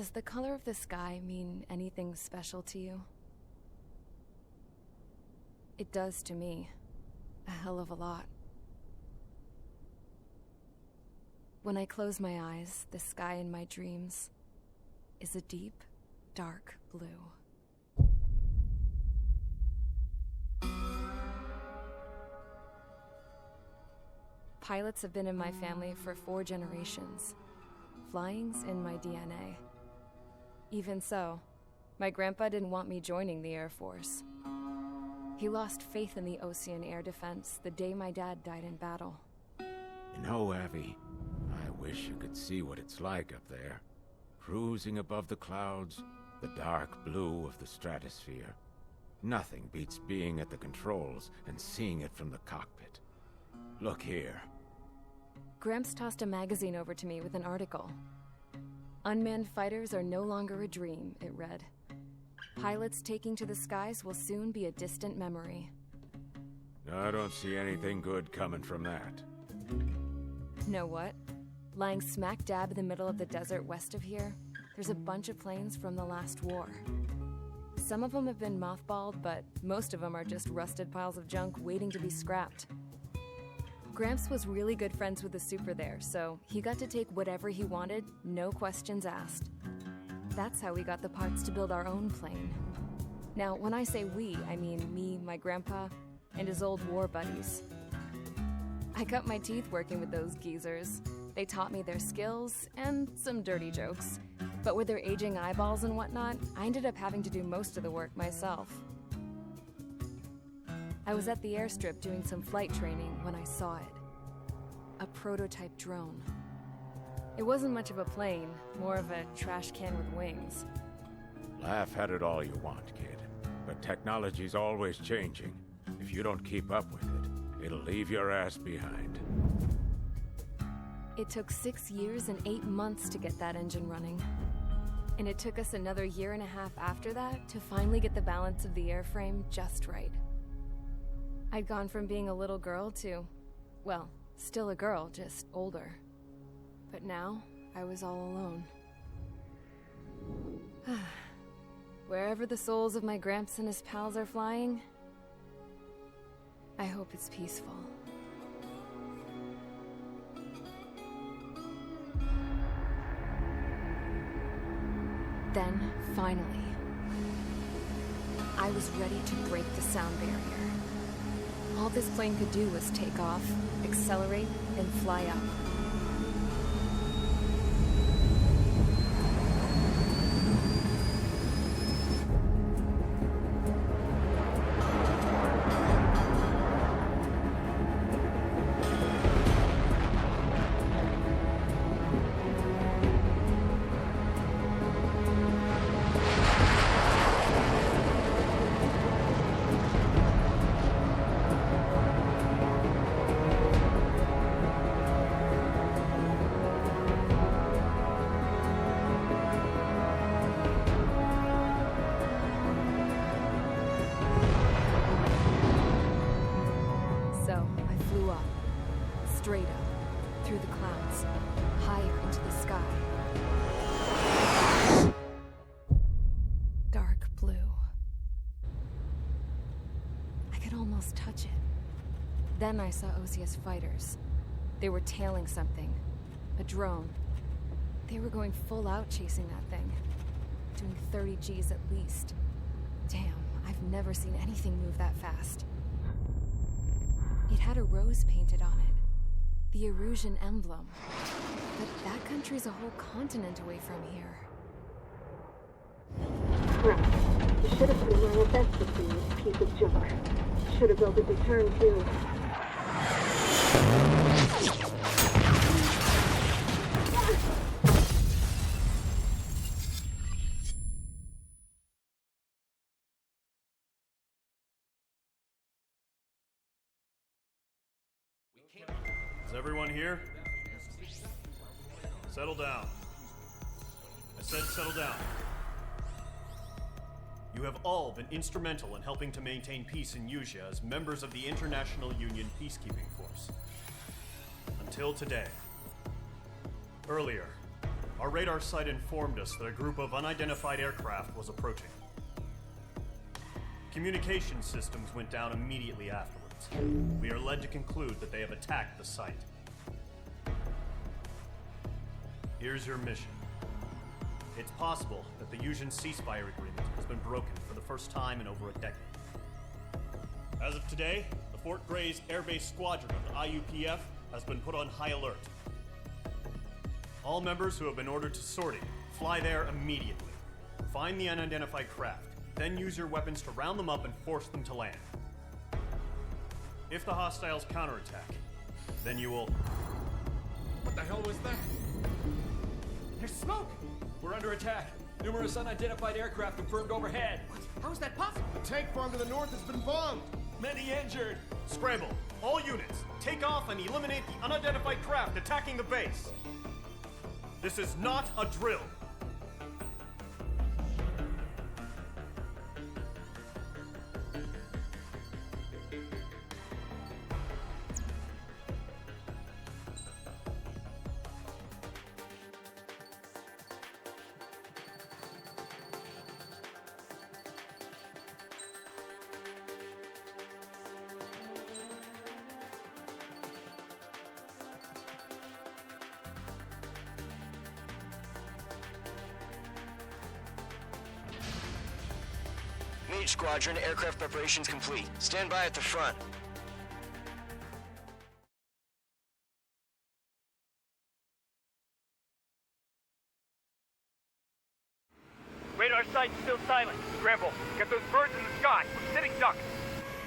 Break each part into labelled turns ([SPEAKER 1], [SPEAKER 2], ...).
[SPEAKER 1] Does the color of the sky mean anything special to you? It does to me. A hell of a lot. When I close my eyes, the sky in my dreams is a deep, dark blue. Pilots have been in my family for 4 generations. Flying's in my DNA. Even so, my grandpa didn't want me joining the Air Force. He lost faith in the Ocean Air Defense the day my dad died in battle.
[SPEAKER 2] You know, Abby, I wish you could see what it's like up there. Cruising above the clouds, the dark blue of the stratosphere. Nothing beats being at the controls and seeing it from the cockpit. Look here.
[SPEAKER 1] Gramps tossed a magazine over to me with an article. Unmanned fighters are no longer a dream, it read. Pilots taking to the skies will soon be a distant memory.
[SPEAKER 2] I don't see anything good coming from that.
[SPEAKER 1] Know what? Lying smack dab in the middle of the desert west of here, there's a bunch of planes from the last war. Some of them have been mothballed, but most of them are just rusted piles of junk waiting to be scrapped. Gramps was really good friends with the super there, so he got to take whatever he wanted, no questions asked. That's how we got the parts to build our own plane. Now, when I say we, I mean me, my grandpa, and his old war buddies. I cut my teeth working with those geezers. They taught me their skills, and some dirty jokes. But with their aging eyeballs and whatnot, I ended up having to do most of the work myself. I was at the airstrip doing some flight training when I saw it. A prototype drone. It wasn't much of a plane, more of a trash can with wings.
[SPEAKER 2] Laugh at it all you want, kid. But technology's always changing. If you don't keep up with it, it'll leave your ass behind.
[SPEAKER 1] It took 6 years and 8 months to get that engine running. And it took us another 1.5 years after that to finally get the balance of the airframe just right. I'd gone from being a little girl to, well, still a girl, just older. But now, I was all alone. Wherever the souls of my Gramps and his pals are flying, I hope it's peaceful. Then, finally, I was ready to break the sound barrier. All this plane could do was take off, accelerate, and fly up. Straight up, through the clouds, higher into the sky. Dark blue. I could almost touch it. Then I saw Osia's fighters. They were tailing something. A drone. They were going full out chasing that thing. Doing 30 Gs at least. Damn, I've never seen anything move that fast. It had a rose painted on it. The Erusian emblem. But that country's a whole continent away from here.
[SPEAKER 3] Crap. You should have been wearing a vest between this piece of junk. Should have built a return too.
[SPEAKER 4] Is everyone here? Settle down. I said settle down. You have all been instrumental in helping to maintain peace in Usea as members of the International Union Peacekeeping Force. Until today. Earlier, our radar site informed us that a group of unidentified aircraft was approaching. Communication systems went down immediately afterwards. We are led to conclude that they have attacked the site. Here's your mission. It's possible that the Yuuzhan ceasefire agreement has been broken for the first time in over a decade. As of today, the Fort Grays Air Base Squadron of the IUPF has been put on high alert. All members who have been ordered to sortie, fly there immediately. Find the unidentified craft, then use your weapons to round them up and force them to land. If the hostiles counterattack, then you will...
[SPEAKER 5] What the hell was that? There's smoke! We're under attack. Numerous unidentified aircraft confirmed overhead. What? How is that possible?
[SPEAKER 6] The tank farm to the north has been bombed.
[SPEAKER 5] Many injured.
[SPEAKER 4] Scramble! All units, take off and eliminate the unidentified craft attacking the base! This is not a drill!
[SPEAKER 7] Mage Squadron, aircraft preparations complete. Stand by at the front.
[SPEAKER 8] Radar site's still silent. Scramble. Get those birds in the sky. We're sitting ducks.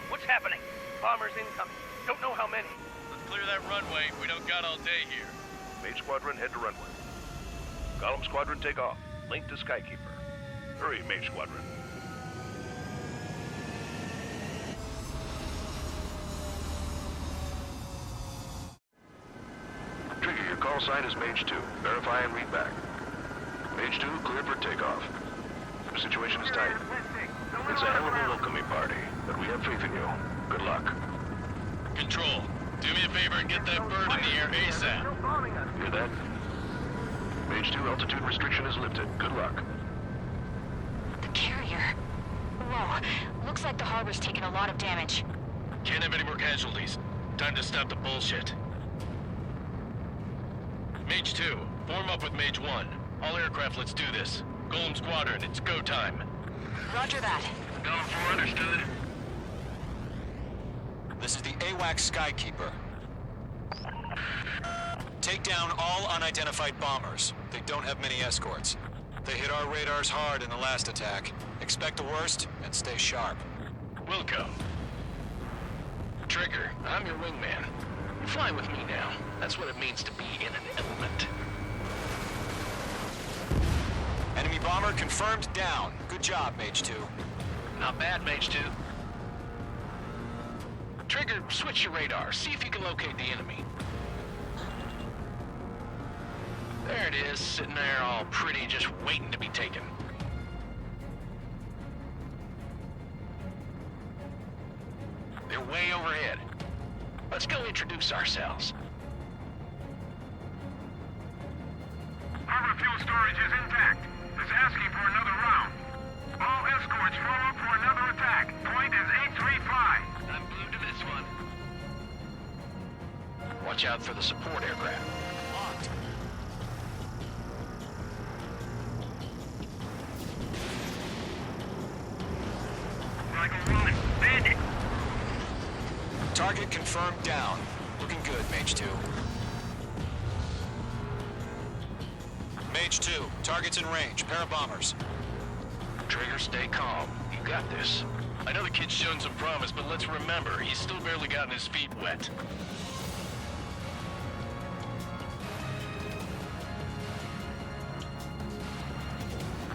[SPEAKER 8] What's happening? Bombers incoming. Don't know how many.
[SPEAKER 9] Let's clear that runway. We don't got all day here.
[SPEAKER 10] Mage Squadron, head to runway. Column Squadron, take off. Link to Skykeeper. Hurry, Mage Squadron. Trigger, your call sign is Mage 2. Verify and read back. Mage 2, cleared for takeoff. The situation is tight. It's a hell of a welcoming party, but we have faith in you. Good luck.
[SPEAKER 9] Control, do me a favor and get that bird in the air ASAP.
[SPEAKER 10] Hear that? Mage 2, altitude restriction is lifted. Good luck.
[SPEAKER 11] The carrier. Whoa, looks like the harbor's taken a lot of damage.
[SPEAKER 9] Can't have any more casualties. Time to stop the bullshit. Mage 2, form up with Mage 1. All aircraft, let's do this. Golem Squadron, it's go time.
[SPEAKER 11] Roger that.
[SPEAKER 9] Golem 4, understood.
[SPEAKER 12] This is the AWACS Skykeeper. Take down all unidentified bombers. They don't have many escorts. They hit our radars hard in the last attack. Expect the worst and stay sharp.
[SPEAKER 9] Wilco. Trigger, I'm your wingman. Fly with me now. That's what it means to be in an element.
[SPEAKER 12] Enemy bomber confirmed down. Good job, Mage 2.
[SPEAKER 9] Not bad, Mage 2. Trigger, switch your radar. See if you can locate the enemy. There it is, sitting there all pretty, just waiting to be taken. They're way overhead. Let's go introduce ourselves.
[SPEAKER 13] Harbor fuel storage is intact. It's asking for another round. All escorts form up for another attack. Point is 835.
[SPEAKER 9] I'm glued to this one. Watch out for the support aircraft.
[SPEAKER 12] Locked.
[SPEAKER 13] Michael 1, bandit.
[SPEAKER 12] Target confirmed down. Looking good, Mage 2. Mage 2, target's in range. Pair of bombers.
[SPEAKER 9] Trigger, stay calm. You got this. I know the kid's shown some promise, but let's remember, he's still barely gotten his feet wet.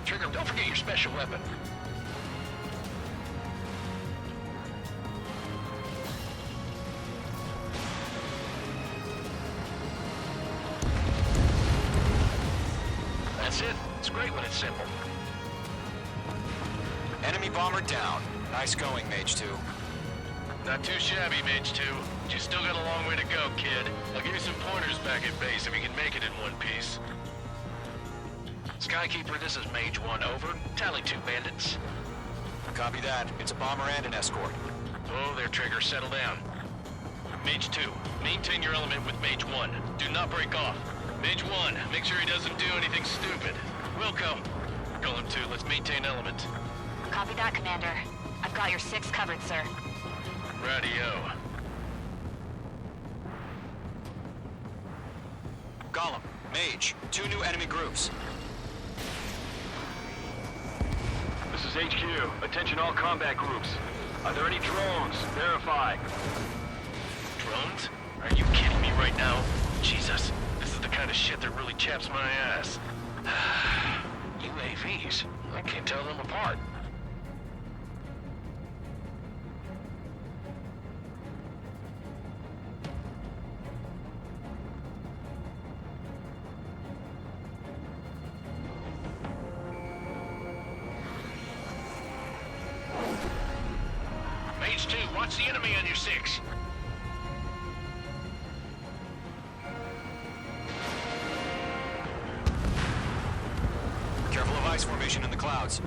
[SPEAKER 9] Trigger, don't forget your special weapon. That's it. It's great when it's simple.
[SPEAKER 12] Enemy bomber down. Nice going, Mage 2.
[SPEAKER 9] Not too shabby, Mage 2. But you still got a long way to go, kid. I'll give you some pointers back at base if you can make it in one piece. Skykeeper, this is Mage 1, over. Tally 2 bandits.
[SPEAKER 12] Copy that. It's a bomber and an escort.
[SPEAKER 9] Oh, there, Trigger. Settle down. Mage 2, maintain your element with Mage 1. Do not break off. Mage 1, make sure he doesn't do anything stupid. Wilco. Golem 2, let's maintain element.
[SPEAKER 11] Copy that, Commander. I've got your 6 covered, sir.
[SPEAKER 9] Radio.
[SPEAKER 12] Golem, Mage, 2 new enemy groups.
[SPEAKER 10] This is HQ. Attention all combat groups. Are there any drones? Verify.
[SPEAKER 9] Drones? Are you kidding me right now? Jesus, this is the kind of shit that really chaps my ass. UAVs? I can't tell them apart. Mage 2, watch the enemy on your 6.
[SPEAKER 12] Careful of ice formation in the clouds.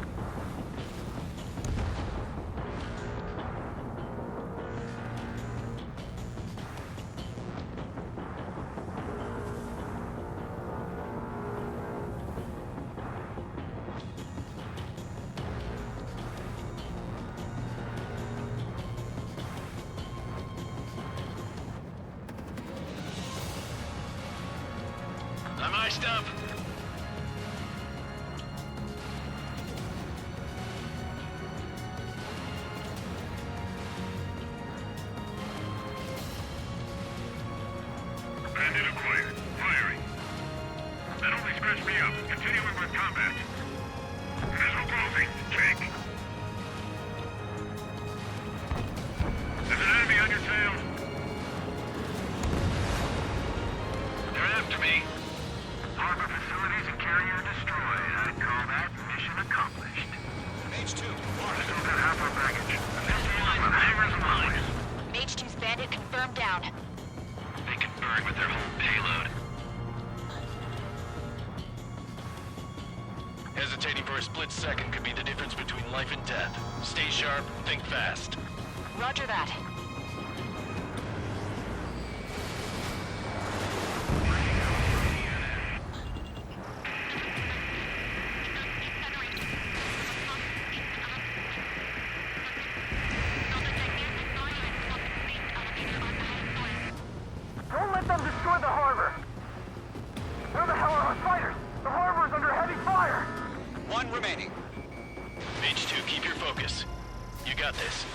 [SPEAKER 9] I'm iced up.
[SPEAKER 13] Bandit acquired. Firing. That only scratched me up. Continuing with combat. Missile closing. Check. There's an enemy on your tail. They're after me. Harbor facilities and carrier destroyed. I'd call that mission accomplished.
[SPEAKER 12] Mage 2,
[SPEAKER 13] Still got half our baggage. Hangars and runways.
[SPEAKER 11] Mage 2's bandit confirmed down.
[SPEAKER 9] They can burn with their whole payload. Hesitating for a split second could be the difference between life and death. Stay sharp, think fast.
[SPEAKER 11] Roger that.
[SPEAKER 8] Don't let them destroy the harbor! Where the hell are our fighters? The harbor is under heavy fire!
[SPEAKER 12] 1 remaining.
[SPEAKER 9] Mage 2, keep your focus. You got this.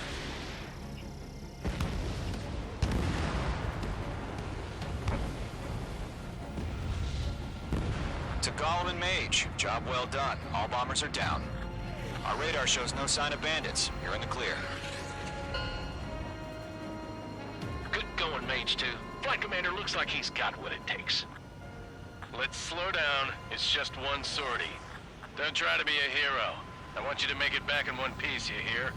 [SPEAKER 12] To Golem and Mage, job well done. All bombers are down. Our radar shows no sign of bandits. You're in the clear.
[SPEAKER 9] Good going, Mage 2. Flight Commander looks like he's got what it takes. Let's slow down. It's just one sortie. Don't try to be a hero. I want you to make it back in one piece, you hear?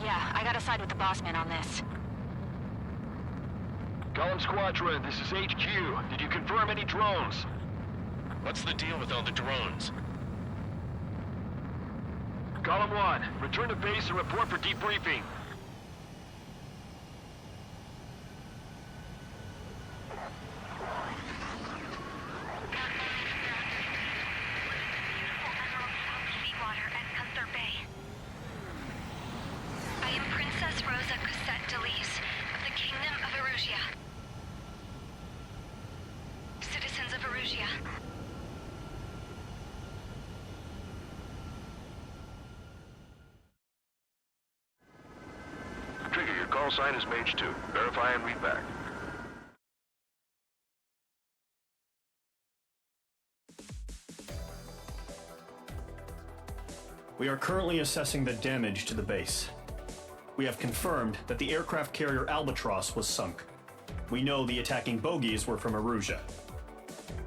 [SPEAKER 11] Yeah, I gotta side with the boss man on this.
[SPEAKER 10] Golem Squadron, this is HQ. Did you confirm any drones?
[SPEAKER 9] What's the deal with all the drones?
[SPEAKER 10] Golem 1, return to base and report for debriefing.
[SPEAKER 11] I am Princess Rosa Cosette Delise of the Kingdom of Erusia. Citizens of Erusia.
[SPEAKER 10] Trigger, your call sign is Mage 2. Verify and read back.
[SPEAKER 4] We are currently assessing the damage to the base. We have confirmed that the aircraft carrier Albatross was sunk. We know the attacking bogies were from Erusia.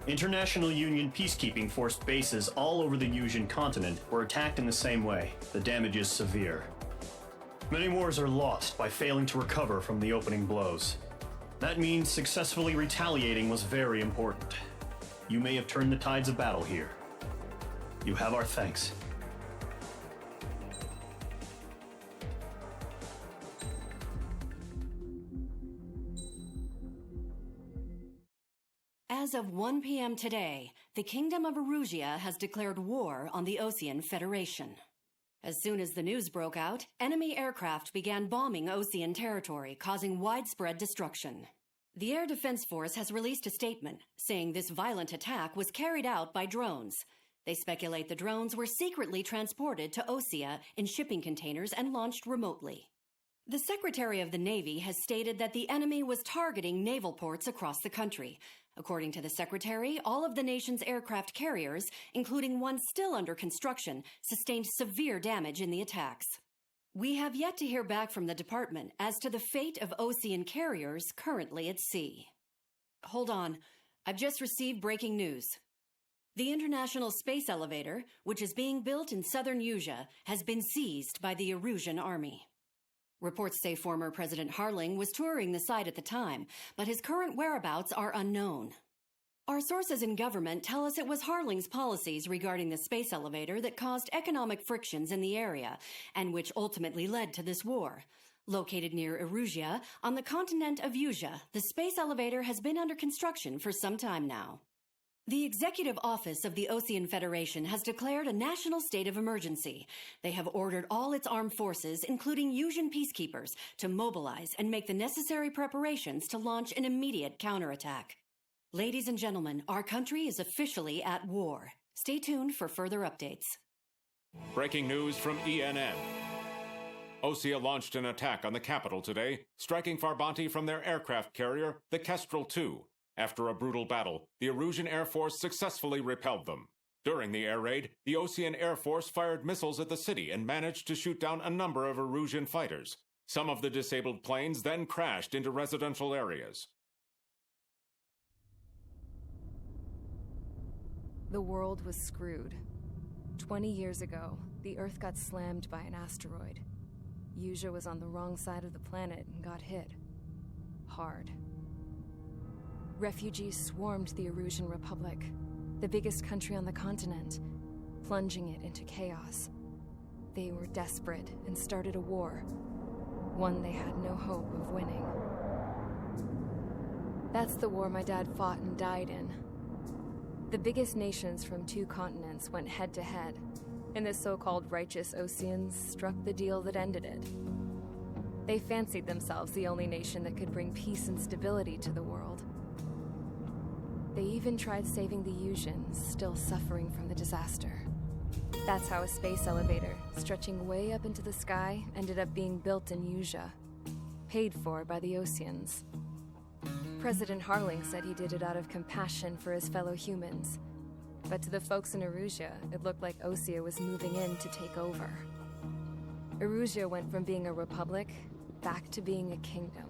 [SPEAKER 4] International Union peacekeeping force bases all over the Yusian continent were attacked in the same way. The damage is severe. Many wars are lost by failing to recover from the opening blows. That means successfully retaliating was very important. You may have turned the tides of battle here. You have our thanks.
[SPEAKER 14] As of 1 p.m. today, the Kingdom of Erusia has declared war on the Osean Federation. As soon as the news broke out, enemy aircraft began bombing Osean territory, causing widespread destruction. The Air Defense Force has released a statement saying this violent attack was carried out by drones. They speculate the drones were secretly transported to Osea in shipping containers and launched remotely. The Secretary of the Navy has stated that the enemy was targeting naval ports across the country. According to the Secretary, all of the nation's aircraft carriers, including one still under construction, sustained severe damage in the attacks. We have yet to hear back from the department as to the fate of Osean carriers currently at sea. Hold on, I've just received breaking news. The International Space Elevator, which is being built in southern Erusia, has been seized by the Erusian army. Reports say former President Harling was touring the site at the time, but his current whereabouts are unknown. Our sources in government tell us it was Harling's policies regarding the space elevator that caused economic frictions in the area, and which ultimately led to this war. Located near Erusia, on the continent of Erusia, the space elevator has been under construction for some time now. The Executive Office of the Osean Federation has declared a national state of emergency. They have ordered all its armed forces, including Erusian peacekeepers, to mobilize and make the necessary preparations to launch an immediate counterattack. Ladies and gentlemen, our country is officially at war. Stay tuned for further updates.
[SPEAKER 15] Breaking news from ENN. Osea launched an attack on the capital today, striking Farbanti from their aircraft carrier, the Kestrel II. After a brutal battle, the Erusian Air Force successfully repelled them. During the air raid, the Osean Air Force fired missiles at the city and managed to shoot down a number of Erusian fighters. Some of the disabled planes then crashed into residential areas.
[SPEAKER 1] The world was screwed. 20 years ago, the Earth got slammed by an asteroid. Erusia was on the wrong side of the planet and got hit. Hard. Refugees swarmed the Erusian Republic, the biggest country on the continent, plunging it into chaos. They were desperate and started a war, one they had no hope of winning. That's the war my dad fought and died in. The biggest nations from 2 continents went head-to-head, and the so-called righteous Oseans struck the deal that ended it. They fancied themselves the only nation that could bring peace and stability to the world. They even tried saving the Erusians, still suffering from the disaster. That's how a space elevator, stretching way up into the sky, ended up being built in Erusia, paid for by the Oseans. President Harling said he did it out of compassion for his fellow humans, but to the folks in Erusia, it looked like Osea was moving in to take over. Erusia went from being a republic back to being a kingdom.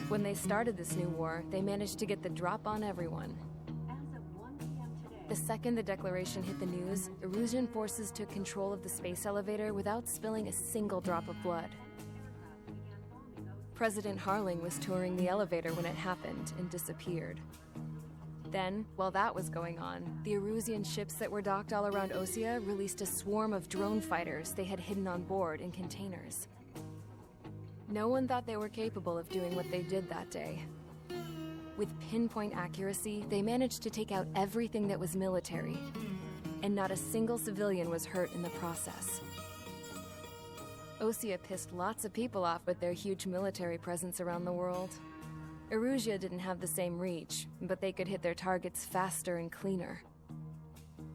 [SPEAKER 1] When they started this new war, they managed to get the drop on everyone. The second the declaration hit the news, Erusian forces took control of the space elevator without spilling a single drop of blood. President Harling was touring the elevator when it happened and disappeared. Then, while that was going on, the Erusian ships that were docked all around Osea released a swarm of drone fighters they had hidden on board in containers. No one thought they were capable of doing what they did that day. With pinpoint accuracy, they managed to take out everything that was military, and not a single civilian was hurt in the process. Osea pissed lots of people off with their huge military presence around the world. Erusia didn't have the same reach, but they could hit their targets faster and cleaner.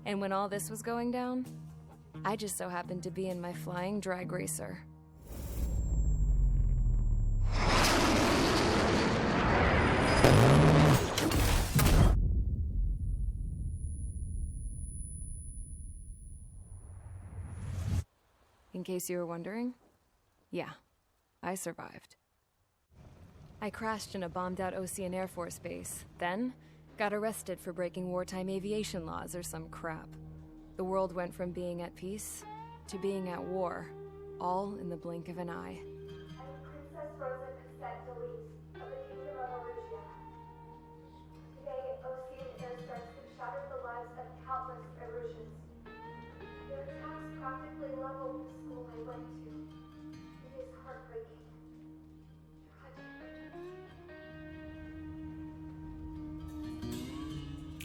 [SPEAKER 1] And when all this was going down, I just so happened to be in my flying drag racer. In case you were wondering, yeah, I survived. I crashed in a bombed-out Osean Air Force base, then got arrested for breaking wartime aviation laws or some crap. The world went from being at peace to being at war, all in the blink of an eye.
[SPEAKER 3] Princess Rosa Cassette Delise of the Kingdom of Erusia. Today, Osean airstrikes have shattered the lives of countless Erusians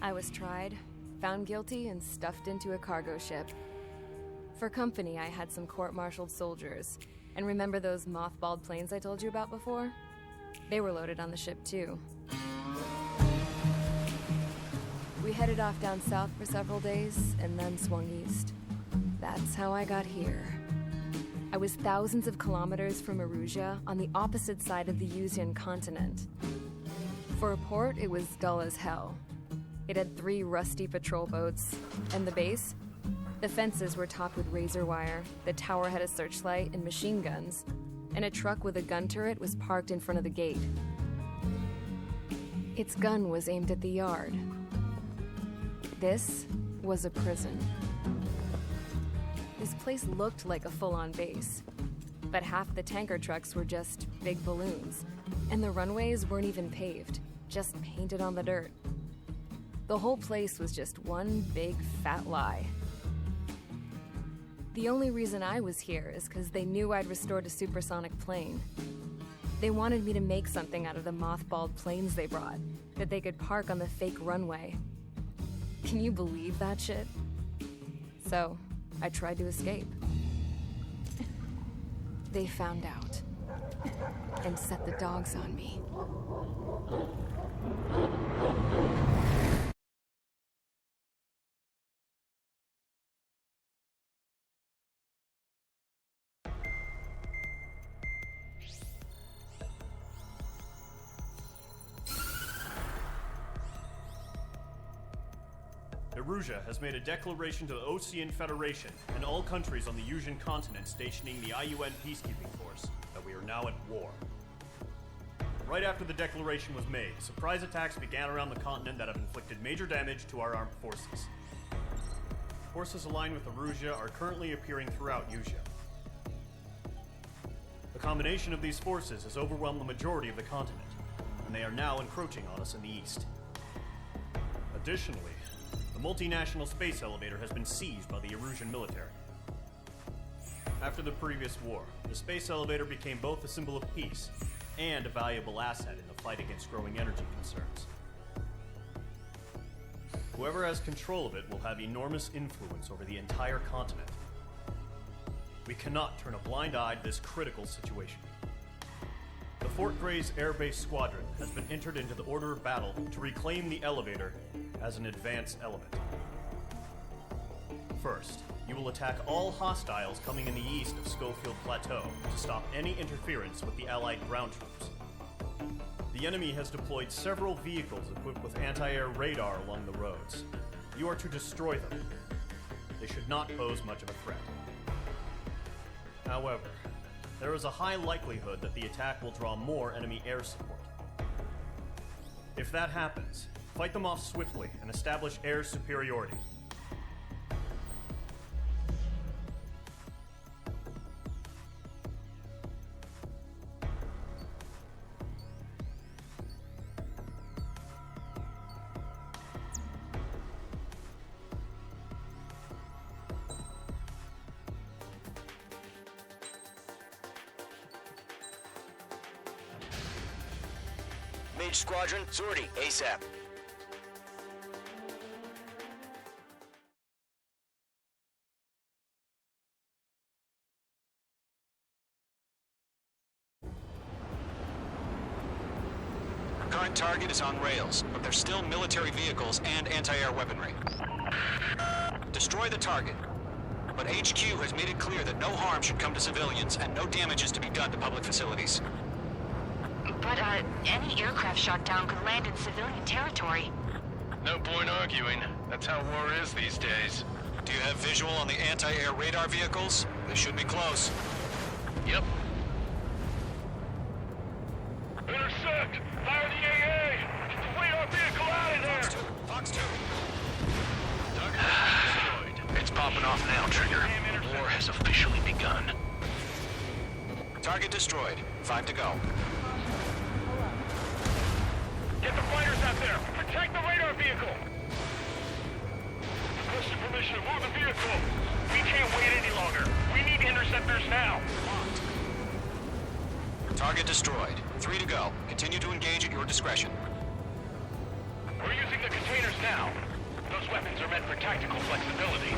[SPEAKER 1] I was tried, found guilty, and stuffed into a cargo ship. For company, I had some court-martialed soldiers. And remember those mothballed planes I told you about before? They were loaded on the ship, too. We headed off down south for several days, and then swung east. That's how I got here. I was thousands of kilometers from Erusia, on the opposite side of the Yuzian continent. For a port, it was dull as hell. It had 3 rusty patrol boats, and the base? The fences were topped with razor wire, the tower had a searchlight and machine guns, and a truck with a gun turret was parked in front of the gate. Its gun was aimed at the yard. This was a prison. This place looked like a full-on base, but half the tanker trucks were just big balloons, and the runways weren't even paved, just painted on the dirt. The whole place was just one big fat lie. The only reason I was here is because they knew I'd restored a supersonic plane. They wanted me to make something out of the mothballed planes they brought, that they could park on the fake runway. Can you believe that shit? So, I tried to escape. They found out, and set the dogs on me.
[SPEAKER 4] Erusia has made a declaration to the Ocean Federation and all countries on the Yuzian continent stationing the IUN peacekeeping force that we are now at war. Right after the declaration was made, surprise attacks began around the continent that have inflicted major damage to our armed forces. Forces aligned with Erusia are currently appearing throughout Yusia. The combination of these forces has overwhelmed the majority of the continent, and they are now encroaching on us in the east. Additionally, the multinational space elevator has been seized by the Erusian military. After the previous war, the space elevator became both a symbol of peace and a valuable asset in the fight against growing energy concerns. Whoever has control of it will have enormous influence over the entire continent. We cannot turn a blind eye to this critical situation. The Fort Gray's Air Base Squadron has been entered into the order of battle to reclaim the elevator as an advance element. First, you will attack all hostiles coming in the east of Schofield Plateau to stop any interference with the Allied ground troops. The enemy has deployed several vehicles equipped with anti-air radar along the roads. You are to destroy them. They should not pose much of a threat. However, there is a high likelihood that the attack will draw more enemy air support. If that happens, fight them off swiftly and establish air superiority.
[SPEAKER 7] Mage Squadron, sortie, ASAP.
[SPEAKER 12] Current target is on rails, but there's still military vehicles and anti-air weaponry. Destroy the target. But HQ has made it clear that no harm should come to civilians and no damage is to be done to public facilities.
[SPEAKER 11] But, any aircraft shot down could land in civilian territory.
[SPEAKER 9] No point arguing. That's how war is these days.
[SPEAKER 12] Do you have visual on the anti-air radar vehicles? They should be close.
[SPEAKER 9] Yep.
[SPEAKER 13] Intercept! Fire the AA! Get the radar vehicle out of there!
[SPEAKER 12] Fox 2.
[SPEAKER 9] Target destroyed. It's popping off now, Trigger. The war has officially begun.
[SPEAKER 12] Target destroyed. 5 to go.
[SPEAKER 13] Get the fighters out there! Protect the radar vehicle! Requesting permission to move the vehicle! We can't wait any longer! We need interceptors now!
[SPEAKER 12] Target destroyed. 3 to go. Continue to engage at your discretion.
[SPEAKER 8] We're using the containers now. Those weapons are meant for tactical flexibility.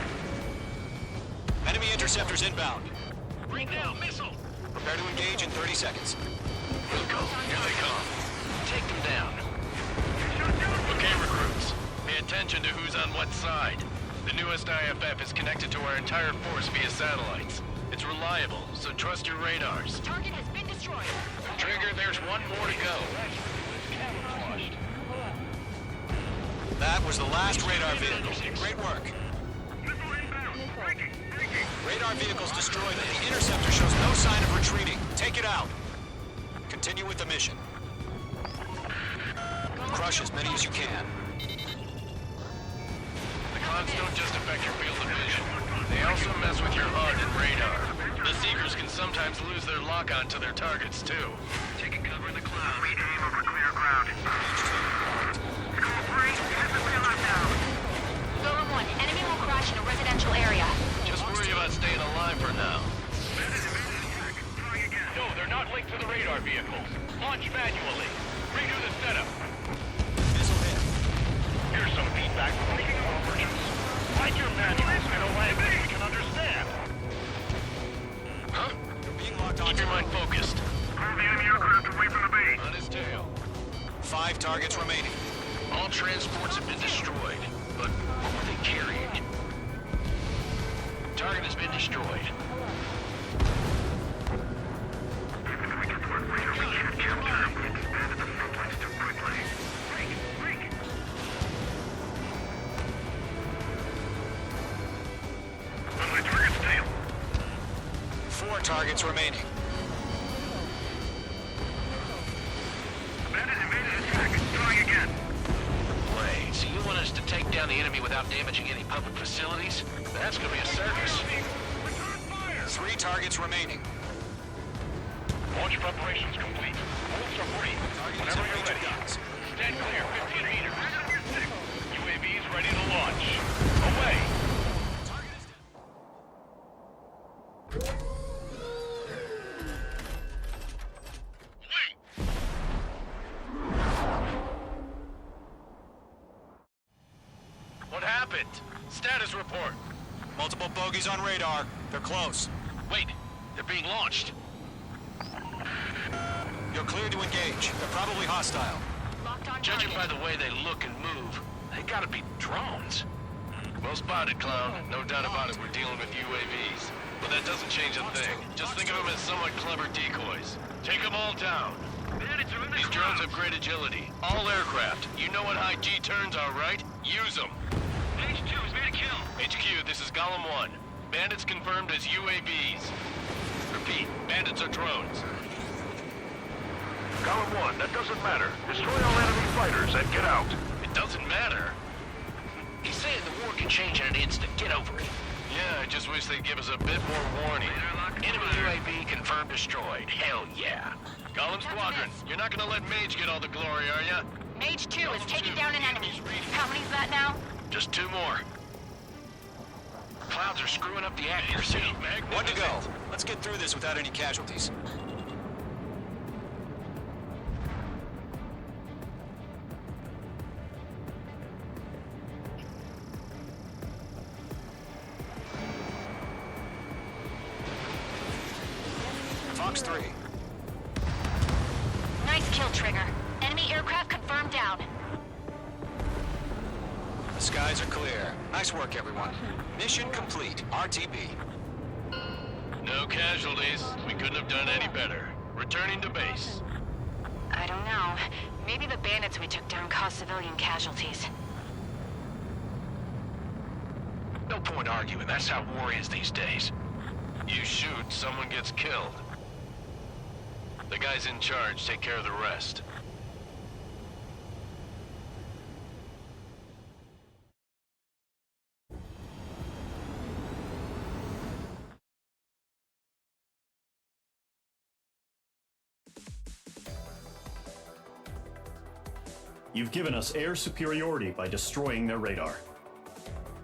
[SPEAKER 12] Enemy interceptors inbound.
[SPEAKER 8] Bring down missile!
[SPEAKER 12] Prepare to engage in 30 seconds.
[SPEAKER 9] Let's go. Here they come. Take them down. Okay, recruits. Pay attention to who's on what side. The newest IFF is connected to our entire force via satellites. It's reliable, so trust your radars.
[SPEAKER 11] Target has been destroyed.
[SPEAKER 9] Trigger, there's one more to go.
[SPEAKER 12] That was the last radar vehicle. Great work. Radar vehicle's destroyed and the interceptor shows no sign of retreating. Take it out. Continue with the mission. Crush as many as you can.
[SPEAKER 9] The clouds don't just affect your field of vision. They also mess with your HUD and radar. The Seekers can sometimes lose their lock-on to their targets, too.
[SPEAKER 13] Taking cover in the clouds. We aim over clear ground. Score 3, hit the payload down.
[SPEAKER 11] Golem 1, enemy will crash in a residential area.
[SPEAKER 9] Just worry about staying alive for now.
[SPEAKER 8] No, they're not linked to the radar vehicles. Launch manually. Redo the setup.
[SPEAKER 12] Missile hit.
[SPEAKER 8] Here's some feedback from making operations. Like your manuals in a language we can understand.
[SPEAKER 9] Huh?
[SPEAKER 12] Being locked on.
[SPEAKER 9] Keep your mind focused.
[SPEAKER 13] Pull the enemy aircraft away from the base.
[SPEAKER 9] On his tail.
[SPEAKER 12] 5 targets remaining.
[SPEAKER 9] All transports have been destroyed, but what were they carrying? Target has been destroyed.
[SPEAKER 13] Even if we get to our radar, we can't capture them. We expanded the front lines too quickly. Break! On my target's tail.
[SPEAKER 12] 4 targets remaining.
[SPEAKER 13] Bandit invaded attack. Trying again.
[SPEAKER 9] Wait, so you want us to take down the enemy without damaging any public facilities? That's gonna be a circus.
[SPEAKER 12] 3 targets remaining.
[SPEAKER 8] Launch preparations complete. Holds are free. Whenever you're ready. Stand clear, 15 meters. UAVs ready to launch. Away!
[SPEAKER 9] What happened? Status report.
[SPEAKER 12] Multiple bogeys on radar. They're close.
[SPEAKER 9] Wait, they're being launched.
[SPEAKER 12] You're cleared to engage. They're probably hostile.
[SPEAKER 11] Locked on
[SPEAKER 9] Judging
[SPEAKER 11] target.
[SPEAKER 9] by the way they look and move, they gotta be drones. Well spotted, Clown. No doubt about it, we're dealing with UAVs. But that doesn't change a thing. Just think of them as somewhat clever decoys. Take them all down. These drones have great agility. All aircraft. You know what high G turns are, right? Use them.
[SPEAKER 8] H2 has made a kill.
[SPEAKER 9] HQ, this is Golem 1. Bandits confirmed as UAVs. Repeat, bandits are drones.
[SPEAKER 13] Golem 1, that doesn't matter. Destroy all enemy fighters and get out.
[SPEAKER 9] It doesn't matter. He's saying the war can change in an instant. Get over it. Yeah, I just wish they'd give us a bit more warning. Enemy UAV confirmed destroyed. Hell yeah. Golem Squadron, you're not gonna let Mage get all the glory, are ya?
[SPEAKER 11] Mage 2 is taking down an enemy. How many's that now?
[SPEAKER 9] Just 2 more. Clouds are screwing up the accuracy.
[SPEAKER 12] 1 to go. Let's get through this without any casualties. Fox 3.
[SPEAKER 11] Nice kill, Trigger. Enemy aircraft confirmed down.
[SPEAKER 12] The skies are clear. Nice work, everyone. Mission complete. RTB.
[SPEAKER 9] No casualties. We couldn't have done any better. Returning to base.
[SPEAKER 11] I don't know. Maybe the bandits we took down caused civilian casualties.
[SPEAKER 9] No point arguing. That's how war is these days. You shoot, someone gets killed. The guys in charge take care of the rest.
[SPEAKER 4] You've given us air superiority by destroying their radar.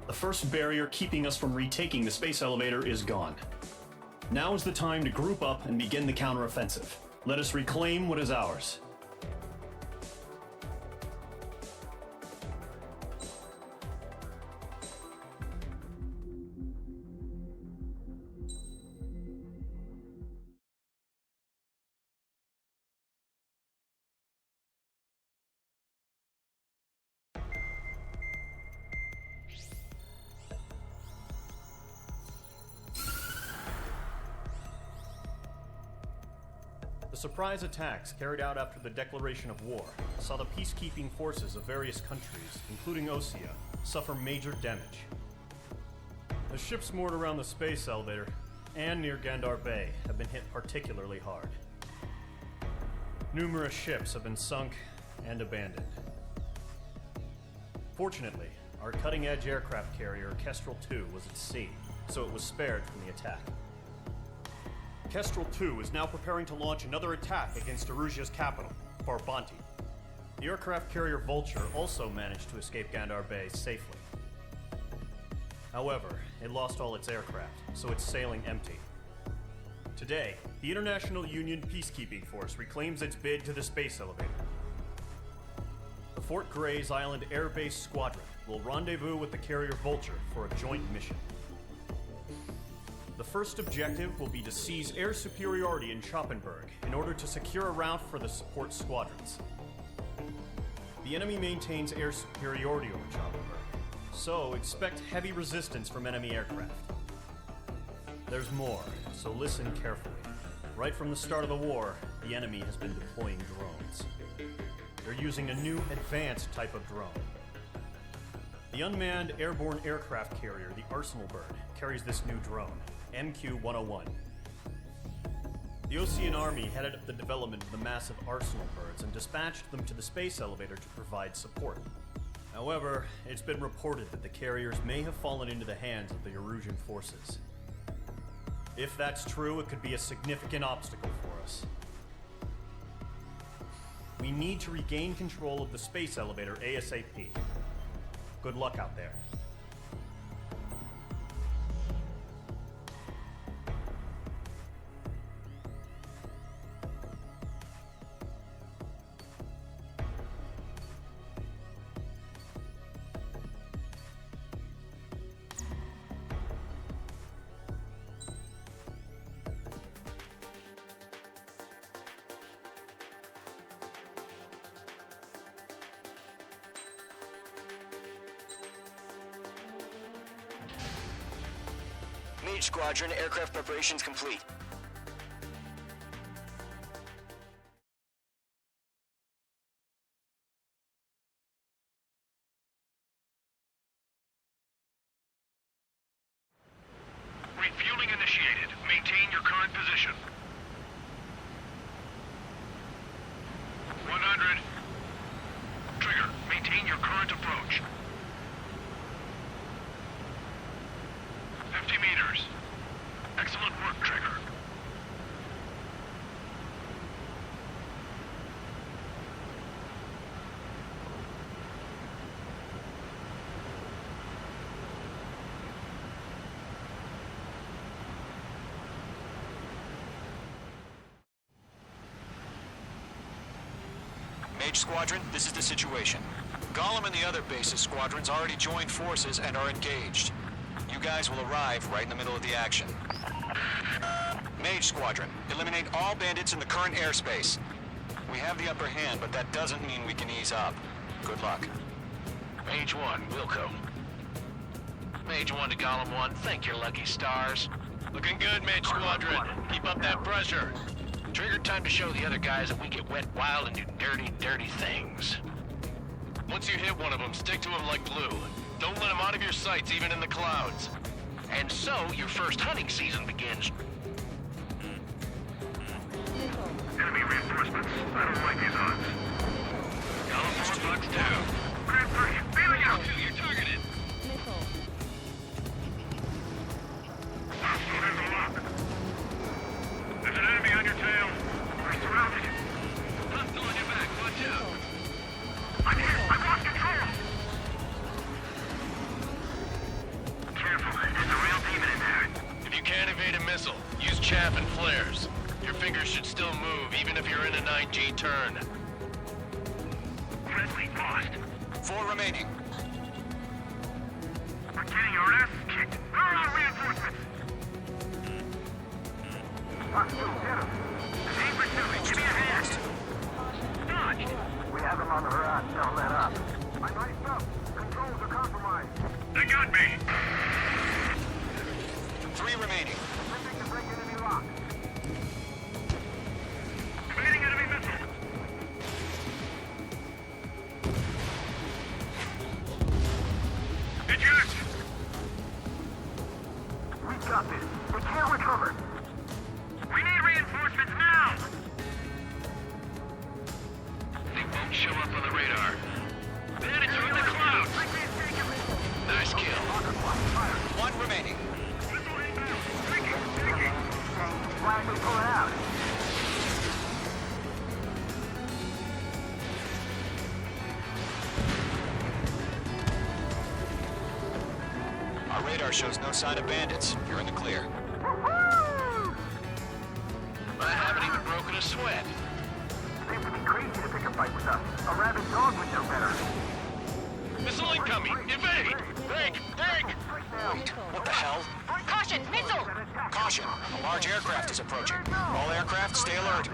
[SPEAKER 4] The first barrier keeping us from retaking the space elevator is gone. Now is the time to group up and begin the counteroffensive. Let us reclaim what is ours. surprise attacks carried out after the declaration of war saw the peacekeeping forces of various countries, including Osea, suffer major damage. The ships moored around the space elevator and near Gandar Bay have been hit particularly hard. Numerous ships have been sunk and abandoned. Fortunately, our cutting-edge aircraft carrier Kestrel 2 was at sea, so it was spared from the attack. Kestrel 2 is now preparing to launch another attack against Erusia's capital, Farbanti. The aircraft carrier Vulture also managed to escape Gandar Bay safely. However, it lost all its aircraft, so it's sailing empty. Today, the International Union Peacekeeping Force reclaims its bid to the space elevator. The Fort Gray's Island Air Base Squadron will rendezvous with the carrier Vulture for a joint mission. The first objective will be to seize air superiority in Schoppenberg in order to secure a route for the support squadrons. The enemy maintains air superiority over Schoppenberg, so expect heavy resistance from enemy aircraft. There's more, so listen carefully. Right from the start of the war, the enemy has been deploying drones. They're using a new advanced type of drone. The unmanned airborne aircraft carrier, the Arsenal Bird, carries this new drone, MQ-101. The Osean Army headed up the development of the massive Arsenal Birds and dispatched them to the space elevator to provide support. However, it's been reported that the carriers may have fallen into the hands of the Erusian forces. If that's true, it could be a significant obstacle for us. We need to regain control of the space elevator ASAP. Good luck out there.
[SPEAKER 7] Mage Squadron, aircraft preparations complete.
[SPEAKER 8] Refueling initiated. Maintain your current position. 100. Trigger, maintain your current approach. 50 meters. Excellent work, Trigger.
[SPEAKER 12] Mage Squadron, this is the situation. Gollum and the other base's squadrons already joined forces and are engaged. You guys will arrive right in the middle of the action. Mage Squadron, eliminate all bandits in the current airspace. We have the upper hand, but that doesn't mean we can ease up. Good luck.
[SPEAKER 9] Mage 1, Wilco. Mage 1 to Gollum 1, thank your lucky stars. Looking good, Mage Squadron. Keep up that pressure. Trigger, time to show the other guys that we get wet wild and do dirty, dirty things. Once you hit one of them, stick to him like glue. Don't let him out of your sights, even in the clouds. And so, your first hunting season begins.
[SPEAKER 13] Enemy reinforcements. I don't like these odds.
[SPEAKER 8] Gollum 4 bucks 2.
[SPEAKER 13] Grand 3, feeling out.
[SPEAKER 8] You're targeted.
[SPEAKER 13] There's a lock. There's an enemy on your tail. We're surrounded.
[SPEAKER 8] Hostile on your back. Watch out.
[SPEAKER 13] I'm hit. I've lost control. Careful. There's a real demon in there.
[SPEAKER 9] If you can't evade a missile, use chaff and flares. Your fingers should still move, even if you're in a 9G turn.
[SPEAKER 13] Friendly lost.
[SPEAKER 12] 4 remaining.
[SPEAKER 13] We're getting our asses kicked. Where are our reinforcements? Hostile, get him. Aim pursuing. Give me a hand. Dodged. We have him on the run. Don't let up. I'm iced up. Controls are compromised. They got me.
[SPEAKER 12] 3 remaining.
[SPEAKER 13] Attempting to break enemy lock.
[SPEAKER 8] radar. Bandits are in the clouds. Nice kill.
[SPEAKER 12] One remaining.
[SPEAKER 13] Why are we pulling out?
[SPEAKER 12] Our radar shows no sign of bandits. You're in the clear.
[SPEAKER 8] I haven't even broken a sweat.
[SPEAKER 13] Seems to be crazy to pick a fight with us. A rabid dog would know better.
[SPEAKER 8] Missile incoming! Evade! Break! Break!
[SPEAKER 12] Wait, what the hell?
[SPEAKER 11] Caution! Missile!
[SPEAKER 12] Caution! A large aircraft is approaching. All aircraft, stay alert.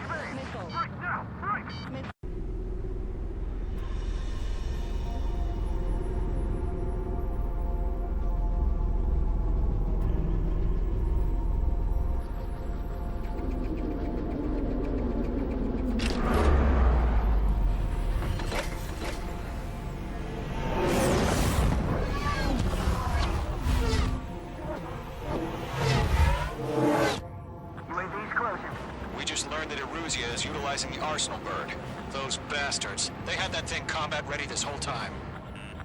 [SPEAKER 12] Utilizing the Arsenal bird. Those bastards. They had that thing combat ready this whole time.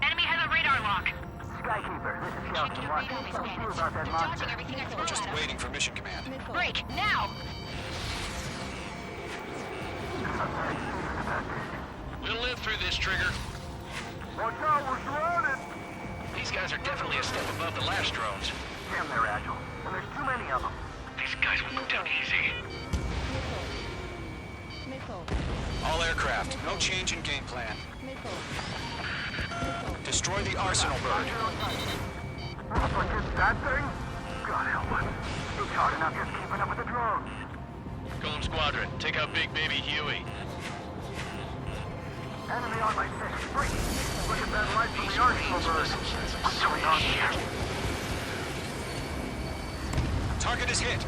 [SPEAKER 11] Enemy has a radar lock.
[SPEAKER 13] Skykeeper, this is Scout.
[SPEAKER 11] Check your radar, these bandits. They're dodging everything I throw
[SPEAKER 12] We're just
[SPEAKER 11] at them.
[SPEAKER 12] waiting for mission command.
[SPEAKER 11] Break, now!
[SPEAKER 8] We'll live through this, Trigger.
[SPEAKER 13] Watch out, we're surrounded!
[SPEAKER 8] These guys are definitely a step above the last drones.
[SPEAKER 13] Damn, they're agile. And there's too many of them.
[SPEAKER 8] These guys will go down easy.
[SPEAKER 12] All aircraft, no change in game plan. Destroy the Arsenal bird.
[SPEAKER 13] That thing? God help us. It's hard enough just keeping up with the drones.
[SPEAKER 8] Golem Squadron, take out Big Baby Huey.
[SPEAKER 13] Enemy on my 6. Break. Look at that light from the Arsenal bird. What's going on here?
[SPEAKER 12] Target is hit.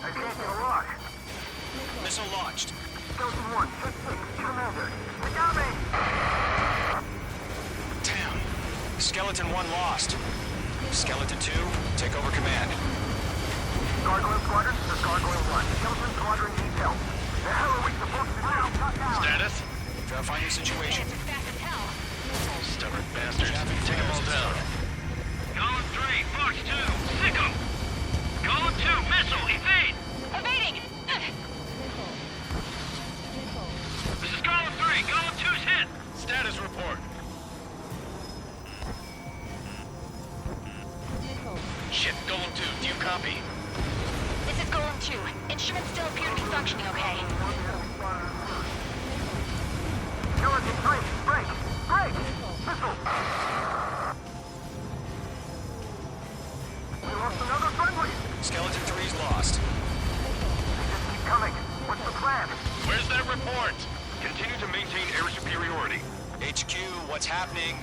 [SPEAKER 13] I can't get a lock.
[SPEAKER 12] Missile launched.
[SPEAKER 13] Skeleton 1, 6, Commander. They got me!
[SPEAKER 12] Damn. Skeleton 1 lost. Skeleton 2, take over command.
[SPEAKER 13] Gargoyle Squadron, this is Gargoyle 1. Skeleton Squadron needs help. The hell are we supposed to do?
[SPEAKER 8] Status?
[SPEAKER 12] Verify your situation.
[SPEAKER 8] Stubborn bastards. Take them all down. Column 3, Fox 2, sick 'em! Column 2, missile, evade!
[SPEAKER 11] Evading!
[SPEAKER 8] This is Column 3, Column 2's hit! Status report. Shit, Golem 2, do you copy?
[SPEAKER 11] This is Golem 2. Instruments still appear to be functioning okay.
[SPEAKER 13] Skeleton 3, break! Break! Missile! We lost another friendly!
[SPEAKER 12] Skeleton 3's lost.
[SPEAKER 13] They just keep coming. What's the plan?
[SPEAKER 8] Where's that report? Continue to maintain air superiority.
[SPEAKER 12] HQ, what's happening?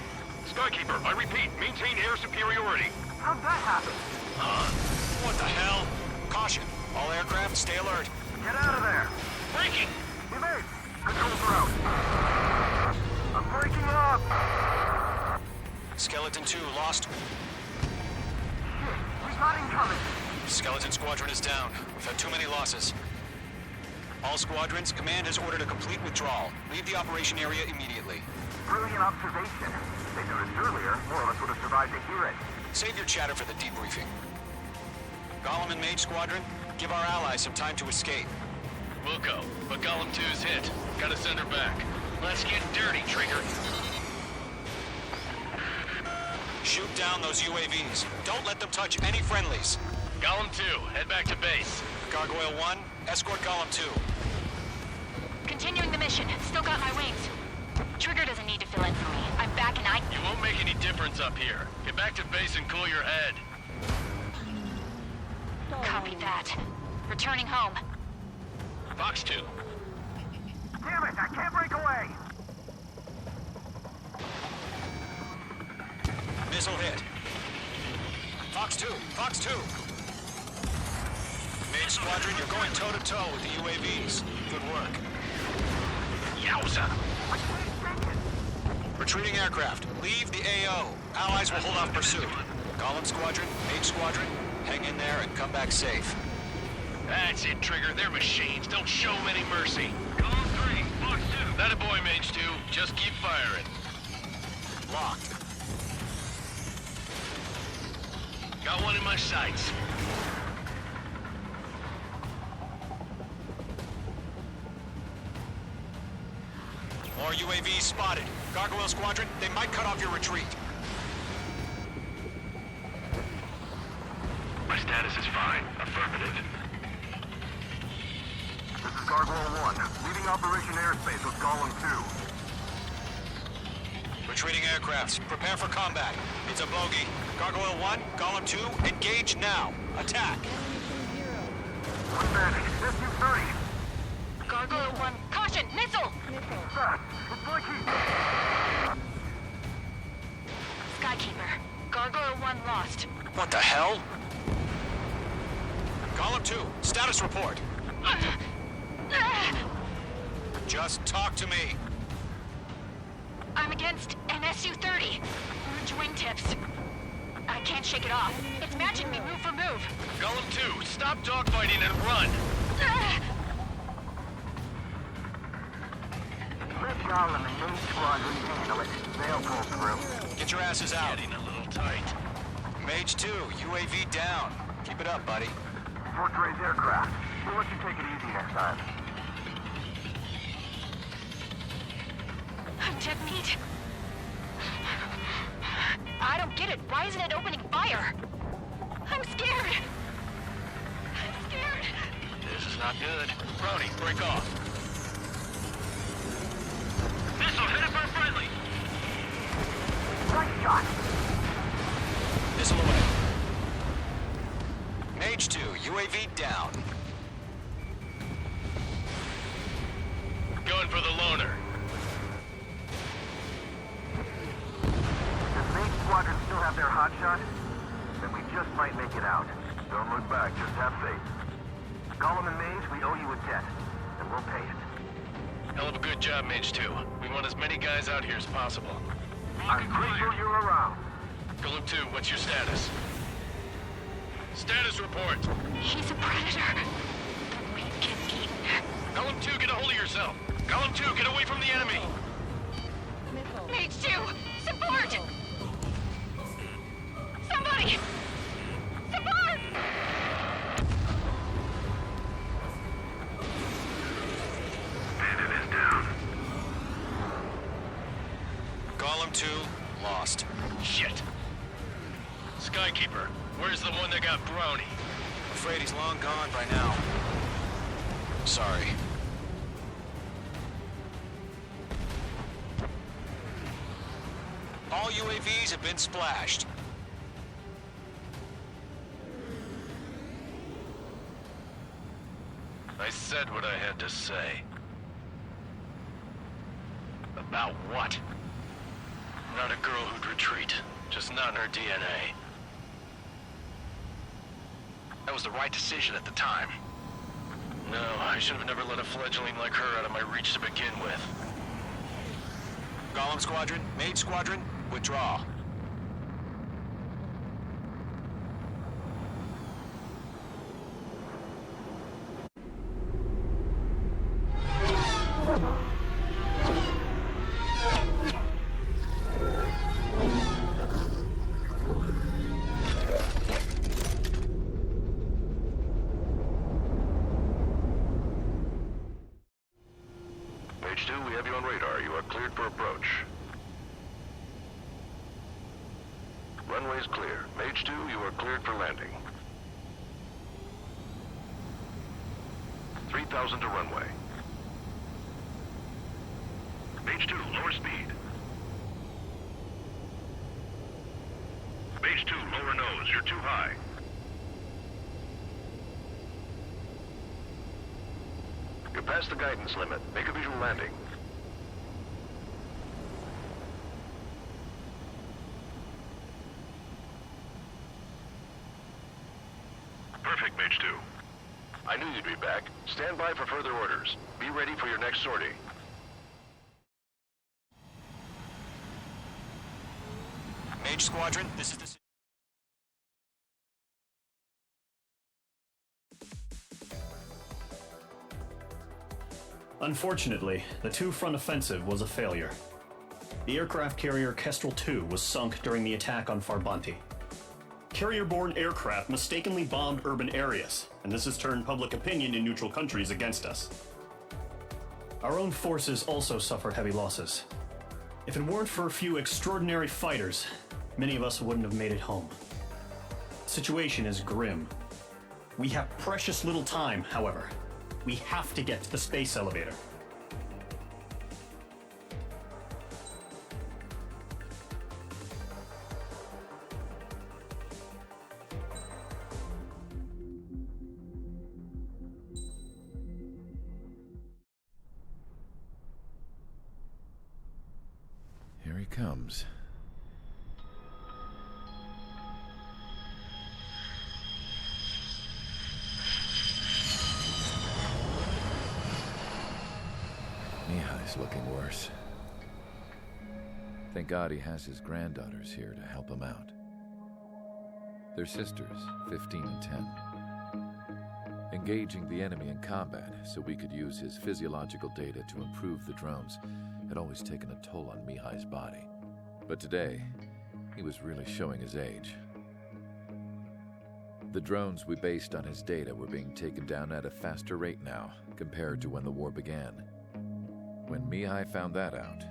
[SPEAKER 8] Skykeeper, I repeat, maintain air superiority.
[SPEAKER 13] How'd that happen?
[SPEAKER 12] What the hell? Caution. All aircraft, stay alert.
[SPEAKER 13] Get out of there!
[SPEAKER 8] Breaking!
[SPEAKER 13] Evade! Controls are out. I'm breaking up!
[SPEAKER 12] Skeleton 2 lost.
[SPEAKER 13] Shit, he's not incoming.
[SPEAKER 12] Skeleton Squadron is down. We've had too many losses. All squadrons, command has ordered a complete withdrawal. Leave the operation area immediately.
[SPEAKER 13] Brilliant observation. If they noticed earlier, more of us would have survived to hear it.
[SPEAKER 12] Save your chatter for the debriefing. Golem and Mage Squadron, give our allies some time to escape.
[SPEAKER 8] We'll go, but Golem 2's hit. Gotta send her back. Let's get dirty, Trigger.
[SPEAKER 12] Shoot down those UAVs. Don't let them touch any friendlies.
[SPEAKER 8] Golem 2, head back to base.
[SPEAKER 12] Gargoyle 1, escort Golem 2.
[SPEAKER 11] Continuing the mission. Still got my wings. Trigger doesn't need to fill in for me. I'm back and
[SPEAKER 8] You won't make any difference up here. Get back to base and cool your head.
[SPEAKER 11] Copy that. Returning home.
[SPEAKER 8] Fox 2.
[SPEAKER 13] Damn it, I can't break away!
[SPEAKER 12] Missile hit. Fox 2, Fox 2. Mage Squadron, you're going toe-to-toe with the UAVs. Good work.
[SPEAKER 8] Yowza!
[SPEAKER 12] Retreating aircraft, leave the AO. Allies will hold off pursuit. Golem Squadron, Mage Squadron, hang in there and come back safe.
[SPEAKER 8] That's it, Trigger. They're machines. Don't show them any mercy. Golem
[SPEAKER 9] That a boy, Mage 2. Just keep firing.
[SPEAKER 12] Locked.
[SPEAKER 9] Got one in my sights.
[SPEAKER 12] More UAVs spotted. Gargoyle Squadron, they might cut off your retreat.
[SPEAKER 8] My status is fine. Affirmative.
[SPEAKER 13] This is Gargoyle 1, leading Operation Airspace with Golem 2.
[SPEAKER 12] Retreating aircrafts, prepare for combat. It's a bogey. Gargoyle 1, Golem 2, engage now. Attack.
[SPEAKER 13] One bandit, SU-30.
[SPEAKER 11] Gargoyle 1, caution, missile!
[SPEAKER 13] It's Blakey.
[SPEAKER 11] Skykeeper, Gargoyle 1 lost.
[SPEAKER 12] What the hell? Golem 2, status report. Just talk to me.
[SPEAKER 11] I'm against an SU-30. Orange wingtips. I can't shake it off. It's matching me move for move.
[SPEAKER 9] Golem 2, stop dogfighting and run!
[SPEAKER 13] Let Golem and Mage Squadron handle it. They'll pull through.
[SPEAKER 12] Get your asses out.
[SPEAKER 9] Getting a little tight.
[SPEAKER 12] Mage 2, UAV down. Keep it up, buddy.
[SPEAKER 13] Fort Gray's aircraft. We'll let you take it easy next time.
[SPEAKER 11] I'm dead meat. I don't get it. Why isn't it opening fire? I'm scared. I'm scared.
[SPEAKER 9] This is not good. Brody, break off. Missile, hit it for friendly.
[SPEAKER 13] Right shot.
[SPEAKER 12] Missile away. Mage 2, UAV down.
[SPEAKER 9] Going for the loner.
[SPEAKER 13] Does Mage Squadron still have their hot shot? Then we just might make it out. Don't look back, just have faith. Golem and Mage, we owe you a debt, and we'll pay it.
[SPEAKER 9] Hell of a good job, Mage 2. We want as many guys out here as possible.
[SPEAKER 13] I'm grateful you're around.
[SPEAKER 9] Golem 2, what's your status? Status report.
[SPEAKER 11] He's a predator. The meat gets eaten.
[SPEAKER 9] Golem 2, get a hold of yourself. Golem 2, get away from the enemy.
[SPEAKER 11] Mage 2, support! Somebody! Support!
[SPEAKER 8] Bandit is down.
[SPEAKER 12] Golem 2, lost.
[SPEAKER 9] Shit. Skykeeper, where's the one that got brownie?
[SPEAKER 12] Afraid he's long gone by now. Sorry. All UAVs have been splashed.
[SPEAKER 9] I said what I had to say. About what? Not a girl who'd retreat. Just not in her DNA. That was the right decision at the time. No, I should have never let a fledgling like her out of my reach to begin with.
[SPEAKER 12] Golem Squadron, Mage Squadron, withdraw.
[SPEAKER 10] Mage 2, we have you on radar. You are cleared for approach. Runway's clear. Mage 2, you are cleared for landing. 3,000 to runway.
[SPEAKER 8] Mage 2, lower speed. Mage 2, lower nose. You're too high.
[SPEAKER 10] You're past the guidance limit. Make a visual landing.
[SPEAKER 8] Perfect, Mage 2.
[SPEAKER 10] I knew you'd be back. Stand by for further orders. Be ready for your next sortie.
[SPEAKER 12] Mage Squadron, this is the...
[SPEAKER 4] Unfortunately, the two-front offensive was a failure. The aircraft carrier Kestrel II was sunk during the attack on Farbanti. Carrier-borne aircraft mistakenly bombed urban areas, and this has turned public opinion in neutral countries against us. Our own forces also suffered heavy losses. If it weren't for a few extraordinary fighters, many of us wouldn't have made it home. The situation is grim. We have precious little time, however. We have to get to the space elevator.
[SPEAKER 2] Here he comes. Mihai's looking worse. Thank God he has his granddaughters here to help him out. They're sisters, 15 and 10. Engaging the enemy in combat so we could use his physiological data to improve the drones had always taken a toll on Mihai's body. But today, he was really showing his age. The drones we based on his data were being taken down at a faster rate now compared to when the war began. When Mihai found that out,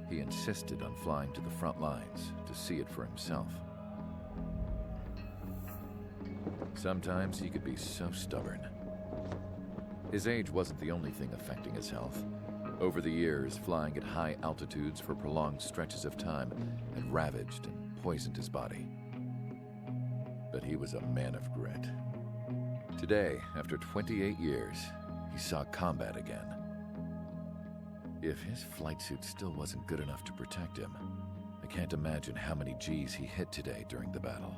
[SPEAKER 2] he insisted on flying to the front lines to see it for himself. Sometimes he could be so stubborn. His age wasn't the only thing affecting his health. Over the years, flying at high altitudes for prolonged stretches of time had ravaged and poisoned his body. But he was a man of grit. Today, after 28 years, he saw combat again. If his flight suit still wasn't good enough to protect him, I can't imagine how many G's he hit today during the battle.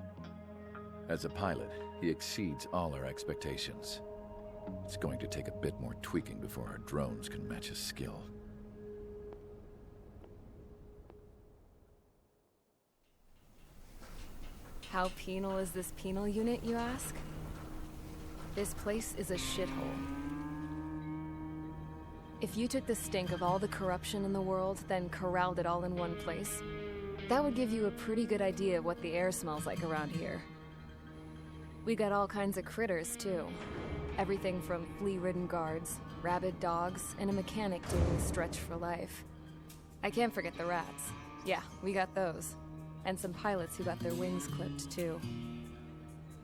[SPEAKER 2] As a pilot, he exceeds all our expectations. It's going to take a bit more tweaking before our drones can match his skill.
[SPEAKER 1] How penal is this penal unit, you ask? This place is a shithole. If you took the stink of all the corruption in the world, then corralled it all in one place, that would give you a pretty good idea of what the air smells like around here. We got all kinds of critters, too. Everything from flea-ridden guards, rabid dogs, and a mechanic doing the stretch for life. I can't forget the rats. Yeah, we got those. And some pilots who got their wings clipped, too.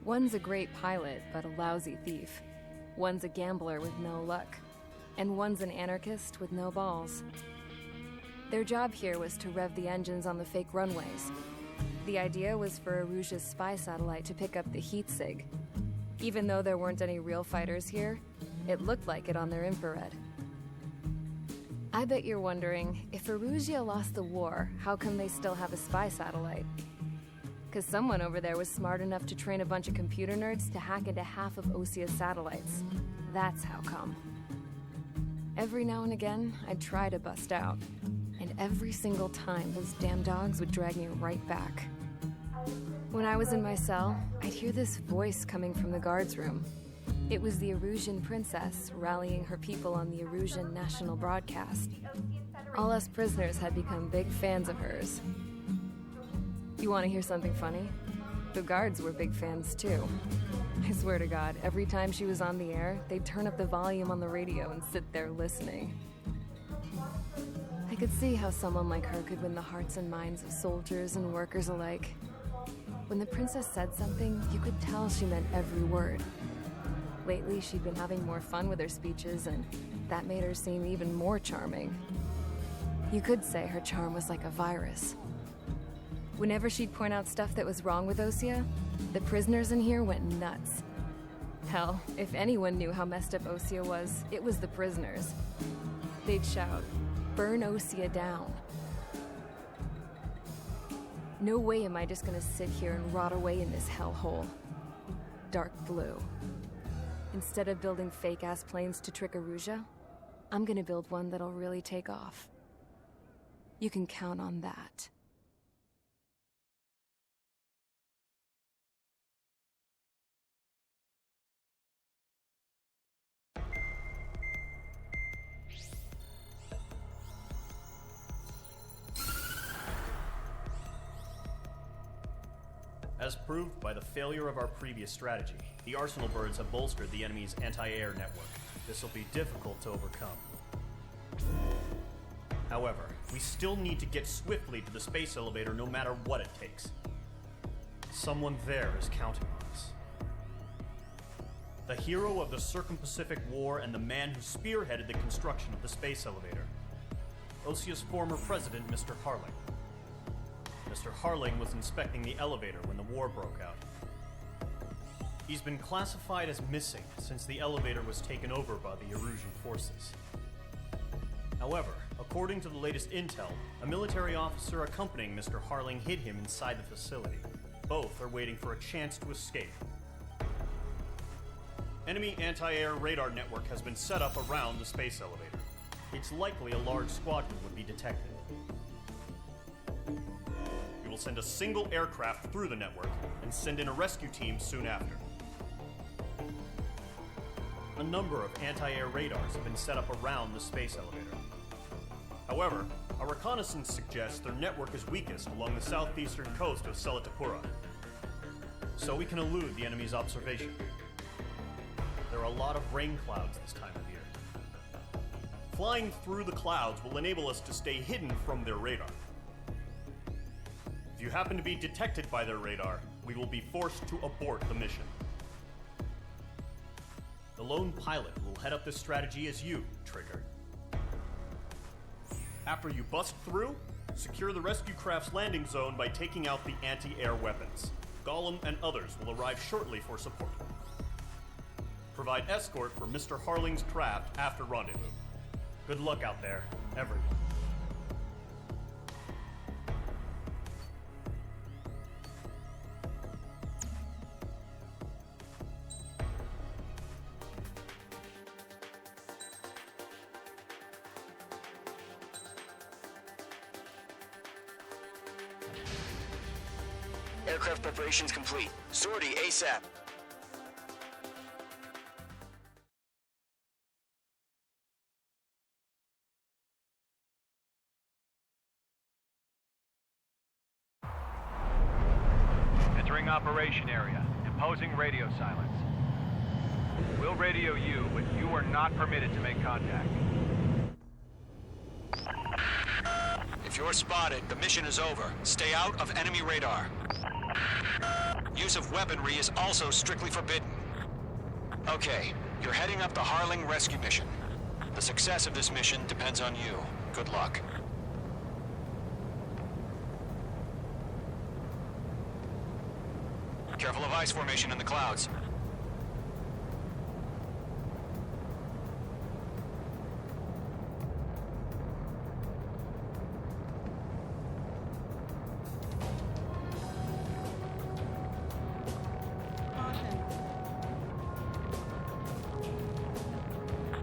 [SPEAKER 1] One's a great pilot, but a lousy thief. One's a gambler with no luck. And one's an anarchist with no balls. Their job here was to rev the engines on the fake runways. The idea was for Aruja's spy satellite to pick up the heat sig. Even though there weren't any real fighters here, it looked like it on their infrared. I bet you're wondering, if Aruja lost the war, how come they still have a spy satellite? Because someone over there was smart enough to train a bunch of computer nerds to hack into half of Osia's satellites. That's how come. Every now and again, I'd try to bust out. And every single time, those damn dogs would drag me right back. When I was in my cell, I'd hear this voice coming from the guards room. It was the Erusian princess rallying her people on the Erusian national broadcast. All us prisoners had become big fans of hers. You want to hear something funny? The guards were big fans too. I swear to God, every time she was on the air, they'd turn up the volume on the radio and sit there listening. I could see how someone like her could win the hearts and minds of soldiers and workers alike. When the princess said something, you could tell she meant every word. Lately, she'd been having more fun with her speeches, and that made her seem even more charming. You could say her charm was like a virus. Whenever she'd point out stuff that was wrong with Osia, the prisoners in here went nuts. Hell, if anyone knew how messed up Osia was, it was the prisoners. They'd shout, "Burn Osia down." No way am I just gonna sit here and rot away in this hellhole. Dark blue. Instead of building fake-ass planes to trick Aruja, I'm gonna build one that'll really take off. You can count on that.
[SPEAKER 4] As proved by the failure of our previous strategy, the Arsenal birds have bolstered the enemy's anti-air network. This will be difficult to overcome. However, we still need to get swiftly to the space elevator no matter what it takes. Someone there is counting on us. The hero of the Circum-Pacific War and the man who spearheaded the construction of the space elevator. Osia's former president, Mr. Harling. Mr. Harling was inspecting the elevator when the war broke out. He's been classified as missing since the elevator was taken over by the Erusian forces. However, according to the latest intel, a military officer accompanying Mr. Harling hid him inside the facility. Both are waiting for a chance to escape. Enemy anti-air radar network has been set up around the space elevator. It's likely a large squadron would be detected. We will send a single aircraft through the network and send in a rescue team soon after. A number of anti-air radars have been set up around the space elevator. However, our reconnaissance suggests their network is weakest along the southeastern coast of Selatapura, so we can elude the enemy's observation. There are a lot of rain clouds this time of year. Flying through the clouds will enable us to stay hidden from their radar. If you happen to be detected by their radar, we will be forced to abort the mission. The lone pilot who will head up this strategy is you, Trigger. After you bust through, secure the rescue craft's landing zone by taking out the anti-air weapons. Gollum and others will arrive shortly for support. Provide escort for Mr. Harling's craft after rendezvous. Good luck out there, everyone.
[SPEAKER 7] Aircraft preparations complete. Sortie ASAP.
[SPEAKER 16] Entering operation area. Imposing radio silence. We'll radio you, but you are not permitted to make contact.
[SPEAKER 12] If you're spotted, the mission is over. Stay out of enemy radar. Use of weaponry is also strictly forbidden. Okay, you're heading up the Harling rescue mission. The success of this mission depends on you. Good luck. Careful of ice formation in the clouds.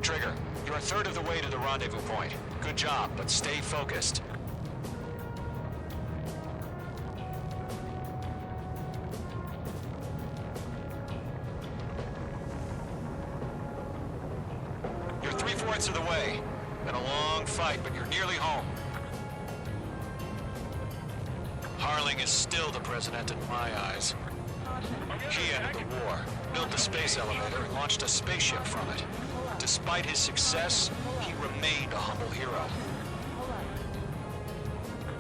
[SPEAKER 12] Trigger, you're a third of the way to the rendezvous point. Good job, but stay focused. You're 3/4 of the way. Been a long fight, but you're nearly home. Harling is still the president in my eyes. He ended the war, built the space elevator, and launched a spaceship from it. Despite his success, he remained a humble hero.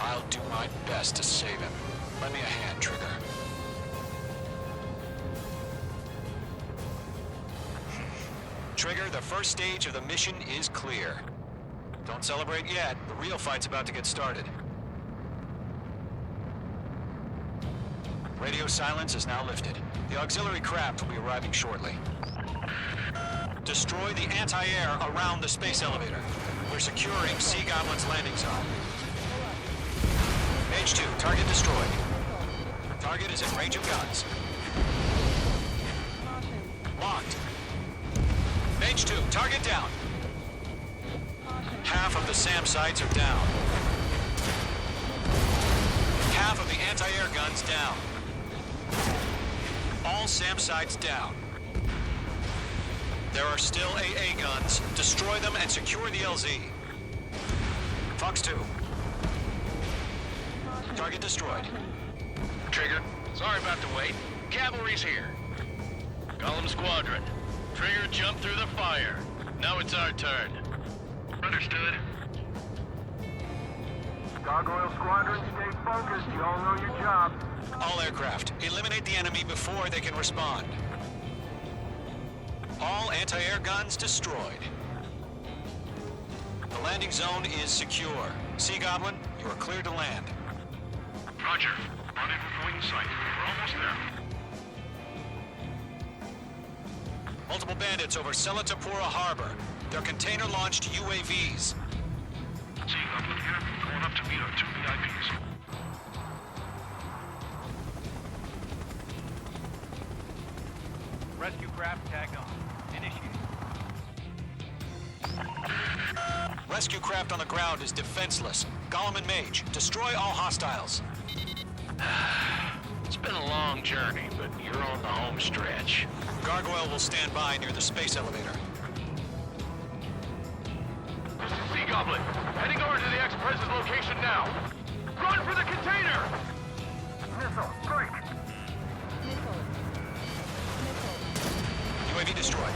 [SPEAKER 12] I'll do my best to save him. Lend me a hand, Trigger. Trigger, the first stage of the mission is clear. Don't celebrate yet. The real fight's about to get started. Radio silence is now lifted. The auxiliary craft will be arriving shortly. Destroy the anti-air around the space elevator. We're securing Sea Goblin's landing zone. Mage 2, target destroyed. Target is in range of guns. Locked. Mage 2, target down. Half of the SAM sites are down. Half of the anti-air guns down. All SAM sites down. There are still AA guns. Destroy them and secure the LZ. Fox 2. Target destroyed.
[SPEAKER 10] Trigger,
[SPEAKER 9] Sorry about the wait. Cavalry's here. Golem Squadron. Trigger jump through the fire. Now it's our turn. Understood.
[SPEAKER 13] Gargoyle Squadron, stay focused. You all know your job.
[SPEAKER 12] All aircraft, eliminate the enemy before they can respond. All anti-air guns destroyed. The landing zone is secure. Sea Goblin, you are cleared to land.
[SPEAKER 8] Roger. Rendezvous point in sight. We're almost there.
[SPEAKER 12] Multiple bandits over Selatapura Harbor. They're container-launched UAVs.
[SPEAKER 8] Sea Goblin here. Going up to meet our 2 VIPs.
[SPEAKER 16] Rescue craft tagged on. Initiate.
[SPEAKER 12] Rescue craft on the ground is defenseless. Golem and Mage, destroy all hostiles.
[SPEAKER 9] It's been a long journey, but you're on the home stretch.
[SPEAKER 12] Gargoyle will stand by near the space elevator.
[SPEAKER 8] Sea Goblin, heading over to the ex-Prez's location now. Run for the container!
[SPEAKER 13] Missile, strike!
[SPEAKER 12] UAV destroyed.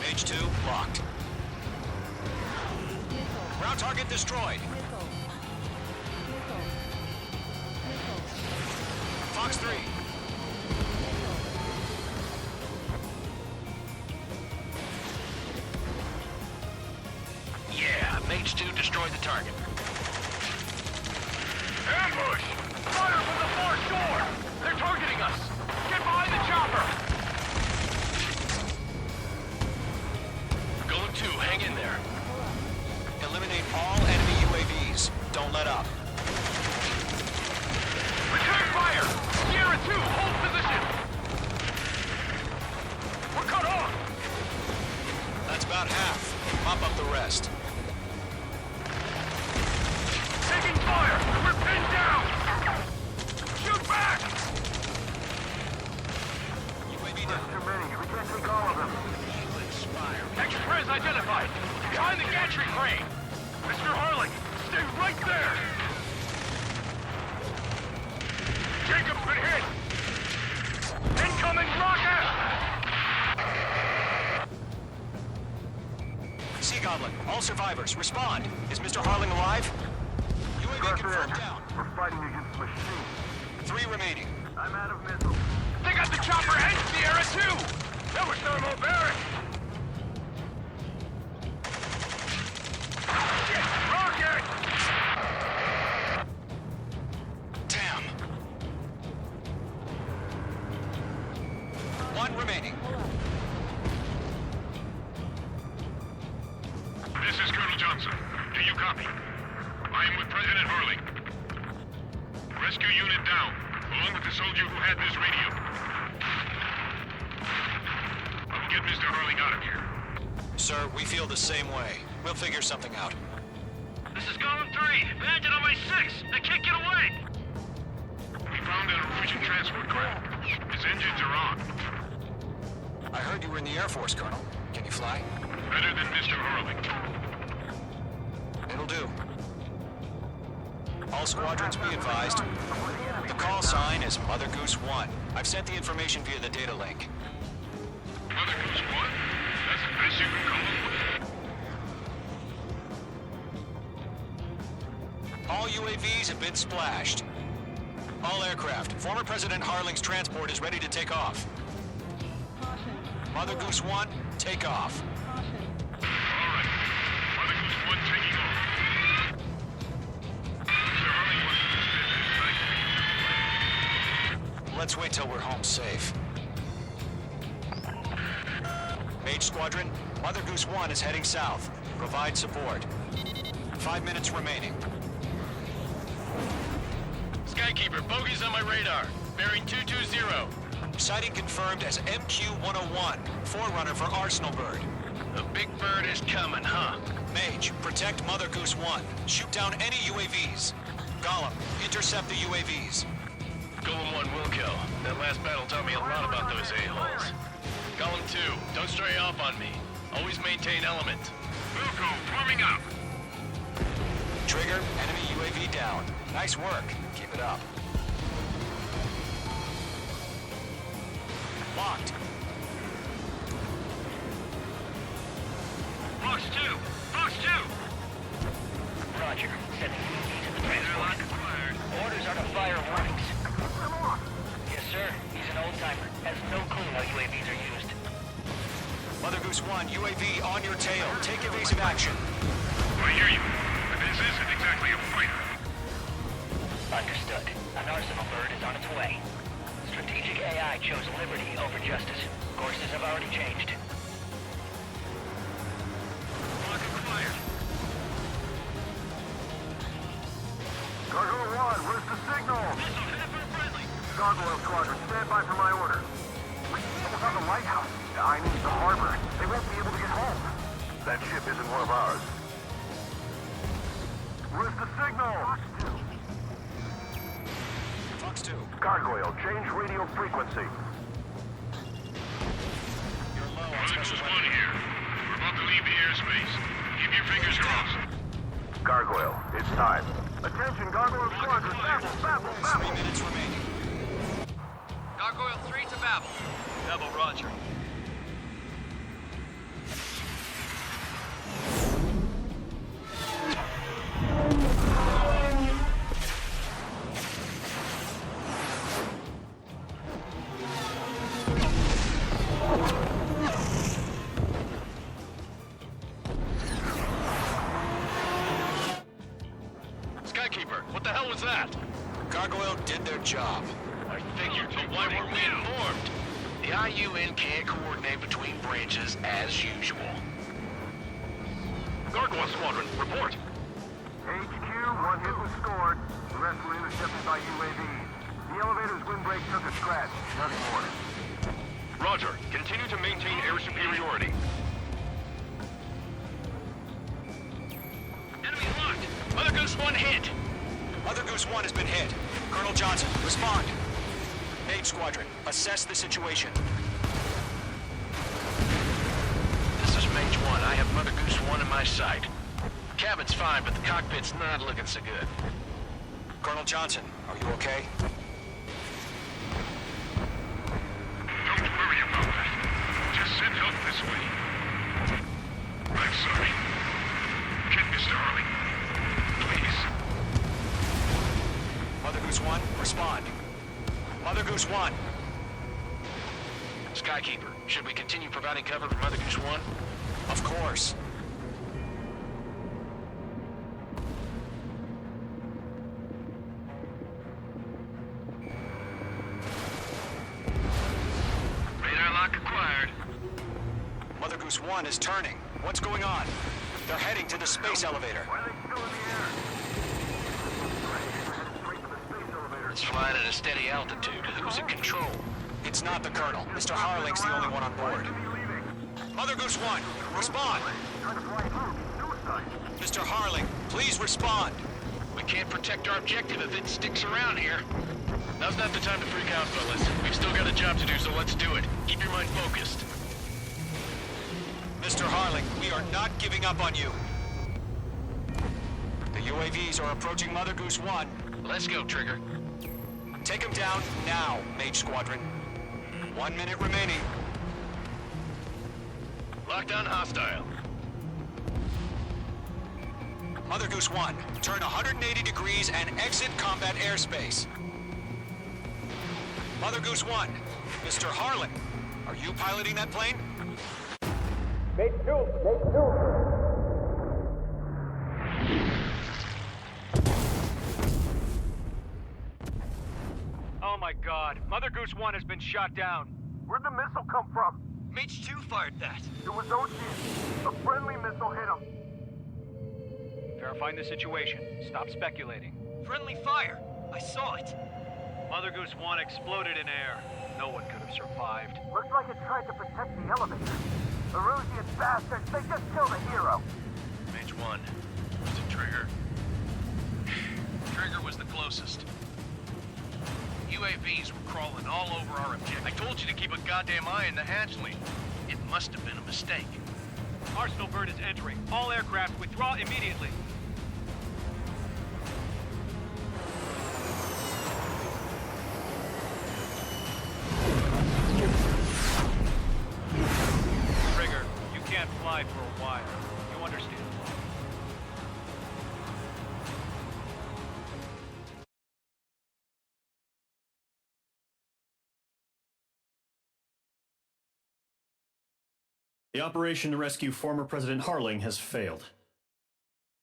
[SPEAKER 12] Mage 2, locked. Ground target destroyed. Fox 3.
[SPEAKER 9] Yeah, Mage 2 destroyed the target.
[SPEAKER 8] Ambush! Fire from the far shore! They're targeting us! Get behind the chopper!
[SPEAKER 9] Golem 2, hang in there.
[SPEAKER 12] Eliminate all enemy UAVs. Don't let up.
[SPEAKER 8] Return fire! Sierra 2, hold position! We're cut off!
[SPEAKER 12] That's about half. Mop up the rest.
[SPEAKER 8] Taking fire! We're pinned down! Shoot back!
[SPEAKER 12] UAV down.
[SPEAKER 13] Too many. We can't take all of them.
[SPEAKER 8] Ex-Prez identified! Behind the gantry crane! Mr. Harling, stay right there! Jacob's been hit! Incoming rocket!
[SPEAKER 12] Sea Goblin, all survivors, respond. Is Mr. Harling alive? UAV confirmed down.
[SPEAKER 13] We're fighting against machines.
[SPEAKER 12] 3 remaining.
[SPEAKER 13] I'm out of missiles.
[SPEAKER 8] They got the chopper and Sierra too! That was thermobaric! Shit! Rocket!
[SPEAKER 12] Damn. 1 remaining.
[SPEAKER 8] This is Colonel Johnson. Do you copy? I am with President Harling. Rescue unit down, along with the soldier who had this radio. I will get Mr. Harling out of here.
[SPEAKER 12] Sir, we feel the same way. We'll figure something out.
[SPEAKER 8] This is Golem 3. Bandit on my 6. I can't get away. We found an Norwegian transport craft. His engines are on.
[SPEAKER 12] I heard you were in the Air Force, Colonel. Can you fly?
[SPEAKER 8] Better than Mr. Harling.
[SPEAKER 12] It'll do. All squadrons be advised. The call sign is Mother Goose 1. I've sent the information via the data link.
[SPEAKER 8] Mother Goose 1? That's the best you can call them.
[SPEAKER 12] All UAVs have been splashed. All aircraft. Former President Harling's transport is ready to take off. Mother Goose 1, take off.
[SPEAKER 8] All right. Mother Goose 1 taking off. Mr. Harling wants this business.
[SPEAKER 12] Let's wait till we're home safe. Mage Squadron, Mother Goose 1 is heading south. Provide support. 5 minutes remaining.
[SPEAKER 9] Skykeeper, bogeys on my radar. Bearing 220.
[SPEAKER 12] Sighting confirmed as MQ-101, forerunner for Arsenal Bird.
[SPEAKER 9] The big bird is coming, huh?
[SPEAKER 12] Mage, protect Mother Goose 1. Shoot down any UAVs. Golem, intercept the UAVs.
[SPEAKER 9] Golem 1 will kill. That last battle taught me a lot about those a-holes. Golem 2, don't stray off on me. Always maintain element.
[SPEAKER 8] Wilco, forming up.
[SPEAKER 12] Trigger, enemy UAV down. Nice work. Keep it up. Locked.
[SPEAKER 8] Fox 2! Fox 2!
[SPEAKER 17] Roger. Sending UAV to the transport. Orders are to fire warnings. Yes, sir. He's an old-timer. Has no clue how UAVs are used.
[SPEAKER 12] Mother Goose 1, UAV on your tail. Take evasive action.
[SPEAKER 8] I hear you. But this isn't exactly a fighter.
[SPEAKER 17] Understood. An arsenal bird is on its way. Strategic AI chose liberty over justice. Courses have already changed.
[SPEAKER 8] Lock acquired.
[SPEAKER 13] Gargoyle 1, where's the signal? Gargoyle Squadron, stand by for my order. Someone's on the Lighthouse. I need the harbor. They won't be able to get home. That ship isn't one of ours. Where's the signal?
[SPEAKER 12] Fox 2.
[SPEAKER 13] Gargoyle, change radio frequency.
[SPEAKER 12] You're low on
[SPEAKER 8] Mother
[SPEAKER 12] special
[SPEAKER 8] Goose 1 here. We're about to leave the airspace. Keep your fingers crossed.
[SPEAKER 13] Gargoyle, it's time. Attention, Gargoyle Squadron, babble.
[SPEAKER 12] 3 minutes remaining.
[SPEAKER 5] Gargoyle 3 to Babel. Babel, roger.
[SPEAKER 9] Skykeeper, what the hell was that?
[SPEAKER 12] Gargoyle did their job.
[SPEAKER 9] I figured, but why weren't we informed? The IUN can't coordinate between branches as usual.
[SPEAKER 8] Gargoyle Squadron, report.
[SPEAKER 13] HQ, one hit was scored. The rest were intercepted by UAVs. The elevator's windbreak took a scratch. Nothing more.
[SPEAKER 8] Roger. Continue to maintain air superiority.
[SPEAKER 9] Enemy locked! Mother Goose 1 hit!
[SPEAKER 12] Mother Goose 1 has been hit. Colonel Johnson, respond. Mage Squadron, assess the situation.
[SPEAKER 9] This is Mage 1. I have Mother Goose 1 in my sight. Cabin's fine, but the cockpit's not looking so good.
[SPEAKER 12] Colonel Johnson, are you okay?
[SPEAKER 8] Don't worry about that. Just send help this way. I'm sorry. Get Mr. Harley. Please.
[SPEAKER 12] Mother Goose 1, respond. Mother Goose 1.
[SPEAKER 9] Skykeeper, should we continue providing cover for Mother Goose 1?
[SPEAKER 12] Of course.
[SPEAKER 8] Radar lock acquired.
[SPEAKER 12] Mother Goose 1 is turning. What's going on? They're heading to the space elevator.
[SPEAKER 13] Why are they still in the air? Straight to the space elevator.
[SPEAKER 9] It's flying at a steady altitude. Who's in control?
[SPEAKER 12] It's not the Colonel. Mr. Harling's the only one on board. Mother Goose 1, respond. Mr. Harling, please respond.
[SPEAKER 9] We can't protect our objective if it sticks around here. Now's not the time to freak out, fellas. We've still got a job to do, so let's do it. Keep your mind focused.
[SPEAKER 12] Mr. Harling, we are not giving up on you. The UAVs are approaching Mother Goose 1.
[SPEAKER 9] Let's go, Trigger.
[SPEAKER 12] Take them down now, Mage Squadron. 1 minute remaining.
[SPEAKER 9] Lockdown hostile.
[SPEAKER 12] Mother Goose 1, turn 180 degrees and exit combat airspace. Mother Goose 1, Mr. Harlan, are you piloting that plane?
[SPEAKER 13] Mate 2.
[SPEAKER 16] Oh my god, Mother Goose 1 has been shot down.
[SPEAKER 13] Where'd the missile come from?
[SPEAKER 16] Mage 2 fired that.
[SPEAKER 13] It was Ocean. A friendly missile hit him.
[SPEAKER 16] Verifying the situation. Stop speculating.
[SPEAKER 5] Friendly fire. I saw it.
[SPEAKER 16] Mother Goose 1 exploded in air. No one could have survived.
[SPEAKER 13] Looks like it tried to protect the elevator. The Rusian bastards, they just killed a hero.
[SPEAKER 9] Mage 1. Was it Trigger? Trigger was the closest. UAVs were crawling all over our objective. I told you to keep a goddamn eye in the hatchling. It must have been a mistake.
[SPEAKER 16] Arsenal bird is entering. All aircraft withdraw immediately. for a while. You understand?
[SPEAKER 4] The operation to rescue former President Harling has failed.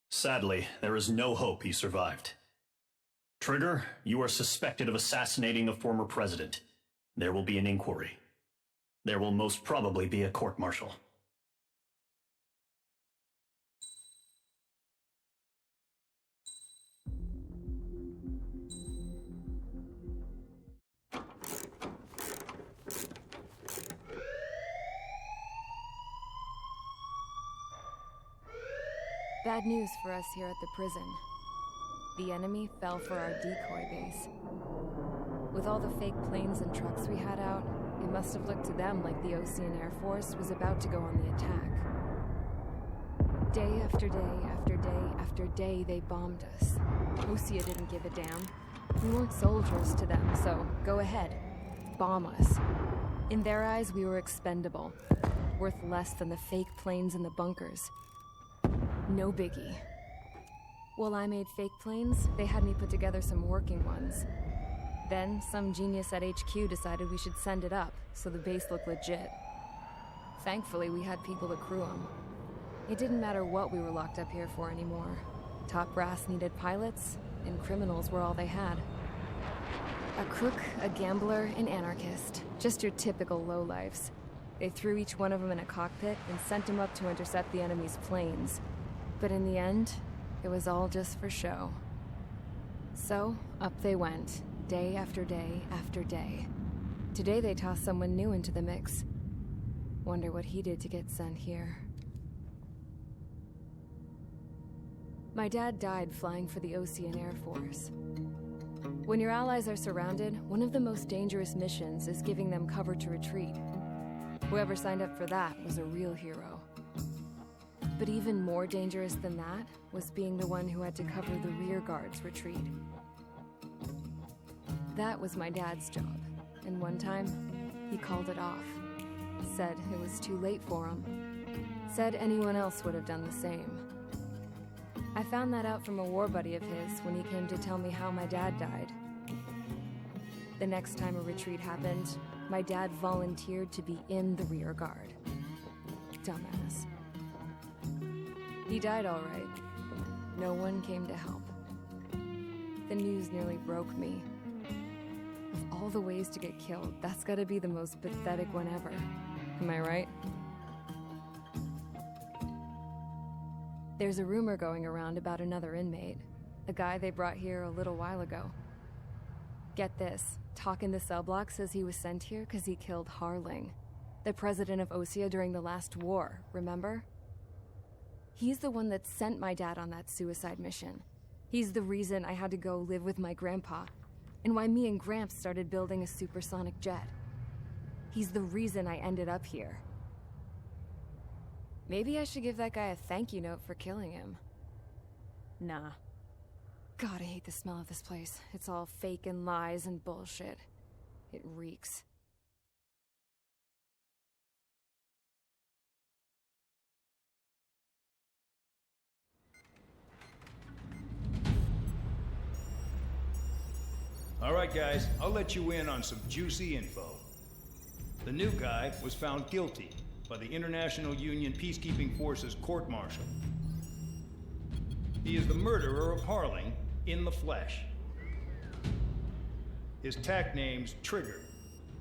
[SPEAKER 4] Sadly, there is no hope he survived. Trigger, you are suspected of assassinating the former president. There will be an inquiry. There will most probably be a court-martial.
[SPEAKER 1] Bad news for us here at the prison. The enemy fell for our decoy base. With all the fake planes and trucks we had out, it must have looked to them like the Ocean Air Force was about to go on the attack. Day after day after day after day, they bombed us. Osea didn't give a damn. We weren't soldiers to them, so go ahead. Bomb us. In their eyes, we were expendable. Worth less than the fake planes in the bunkers. No biggie. While I made fake planes, they had me put together some working ones. Then, some genius at HQ decided we should send it up, so the base looked legit. Thankfully, we had people to crew them. It didn't matter what we were locked up here for anymore. Top brass needed pilots, and criminals were all they had. A crook, a gambler, an anarchist. Just your typical lowlifes. They threw each one of them in a cockpit and sent them up to intercept the enemy's planes. But in the end, it was all just for show. So, up they went, day after day after day. Today they tossed someone new into the mix. Wonder what he did to get sent here. My dad died flying for the Ocean Air Force. When your allies are surrounded, one of the most dangerous missions is giving them cover to retreat. Whoever signed up for that was a real hero. But even more dangerous than that was being the one who had to cover the rear guard's retreat. That was my dad's job, and one time, he called it off. Said it was too late for him. Said anyone else would have done the same. I found that out from a war buddy of his when he came to tell me how my dad died. The next time a retreat happened, my dad volunteered to be in the rear guard. Dumbass. He died all right. No one came to help. The news nearly broke me. Of all the ways to get killed, that's gotta be the most pathetic one ever. Am I right? There's a rumor going around about another inmate. A guy they brought here a little while ago. Get this, Talk in the cell block says he was sent here because he killed Harling, the president of Osea during the last war, remember? He's the one that sent my dad on that suicide mission. He's the reason I had to go live with my grandpa, and why me and Gramps started building a supersonic jet. He's the reason I ended up here. Maybe I should give that guy a thank you note for killing him. Nah. God, I hate the smell of this place. It's all fake and lies and bullshit. It reeks.
[SPEAKER 18] All right, guys, I'll let you in on some juicy info. The new guy was found guilty by the International Union Peacekeeping Forces court-martial. He is the murderer of Harling in the flesh. His tack name's Trigger.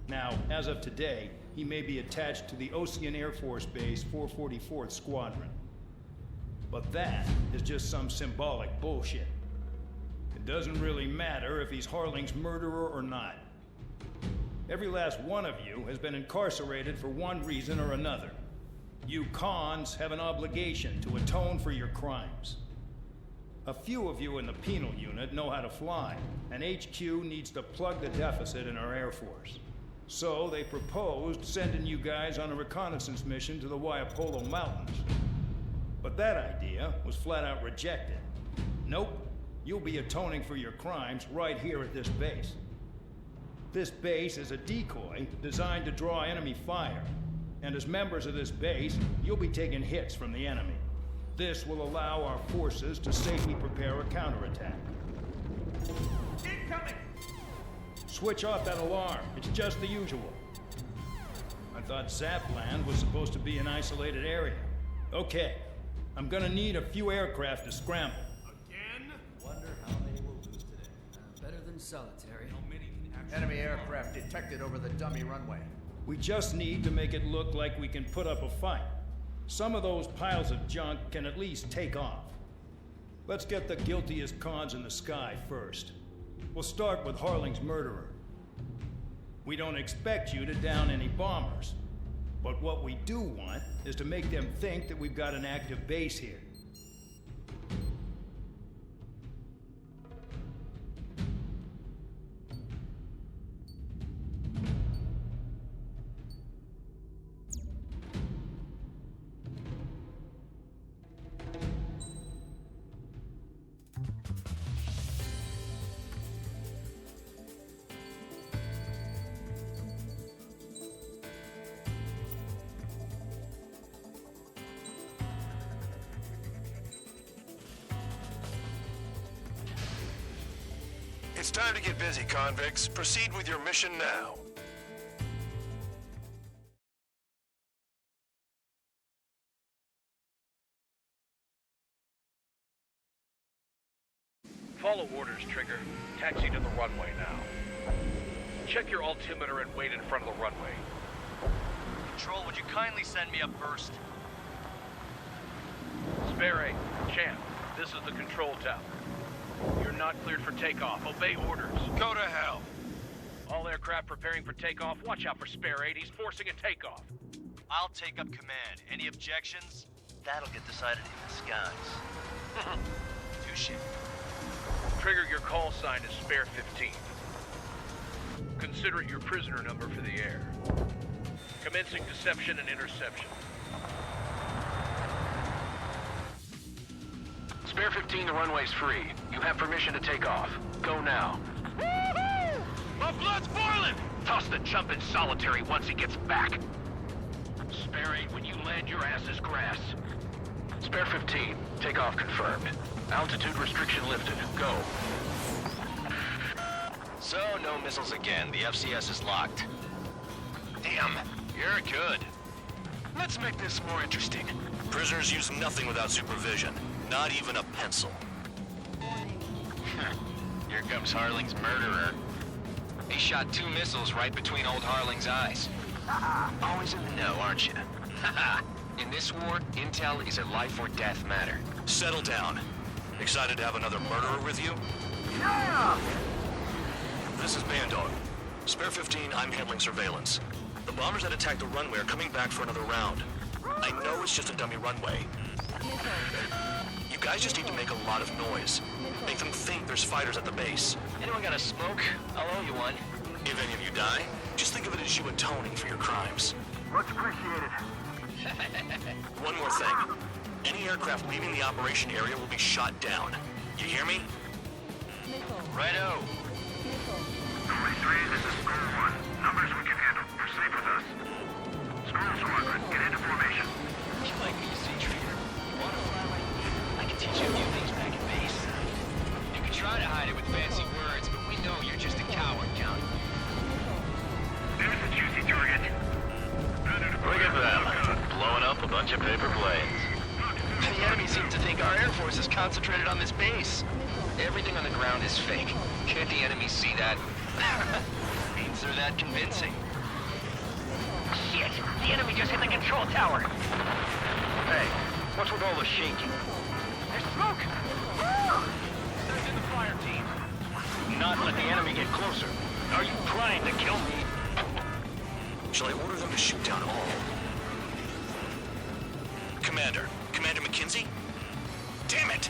[SPEAKER 18] Now, as of today, he may be attached to the Ocean Air Force Base 444th Squadron. But that is just some symbolic bullshit. It doesn't really matter if he's Harling's murderer or not. Every last one of you has been incarcerated for one reason or another. You cons have an obligation to atone for your crimes. A few of you in the penal unit know how to fly, and HQ needs to plug the deficit in our Air Force. So they proposed sending you guys on a reconnaissance mission to the Waiapolo Mountains. But that idea was flat out rejected. Nope. You'll be atoning for your crimes right here at this base. This base is a decoy designed to draw enemy fire, And as members of this base, you'll be taking hits from the enemy. This will allow our forces to safely prepare a counterattack.
[SPEAKER 13] Incoming!
[SPEAKER 18] Switch off that alarm. It's just the usual. I thought Zapland was supposed to be an isolated area. Okay, I'm gonna need a few aircraft to scramble.
[SPEAKER 13] Again?
[SPEAKER 5] Wonder how they will lose today. Better than solitary.
[SPEAKER 6] Enemy aircraft detected over the dummy runway.
[SPEAKER 18] We just need to make it look like we can put up a fight. Some of those piles of junk can at least take off. Let's get the guiltiest cons in the sky first. We'll start with Harling's murderer. We don't expect you to down any bombers. But what we do want is to make them think that we've got an active base here.
[SPEAKER 10] It's time to get busy, convicts. Proceed with your mission now.
[SPEAKER 8] Follow orders, Trigger. Taxi to the runway now. Check your altimeter and wait in front of the runway.
[SPEAKER 12] Control, would you kindly send me up first?
[SPEAKER 8] Spare 8, Champ, this is the control tower. You're not cleared for takeoff. Obey orders.
[SPEAKER 10] Go to hell.
[SPEAKER 8] All aircraft preparing for takeoff. Watch out for Spare 8. He's forcing a takeoff.
[SPEAKER 12] I'll take up command. Any objections? That'll get decided in the skies. Touche.
[SPEAKER 8] Trigger, your call sign is Spare 15. Consider it your prisoner number for the air. Commencing deception and interception.
[SPEAKER 9] Spare 15, the runway's free. You have permission to take off. Go now.
[SPEAKER 8] Woohoo! My blood's boiling!
[SPEAKER 9] Toss the chump in solitary once he gets back. Spare 8, when you land, your ass is grass. Spare 15, takeoff confirmed. Altitude restriction lifted. Go.
[SPEAKER 12] So, no missiles again. The FCS is locked. Damn, you're good.
[SPEAKER 10] Let's make this more interesting. Prisoners use nothing without supervision. Not even a pencil.
[SPEAKER 12] Here comes Harling's murderer. He shot 2 missiles right between old Harling's eyes. Always in the know, aren't you? In this war, intel is a life or death matter.
[SPEAKER 10] Settle down. Excited to have another murderer with you?
[SPEAKER 13] Yeah!
[SPEAKER 10] This is Bandog. Spare 15, I'm handling surveillance. The bombers that attacked the runway are coming back for another round. I know it's just a dummy runway. You guys just need to make a lot of noise. Make them think there's fighters at the base.
[SPEAKER 12] Anyone got a smoke? I'll owe you one.
[SPEAKER 10] If any of you die, just think of it as you atoning for your crimes.
[SPEAKER 13] Much appreciated.
[SPEAKER 10] One more thing. Any aircraft leaving the operation area will be shot down. You hear me?
[SPEAKER 12] Righto.
[SPEAKER 13] Number 3, this is Squirrel 1. Numbers we can handle. Proceed with us. Squirrel Squadron, get into formation.
[SPEAKER 12] You like me to see, Trigger? You want to fly? I can teach you a few things back at base. You can try to hide it with fancy words, but we know you're just a coward, Count.
[SPEAKER 13] There's a juicy target.
[SPEAKER 9] Look at them. Blowing up a bunch of paper planes.
[SPEAKER 12] The enemy seems to think our Air Force is concentrated on this base. Everything on the ground is fake. Can't the enemy see that? Means they're that convincing.
[SPEAKER 17] Shit! The enemy just hit the control tower!
[SPEAKER 8] Hey, what's with all the shaking?
[SPEAKER 17] There's smoke!
[SPEAKER 8] Send in the fire team. Not let the enemy get closer. Are you trying to kill me?
[SPEAKER 10] Shall I order them to shoot down all? Commander McKinsey? Damn it!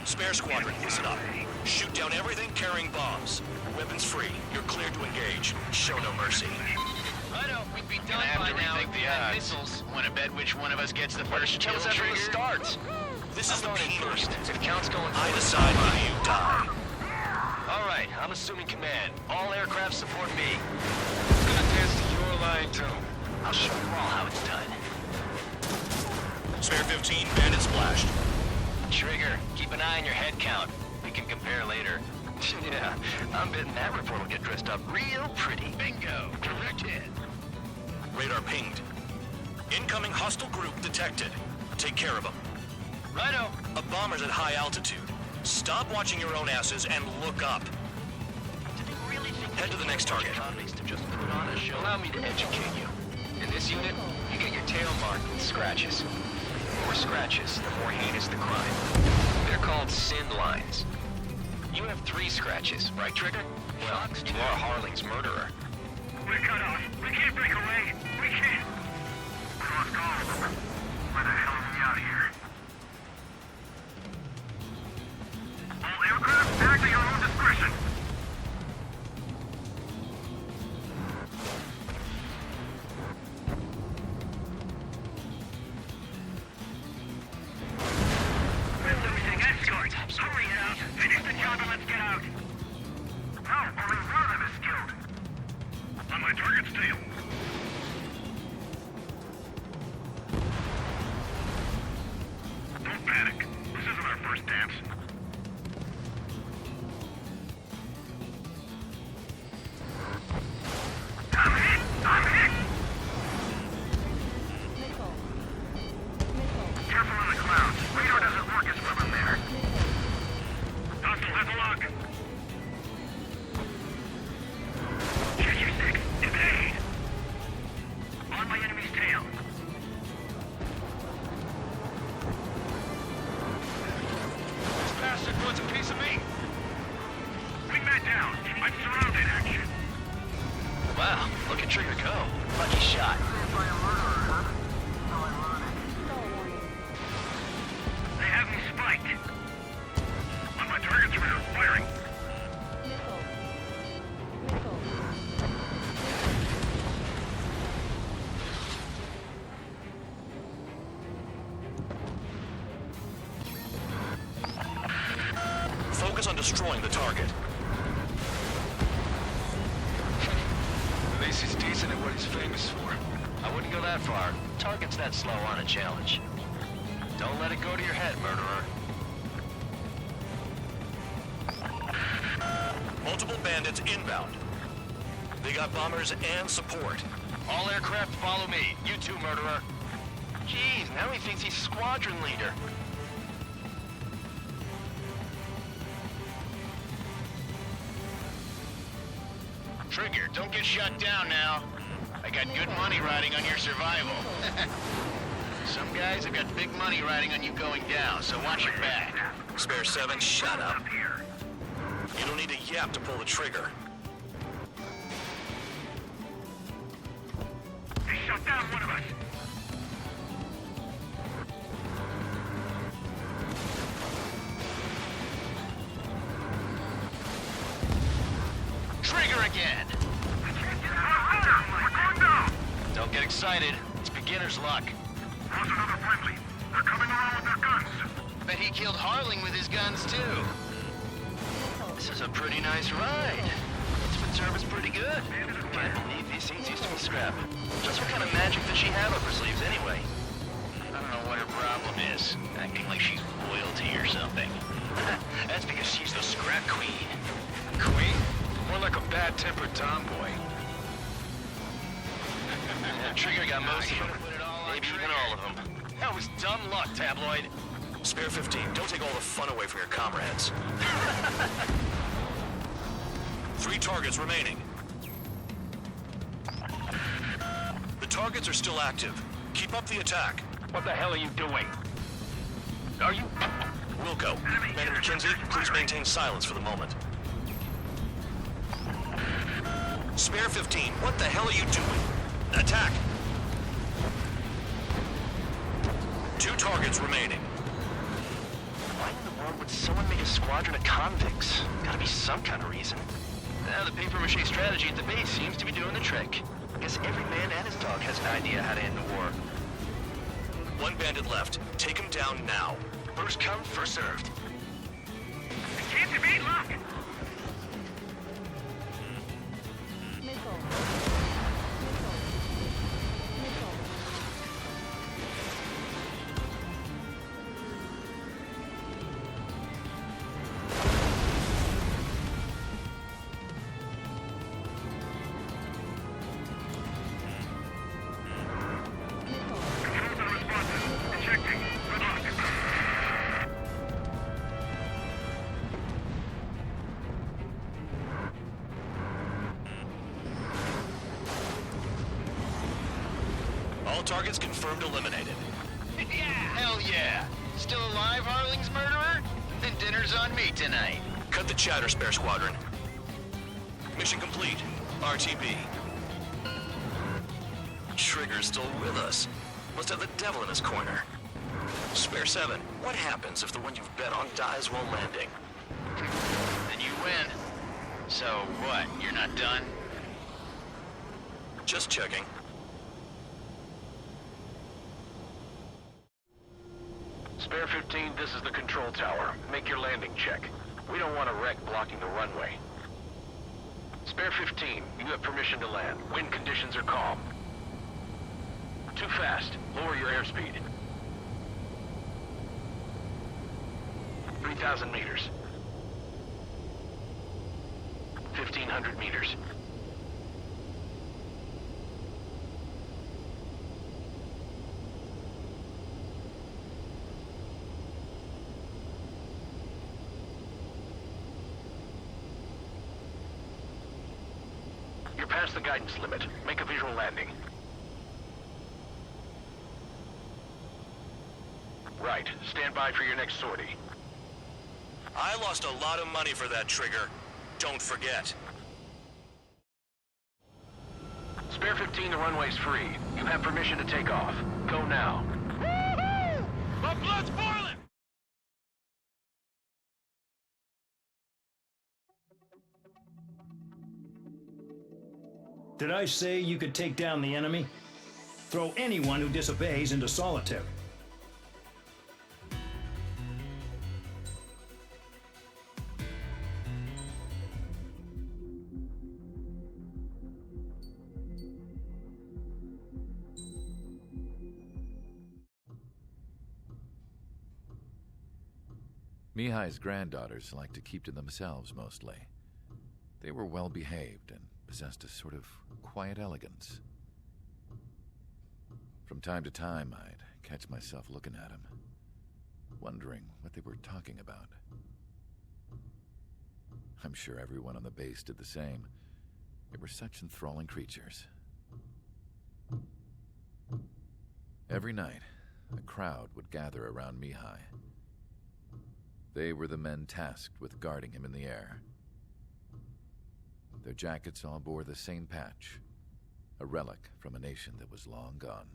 [SPEAKER 10] Spare Squadron, listen up. Shoot down everything carrying bombs. Weapons free. You're cleared to engage. Show no mercy.
[SPEAKER 12] Righto, we'd be done by now if we had missiles. Want to bet which one of us gets the first kill? Tell us after the start.
[SPEAKER 10] This is the penal.
[SPEAKER 12] If Count's going
[SPEAKER 10] I decide whether you die.
[SPEAKER 9] All right, I'm assuming command. All aircraft support me. I'm gonna dance to your line, too. I'll show you all how it's done.
[SPEAKER 12] Spare 15, bandit splashed.
[SPEAKER 9] Trigger, keep an eye on your head count. We can compare later. Yeah, I'm betting that report will get dressed up real pretty. Bingo! Correct hit.
[SPEAKER 12] Radar pinged. Incoming hostile group detected. Take care of them.
[SPEAKER 9] Righto.
[SPEAKER 12] A bomber's at high altitude. Stop watching your own asses and look up. Head to the next target.
[SPEAKER 9] To just put on a show. Allow me to educate you. In this unit, you get your tail marked with scratches. The more scratches, the more heinous the crime. They're called sin lines. You have 3 scratches, right, Trigger? Well, you are Harling's murderer.
[SPEAKER 13] We're cut off. We can't break away. We can't. Cross calls. Where the hell are we out here? All aircraft, act at your own discretion. We're losing escorts. Hurry out. Finish the job and let's get out. No, only one of them is killed. On my target's tail. Don't panic. This isn't our first dance. I'm hit! I'm hit! Careful on the clouds. Radar doesn't work as well in there. Hostile Epilogue. Check your 6. Evade. On my enemy's tail.
[SPEAKER 9] This bastard wants a piece of me.
[SPEAKER 13] Wingman down. I'm surrounded. Action.
[SPEAKER 9] Wow, look at Trigger go. Lucky shot.
[SPEAKER 13] They have me spiked. On my target's rear. Firing.
[SPEAKER 12] Focus on destroying the target.
[SPEAKER 9] At least he's decent at what he's famous for. I wouldn't go that far. Target's that slow on a challenge. Don't let it go to your head, murderer.
[SPEAKER 12] Multiple bandits inbound. They got bombers and support.
[SPEAKER 9] All aircraft follow me. You too, murderer. Jeez, now he thinks he's squadron leader. Trigger, don't get shut down now. I got good money riding on your survival. Some guys have got big money riding on you going down, so watch your back.
[SPEAKER 12] Spare 7, shut up. You don't need a yap to pull the trigger.
[SPEAKER 13] They shot down one of us.
[SPEAKER 9] Trigger again! Don't get excited. It's beginner's luck.
[SPEAKER 13] Lost another friendly. They're coming around with their guns.
[SPEAKER 9] Bet he killed Harling with his guns, too. This is a pretty nice ride. Instrument service pretty good. Can't believe these things used to be scrap. Just what kind of magic does she have up her sleeves, anyway? I don't know what her problem is. Acting like she's royalty or something. That's because she's the scrap queen. Queen? More like a bad-tempered tomboy. Trigger got most of them. Maybe even all of them. That was dumb luck, Tabloid.
[SPEAKER 12] Spare 15, don't take all the fun away from your comrades. 3 targets remaining. The targets are still active. Keep up the attack.
[SPEAKER 9] What the hell are you doing? Are you...
[SPEAKER 12] Wilco, Commander McKenzie, please maintain silence for the moment. Spare 15, what the hell are you doing? Attack! 2 targets remaining.
[SPEAKER 9] Why in the world would someone make a squadron of convicts? Gotta be some kind of reason. Now the papier-mâché strategy at the base seems to be doing the trick. Guess every man and his dog has an idea how to end the war.
[SPEAKER 12] 1 bandit left. Take him down now.
[SPEAKER 9] First come, first served.
[SPEAKER 13] It can't be beat, look!
[SPEAKER 12] All targets confirmed eliminated.
[SPEAKER 7] Yeah! Hell yeah! Still alive, Harling's murderer? Then dinner's on me tonight.
[SPEAKER 12] Cut the chatter, Spare Squadron. Mission complete. RTB. Trigger's still with us. Must have the devil in his corner. Spare 7, what happens if the one you've bet on dies while landing?
[SPEAKER 7] Then you win. So what, you're not done?
[SPEAKER 12] Just checking.
[SPEAKER 10] Spare 15, this is the control tower. Make your landing check. We don't want a wreck blocking the runway. Spare 15, you have permission to land. Wind conditions are calm. Too fast. Lower your airspeed. 3,000 meters. 1,500 meters. You're past the guidance limit. Make a visual landing. Right. Stand by for your next sortie.
[SPEAKER 12] I lost a lot of money for that trigger. Don't forget.
[SPEAKER 10] Spare 15, the runway's free. You have permission to take off. Go now.
[SPEAKER 8] Woohoo! My blood's boiling!
[SPEAKER 18] Did I say you could take down the enemy? Throw anyone who disobeys into solitary.
[SPEAKER 19] Mihai's granddaughters liked to keep to themselves mostly. They were well behaved and possessed a sort of quiet elegance. From time to time, I'd catch myself looking at them, wondering what they were talking about. I'm sure everyone on the base did the same. They were such enthralling creatures. Every night, a crowd would gather around Mihai. They were the men tasked with guarding him in the air. Their jackets all bore the same patch, a relic from a nation that was long gone.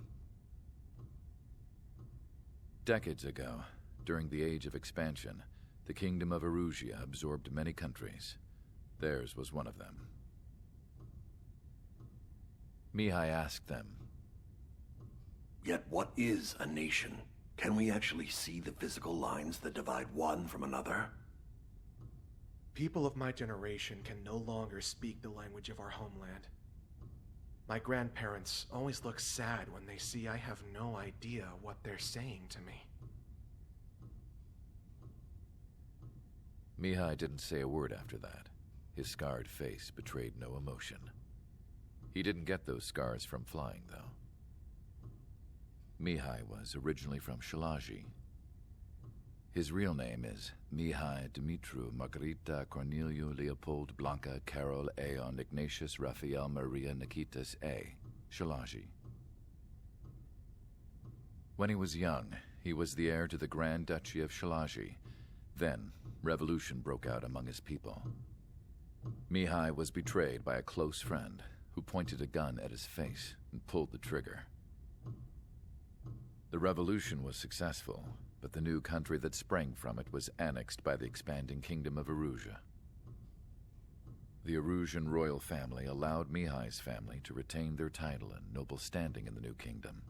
[SPEAKER 19] Decades ago, during the Age of Expansion, the Kingdom of Erusia absorbed many countries. Theirs was one of them. Mihai asked them,
[SPEAKER 20] "Yet what is a nation? Can we actually see the physical lines that divide one from another?"
[SPEAKER 21] People of my generation can no longer speak the language of our homeland. My grandparents always look sad when they see I have no idea what they're saying to me.
[SPEAKER 19] Mihai didn't say a word after that. His scarred face betrayed no emotion. He didn't get those scars from flying, though. Mihai was originally from Shalaji. His real name is Mihai Dumitru Margarita Corneliu Leopold Blanca Carol Aeon Ignatius Raphael Maria Nikitas A. Shalaji. When he was young, he was the heir to the Grand Duchy of Shalaji. Then, revolution broke out among his people. Mihai was betrayed by a close friend who pointed a gun at his face and pulled the trigger. The revolution was successful, but the new country that sprang from it was annexed by the expanding Kingdom of Erusia. The Erusian royal family allowed Mihai's family to retain their title and noble standing in the new kingdom.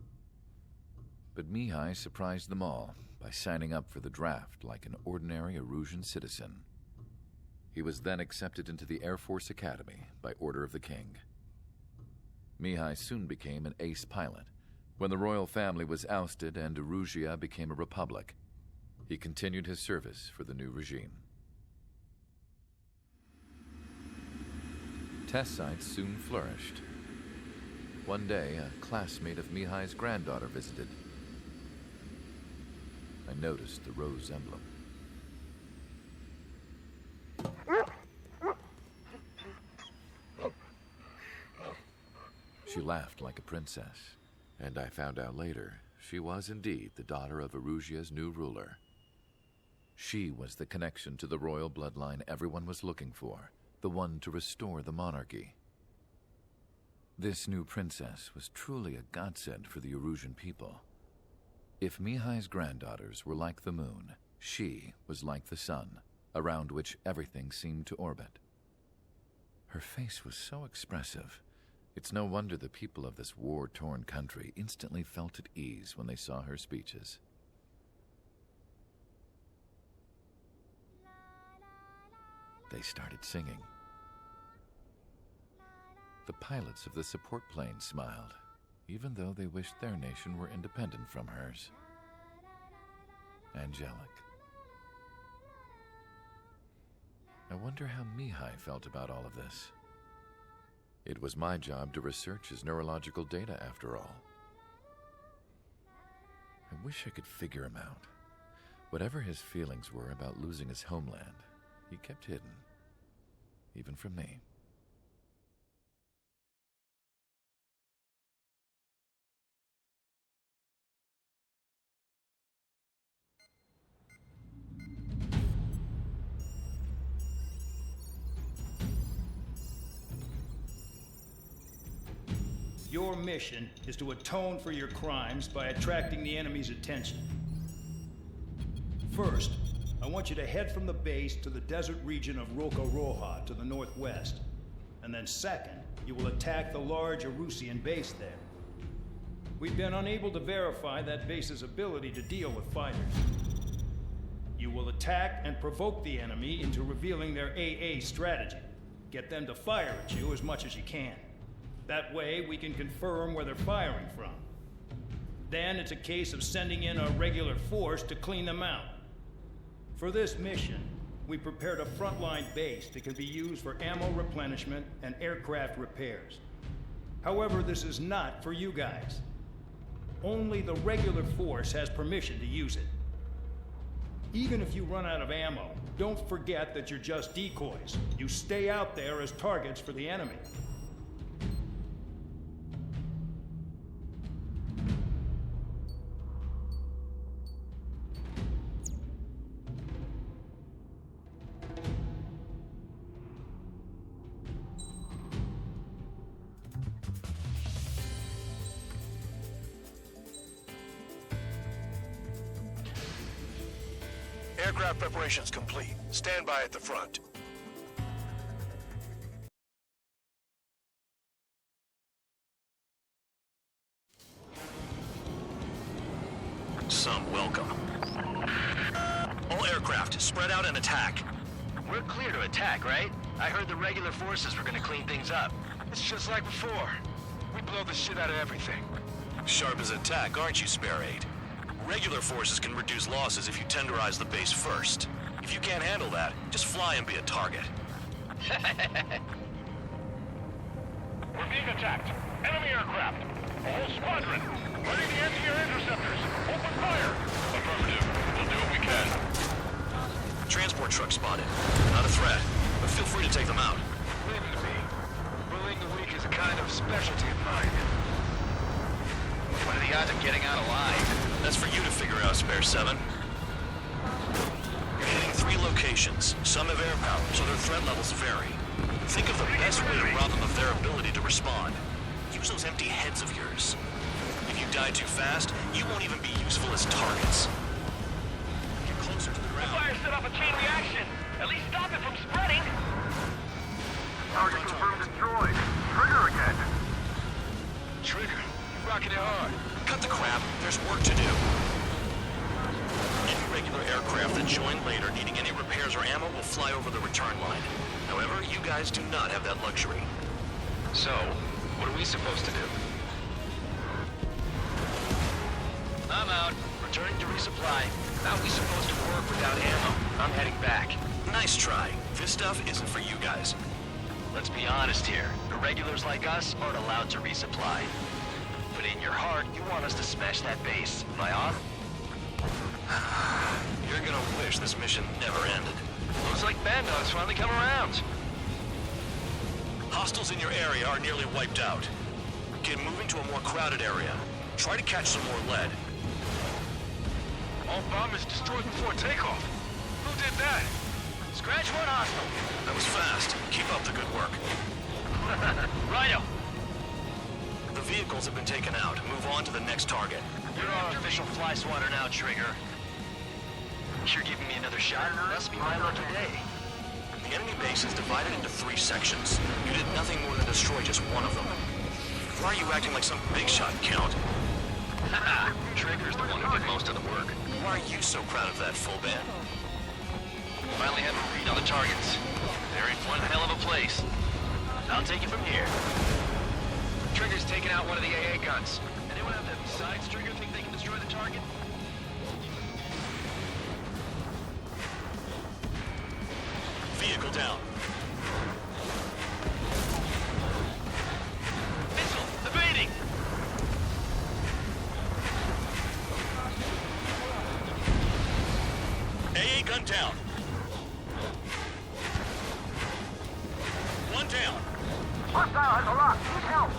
[SPEAKER 19] But Mihai surprised them all by signing up for the draft like an ordinary Erusian citizen. He was then accepted into the Air Force Academy by order of the king. Mihai soon became an ace pilot. When the royal family was ousted and Erusia became a republic, he continued his service for the new regime. Test sites soon flourished. One day, a classmate of Mihai's granddaughter visited. I noticed the rose emblem. She laughed like a princess. And I found out later, she was indeed the daughter of Erusia's new ruler. She was the connection to the royal bloodline everyone was looking for, the one to restore the monarchy. This new princess was truly a godsend for the Erusian people. If Mihai's granddaughters were like the moon, she was like the sun, around which everything seemed to orbit. Her face was so expressive. It's no wonder the people of this war-torn country instantly felt at ease when they saw her speeches. They started singing. The pilots of the support plane smiled, even though they wished their nation were independent from hers. Angelic. I wonder how Mihai felt about all of this. It was my job to research his neurological data, after all. I wish I could figure him out. Whatever his feelings were about losing his homeland, he kept hidden, even from me.
[SPEAKER 18] Your mission is to atone for your crimes by attracting the enemy's attention. First, I want you to head from the base to the desert region of Roca-Roja to the northwest. And then second, you will attack the large Erusian base there. We've been unable to verify that base's ability to deal with fighters. You will attack and provoke the enemy into revealing their AA strategy. Get them to fire at you as much as you can. That way, we can confirm where they're firing from. Then it's a case of sending in a regular force to clean them out. For this mission, we prepared a frontline base that can be used for ammo replenishment and aircraft repairs. However, this is not for you guys. Only the regular force has permission to use it. Even if you run out of ammo, don't forget that you're just decoys. You stay out there as targets for the enemy.
[SPEAKER 10] Aircraft preparations complete. Stand by at the front.
[SPEAKER 12] Some welcome. All aircraft, spread out and attack.
[SPEAKER 7] We're clear to attack, right? I heard the regular forces were gonna clean things up.
[SPEAKER 10] It's just like before. We blow the shit out of everything.
[SPEAKER 12] Sharp as attack, aren't you, Spare 8? Regular forces can reduce losses if you tenderize the base first. If you can't handle that, just fly and be a target.
[SPEAKER 8] We're being attacked. Enemy aircraft. A whole squadron. Ready the anti-air interceptors. Open fire. Affirmative. We'll do what we can.
[SPEAKER 12] Transport truck spotted. Not a threat, but feel free to take them out.
[SPEAKER 10] Leave it to me. Bullying the weak is a kind of specialty of mine.
[SPEAKER 7] What are the odds of getting out alive?
[SPEAKER 12] That's for you to figure out, Spare 7. You're hitting 3 locations. Some have air power, so their threat levels vary. Think of the best way to rob them of their ability to respond. Use those empty heads of yours. If you die too fast, you won't even be useful as targets. Get closer to the ground.
[SPEAKER 8] The fire set off a chain reaction. At least stop it from spreading.
[SPEAKER 13] Target confirmed destroyed. Trigger again.
[SPEAKER 12] Trigger, you're rocking it hard. Cut the crap. There's work to do. Any regular aircraft that join later needing any repairs or ammo will fly over the return line. However, you guys do not have that luxury.
[SPEAKER 7] So, what are we supposed to do? I'm out. Returning to resupply. How are we supposed to work without ammo? I'm heading back.
[SPEAKER 12] Nice try. This stuff isn't for you guys.
[SPEAKER 7] Let's be honest here. The regulars like us aren't allowed to resupply. But in your heart, you want us to smash that base. Am I on?
[SPEAKER 12] You're gonna wish this mission never ended.
[SPEAKER 7] Looks like Bando's finally come around.
[SPEAKER 12] Hostiles in your area are nearly wiped out. Get moving to a more crowded area.
[SPEAKER 10] Try to catch some more lead.
[SPEAKER 9] All bombers destroyed before takeoff. Who did that? Scratch one hostile.
[SPEAKER 10] That was fast. Keep up the good work.
[SPEAKER 9] Righto.
[SPEAKER 10] The vehicles have been taken out. Move on to the next target.
[SPEAKER 7] You're our official fly swatter now, Trigger. You're giving me another shot? Must be my lucky day.
[SPEAKER 10] The enemy base is divided into 3 sections. You did nothing more than destroy just one of them. Why are you acting like some big shot, Count?
[SPEAKER 7] Haha! Trigger's the one who did most of the work.
[SPEAKER 10] Why are you so proud of that, full band?
[SPEAKER 7] Finally have a read on the targets. They're in one hell of a place. I'll take it from here. Trigger's taking out one of the AA guns. Anyone have that besides Trigger think they can destroy the target?
[SPEAKER 10] Vehicle down.
[SPEAKER 7] Missile! Evading!
[SPEAKER 10] AA gun down. One down.
[SPEAKER 13] Hostile has a lock. Need help.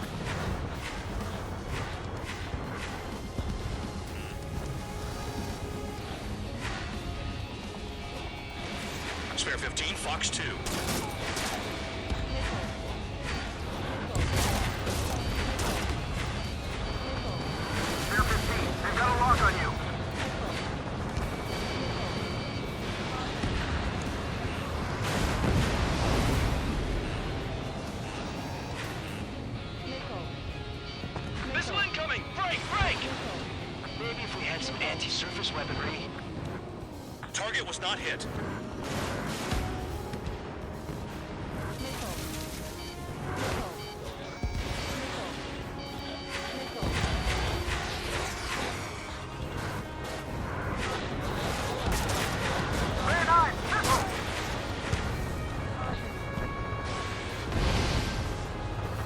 [SPEAKER 10] Spare 15, Fox 2.
[SPEAKER 13] Spare 15. They've got a lock on you.
[SPEAKER 7] Missile incoming! Break! Break! Maybe if we had some anti-surface weaponry.
[SPEAKER 10] Target was not hit.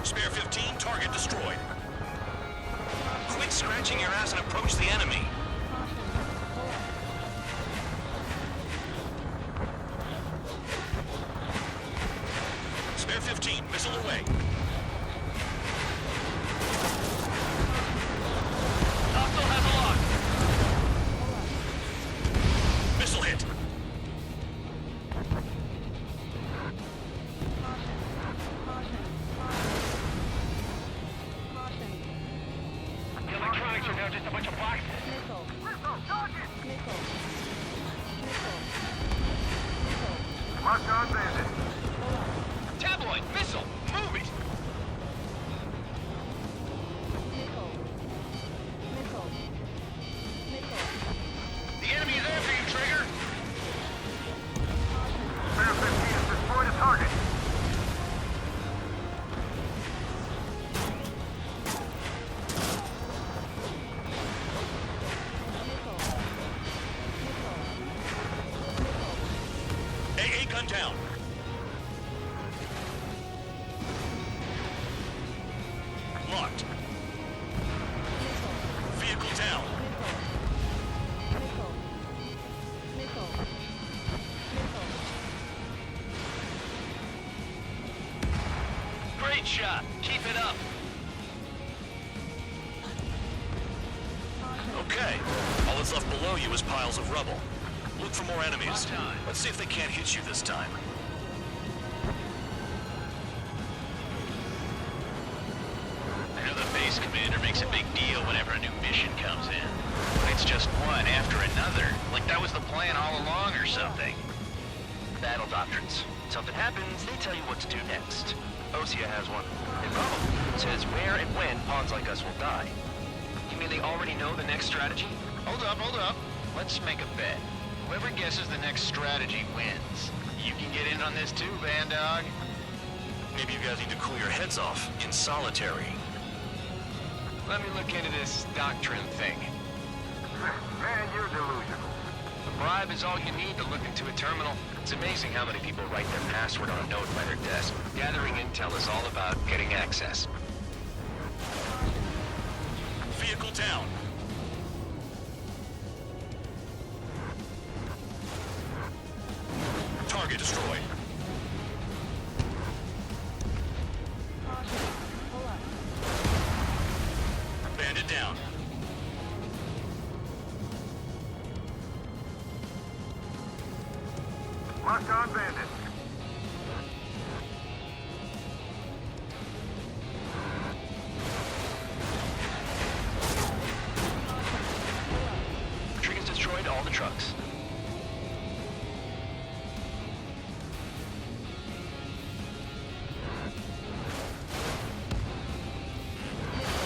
[SPEAKER 10] Spare 15, target destroyed. Quit scratching your ass and approach the enemy. Spare 15, missile away.
[SPEAKER 7] Hostile has a lock.
[SPEAKER 10] Missile hit.
[SPEAKER 7] The electronics are now just a bunch of boxes.
[SPEAKER 13] Mark on bandit.
[SPEAKER 7] Tabloid! Missile! Move it! The enemy is after you, Trigger!
[SPEAKER 13] Spare 15 has destroyed a target.
[SPEAKER 10] AA gun down. Locked. Vehicle down.
[SPEAKER 7] Great shot! Keep it up!
[SPEAKER 10] Okay. All that's left below you is piles of rubble. Look for more enemies. Let's see if they can't hit you this time.
[SPEAKER 7] I know the base commander makes a big deal whenever a new mission comes in. But it's just one after another. Like that was the plan all along or something. Battle doctrines. Something happens, they tell you what to do next. Osea has one. It probably says where and when pawns like us will die. You mean they already know the next strategy? Hold up, hold up. Let's make a bet. Whoever guesses the next strategy wins. You can get in on this too, Van Dog.
[SPEAKER 10] Maybe you guys need to cool your heads off in solitary.
[SPEAKER 7] Let me look into this doctrine thing.
[SPEAKER 13] Man, you're delusional.
[SPEAKER 7] The bribe is all you need to look into a terminal. It's amazing how many people write their password on a note by their desk. Gathering intel is all about getting access.
[SPEAKER 10] Vehicle down. Target destroyed. Bandit down.
[SPEAKER 13] Locked on bandit.
[SPEAKER 17] Trigger's destroyed all the trucks.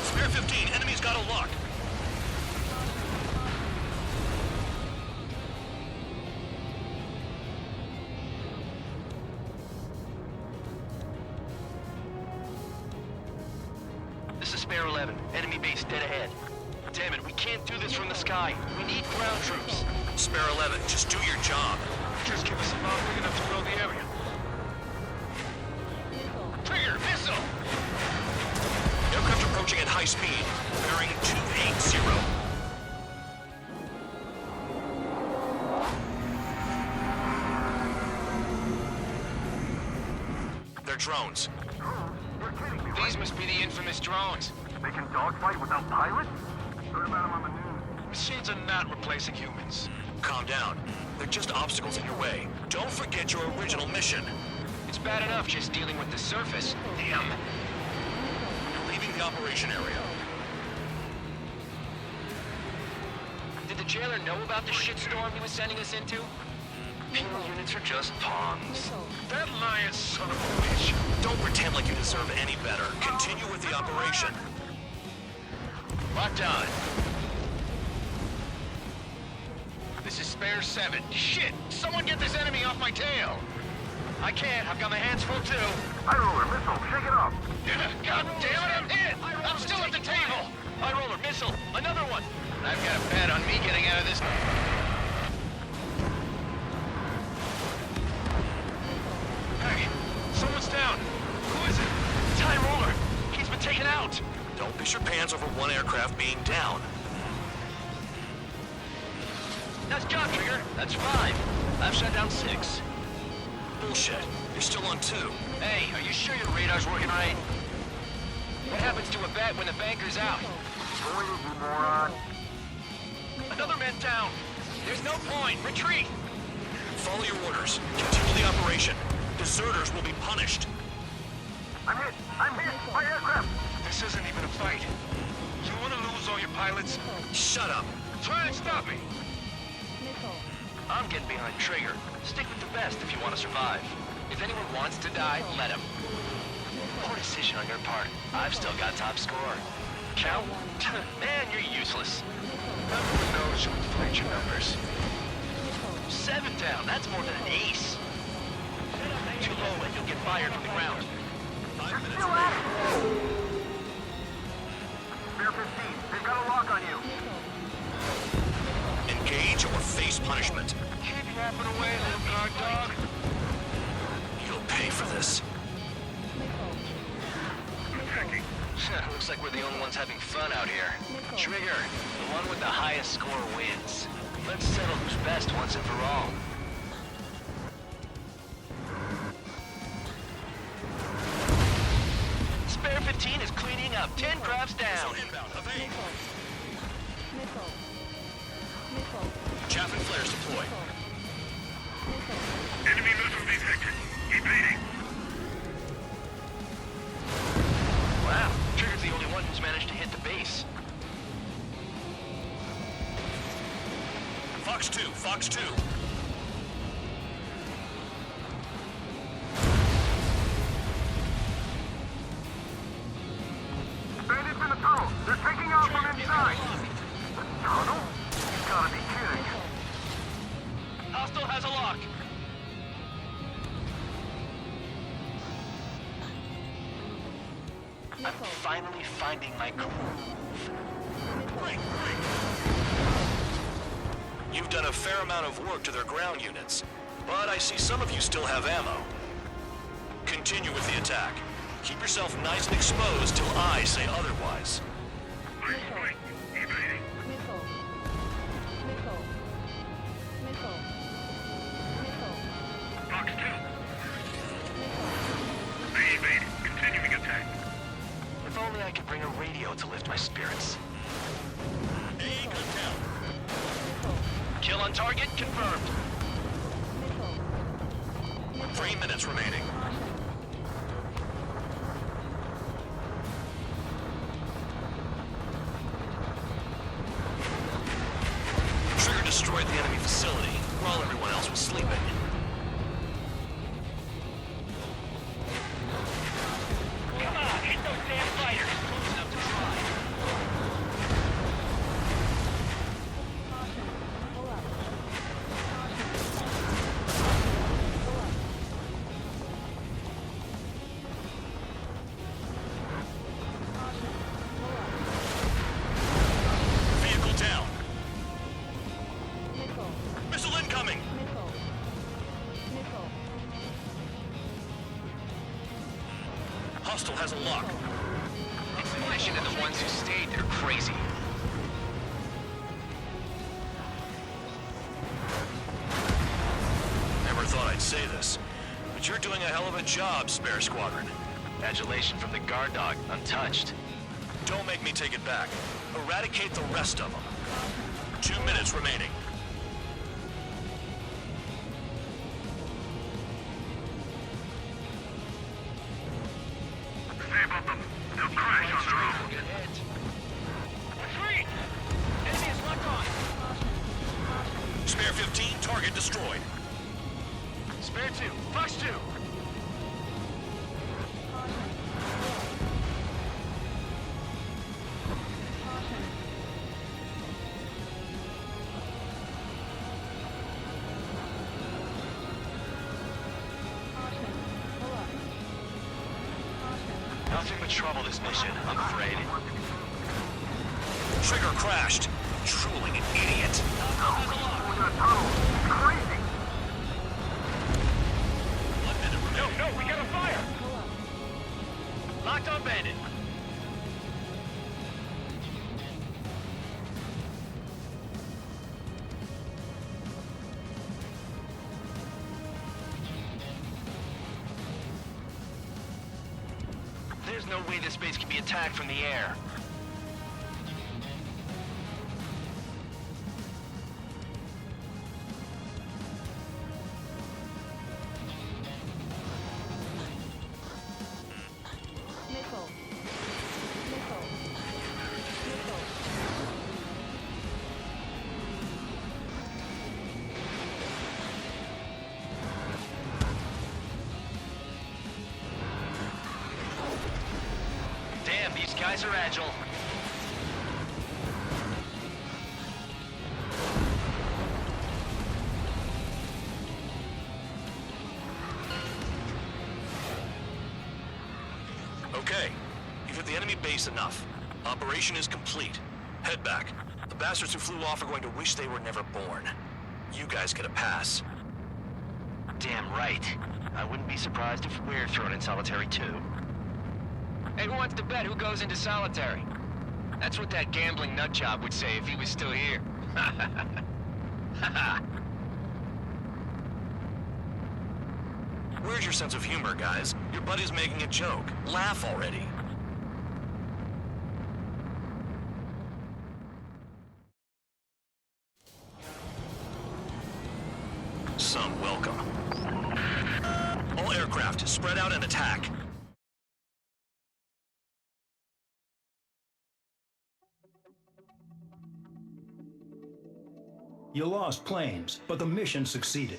[SPEAKER 12] Spare 15, enemy's got a lock.
[SPEAKER 17] This is Spare 11. Enemy base dead ahead. Damn it, we can't do this from the sky. We need ground troops.
[SPEAKER 12] Spare 11, just do your job.
[SPEAKER 8] Just give us a bomb big enough to blow the area. Trigger, missile!
[SPEAKER 12] Aircraft approaching at high speed, bearing 280. They're drones.
[SPEAKER 13] You're kidding me,
[SPEAKER 8] These must be the infamous drones.
[SPEAKER 13] They can dogfight without pilots? Heard about them on the news.
[SPEAKER 8] Machines are not replacing humans.
[SPEAKER 12] Calm down. They're just obstacles in your way. Don't forget your original mission.
[SPEAKER 17] It's bad enough just dealing with the surface. Damn.
[SPEAKER 12] You're leaving the operation area.
[SPEAKER 17] Did the jailer know about the shitstorm he was sending us into? Penal units are just pawns.
[SPEAKER 8] That lying son of a bitch.
[SPEAKER 12] Don't pretend like you deserve any better. Continue with the operation.
[SPEAKER 17] Locked on.
[SPEAKER 8] This is Spare 7. Shit! Someone get this enemy off my tail!
[SPEAKER 17] I can't. I've got my hands full too.
[SPEAKER 13] High roller, missile, shake it off.
[SPEAKER 8] God damn it, I'm hit! I'm still at the table!
[SPEAKER 17] High roller, missile, another one.
[SPEAKER 8] I've got a bet on me getting out of this. Hey, someone's down. Who is it?
[SPEAKER 17] It's High roller. He's been taken out.
[SPEAKER 12] Don't piss your pants over one aircraft being down.
[SPEAKER 17] Nice job, Trigger. That's 5. I've shut down 6.
[SPEAKER 12] Bullshit. You're still on 2.
[SPEAKER 17] Hey, are you sure your radar's working right? What happens to a bet when the banker's out?
[SPEAKER 13] Avoid it, you moron.
[SPEAKER 17] Another man down. There's no point. Retreat.
[SPEAKER 12] Follow your orders. Continue the operation. Deserters will be punished.
[SPEAKER 13] I'm hit! I'm hit! My aircraft!
[SPEAKER 8] This isn't even a fight. You want to lose all your pilots?
[SPEAKER 12] Shut up.
[SPEAKER 8] Try and stop me.
[SPEAKER 17] I'm getting behind Trigger. Stick with the best if you want to survive. If anyone wants to die, let him. Poor decision on your part. I've still got top score. Count? Man, you're useless.
[SPEAKER 8] Everyone knows you inflate your numbers.
[SPEAKER 17] 7 down. That's more than an ace. Too low and you'll get fired from the ground.
[SPEAKER 12] 5 minutes
[SPEAKER 13] Still at it! Spare 15, they've got a lock on you.
[SPEAKER 12] Engage or face punishment.
[SPEAKER 8] Keep yapping away, little guard dog.
[SPEAKER 12] You'll pay for this.
[SPEAKER 17] Looks like we're the only ones having fun out here. Trigger, the one with the highest score wins. Let's settle who's best once and for all. Spare 15 is cleaning up. 10 crafts down.
[SPEAKER 12] Inbound. Evade. Chaff and flares deployed.
[SPEAKER 8] Enemy missile detected. Evading.
[SPEAKER 17] Wow, Trigger's the only one who's managed to hit the base.
[SPEAKER 12] Fox 2, Fox 2.
[SPEAKER 13] Bandits in the tunnel. They're taking off from inside. The tunnel? You gotta be kidding.
[SPEAKER 17] Hostile has a lock. I'm finally finding my groove.
[SPEAKER 12] Break. You've done a fair amount of work to their ground units, but I see some of you still have ammo. Continue with the attack. Keep yourself nice and exposed till I say otherwise.
[SPEAKER 8] Evading. Fox 2. They evaded. Continuing attack.
[SPEAKER 17] If only I could bring a radio to lift my spirits.
[SPEAKER 12] A gun down.
[SPEAKER 17] Kill on target confirmed.
[SPEAKER 12] 3 minutes remaining. Trigger destroyed the enemy facility while everyone else was sleeping.
[SPEAKER 8] Come on, hit those damn fighters! Close enough to try.
[SPEAKER 12] Vehicle down. Missile incoming. Hostile has a lock.
[SPEAKER 17] It's the mission and the ones who stayed there crazy.
[SPEAKER 12] Never thought I'd say this, but you're doing a hell of a job, Spare Squadron.
[SPEAKER 17] Adulation from the guard dog, untouched.
[SPEAKER 12] Don't make me take it back. Eradicate the rest of them. 2 minutes remaining.
[SPEAKER 8] Save up them. They'll crash on their own. Retreat! Enemy is locked on.
[SPEAKER 12] Spare 15, target destroyed.
[SPEAKER 17] Spare 2, Fox 2. Nothing but trouble this mission, I'm afraid.
[SPEAKER 12] Trigger crashed. Drooling an idiot.
[SPEAKER 8] Crazy! No, we got a fire!
[SPEAKER 17] Locked on bandit. There's no way this base can be attacked from the air. Damn, these guys are agile.
[SPEAKER 12] Okay, you've hit the enemy base enough. Operation is complete. Head back. The bastards who flew off are going to wish they were never born. You guys get a pass.
[SPEAKER 17] Damn right. I wouldn't be surprised if we're thrown in solitary too. Hey, who wants to bet who goes into solitary? That's what that gambling nutjob would say if he was still here.
[SPEAKER 12] Where's your sense of humor, guys? Your buddy's making a joke. Laugh already. Some welcome. All aircraft, spread out and attack.
[SPEAKER 18] You lost planes, but the mission succeeded.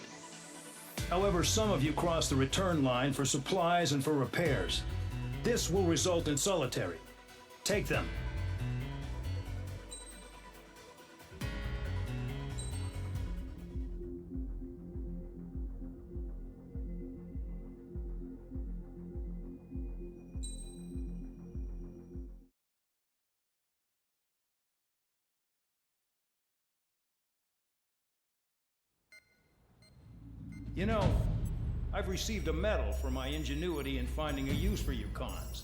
[SPEAKER 18] However, some of you crossed the return line for supplies and for repairs. This will result in solitary. Take them. You know, I've received a medal for my ingenuity in finding a use for you cons.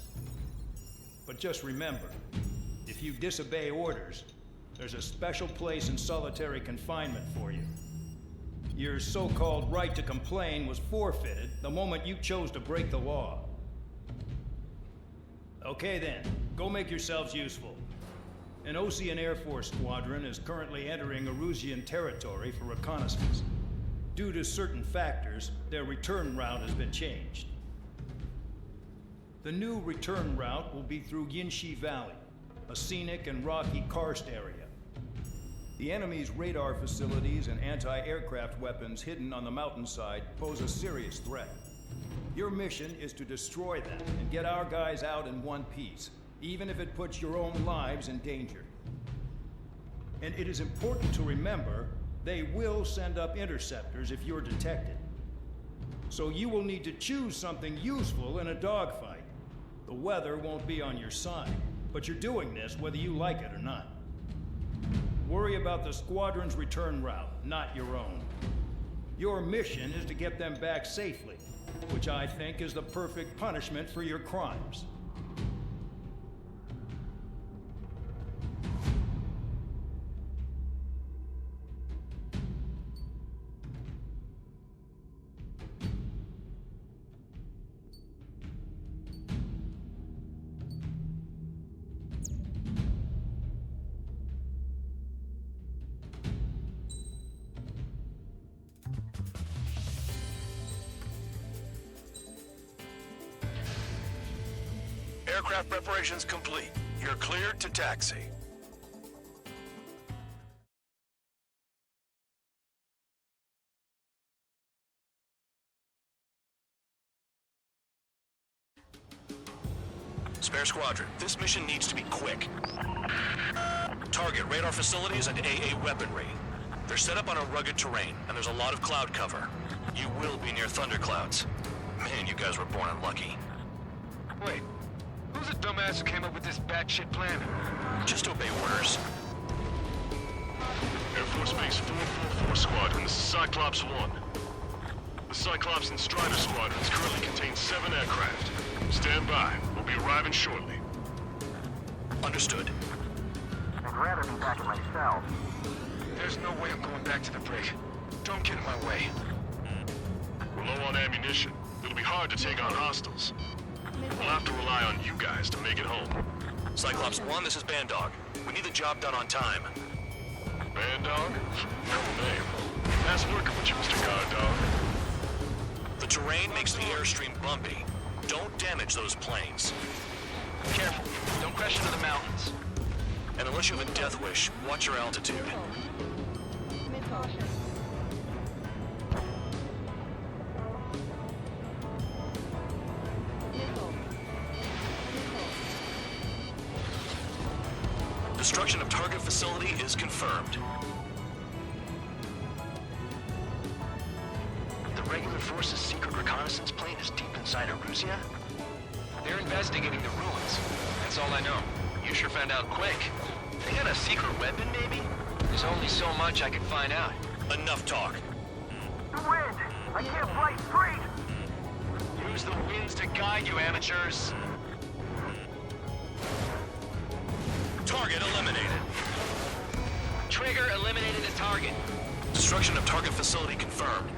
[SPEAKER 18] But just remember, if you disobey orders, there's a special place in solitary confinement for you. Your so-called right to complain was forfeited the moment you chose to break the law. Okay then, go make yourselves useful. An Ocean Air Force squadron is currently entering Erusian territory for reconnaissance. Due to certain factors, their return route has been changed. The new return route will be through Yinshi Valley, a scenic and rocky karst area. The enemy's radar facilities and anti-aircraft weapons hidden on the mountainside pose a serious threat. Your mission is to destroy them and get our guys out in one piece, even if it puts your own lives in danger. And it is important to remember, they will send up interceptors if you're detected. So you will need to choose something useful in a dogfight. The weather won't be on your side, but you're doing this whether you like it or not. Worry about the squadron's return route, not your own. Your mission is to get them back safely, which I think is the perfect punishment for your crimes.
[SPEAKER 10] Aircraft preparations complete. You're cleared to taxi. Spare squadron, this mission needs to be quick. Target radar facilities and AA weaponry. They're set up on a rugged terrain, and there's a lot of cloud cover. You will be near thunderclouds. Man, you guys were born unlucky.
[SPEAKER 17] Wait, who's the dumbass who came up with this batshit plan?
[SPEAKER 10] Just obey orders.
[SPEAKER 8] Air Force Base 444 Squadron, this is Cyclops 1. The Cyclops and Strider squadrons currently contain 7 aircraft. Stand by. We'll be arriving shortly.
[SPEAKER 10] Understood.
[SPEAKER 13] I'd rather be back at my cell.
[SPEAKER 17] There's no way I'm going back to the brig. Don't get in my way.
[SPEAKER 8] We're low on ammunition. It'll be hard to take on hostiles. We'll have to rely on you guys to make it home.
[SPEAKER 10] Cyclops 1, this is Bandog. We need the job done on time.
[SPEAKER 8] Bandog? Cool name. Nice working with you, Mr. Guard Dog.
[SPEAKER 10] The terrain makes the airstream bumpy. Don't damage those planes.
[SPEAKER 17] Careful. Don't crash into the mountains.
[SPEAKER 10] And unless you have a death wish, watch your altitude. Destruction of target facility is confirmed.
[SPEAKER 17] The regular force's secret reconnaissance plane is deep inside Eruzia? They're investigating the ruins. That's all I know. You sure found out quick. They got a secret weapon, maybe? There's only so much I can find out.
[SPEAKER 10] Enough talk.
[SPEAKER 13] The wind! I can't fly straight!
[SPEAKER 17] Use the winds to guide you, amateurs.
[SPEAKER 10] Target eliminated.
[SPEAKER 17] Trigger eliminated a target.
[SPEAKER 10] Destruction of target facility confirmed.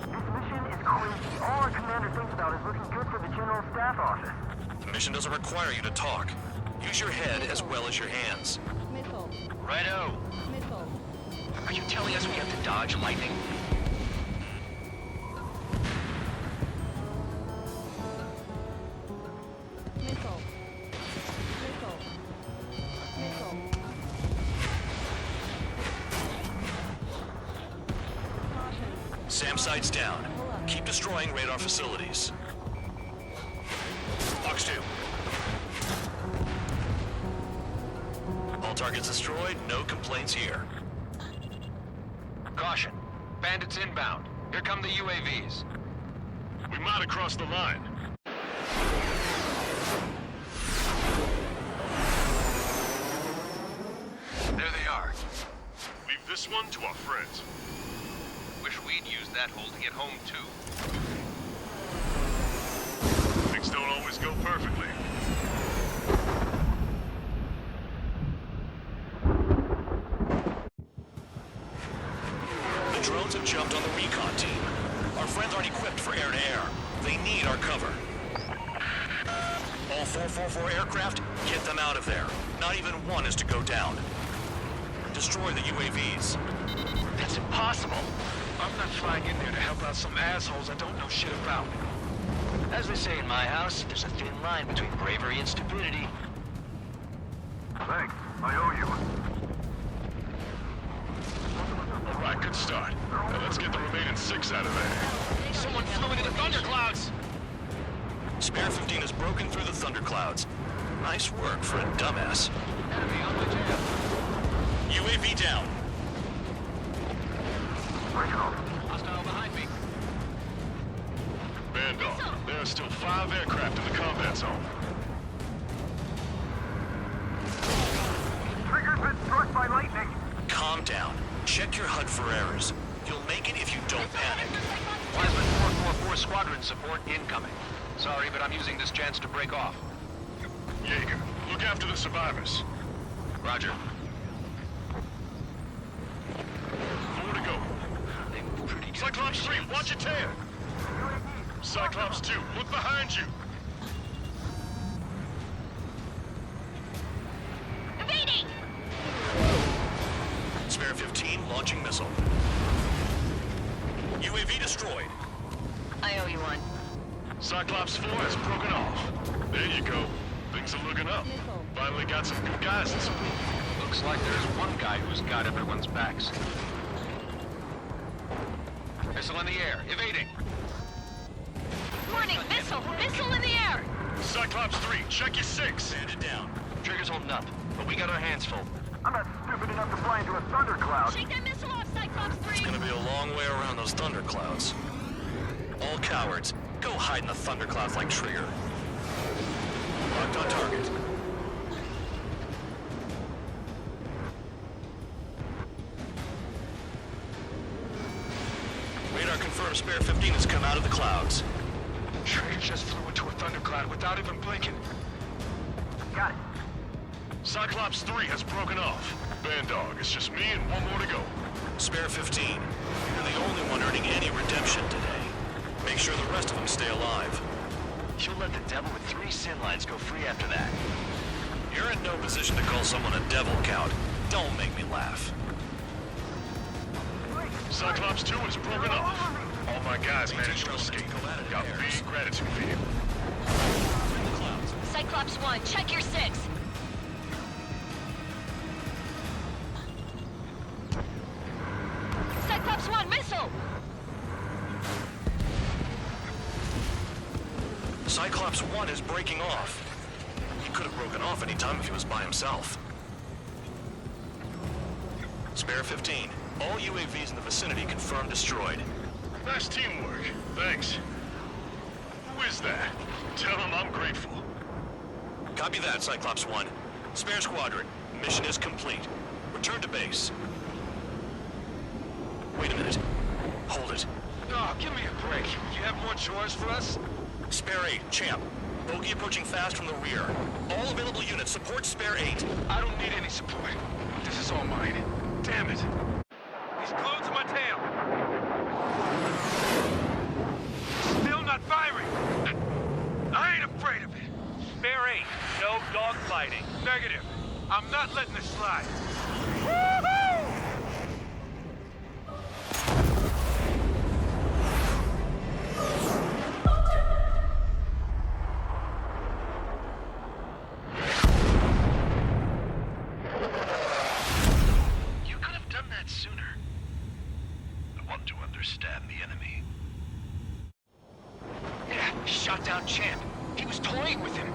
[SPEAKER 13] This mission is crazy. All our commander thinks about is looking good for the General Staff Office.
[SPEAKER 10] The mission doesn't require you to talk. Use your head as well as your hands.
[SPEAKER 11] Missile.
[SPEAKER 17] Righto.
[SPEAKER 11] Missile.
[SPEAKER 17] Are you telling us we have to dodge lightning?
[SPEAKER 11] Missile. Missile. Missile. Caution.
[SPEAKER 10] SAM sights down. Keep destroying radar facilities. Fox 2. All targets destroyed, no complaints here.
[SPEAKER 17] Caution. Bandits inbound. Here come the UAVs.
[SPEAKER 8] We might have crossed the line.
[SPEAKER 17] There they are.
[SPEAKER 8] Leave this one to our friends.
[SPEAKER 17] Wish we'd used that hole to get home, too.
[SPEAKER 8] Things don't always go perfectly.
[SPEAKER 10] The drones have jumped on the recon team. Our friends aren't equipped for air-to-air. They need our cover. All 444 aircraft, get them out of there. Not even one is to go down.
[SPEAKER 12] destroy the UAVs.
[SPEAKER 17] That's impossible. I'm not flying in there to help out some assholes I don't know shit about. As they say in my house, there's a thin line between bravery and stupidity.
[SPEAKER 13] Thanks. I owe you.
[SPEAKER 8] All right, good start. Now let's get the remaining 6 out of there.
[SPEAKER 17] Someone flew into the thunderclouds!
[SPEAKER 12] Spare 15 has broken through the thunderclouds. Nice work for a dumbass.
[SPEAKER 17] Enemy on my tail.
[SPEAKER 12] UAV down.
[SPEAKER 17] Hostile behind me.
[SPEAKER 8] Bandog, there are still 5 aircraft in the combat zone.
[SPEAKER 13] Trigger's been struck by lightning.
[SPEAKER 12] Calm down. Check your HUD for errors. You'll make it if you don't panic.
[SPEAKER 16] Wiseman 444 squadron support incoming. Sorry, but I'm using this chance to break off.
[SPEAKER 8] Jaeger, look after the survivors.
[SPEAKER 16] Roger.
[SPEAKER 8] 4 to go. Cyclops 3, watch your tail. Cyclops 2, look behind you.
[SPEAKER 11] Evading!
[SPEAKER 12] Spare 15 launching missile. UAV destroyed.
[SPEAKER 11] I owe you one.
[SPEAKER 8] Cyclops 4 has broken off. There you go. Things are looking up. Finally got some good guys in support.
[SPEAKER 16] Looks like there's one guy who's got everyone's backs. Missile in the air, evading.
[SPEAKER 11] Warning, missile! Missile in the air!
[SPEAKER 8] Cyclops 3, check your 6.
[SPEAKER 12] Banded down.
[SPEAKER 16] Trigger's holding up, but we got our hands full.
[SPEAKER 13] I'm not stupid enough to fly into a thundercloud.
[SPEAKER 11] Shake that missile off, Cyclops 3!
[SPEAKER 12] It's gonna be a long way around those thunderclouds. All cowards, go hide in the thunderclouds like Trigger. Locked on target. Radar confirms Spare 15 has come out of the clouds.
[SPEAKER 17] Trigger just flew into a thundercloud without even blinking.
[SPEAKER 13] Got it.
[SPEAKER 8] Cyclops 3 has broken off. Bandog, it's just me and 1 more to go.
[SPEAKER 12] Spare 15, you're the only one earning any redemption today. Make sure the rest of them stay alive.
[SPEAKER 17] You'll let the devil with 3 sin lines go free after that.
[SPEAKER 12] You're in no position to call someone a devil, Count. Don't make me laugh.
[SPEAKER 8] Cyclops 2 has broken off. All my guys managed to escape. Got big gratitude for you.
[SPEAKER 11] Cyclops 1, check your 6. Cyclops 1, missile!
[SPEAKER 12] Cyclops 1 is breaking off. He could have broken off any time if he was by himself. Spare 15. All UAVs in the vicinity confirmed destroyed.
[SPEAKER 8] Nice teamwork. Thanks. Who is that? Tell him I'm grateful.
[SPEAKER 12] Copy that, Cyclops 1. Spare squadron. Mission is complete. Return to base. Wait a minute. Hold it.
[SPEAKER 17] Oh, give me a break. You have more chores for us?
[SPEAKER 12] Spare 8, Champ. Bogey approaching fast from the rear. All available units support Spare 8.
[SPEAKER 17] I don't need any support. This is all mine. Damn it. He's glued to my tail. Still not firing. I ain't afraid of it. Spare 8, no dogfighting. Negative. I'm not letting this slide. Woohoo!
[SPEAKER 8] You could have done that sooner. I want to understand the enemy.
[SPEAKER 17] Yeah, shot down Champ. He was toying with him.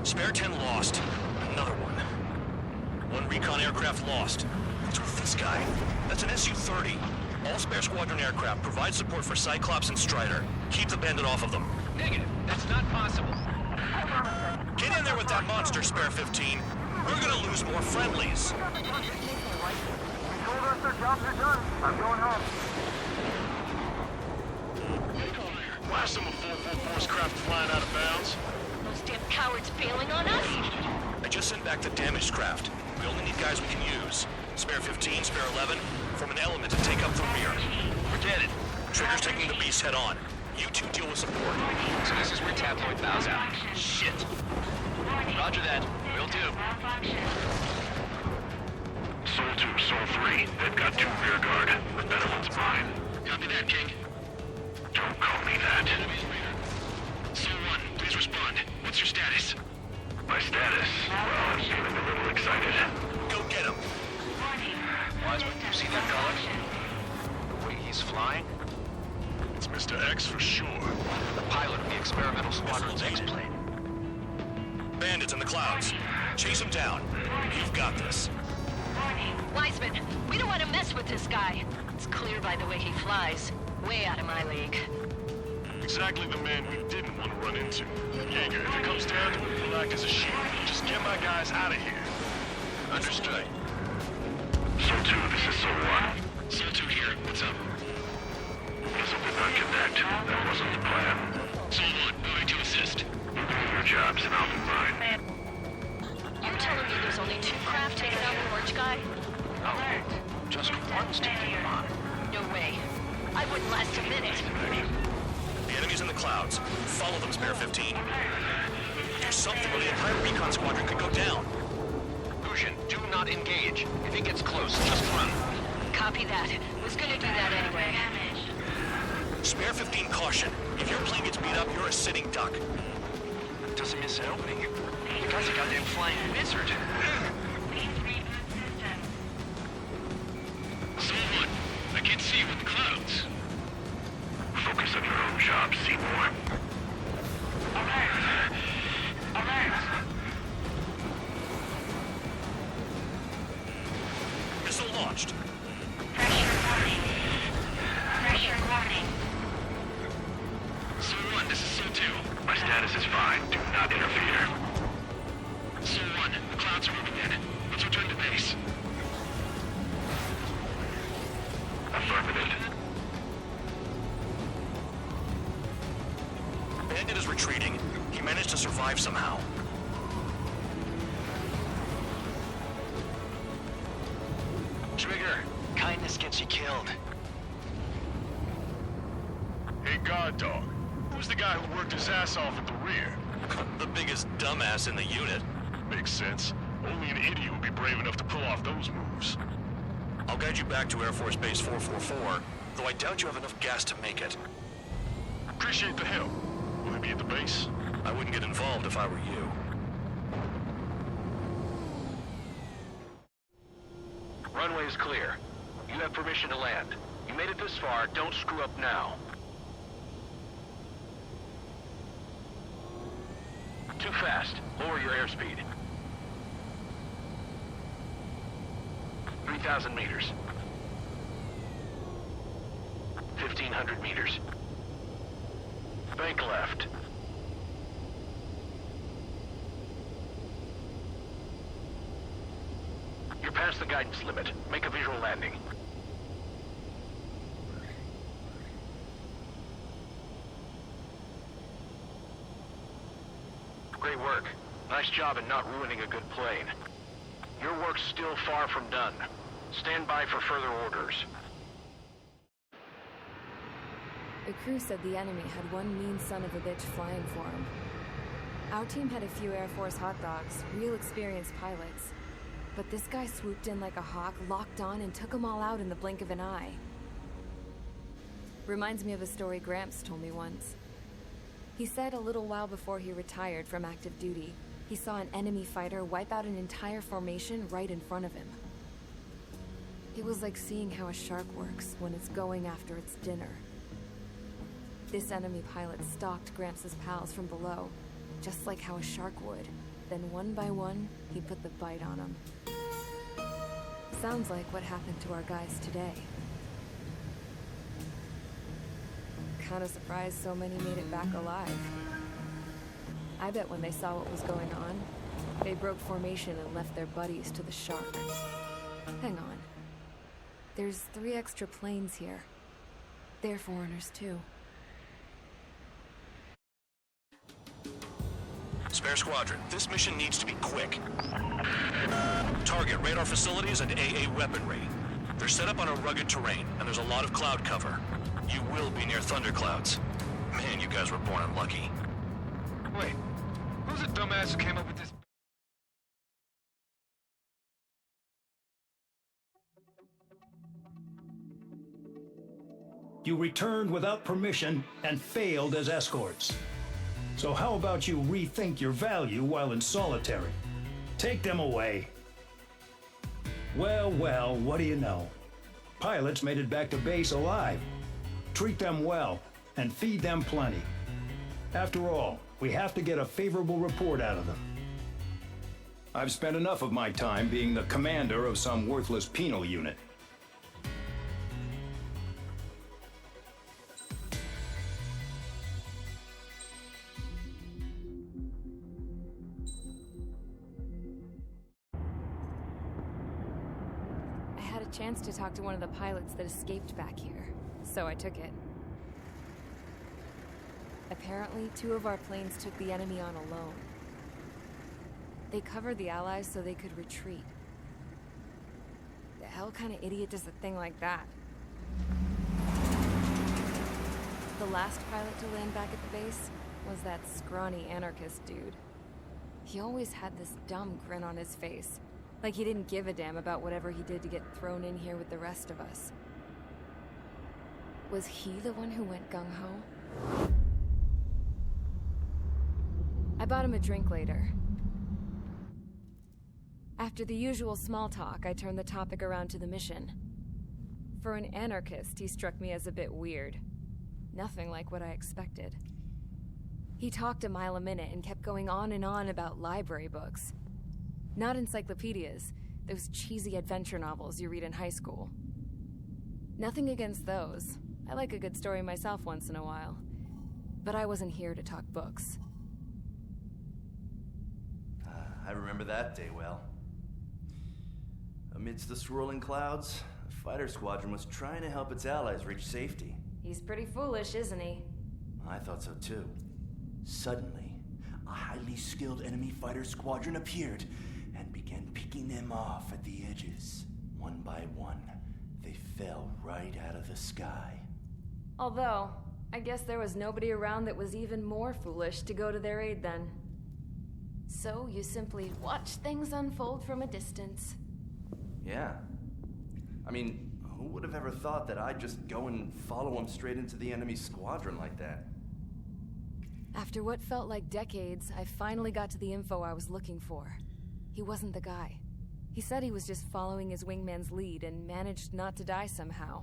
[SPEAKER 12] Spare 10 lost. Another one. 1 recon aircraft lost. What's with this guy? That's an Su-30. All Spare Squadron aircraft provide support for Cyclops and Strider. Keep the bandit off of them.
[SPEAKER 17] Negative. That's not possible.
[SPEAKER 12] Get in there with that monster, Spare 15. We're gonna lose more friendlies.
[SPEAKER 13] They told us their jobs are done. I'm going home.
[SPEAKER 8] Why are some of 444's craft flying out of bounds?
[SPEAKER 11] Those damn cowards bailing on us?
[SPEAKER 12] I just sent back the damaged craft. We only need guys we can use. Spare 15, Spare 11, form an element to take up the rear. Forget it. Trigger's taking the beast head on. You two deal with support.
[SPEAKER 17] So this is where Tabloid bows out.
[SPEAKER 12] Shit.
[SPEAKER 17] Roger that. Will do.
[SPEAKER 8] Soul 2,
[SPEAKER 10] me. They've got 2 rear guard. The better one's mine.
[SPEAKER 7] Copy that, King.
[SPEAKER 10] Don't call me that.
[SPEAKER 7] Soul 1, please respond. What's your status?
[SPEAKER 10] My status? Well, I'm feeling a little excited.
[SPEAKER 12] Go get him.
[SPEAKER 17] Wiseman, you see that color? The way he's flying?
[SPEAKER 10] It's Mr. X for sure.
[SPEAKER 17] The pilot of the experimental squadron's X-plane.
[SPEAKER 12] Bandits in the clouds. Chase him down. You've got this.
[SPEAKER 11] Wiseman, we don't want to mess with this guy. It's clear by the way he flies. Way out of my league.
[SPEAKER 10] Exactly the man we didn't want to run into. Jaeger, if it comes down to it, we'll act as a shield. Just get my guys out of here.
[SPEAKER 17] Understood.
[SPEAKER 10] Soul 2, this is Soul 1.
[SPEAKER 7] Soul 2 here. What's up?
[SPEAKER 10] Guess we did not connect. That wasn't the plan.
[SPEAKER 7] Soul 1, moving to assist.
[SPEAKER 10] You do your jobs and I'll do mine.
[SPEAKER 11] You're telling me there's only 2 craft taking out the orange guy?
[SPEAKER 17] No, just one's taking him on.
[SPEAKER 11] No way. I wouldn't last a minute.
[SPEAKER 12] The enemy's in the clouds. Follow them, Spare 15. Do something or the entire recon squadron could go down.
[SPEAKER 17] Lucian, do not engage. If he gets close, just run.
[SPEAKER 11] Copy that. Was gonna do that anyway.
[SPEAKER 12] Spare 15, caution. If your plane gets beat up, you're a sitting duck.
[SPEAKER 17] Doesn't miss an opening. The guy's a goddamn flying wizard.
[SPEAKER 7] Soul 1, I can't see you in the clouds.
[SPEAKER 10] Focus on your own job, Seymour.
[SPEAKER 12] Missile launched.
[SPEAKER 11] Pressure warning.
[SPEAKER 7] Soul 1, this is Soul 2.
[SPEAKER 10] My status is fine. Do not interfere.
[SPEAKER 7] Soul 1, the clouds are moving in. Let's return to base.
[SPEAKER 10] Affirmative.
[SPEAKER 12] Bandit is retreating. He managed to survive somehow.
[SPEAKER 17] Trigger, kindness gets you killed.
[SPEAKER 10] Hey, guard dog. Who's the guy who worked his ass off at the rear?
[SPEAKER 12] The biggest dumbass in the unit.
[SPEAKER 10] Makes sense. Only an idiot would be brave enough to pull off those moves.
[SPEAKER 12] I'll guide you back to Air Force Base 444, though I doubt you have enough gas to make it.
[SPEAKER 10] Appreciate the help. Will he be at the base?
[SPEAKER 12] I wouldn't get involved if I were you.
[SPEAKER 17] Runway is clear. You have permission to land. You made it this far, don't screw up now. Too fast. Lower your airspeed. 3,000 meters. 1,500 meters. Bank left. You're past the guidance limit. Make a visual landing. Great work. Nice job in not ruining a good plane. Your work's still far from done. Stand by for further orders.
[SPEAKER 1] The crew said the enemy had one mean son of a bitch flying for him. Our team had a few Air Force hot dogs, real experienced pilots. But this guy swooped in like a hawk, locked on, and took them all out in the blink of an eye. Reminds me of a story Gramps told me once. He said a little while before he retired from active duty, he saw an enemy fighter wipe out an entire formation right in front of him. It was like seeing how a shark works when it's going after its dinner. This enemy pilot stalked Gramps' pals from below, just like how a shark would. Then one by one, he put the bite on them. Sounds like what happened to our guys today. Kinda surprised so many made it back alive. I bet when they saw what was going on, they broke formation and left their buddies to the shark. Hang on. There's 3 extra planes here. They're foreigners too.
[SPEAKER 12] Spare Squadron, this mission needs to be quick. Target radar facilities and AA weaponry. They're set up on a rugged terrain, and there's a lot of cloud cover. You will be near thunderclouds. Man, you guys were born unlucky.
[SPEAKER 5] Wait, who's the dumbass who came up with this?
[SPEAKER 18] You returned without permission and failed as escorts. So how about you rethink your value while in solitary? Take them away. Well, what do you know? Pilots made it back to base alive. Treat them well and feed them plenty. After all, we have to get a favorable report out of them. I've spent enough of my time being the commander of some worthless penal unit.
[SPEAKER 1] I had a chance to talk to one of the pilots that escaped back here, so I took it. Apparently, 2 of our planes took the enemy on alone. They covered the Allies so they could retreat. The hell kind of idiot does a thing like that? The last pilot to land back at the base was that scrawny anarchist dude. He always had this dumb grin on his face, like he didn't give a damn about whatever he did to get thrown in here with the rest of us. Was he the one who went gung-ho? I bought him a drink later. After the usual small talk, I turned the topic around to the mission. For an anarchist, he struck me as a bit weird. Nothing like what I expected. He talked a mile a minute and kept going on and on about library books. Not encyclopedias, those cheesy adventure novels you read in high school. Nothing against those. I like a good story myself once in a while. But I wasn't here to talk books.
[SPEAKER 6] I remember that day well. Amidst the swirling clouds, the fighter squadron was trying to help its allies reach safety.
[SPEAKER 1] He's pretty foolish, isn't he?
[SPEAKER 6] I thought so too. Suddenly, a highly skilled enemy fighter squadron appeared and began picking them off at the edges. One by one, they fell right out of the sky.
[SPEAKER 1] Although, I guess there was nobody around that was even more foolish to go to their aid then. So you simply watch things unfold from a distance.
[SPEAKER 6] Yeah. I mean, who would have ever thought that I'd just go and follow him straight into the enemy squadron like that?
[SPEAKER 1] After what felt like decades, I finally got to the info I was looking for. He wasn't the guy. He said he was just following his wingman's lead and managed not to die somehow.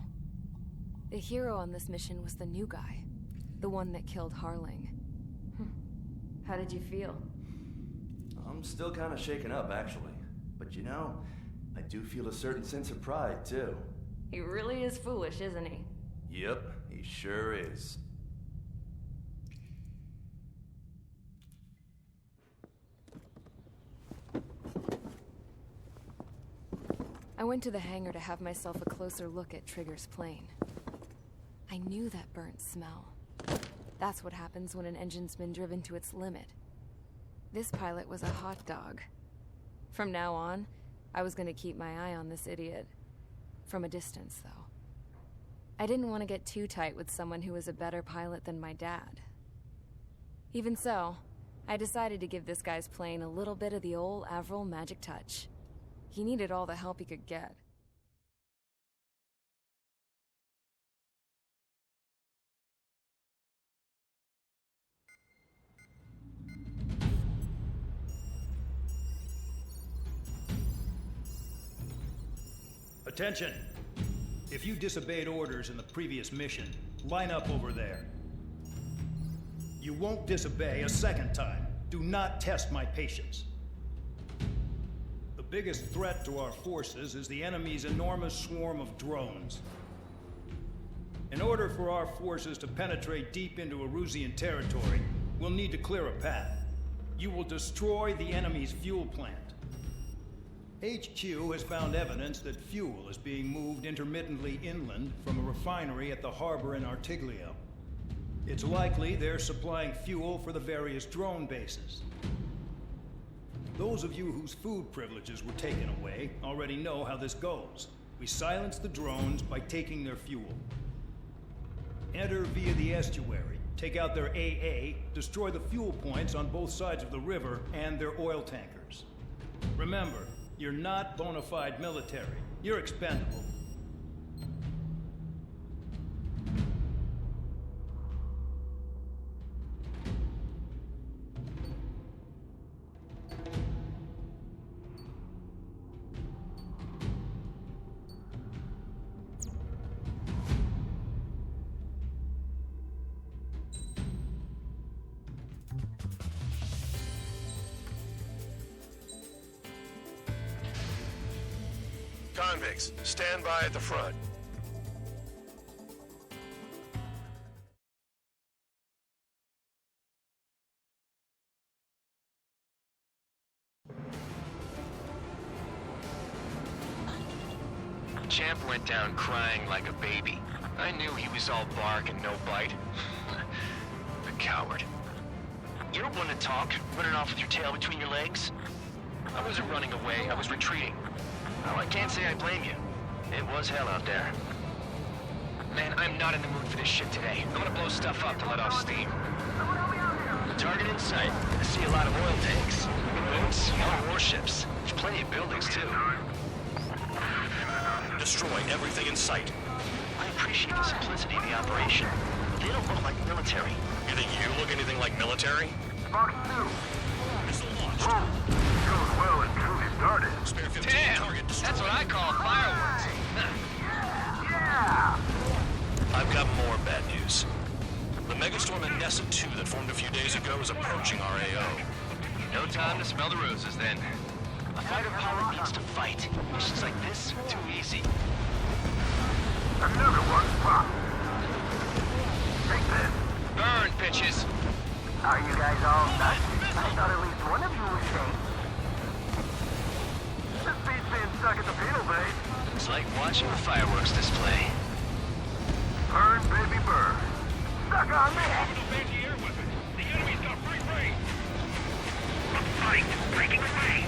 [SPEAKER 1] The hero on this mission was the new guy. The one that killed Harling. How did you feel?
[SPEAKER 6] I'm still kind of shaken up, actually. But you know, I do feel a certain sense of pride, too.
[SPEAKER 1] He really is foolish, isn't he?
[SPEAKER 6] Yep, he sure is.
[SPEAKER 1] I went to the hangar to have myself a closer look at Trigger's plane. I knew that burnt smell. That's what happens when an engine's been driven to its limit. This pilot was a hot dog. From now on, I was gonna keep my eye on this idiot. From a distance, though. I didn't want to get too tight with someone who was a better pilot than my dad. Even so, I decided to give this guy's plane a little bit of the old Avril magic touch. He needed all the help he could get.
[SPEAKER 18] Attention! If you disobeyed orders in the previous mission, line up over there. You won't disobey a second time. Do not test my patience. The biggest threat to our forces is the enemy's enormous swarm of drones. In order for our forces to penetrate deep into Erusian territory, we'll need to clear a path. You will destroy the enemy's fuel plant. HQ has found evidence that fuel is being moved intermittently inland from a refinery at the harbor in Artiglio. It's likely they're supplying fuel for the various drone bases. Those of you whose food privileges were taken away already know how this goes. We silence the drones by taking their fuel. Enter via the estuary, take out their AA, destroy the fuel points on both sides of the river and their oil tankers. Remember, you're not bona fide military. You're expendable.
[SPEAKER 20] Convicts, stand by at the front.
[SPEAKER 7] Champ went down crying like a baby. I knew he was all bark and no bite. The coward. You don't want to talk, running off with your tail between your legs? I wasn't running away, I was retreating. Well, I can't say I blame you. It was hell out there. Man, I'm not in the mood for this shit today. I'm gonna blow stuff up to let off steam. Target in sight. I see a lot of oil tanks. Boats, more warships. There's plenty of buildings, too.
[SPEAKER 12] Destroy everything in sight.
[SPEAKER 7] I appreciate the simplicity of the operation. They don't look like military.
[SPEAKER 12] You think you look anything like military?
[SPEAKER 13] Fox 2.
[SPEAKER 12] Missile launched.
[SPEAKER 13] Goes well and truly started.
[SPEAKER 12] Spare 15
[SPEAKER 7] Damn!
[SPEAKER 12] target destroyed.
[SPEAKER 7] That's what I call fireworks.
[SPEAKER 13] Yeah!
[SPEAKER 12] I've got more bad news. The megastorm in Nessa 2 that formed a few days ago is approaching our AO.
[SPEAKER 7] No time to smell the roses, then. A fighter pilot needs to fight. Missions like this, too easy.
[SPEAKER 13] Another one popped. Take this.
[SPEAKER 7] Burn, bitches!
[SPEAKER 13] Are you guys all nuts? I thought at least one of you was safe. This beats being stuck at the penal base.
[SPEAKER 7] It's like watching a fireworks display.
[SPEAKER 13] Burn, baby, burn. Stuck on me!
[SPEAKER 8] Anti-air weapon. The enemy's got free reign. A fight breaking away.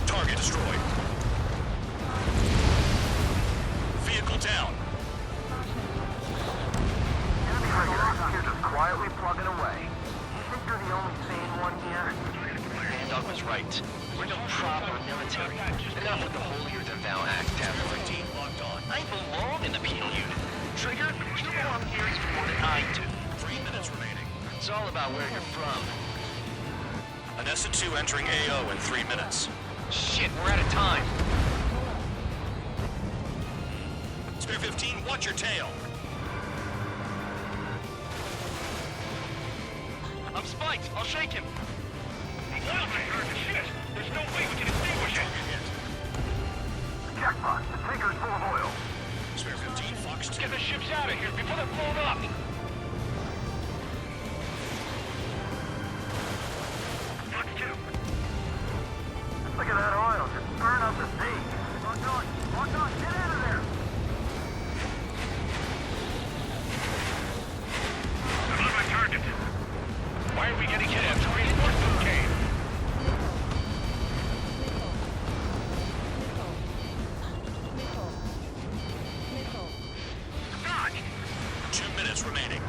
[SPEAKER 12] Target destroyed. Vehicle down.
[SPEAKER 13] Enemy regulars here just quietly plugging away. You think you're the only sane one here?
[SPEAKER 7] Dog was right. We're no proper military. Enough with the holier-than-thou act,
[SPEAKER 12] M13 locked on.
[SPEAKER 7] I belong in the penal unit. Trigger, you belong here even more than I do.
[SPEAKER 12] 3 minutes remaining.
[SPEAKER 7] It's all about where you're from.
[SPEAKER 12] Nessa 2 entering AO in 3 minutes.
[SPEAKER 7] Shit, we're out of time.
[SPEAKER 12] Spare 15, watch your tail.
[SPEAKER 7] I'm spiked. I'll shake him.
[SPEAKER 8] The oil tanker, shit! There's no way we can extinguish it!
[SPEAKER 13] Jackpot, the tanker's full of oil.
[SPEAKER 12] Spare 15, Fox 2.
[SPEAKER 8] Get the ships out of here before they're blown up! Fox 2.
[SPEAKER 13] Look at that oil, just burn up the sea. Lock on, get out of there!
[SPEAKER 8] I'm on my target. Why are we getting hit after reinforcements came?
[SPEAKER 13] Dodge!
[SPEAKER 12] 2 minutes remaining.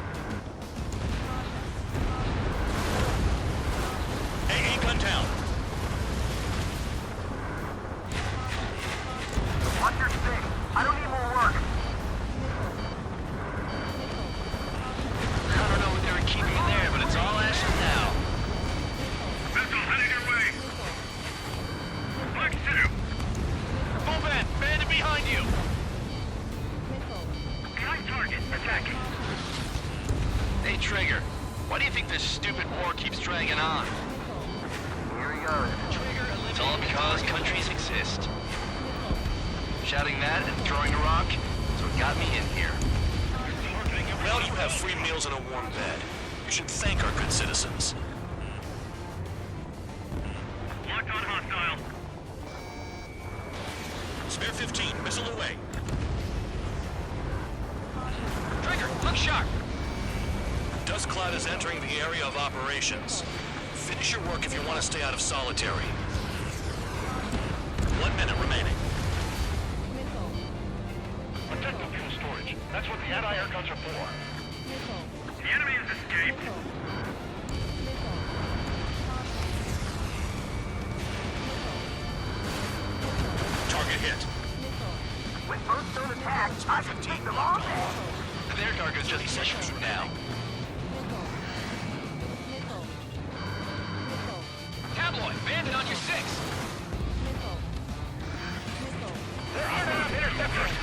[SPEAKER 12] AA gun down.
[SPEAKER 13] Watch your stick. I don't need more work.
[SPEAKER 7] I don't know what they were keeping in there, but it's all ashes now.
[SPEAKER 8] Missile headed your way! Fox 2!
[SPEAKER 7] Move in! Bandit behind you!
[SPEAKER 8] Behind target, attacking!
[SPEAKER 7] Hey, Trigger. Why do you think this stupid war keeps dragging on?
[SPEAKER 13] Here he goes.
[SPEAKER 7] It's all because countries exist. Shouting that and throwing a rock is what got me in here.
[SPEAKER 12] Well, you have free meals and a warm bed. You should thank our good citizens.
[SPEAKER 8] Locked on hostile.
[SPEAKER 12] Spare 15, missile away.
[SPEAKER 7] Trigger, look sharp!
[SPEAKER 12] Dust cloud is entering the area of operations. Finish your work if you want to stay out of solitary. 1 minute remaining.
[SPEAKER 8] Protect the fuel storage. That's what the anti-air guns are for. The enemy has escaped.
[SPEAKER 12] Target hit.
[SPEAKER 13] When boats don't attack, I can take them all day.
[SPEAKER 7] Their cargo's just sessions from now. Tabloid, bandit on your 6!
[SPEAKER 8] Interceptors!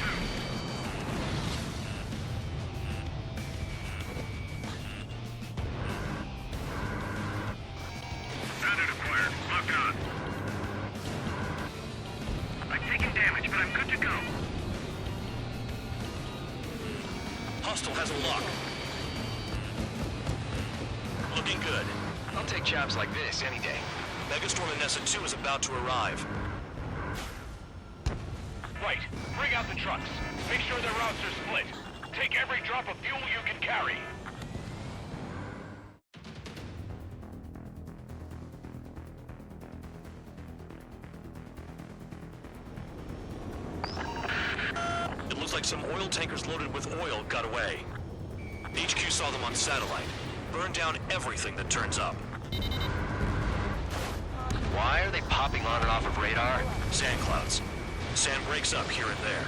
[SPEAKER 8] but I'm good to go.
[SPEAKER 12] Hostile has a lock. Looking good.
[SPEAKER 17] I'll take jobs like this any day.
[SPEAKER 12] Megastorm in Nessa 2 is about to arrive.
[SPEAKER 8] Right. Bring out the trucks. Make sure their routes are split. Take every drop of fuel you can carry.
[SPEAKER 12] It looks like some oil tankers loaded with oil got away. HQ saw them on satellite. Burn down everything that turns up.
[SPEAKER 17] Why are they popping on and off of radar?
[SPEAKER 12] Sand clouds. Sand breaks up here and there.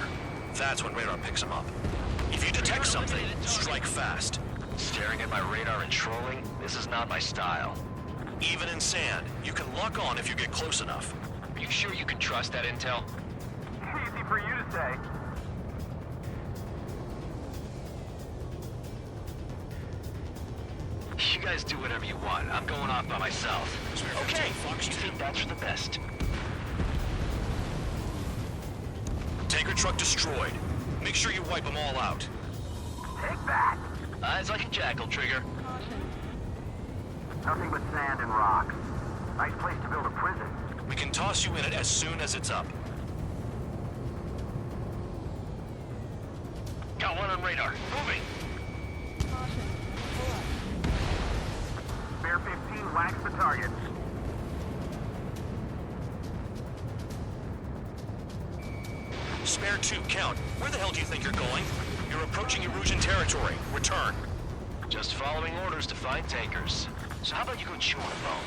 [SPEAKER 12] That's when radar picks them up. If you detect something, strike fast.
[SPEAKER 17] Staring at my radar and trolling? This is not my style.
[SPEAKER 12] Even in sand, you can lock on if you get close enough.
[SPEAKER 17] Are you sure you can trust that intel?
[SPEAKER 13] Easy for you to say.
[SPEAKER 17] You guys do whatever you want. I'm going off by myself. Okay, you think that's for the best.
[SPEAKER 12] Tanker truck destroyed. Make sure you wipe them all out.
[SPEAKER 13] Take that!
[SPEAKER 17] Eyes like a jackal, Trigger.
[SPEAKER 13] Nothing but sand and rocks. Nice place to build a prison.
[SPEAKER 12] We can toss you in it as soon as it's up.
[SPEAKER 17] Got one on radar. Moving!
[SPEAKER 13] Spare 15 wax the target.
[SPEAKER 12] Spare 2, count. Where the hell do you think you're going? You're approaching Erusian territory. Return.
[SPEAKER 17] Just following orders to find tankers. So how about you go chew on the phone?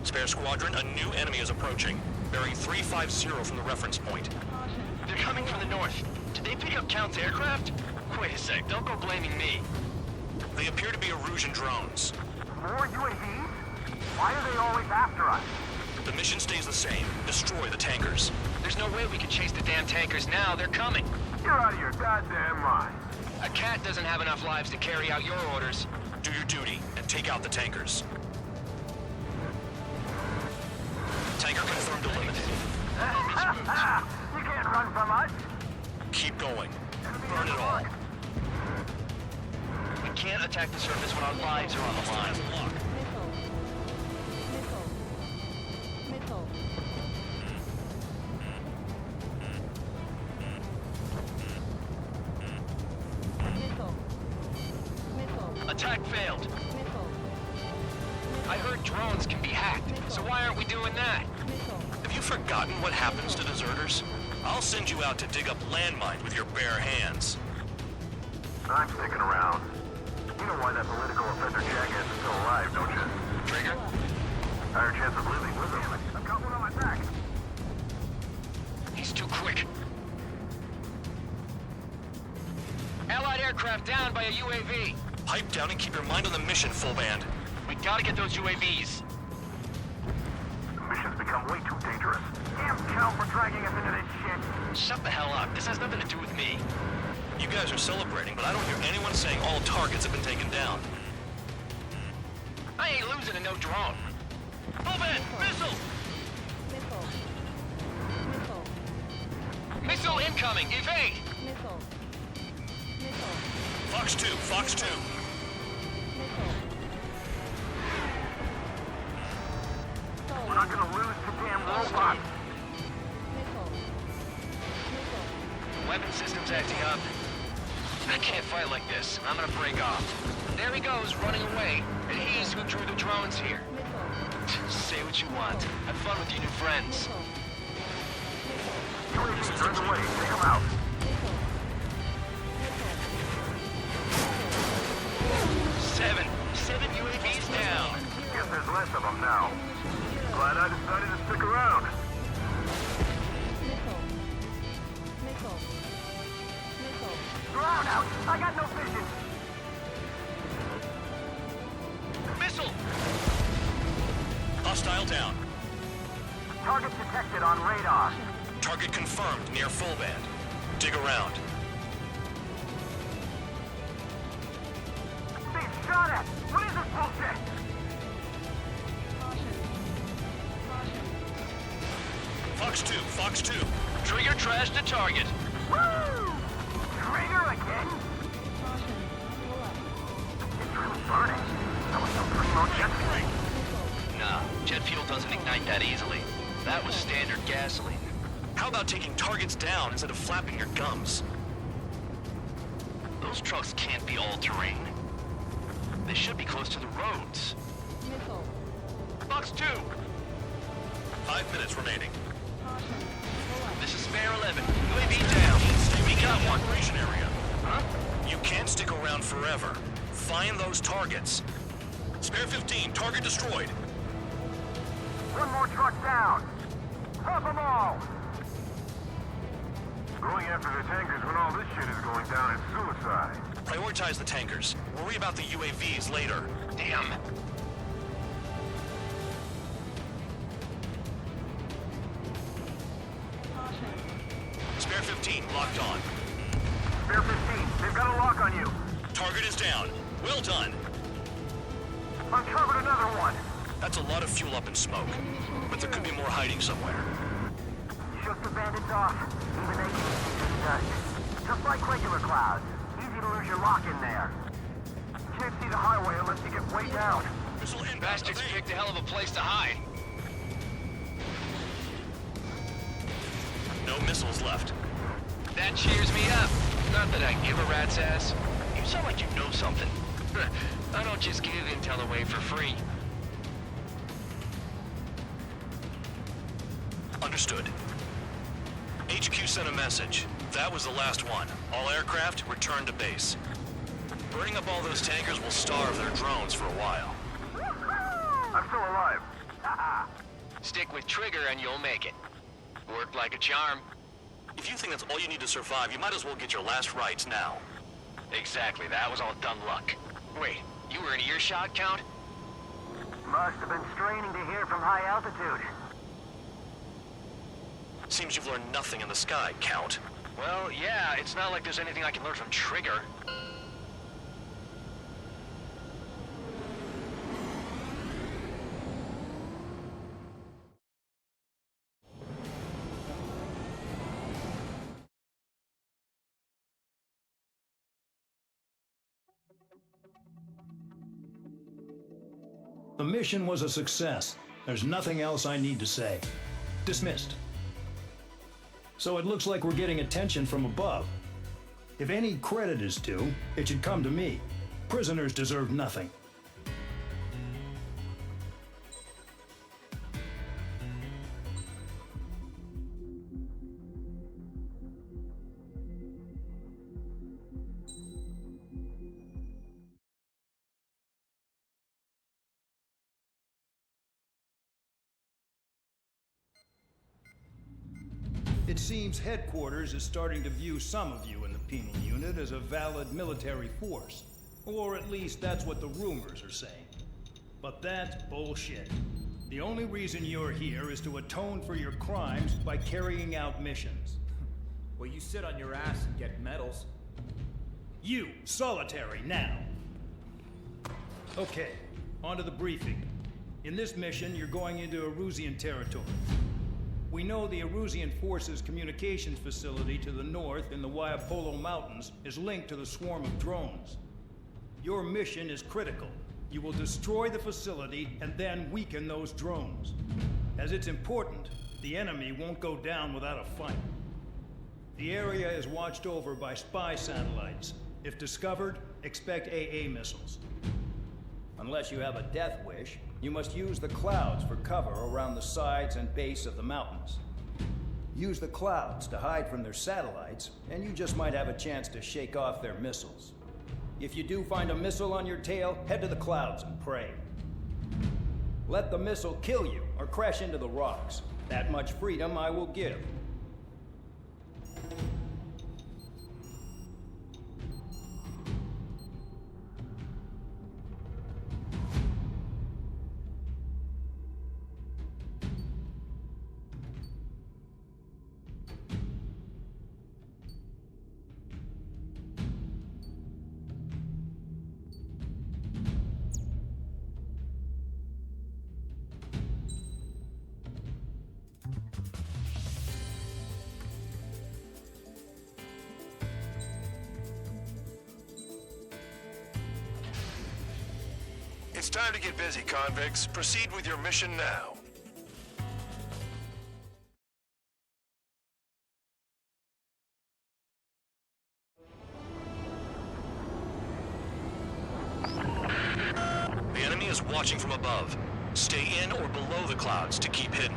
[SPEAKER 12] Spare squadron, a new enemy is approaching. Bearing 350 from the reference point.
[SPEAKER 17] They're coming from the north. Did they pick up Count's aircraft? Wait a sec, don't go blaming me.
[SPEAKER 12] They appear to be Erusian drones.
[SPEAKER 13] More UAVs? Why are they always after us?
[SPEAKER 12] The mission stays the same. Destroy the tankers.
[SPEAKER 17] There's no way we can chase the damn tankers now. They're coming.
[SPEAKER 13] You're out of your goddamn mind.
[SPEAKER 17] A cat doesn't have enough lives to carry out your orders.
[SPEAKER 12] Do your duty and take out the tankers. Tanker confirmed eliminated.
[SPEAKER 13] You can't run from us.
[SPEAKER 12] Keep going. Burn it all.
[SPEAKER 17] We can't attack the surface when our lives are on the line. Attack failed. I heard drones can be hacked, so why aren't we doing that?
[SPEAKER 12] Have you forgotten what happens to deserters? I'll send you out to dig up landmines with your bare hands.
[SPEAKER 13] I'm sticking around. You know why that political offender jackass is still alive, don't you?
[SPEAKER 17] Trigger?
[SPEAKER 13] Higher chance of living with him. I've got one on my back.
[SPEAKER 17] He's too quick. Allied aircraft down by a UAV.
[SPEAKER 12] Pipe down and keep your mind on the mission, full band.
[SPEAKER 17] We gotta get those UAVs.
[SPEAKER 13] The mission's become way too dangerous. Damn Cal for dragging us into this shit.
[SPEAKER 17] Shut the hell up. This has nothing to do with me.
[SPEAKER 12] You guys are celebrating, but I don't hear anyone saying all targets have been taken down.
[SPEAKER 17] I ain't losing to no drone. Move in! Missile! Missile incoming! Evade!
[SPEAKER 12] Fox 2, Fox 2.
[SPEAKER 13] We're not gonna lose to damn robots.
[SPEAKER 17] Weapon system's acting up. I can't fight like this. I'm gonna break off. There he goes, running away. And he's who drew the drones here. Say what you want. Have fun with your new friends.
[SPEAKER 13] UAV turned away. Take them out.
[SPEAKER 17] Seven UAVs down.
[SPEAKER 13] Guess there's less of them now. Glad I decided to stick around. Ground out. I got no vision.
[SPEAKER 17] Missile!
[SPEAKER 12] Hostile down.
[SPEAKER 13] Target detected on radar.
[SPEAKER 12] Target confirmed near full band. Dig around.
[SPEAKER 13] They shot at! What is this bullshit?
[SPEAKER 8] Fox 2, Fox 2.
[SPEAKER 9] Trigger trashed the target.
[SPEAKER 13] Woo! Trigger again? It's really burning. That was some primo jet fuel.
[SPEAKER 17] Nah, jet fuel doesn't ignite that easily. That was standard gasoline.
[SPEAKER 8] How about taking targets down instead of flapping your gums?
[SPEAKER 17] Those trucks can't be all-terrain. They should be close to the roads.
[SPEAKER 9] Fox 2.
[SPEAKER 8] 5 minutes remaining.
[SPEAKER 17] This is Spare 11. UAV down. We got one.
[SPEAKER 8] Operation area.
[SPEAKER 17] Huh?
[SPEAKER 8] You can't stick around forever. Find those targets. Spare 15, target destroyed.
[SPEAKER 13] One more truck down. Top them all. Going after the tankers when all this shit is going down is suicide.
[SPEAKER 8] Prioritize the tankers. Worry about the UAVs later.
[SPEAKER 17] Damn.
[SPEAKER 8] Spare 15, locked on.
[SPEAKER 13] Spare 15, they've got a lock on you.
[SPEAKER 8] Target is down. Well done.
[SPEAKER 13] Uncovered another one.
[SPEAKER 8] That's a lot of fuel up in smoke. But there could be more hiding somewhere.
[SPEAKER 13] Shook the bandits off. Even they can see this dust. Just like regular clouds. Easy to lose your lock in there. Can't see the highway unless you get way down.
[SPEAKER 17] Bastards picked a hell of a place to hide.
[SPEAKER 8] No missiles left.
[SPEAKER 17] That cheers me up. Not that I give a rat's ass. You sound like you know something. I don't just give intel away for free.
[SPEAKER 8] Understood. HQ sent a message. That was the last one. All aircraft, return to base. Burning up all those tankers will starve their drones for a while.
[SPEAKER 13] I'm still alive.
[SPEAKER 17] Stick with Trigger and you'll make it. Worked like a charm.
[SPEAKER 8] If you think that's all you need to survive, you might as well get your last rites now.
[SPEAKER 17] Exactly, that was all dumb luck. Wait, you were in earshot, Count?
[SPEAKER 13] Must have been straining to hear from high altitude.
[SPEAKER 8] Seems you've learned nothing in the sky, Count.
[SPEAKER 17] Well, yeah, it's not like there's anything I can learn from Trigger.
[SPEAKER 18] The mission was a success. There's nothing else I need to say. Dismissed. So it looks like we're getting attention from above. If any credit is due, it should come to me. Prisoners deserve nothing. It seems headquarters is starting to view some of you in the penal unit as a valid military force. Or at least that's what the rumors are saying. But that's bullshit. The only reason you're here is to atone for your crimes by carrying out missions.
[SPEAKER 5] Well, you sit on your ass and get medals.
[SPEAKER 18] You, solitary, now. Okay, on to the briefing. In this mission, you're going into Erusian territory. We know the Erusian Forces communications facility to the north in the Waiapolo Mountains is linked to the swarm of drones. Your mission is critical. You will destroy the facility and then weaken those drones. As it's important, the enemy won't go down without a fight. The area is watched over by spy satellites. If discovered, expect AA missiles. Unless you have a death wish, you must use the clouds for cover around the sides and base of the mountains. Use the clouds to hide from their satellites, and you just might have a chance to shake off their missiles. If you do find a missile on your tail, head to the clouds and pray. Let the missile kill you or crash into the rocks. That much freedom I will give.
[SPEAKER 10] It's time to get busy, convicts. Proceed with your mission now.
[SPEAKER 12] The enemy is watching from above. Stay in or below the clouds to keep hidden.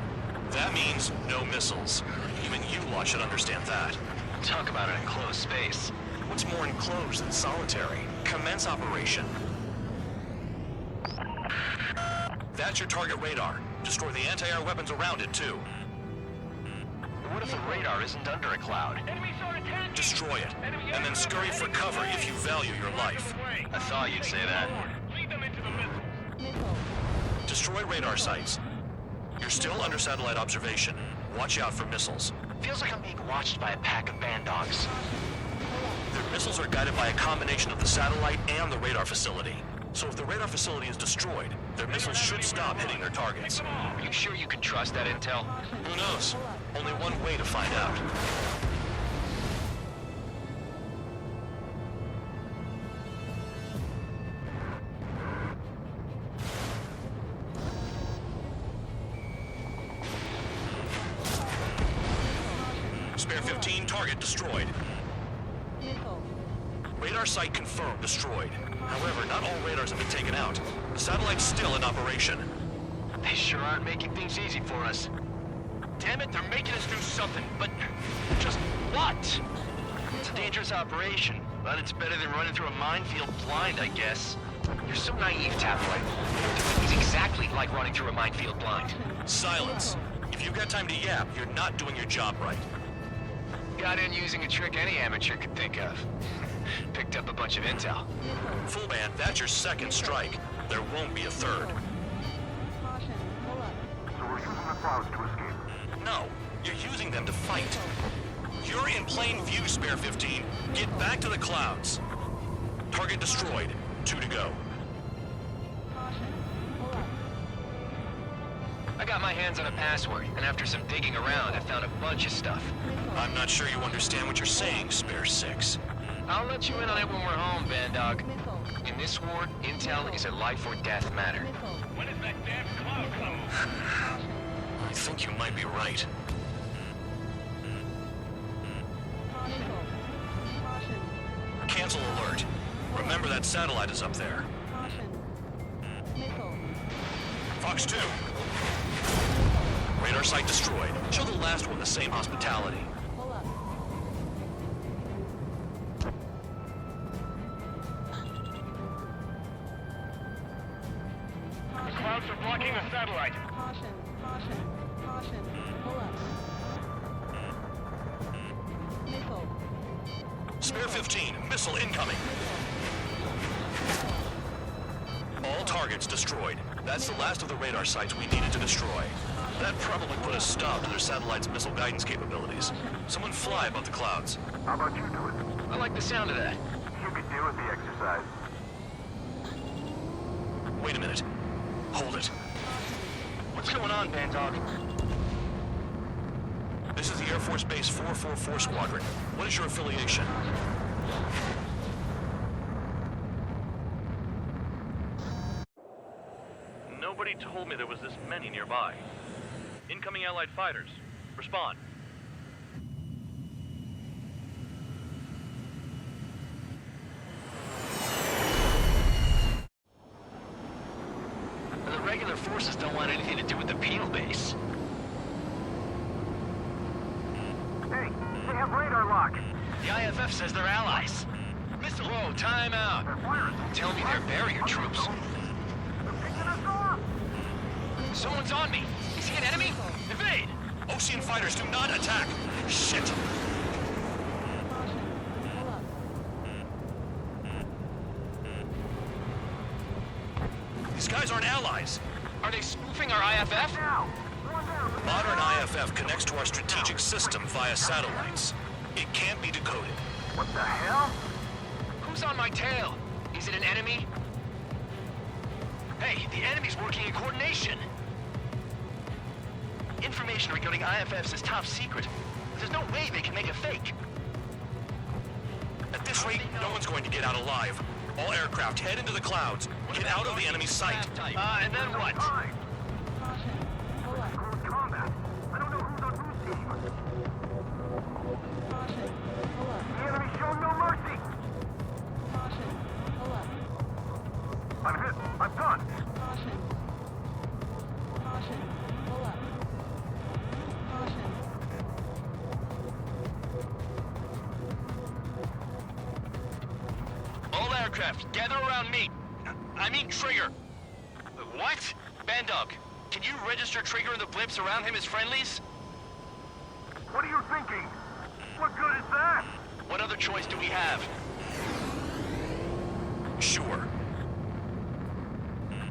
[SPEAKER 12] That means no missiles. Even you lot should understand that.
[SPEAKER 17] Talk about an enclosed space.
[SPEAKER 12] What's more enclosed than solitary? Commence operation. That's your target radar. Destroy the anti-air weapons around it, too.
[SPEAKER 17] What if the radar isn't under a cloud?
[SPEAKER 12] Destroy it, and then scurry for cover if you value your life.
[SPEAKER 17] I thought you'd say that.
[SPEAKER 12] Destroy radar sites. You're still under satellite observation. Watch out for missiles.
[SPEAKER 17] Feels like I'm being watched by a pack of band dogs.
[SPEAKER 12] Their missiles are guided by a combination of the satellite and the radar facility. So if the radar facility is destroyed, their missiles should stop hitting their targets.
[SPEAKER 17] Are you sure you can trust that intel?
[SPEAKER 12] Who knows? Only one way to find out. Spare 15, target destroyed. Radar site confirmed destroyed. However, not all radars have been taken out. The satellite's still in operation.
[SPEAKER 17] They sure aren't making things easy for us. Damn it, they're making us do something, but just what? It's a dangerous operation, but it's better than running through a minefield blind, I guess. You're so naive, Tabloid. It's exactly like running through a minefield blind.
[SPEAKER 12] Silence. If you've got time to yap, you're not doing your job right.
[SPEAKER 17] Got in using a trick any amateur could think of. Picked up a bunch of intel.
[SPEAKER 12] Full band, that's your second strike. There won't be a third.
[SPEAKER 13] So we're using the clouds to escape?
[SPEAKER 12] No, you're using them to fight. You're in plain view, Spare 15. Get back to the clouds. Target destroyed. 2 to go.
[SPEAKER 17] I got my hands on a password, and after some digging around, I found a bunch of stuff.
[SPEAKER 12] I'm not sure you understand what you're saying, Spare 6.
[SPEAKER 17] I'll let you in on it when we're home, Bandog. In this war, intel is a life or death matter.
[SPEAKER 8] When is that damn cloud coming?
[SPEAKER 12] I think you might be right. Cancel alert. Remember that satellite is up there. Fox 2. Radar site destroyed. Show the last one the same hospitality.
[SPEAKER 8] The clouds are blocking the satellite.
[SPEAKER 12] Spare 15, missile incoming. All targets destroyed. That's the last of the radar sites we needed to destroy. That probably put a stop to their satellite's missile guidance capabilities. Someone fly above the clouds.
[SPEAKER 13] How about you do it?
[SPEAKER 17] I like the sound of that.
[SPEAKER 13] You could do with the exercise.
[SPEAKER 12] Wait a minute. Hold it.
[SPEAKER 17] What's going on, Bandog?
[SPEAKER 12] This is the Air Force Base 444 Squadron. What is your affiliation?
[SPEAKER 4] Nobody told me there was this many nearby. Incoming Allied fighters. Respond.
[SPEAKER 17] The regular forces don't want anything to do with the penal base.
[SPEAKER 13] Hey, they have radar lock.
[SPEAKER 17] The IFF says they're allies. Missile. Whoa, time out. Tell me they're barrier troops. Someone's on me. Is he an enemy? Evade!
[SPEAKER 12] Ocean fighters do not attack! Shit! These guys aren't allies.
[SPEAKER 17] Are they spoofing our IFF?
[SPEAKER 12] Modern IFF connects to our strategic system via satellites. It can't be decoded.
[SPEAKER 13] What the hell?
[SPEAKER 17] Who's on my tail? Is it an enemy? Hey, the enemy's working in coordination. Information regarding IFFs is top secret. There's no way they can make a fake.
[SPEAKER 12] At this rate, no one's going to get out alive. All aircraft, head into the clouds. Get out of the enemy's sight.
[SPEAKER 17] And then what?
[SPEAKER 13] Close combat. I don't know who's on whose team. The enemy's shown no mercy. I'm hit. I'm done.
[SPEAKER 17] All aircraft, gather around me. I mean Trigger. What? Bandog, can you register Trigger and the blips around him as friendlies?
[SPEAKER 13] What are you thinking? What good is that?
[SPEAKER 17] What other choice do we have?
[SPEAKER 12] Sure.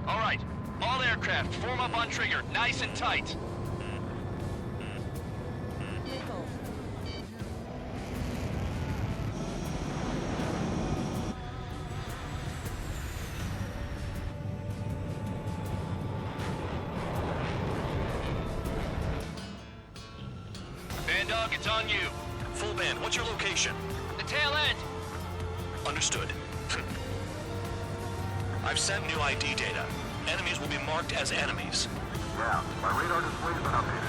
[SPEAKER 17] All right, all aircraft, form up on Trigger, nice and tight. Bandog, it's on you.
[SPEAKER 12] Full band, what's your location?
[SPEAKER 17] The tail end.
[SPEAKER 12] Understood. I've sent new ID data. Enemies will be marked as enemies.
[SPEAKER 13] Yeah, my radar display's been updated.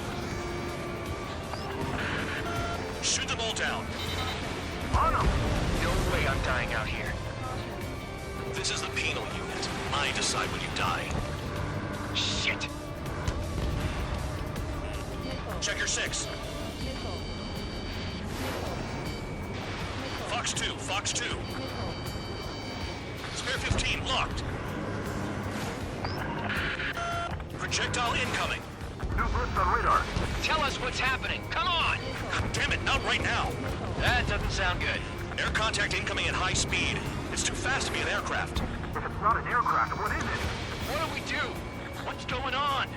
[SPEAKER 12] Shoot them all down.
[SPEAKER 13] On them!
[SPEAKER 17] No way I'm dying out here.
[SPEAKER 12] This is the penal unit. I decide when you die.
[SPEAKER 17] Shit!
[SPEAKER 12] Check your 6. Fox 2, Fox 2. Spare 15, locked. Projectile incoming.
[SPEAKER 13] New blips on radar.
[SPEAKER 17] Tell us what's happening. Come on!
[SPEAKER 12] Damn it, not right now.
[SPEAKER 17] That doesn't sound good.
[SPEAKER 12] Air contact incoming at high speed. It's too fast to be an aircraft.
[SPEAKER 13] If it's not an aircraft, what is it?
[SPEAKER 17] What do we do? What's going on?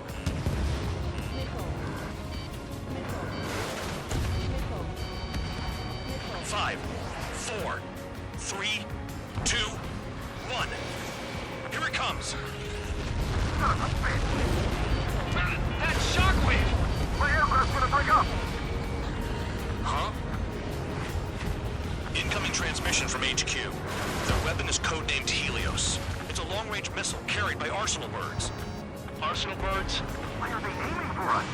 [SPEAKER 12] Five, 4, 3, 2, 1. Here it comes.
[SPEAKER 13] Son of a bitch!
[SPEAKER 17] That shockwave!
[SPEAKER 13] My aircraft's gonna break up!
[SPEAKER 12] Huh? Incoming transmission from HQ. Their weapon is codenamed Helios. It's a long-range missile carried by Arsenal birds.
[SPEAKER 17] Arsenal birds?
[SPEAKER 13] Why are they aiming for us?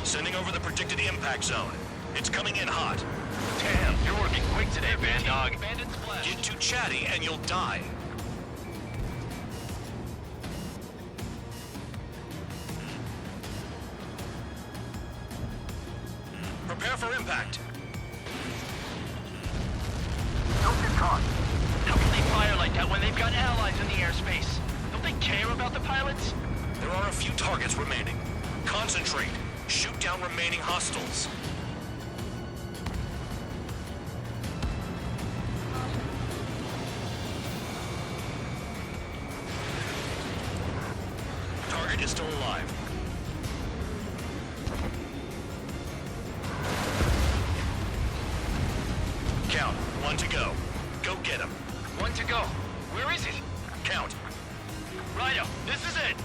[SPEAKER 12] Sending over the predicted impact zone. It's coming in hot.
[SPEAKER 17] Damn, you're working quick today, Bandog.
[SPEAKER 12] Get too chatty and you'll die. Prepare for impact.
[SPEAKER 13] Don't get caught.
[SPEAKER 17] How can they fire like that when they've got allies in the airspace? Don't they care about the pilots?
[SPEAKER 12] There are a few targets remaining. Concentrate. Shoot down remaining hostiles. Target is still alive. Count. 1 to go. Go get him.
[SPEAKER 17] 1 to go. Where is it?
[SPEAKER 12] Count.
[SPEAKER 17] Righto, this is it.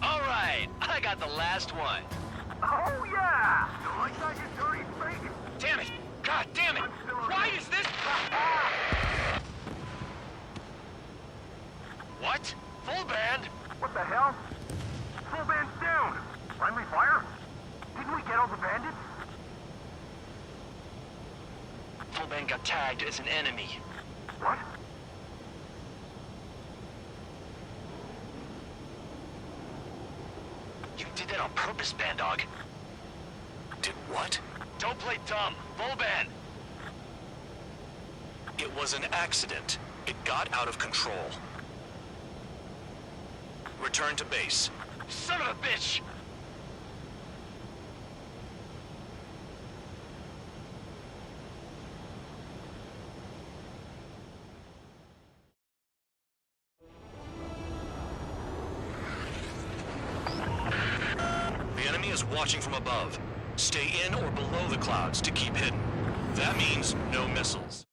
[SPEAKER 17] All right, I got the last one.
[SPEAKER 13] Oh, yeah! You like that, you dirty fake?
[SPEAKER 17] Damn it! God damn it! Why is this... What? Full band?
[SPEAKER 13] What the hell? Full band's down! Friendly fire? Didn't we get all the bandits?
[SPEAKER 17] Full band got tagged as an enemy.
[SPEAKER 13] What?
[SPEAKER 17] You did that on purpose, Bandog.
[SPEAKER 12] Did what?
[SPEAKER 17] Don't play dumb. Full band.
[SPEAKER 12] It was an accident. It got out of control. Return to base.
[SPEAKER 17] Son of a bitch!
[SPEAKER 12] The enemy is watching from above. Stay in or below the clouds to keep hidden. That means no missiles.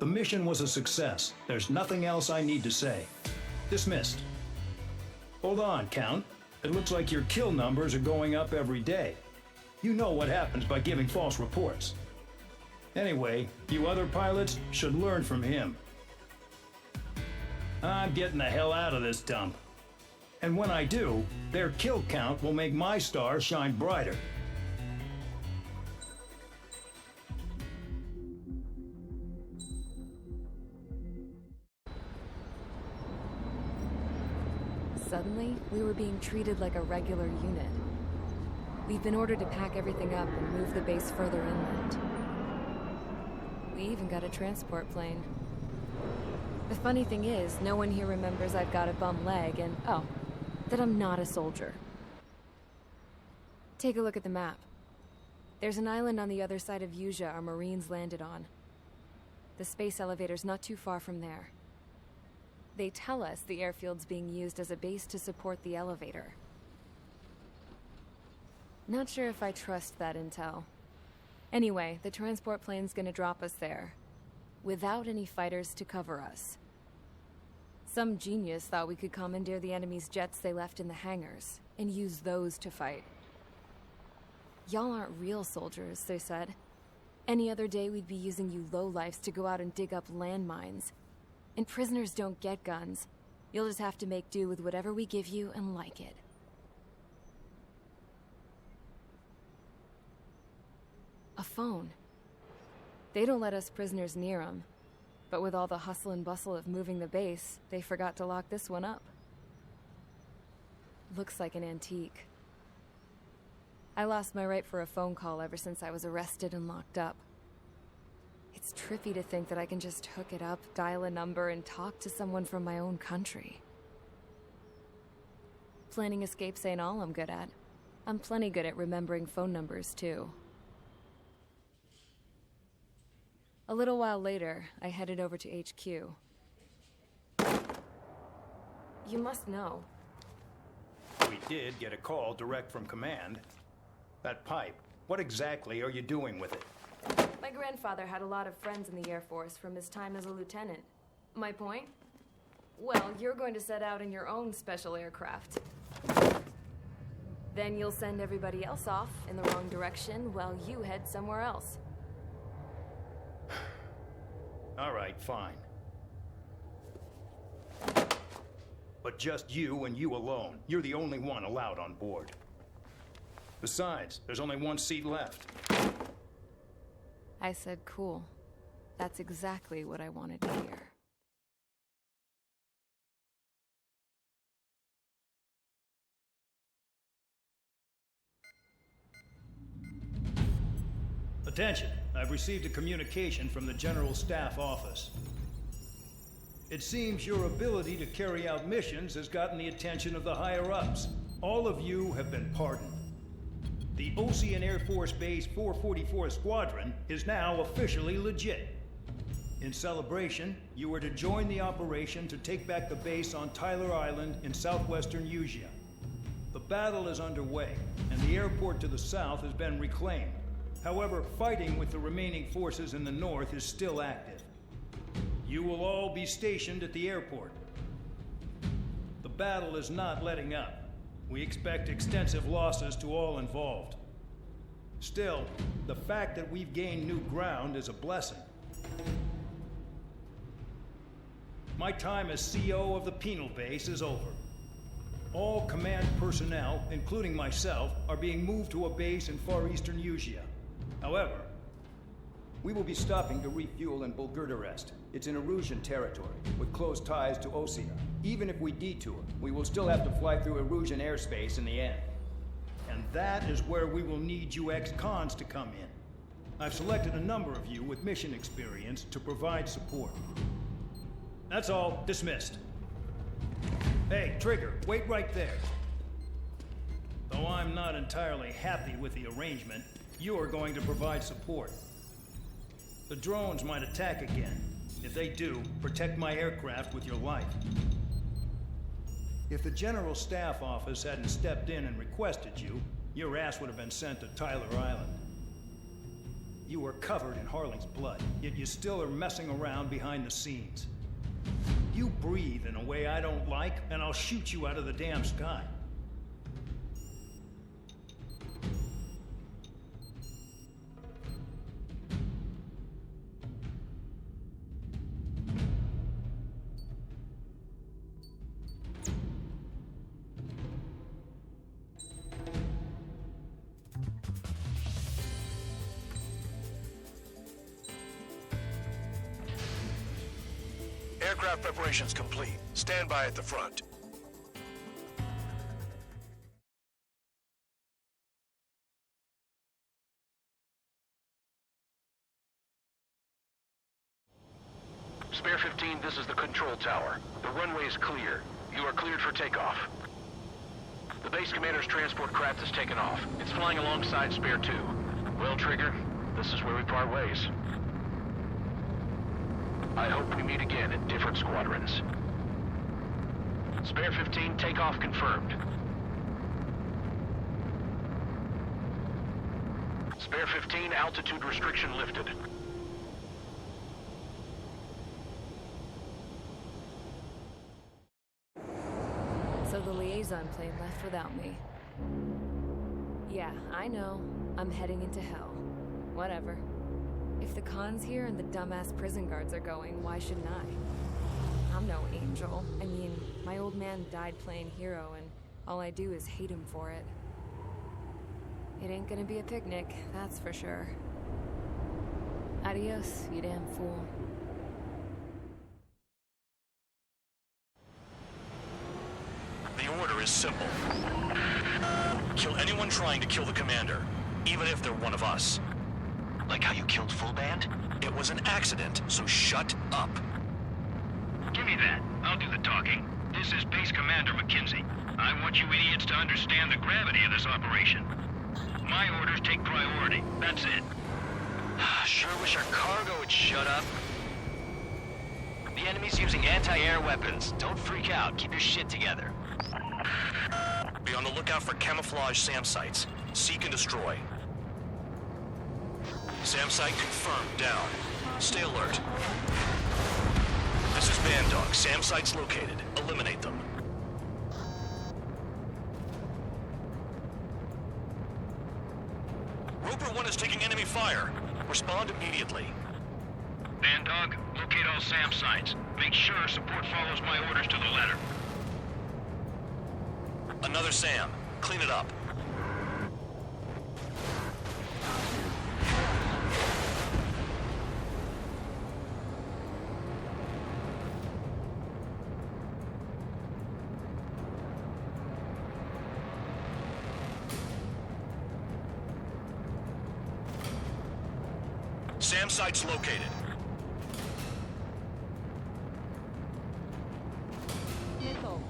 [SPEAKER 18] The mission was a success. There's nothing else I need to say. Dismissed. Hold on, Count. It looks like your kill numbers are going up every day. You know what happens by giving false reports. Anyway, you other pilots should learn from him. I'm getting the hell out of this dump. And when I do, their kill count will make my star shine brighter.
[SPEAKER 1] Suddenly, we were being treated like a regular unit. We've been ordered to pack everything up and move the base further inland. We even got a transport plane. The funny thing is, no one here remembers I've got a bum leg and, oh, that I'm not a soldier. Take a look at the map. There's an island on the other side of Usia our Marines landed on. The space elevator's not too far from there. They tell us the airfield's being used as a base to support the elevator. Not sure if I trust that intel. Anyway, the transport plane's gonna drop us there, without any fighters to cover us. Some genius thought we could commandeer the enemy's jets they left in the hangars, and use those to fight. Y'all aren't real soldiers, they said. Any other day we'd be using you lowlifes to go out and dig up landmines. And prisoners don't get guns. You'll just have to make do with whatever we give you and like it. A phone. They don't let us prisoners near them. But with all the hustle and bustle of moving the base, they forgot to lock this one up. Looks like an antique. I lost my right for a phone call ever since I was arrested and locked up. It's trippy to think that I can just hook it up, dial a number, and talk to someone from my own country. Planning escapes ain't all I'm good at. I'm plenty good at remembering phone numbers, too. A little while later, I headed over to HQ. You must know.
[SPEAKER 18] We did get a call direct from command. That pipe, what exactly are you doing with it?
[SPEAKER 1] My grandfather had a lot of friends in the Air Force from his time as a lieutenant. My point? Well, you're going to set out in your own special aircraft. Then you'll send everybody else off in the wrong direction while you head somewhere else.
[SPEAKER 18] All right, fine. But just you and you alone. You're the only one allowed on board. Besides, there's only one seat left.
[SPEAKER 1] I said cool. That's exactly what I wanted to hear.
[SPEAKER 18] Attention! I've received a communication from the General Staff Office. It seems your ability to carry out missions has gotten the attention of the higher-ups. All of you have been pardoned. The Ocean Air Force Base 444 Squadron is now officially legit. In celebration, you are to join the operation to take back the base on Tyler Island in southwestern Usia. The battle is underway, and the airport to the south has been reclaimed. However, fighting with the remaining forces in the north is still active. You will all be stationed at the airport. The battle is not letting up. We expect extensive losses to all involved. Still, the fact that we've gained new ground is a blessing. My time as CO of the penal base is over. All command personnel, including myself, are being moved to a base in far eastern Usia. However, we will be stopping to refuel in Bulgurdarest. It's in Erusian territory, with close ties to Osea. Even if we detour, we will still have to fly through Erusian airspace in the end. And that is where we will need you ex-cons to come in. I've selected a number of you with mission experience to provide support. That's all. Dismissed. Hey, Trigger, wait right there. Though I'm not entirely happy with the arrangement, you are going to provide support. The drones might attack again. If they do, protect my aircraft with your life. If the General Staff Office hadn't stepped in and requested you, your ass would have been sent to Tyler Island. You were covered in Harling's blood, yet you still are messing around behind the scenes. You breathe in a way I don't like, and I'll shoot you out of the damn sky.
[SPEAKER 20] Aircraft preparations complete. Stand by at the front.
[SPEAKER 10] Spare 15, this is the control tower. The runway is clear. You are cleared for takeoff. The base commander's transport craft has taken off. It's flying alongside Spare 2. Well, Trigger, this is where we part ways. I hope we meet again in different squadrons. Spare 15, takeoff confirmed. Spare 15, altitude restriction lifted.
[SPEAKER 1] So the liaison plane left without me. Yeah, I know. I'm heading into hell. Whatever. If the Khan's here and the dumbass prison guards are going, why shouldn't I? I'm no angel. I mean, my old man died playing hero, and all I do is hate him for it. It ain't gonna be a picnic, that's for sure. Adios, you damn fool.
[SPEAKER 6] The order is simple. Kill anyone trying to kill the commander, even if they're one of us.
[SPEAKER 12] Like how you killed Full Band?
[SPEAKER 6] It was an accident, so shut up.
[SPEAKER 8] Give me that. I'll do the talking. This is Base Commander McKenzie. I want you idiots to understand the gravity of this operation. My orders take priority. That's it.
[SPEAKER 17] Sure wish our cargo would shut up. The enemy's using anti-air weapons. Don't freak out. Keep your shit together.
[SPEAKER 6] Be on the lookout for camouflage SAM sites. Seek and destroy. SAM site confirmed, down. Stay alert. This is Band Dog. SAM site's located. Eliminate them. Roper 1 is taking enemy fire. Respond immediately.
[SPEAKER 8] Band Dog, locate all SAM sites. Make sure support follows my orders to the letter.
[SPEAKER 6] Another SAM. Clean it up. SAM site's located.
[SPEAKER 1] Nickel.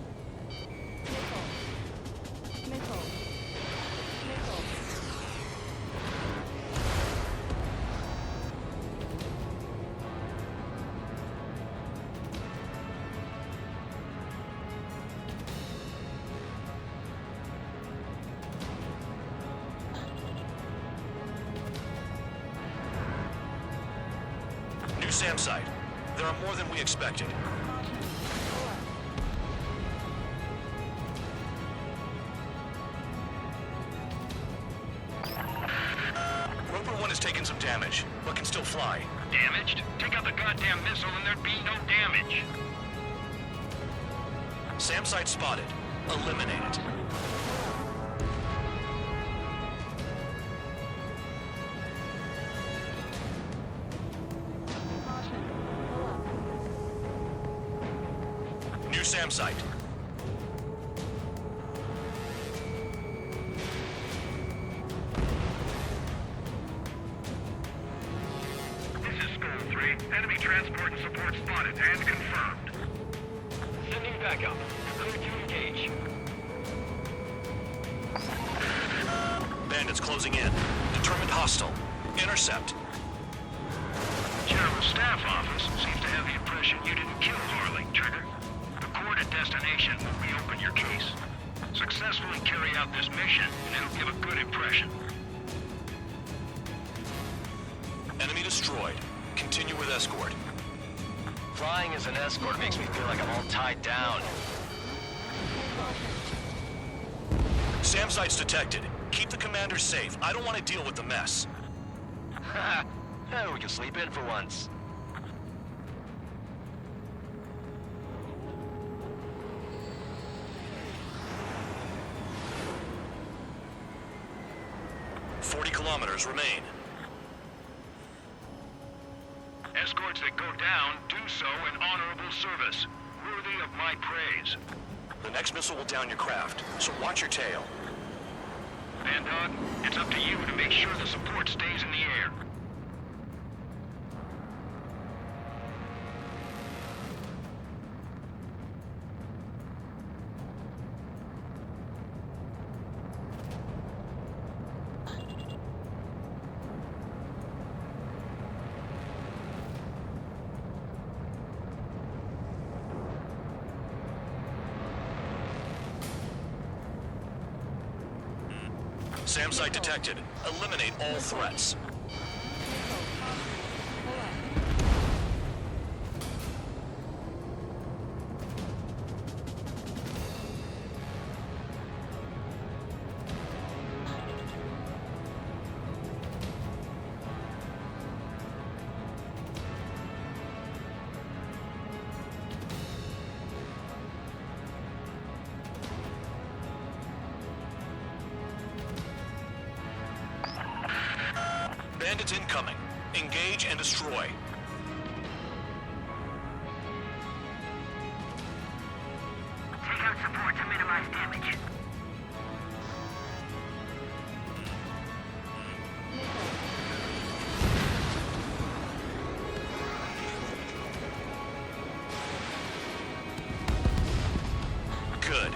[SPEAKER 6] New SAM site. There are more than we expected. Roper 1 has taken some damage, but can still fly.
[SPEAKER 8] Damaged? Take out the goddamn missile and there'd be no damage.
[SPEAKER 6] SAM site spotted. Eliminate it. New SAM site.
[SPEAKER 8] This is Skull 3. Enemy transport and support spotted and confirmed.
[SPEAKER 17] Sending backup. Clear to engage.
[SPEAKER 6] Bandits closing in. Determined hostile. Intercept.
[SPEAKER 8] General Staff Office seems to have the impression you didn't kill Harley, Trigger. The court at destination will reopen your case. Successfully carry out this mission, and it'll give a good impression.
[SPEAKER 12] escort.
[SPEAKER 17] Flying as an escort makes me feel like I'm all tied down.
[SPEAKER 12] SAM sites detected. Keep the commander safe. I don't want to deal with the mess.
[SPEAKER 17] Ha! We can sleep in for once.
[SPEAKER 12] Kilometers remain.
[SPEAKER 8] Escorts that go down do so in honorable service, worthy of my praise.
[SPEAKER 12] The next missile will down your craft, so watch your tail.
[SPEAKER 8] Bandog, it's up to you to make sure the support stays in the air.
[SPEAKER 12] SAM site detected. Eliminate all threats. Bandits incoming. Engage and destroy.
[SPEAKER 13] Take out support to minimize damage.
[SPEAKER 12] Good.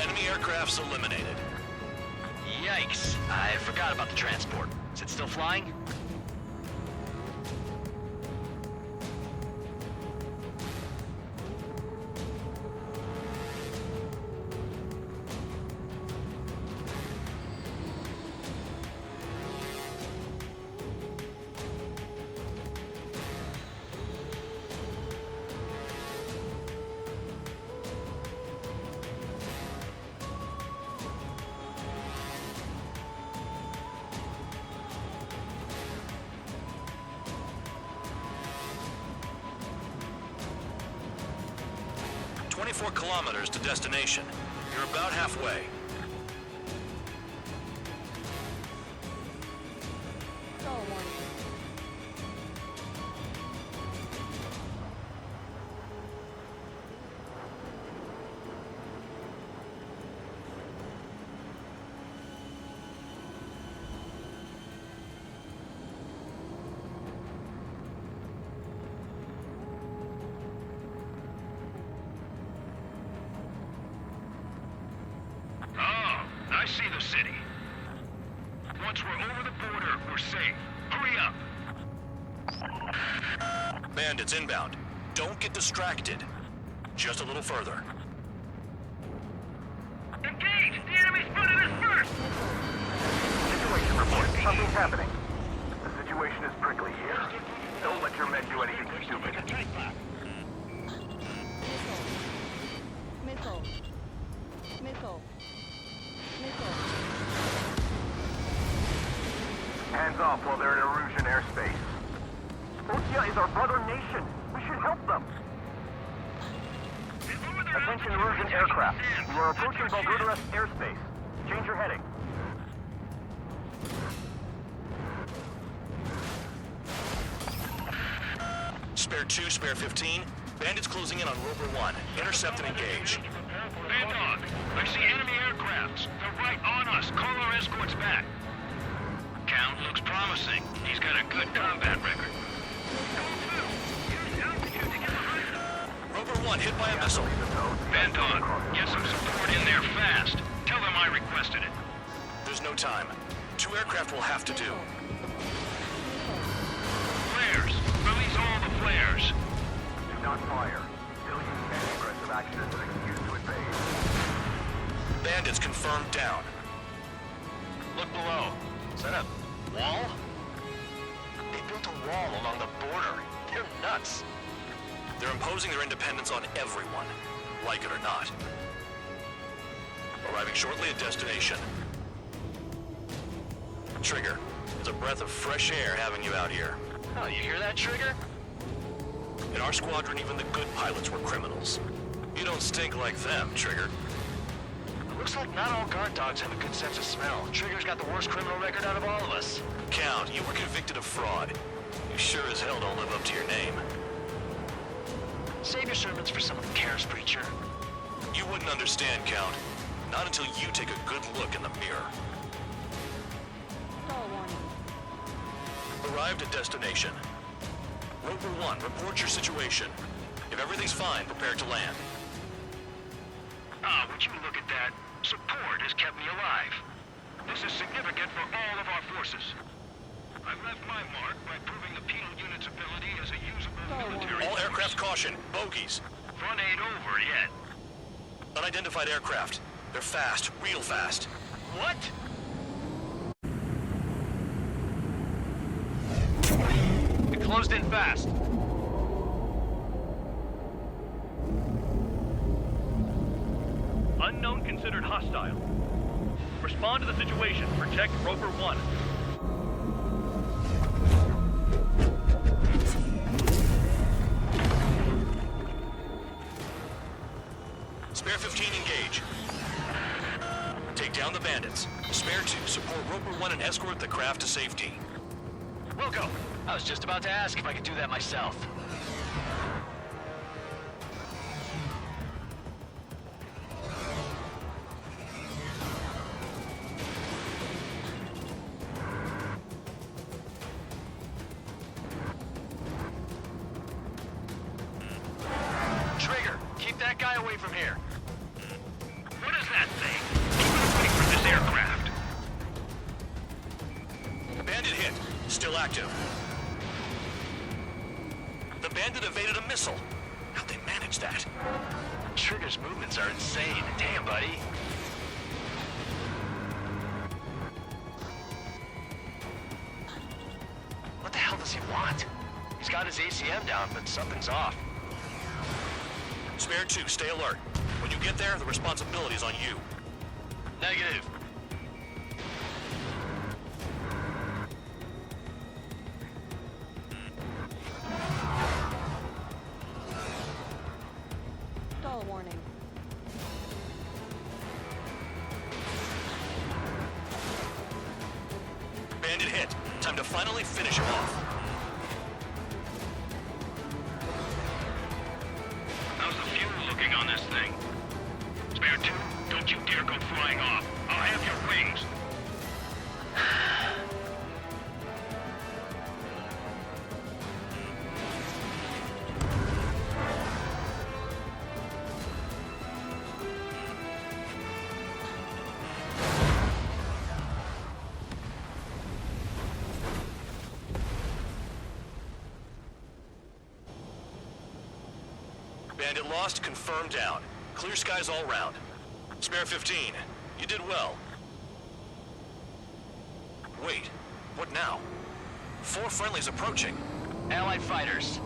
[SPEAKER 12] Enemy aircraft's eliminated.
[SPEAKER 17] Yikes! I forgot about the transport. Is it still flying?
[SPEAKER 12] .4 kilometers to destination. You're about halfway.
[SPEAKER 8] I see the city. Once we're over the border, we're safe. Hurry up!
[SPEAKER 12] Bandits inbound. Don't get distracted. Just a little further.
[SPEAKER 13] Engage! The enemy spotted us first!
[SPEAKER 14] Situation report. Something's happening. The situation is prickly here. Don't let your men do anything stupid.
[SPEAKER 22] Missile. Missile.
[SPEAKER 14] Hands off while they're in Erusian airspace. Osea is our brother nation. We should help them. Attention Erusian aircraft. You are approaching Bulgaria's airspace. Change your heading.
[SPEAKER 12] Spare 2, spare 15. Bandits closing in on Rover 1. Intercept and engage.
[SPEAKER 8] Bandog, I see enemy aircrafts. They're right on us. Call our escorts back. Count looks promising. He's got a good combat record.
[SPEAKER 12] Rover 1 hit by a missile.
[SPEAKER 8] Bandog, get some support in there fast. Tell them I requested it.
[SPEAKER 12] There's no time. 2 aircraft will have to do.
[SPEAKER 8] Flares. Release all the flares.
[SPEAKER 14] Do not fire. Still use any aggressive action as an excuse to invade.
[SPEAKER 12] Bandits confirmed down.
[SPEAKER 17] Look below. Is that a wall? They built a wall along the border.
[SPEAKER 12] They're nuts. They're imposing their independence on everyone, like it or not. Arriving shortly at destination. Trigger, it's a breath of fresh air having you out here.
[SPEAKER 7] Oh, you hear that, Trigger?
[SPEAKER 12] In our squadron, even the good pilots were criminals. You don't stink like them, Trigger.
[SPEAKER 7] Looks like not all guard dogs have a good sense of smell. Trigger's got the worst criminal record out of all of us.
[SPEAKER 12] Count, you were convicted of fraud. You sure as hell don't live up to your name.
[SPEAKER 7] Save your sermons for someone who cares, preacher.
[SPEAKER 12] You wouldn't understand, Count. Not until you take a good look in the mirror. Arrived at destination. Roper 1, report your situation. If everything's fine, prepare to land.
[SPEAKER 8] Ah, would you look at that? Support has kept me alive. This is significant for all of our forces. I've left my mark by proving the penal unit's ability as a usable military
[SPEAKER 12] All
[SPEAKER 8] force.
[SPEAKER 12] aircraft caution, bogies.
[SPEAKER 8] Front ain't over yet.
[SPEAKER 12] Unidentified aircraft. They're fast, real fast.
[SPEAKER 8] What?
[SPEAKER 16] It closed in fast. Unknown considered hostile. Respond to the situation. Protect Roper 1.
[SPEAKER 12] Spare 15 engage. Take down the bandits. Spare 2 support Roper 1 and escort the craft to safety.
[SPEAKER 7] Wilco, I was just about to ask if I could do that myself. Trigger, keep that guy away from here.
[SPEAKER 8] What is that thing? Keep us waiting for this aircraft.
[SPEAKER 12] Bandit hit. Still active. The bandit evaded a missile. How'd they manage that?
[SPEAKER 7] Trigger's movements are insane. Damn, buddy. What the hell does he want? He's got his ACM down, but something's off.
[SPEAKER 12] Spare 2, stay alert. When you get there, the responsibility is on you.
[SPEAKER 7] Negative.
[SPEAKER 3] Stall warning.
[SPEAKER 12] Bandit hit. Time to finally finish him off.
[SPEAKER 8] How's the fuel looking on this thing? Spare 2, don't you dare go flying off. I'll have your wings.
[SPEAKER 12] Bandit lost, confirmed down. Clear skies all round. Spare 15. You did well. Wait, what now? 4 friendlies approaching.
[SPEAKER 7] Allied fighters.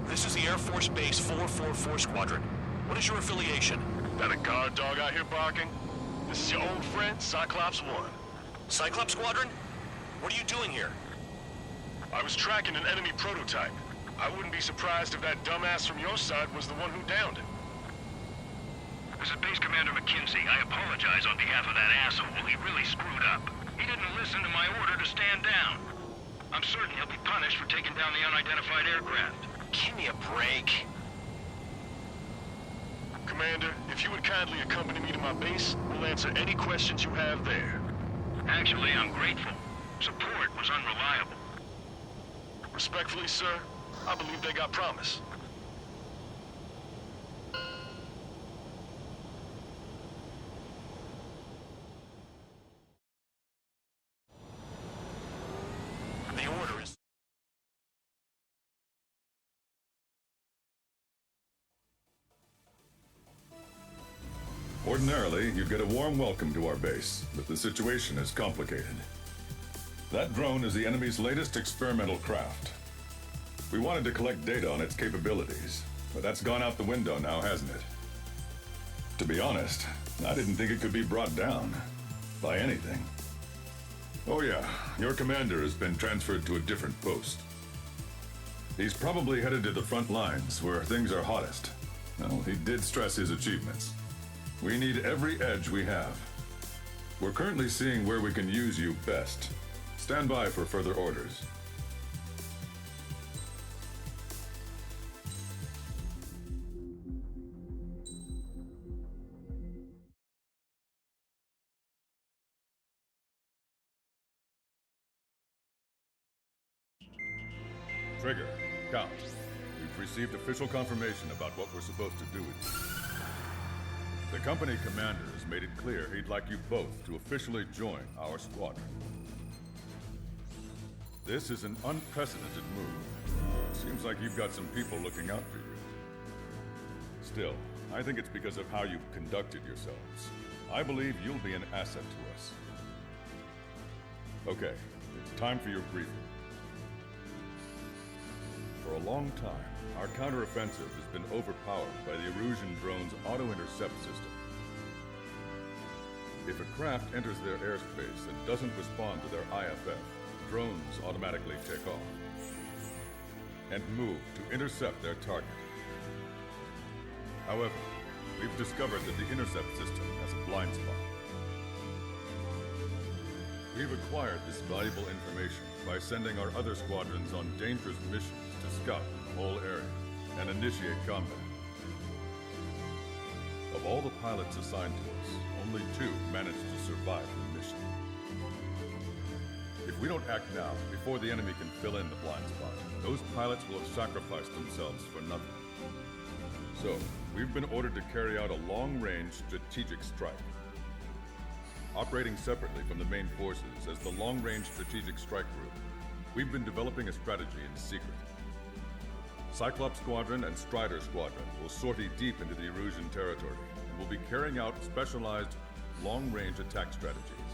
[SPEAKER 12] This is the Air Force Base 444 Squadron. What is your affiliation?
[SPEAKER 8] That a guard dog out here barking? This is your old friend, Cyclops 1.
[SPEAKER 12] Cyclops Squadron? What are you doing here?
[SPEAKER 8] I was tracking an enemy prototype. I wouldn't be surprised if that dumbass from your side was the one who downed it. This is Base Commander McKinsey. I apologize on behalf of that asshole. He really screwed up. He didn't listen to my order to stand down. I'm certain he'll be punished for taking down the unidentified aircraft.
[SPEAKER 7] Give me a break.
[SPEAKER 8] Commander, if you would kindly accompany me to my base, we'll answer any questions you have there. Actually, I'm grateful. Support was unreliable. Respectfully, sir, I believe they got promise.
[SPEAKER 12] The order is...
[SPEAKER 15] Ordinarily, you'd get a warm welcome to our base, but the situation is complicated. That drone is the enemy's latest experimental craft. We wanted to collect data on its capabilities, but that's gone out the window now, hasn't it? To be honest, I didn't think it could be brought down by anything. Oh yeah, your commander has been transferred to a different post. He's probably headed to the front lines, where things are hottest. Well, he did stress his achievements. We need every edge we have. We're currently seeing where we can use you best. Stand by for further orders. Trigger, Count. We've received official confirmation about what we're supposed to do with you. The company commander has made it clear he'd like you both to officially join our squadron. This is an unprecedented move. Seems like you've got some people looking out for you. Still, I think it's because of how you've conducted yourselves. I believe you'll be an asset to us. Okay, it's time for your briefing. For a long time, our counteroffensive has been overpowered by the Erusian drone's auto-intercept system. If a craft enters their airspace and doesn't respond to their IFF, drones automatically take off and move to intercept their target. However, we've discovered that the intercept system has a blind spot. We've acquired this valuable information by sending our other squadrons on dangerous missions to scout the whole area and initiate combat. Of all the pilots assigned to us, only 2 managed to survive the mission. If we don't act now, before the enemy can fill in the blind spot, those pilots will have sacrificed themselves for nothing. So, we've been ordered to carry out a long-range strategic strike. Operating separately from the main forces as the Long-Range Strategic Strike Group, we've been developing a strategy in secret. Cyclops Squadron and Strider Squadron will sortie deep into the Erusian territory and will be carrying out specialized long-range attack strategies.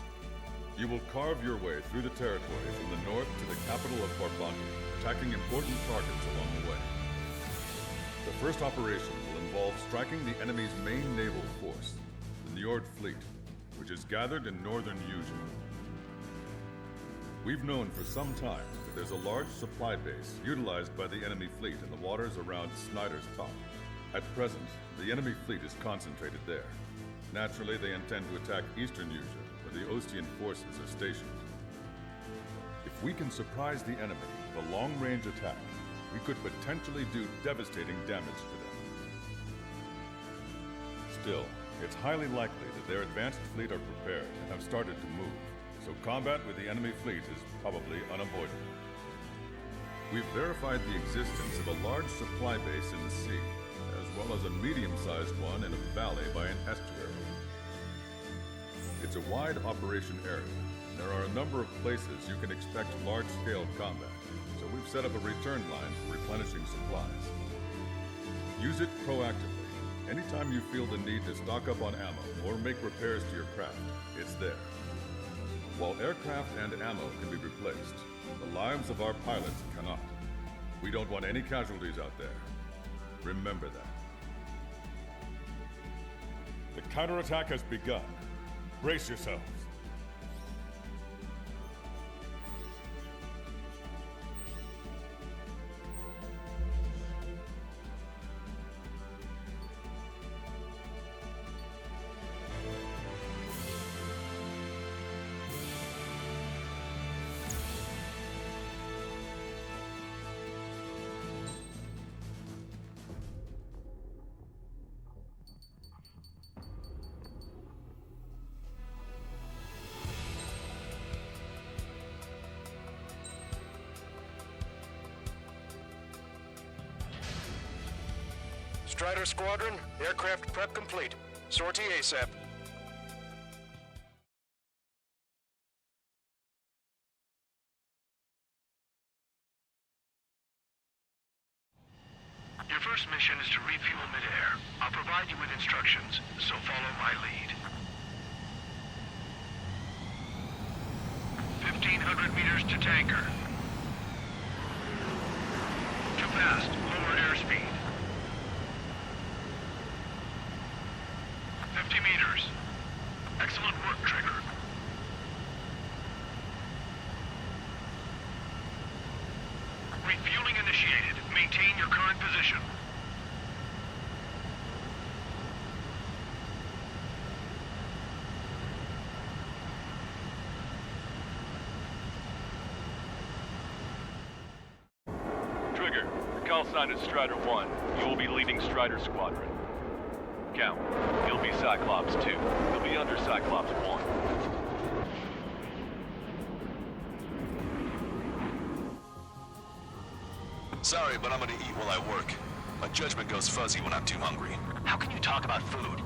[SPEAKER 15] You will carve your way through the territory from the north to the capital of Barbanti, attacking important targets along the way. The first operation will involve striking the enemy's main naval force, the Njord Fleet, which is gathered in northern Eugene. We've known for some time that there's a large supply base utilized by the enemy fleet in the waters around Snyder's Top. At present, the enemy fleet is concentrated there. Naturally, they intend to attack eastern Eugene, where the Ostian forces are stationed. If we can surprise the enemy with a long-range attack, we could potentially do devastating damage to them. Still, it's highly likely that their advanced fleet are prepared and have started to move, so combat with the enemy fleet is probably unavoidable. We've verified the existence of a large supply base in the sea, as well as a medium-sized one in a valley by an estuary. It's a wide operation area. There are a number of places you can expect large-scale combat, so we've set up a return line for replenishing supplies. Use it proactively. Anytime you feel the need to stock up on ammo or make repairs to your craft, it's there. While aircraft and ammo can be replaced, the lives of our pilots cannot. We don't want any casualties out there. Remember that. The counterattack has begun. Brace yourselves.
[SPEAKER 10] Strider Squadron, aircraft prep complete. Sortie ASAP.
[SPEAKER 8] Your first mission is to refuel midair. I'll provide you with instructions, so follow my lead. 1,500 meters to tanker. fast. Lower airspeed. 50 meters. Excellent work, Trigger. Refueling initiated. Maintain your current position.
[SPEAKER 16] Trigger, your call sign is Strider 1. You will be leading Strider Squadron. Count. You'll be Cyclops 2. You'll be under Cyclops 1.
[SPEAKER 10] Sorry, but I'm gonna eat while I work. My judgment goes fuzzy when I'm too hungry.
[SPEAKER 17] How can you talk about food?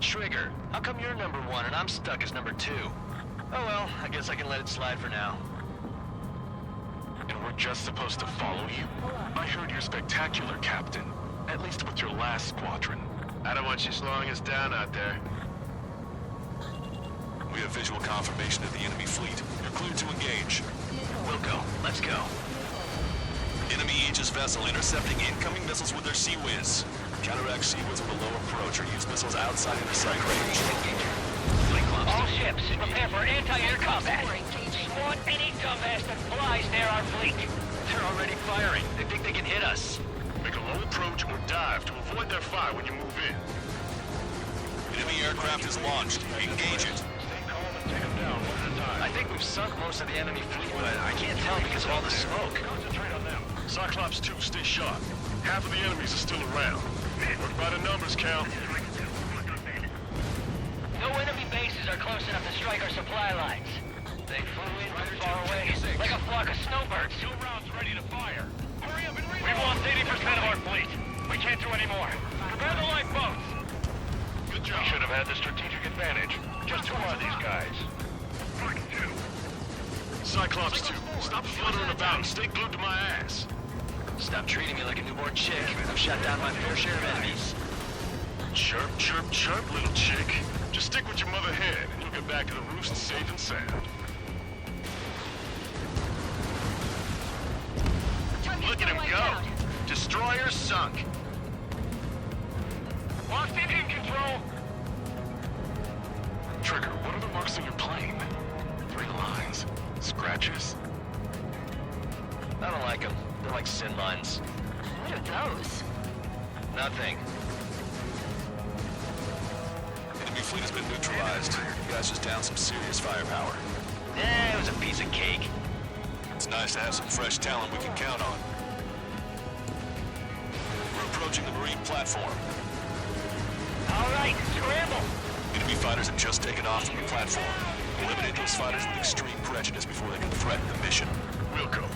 [SPEAKER 17] Trigger, how come you're number 1 and I'm stuck as number 2? Oh well, I guess I can let it slide for now.
[SPEAKER 8] And we're just supposed to follow you? I heard you're spectacular, Captain. At least with your last squadron. I don't want you slowing us down out there.
[SPEAKER 10] We have visual confirmation of the enemy fleet. You're cleared to engage.
[SPEAKER 17] We'll go. Let's go.
[SPEAKER 10] Enemy Aegis vessel intercepting incoming missiles with their Sea Whiz. Counteract Sea Whiz below approach or use missiles outside intersight range.
[SPEAKER 17] All ships, prepare for anti-air combat. Squat any dumbass that flies near our fleet. They're already firing. They think they can hit us.
[SPEAKER 8] Make a low approach or dive to avoid their fire when you move in.
[SPEAKER 10] Enemy aircraft is launched. Engage it.
[SPEAKER 8] Stay calm and take them down one at a time.
[SPEAKER 17] I think we've sunk most of the enemy fleet, but I can't tell because of all the smoke.
[SPEAKER 8] Concentrate on them. Cyclops 2, stay sharp. Half of the enemies are still around. Work by the numbers, Cal.
[SPEAKER 17] No enemy bases are close enough to strike our supply lines. They flew in from far away, like a flock of snowbirds.
[SPEAKER 8] 2 rounds ready to fire. Hurry up and reload.
[SPEAKER 17] We've lost 80% of our fleet. We can't do any more. Prepare the lifeboats.
[SPEAKER 8] Good job. We should have had the strategic advantage. Just who are these guys? Cyclops 2, stop fluttering about and stay glued to my ass.
[SPEAKER 17] Stop treating me like a newborn chick. I've shot down my fair share of enemies.
[SPEAKER 8] Chirp, chirp, chirp, little chick. Just stick with your mother hen, and you'll get back to the roost safe and sound.
[SPEAKER 17] Look at him go! Destroyer sunk.
[SPEAKER 8] Lost engine control! Trigger, what are the marks on your plane? 3 lines. Scratches?
[SPEAKER 17] I don't like them. They're like sin lines.
[SPEAKER 11] What are those?
[SPEAKER 17] Nothing.
[SPEAKER 10] Enemy fleet has been neutralized. You guys just down some serious firepower.
[SPEAKER 17] It was a piece of cake.
[SPEAKER 10] It's nice to have some fresh talent we can count on. We're approaching the marine platform.
[SPEAKER 17] All right, scramble!
[SPEAKER 10] Enemy fighters have just taken off from the platform. Eliminate those fighters with extreme prejudice before they can threaten the mission.
[SPEAKER 8] We'll go.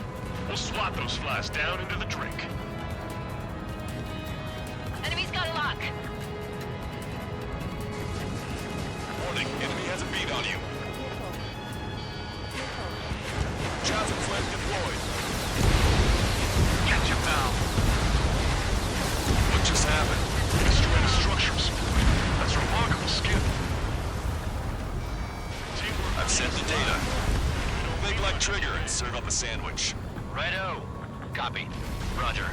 [SPEAKER 8] We'll swat those flies down into the drink.
[SPEAKER 11] Enemy's got a lock.
[SPEAKER 10] Warning, enemy has a beat on you. Javelin flame deployed.
[SPEAKER 8] Catch him now.
[SPEAKER 10] What just happened?
[SPEAKER 8] Destroyed a structural support. That's remarkable skill.
[SPEAKER 10] I've sent the data. Make like Trigger and serve up a sandwich.
[SPEAKER 17] Righto. Copy. Roger.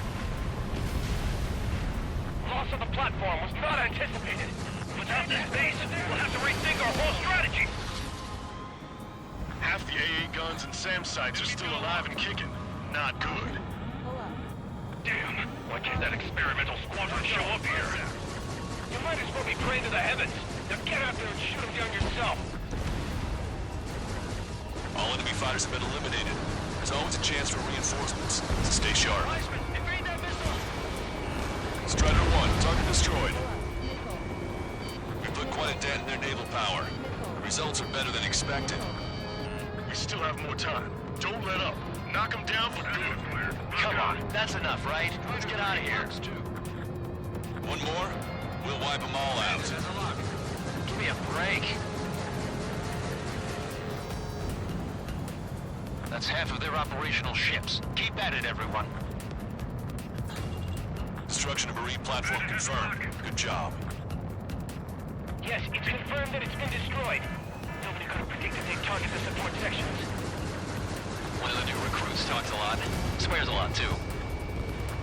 [SPEAKER 8] Loss of the platform was not anticipated. Without this base, we'll have to rethink our whole strategy. Half the AA guns and SAM sites are still alive and kicking. Not good. Damn, why can't that experimental squadron show up here? You might as well be praying to the heavens. Now get out there and shoot them down yourself.
[SPEAKER 10] All enemy fighters have been eliminated. There's always a chance for reinforcements, so stay sharp. Strider 1, target destroyed. We put quite a dent in their naval power. The results are better than expected.
[SPEAKER 8] We still have more time. Don't let up. Knock them down for good.
[SPEAKER 17] Come on, that's enough, right? Let's get out of here.
[SPEAKER 10] One more, we'll wipe them all out.
[SPEAKER 17] Give me a break. That's half of their operational ships. Keep at it, everyone.
[SPEAKER 10] Destruction of marine platform confirmed. Good job.
[SPEAKER 17] Yes, it's confirmed that it's been destroyed. Nobody could have predicted they'd target the support sections. One of the new recruits talks a lot. Swears a lot, too.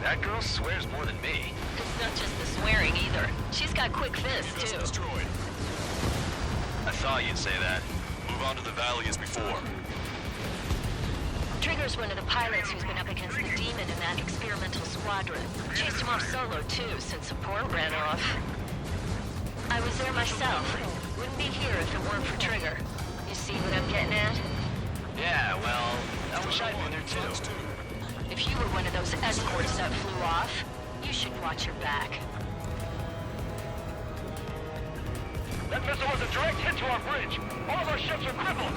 [SPEAKER 17] That girl swears more than me.
[SPEAKER 11] It's not just the swearing either. She's got quick fists, too.
[SPEAKER 8] Destroyed.
[SPEAKER 17] I thought you'd say that.
[SPEAKER 8] Move on to the valley as before.
[SPEAKER 11] Trigger's one of the pilots who's been up against the demon in that experimental squadron. Chased him off solo, too, since support ran off. I was there myself. Wouldn't be here if it weren't for Trigger. You see what I'm getting at?
[SPEAKER 17] Yeah, well, I wish I'd been there too.
[SPEAKER 11] If you were one of those escorts that flew off, you should watch your back.
[SPEAKER 8] That missile was a direct hit to our bridge. All of our ships are crippled.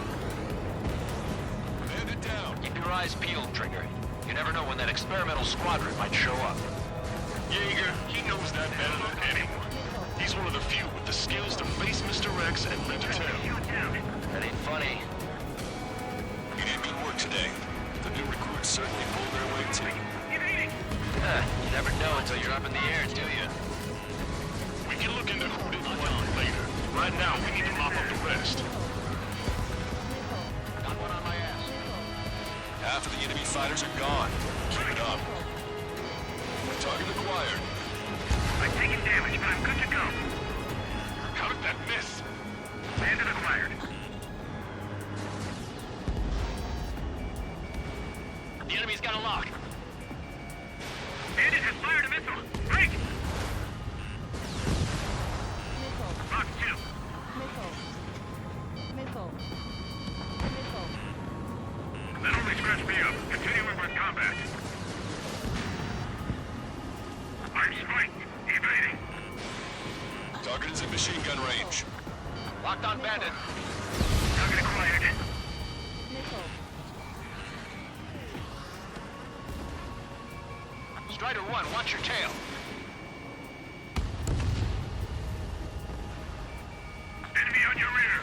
[SPEAKER 17] Hand it down. Keep your eyes peeled, Trigger. You never know when that experimental squadron might show up.
[SPEAKER 8] Jaeger, he knows that better than anyone. He's one of the few with the skills to face Mr. X and live to tell.
[SPEAKER 17] That ain't funny.
[SPEAKER 8] You did good work today. The new recruits certainly pulled their weight too.
[SPEAKER 17] You never know until you're up in the air, do you?
[SPEAKER 8] We can look into who did what later. Right now, we need to mop up the rest.
[SPEAKER 17] Got one on my ass.
[SPEAKER 8] Half of the enemy fighters are gone. Keep it up. Target acquired.
[SPEAKER 13] I'm taking damage, but I'm good to go.
[SPEAKER 8] How did that miss?
[SPEAKER 13] Bandit acquired.
[SPEAKER 17] The enemy's got a lock.
[SPEAKER 13] Bandit has fired a missile. Break! Lock 2.
[SPEAKER 2] Missile.
[SPEAKER 13] That only scratched me up. Continuing with combat. I'm spiked. Evading.
[SPEAKER 8] Target is in machine gun range.
[SPEAKER 17] Locked on Bandit.
[SPEAKER 13] Target acquired.
[SPEAKER 17] Strider 1, watch your tail.
[SPEAKER 13] Enemy on your rear.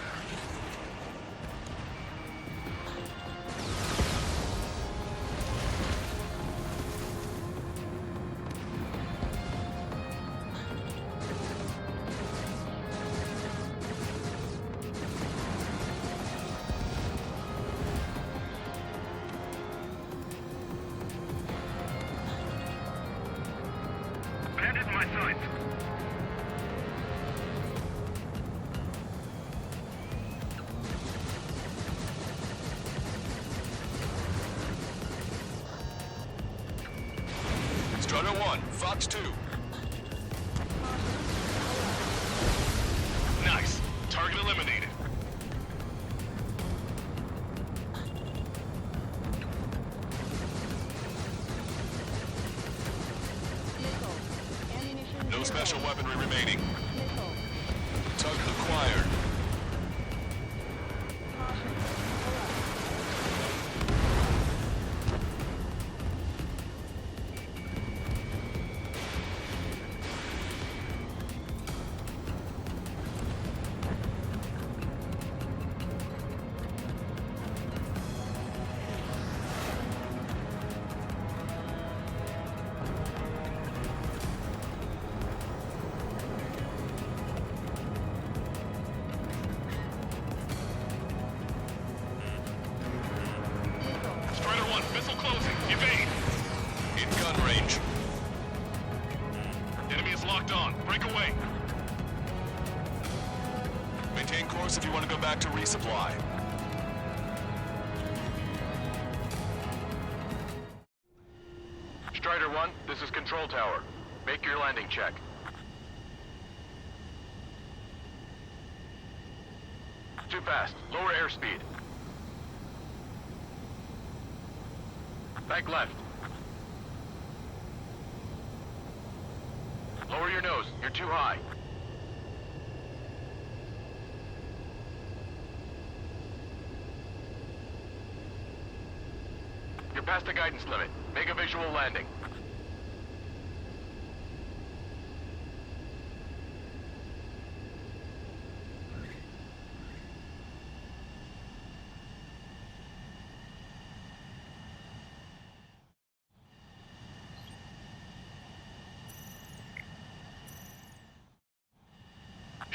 [SPEAKER 13] Bandit in my sights.
[SPEAKER 8] Strider 1, Fox 2. Nice. Target eliminated. No special weaponry remaining. Target acquired. Strider 1, missile closing. Evade. In gun range. Enemy is locked on. Break away. Maintain course if you want to go back to resupply.
[SPEAKER 17] Strider 1, this is Control Tower. Make your landing check. Too fast. Lower airspeed. Bank left. Lower your nose. You're too high. You're past the guidance limit. Make a visual landing.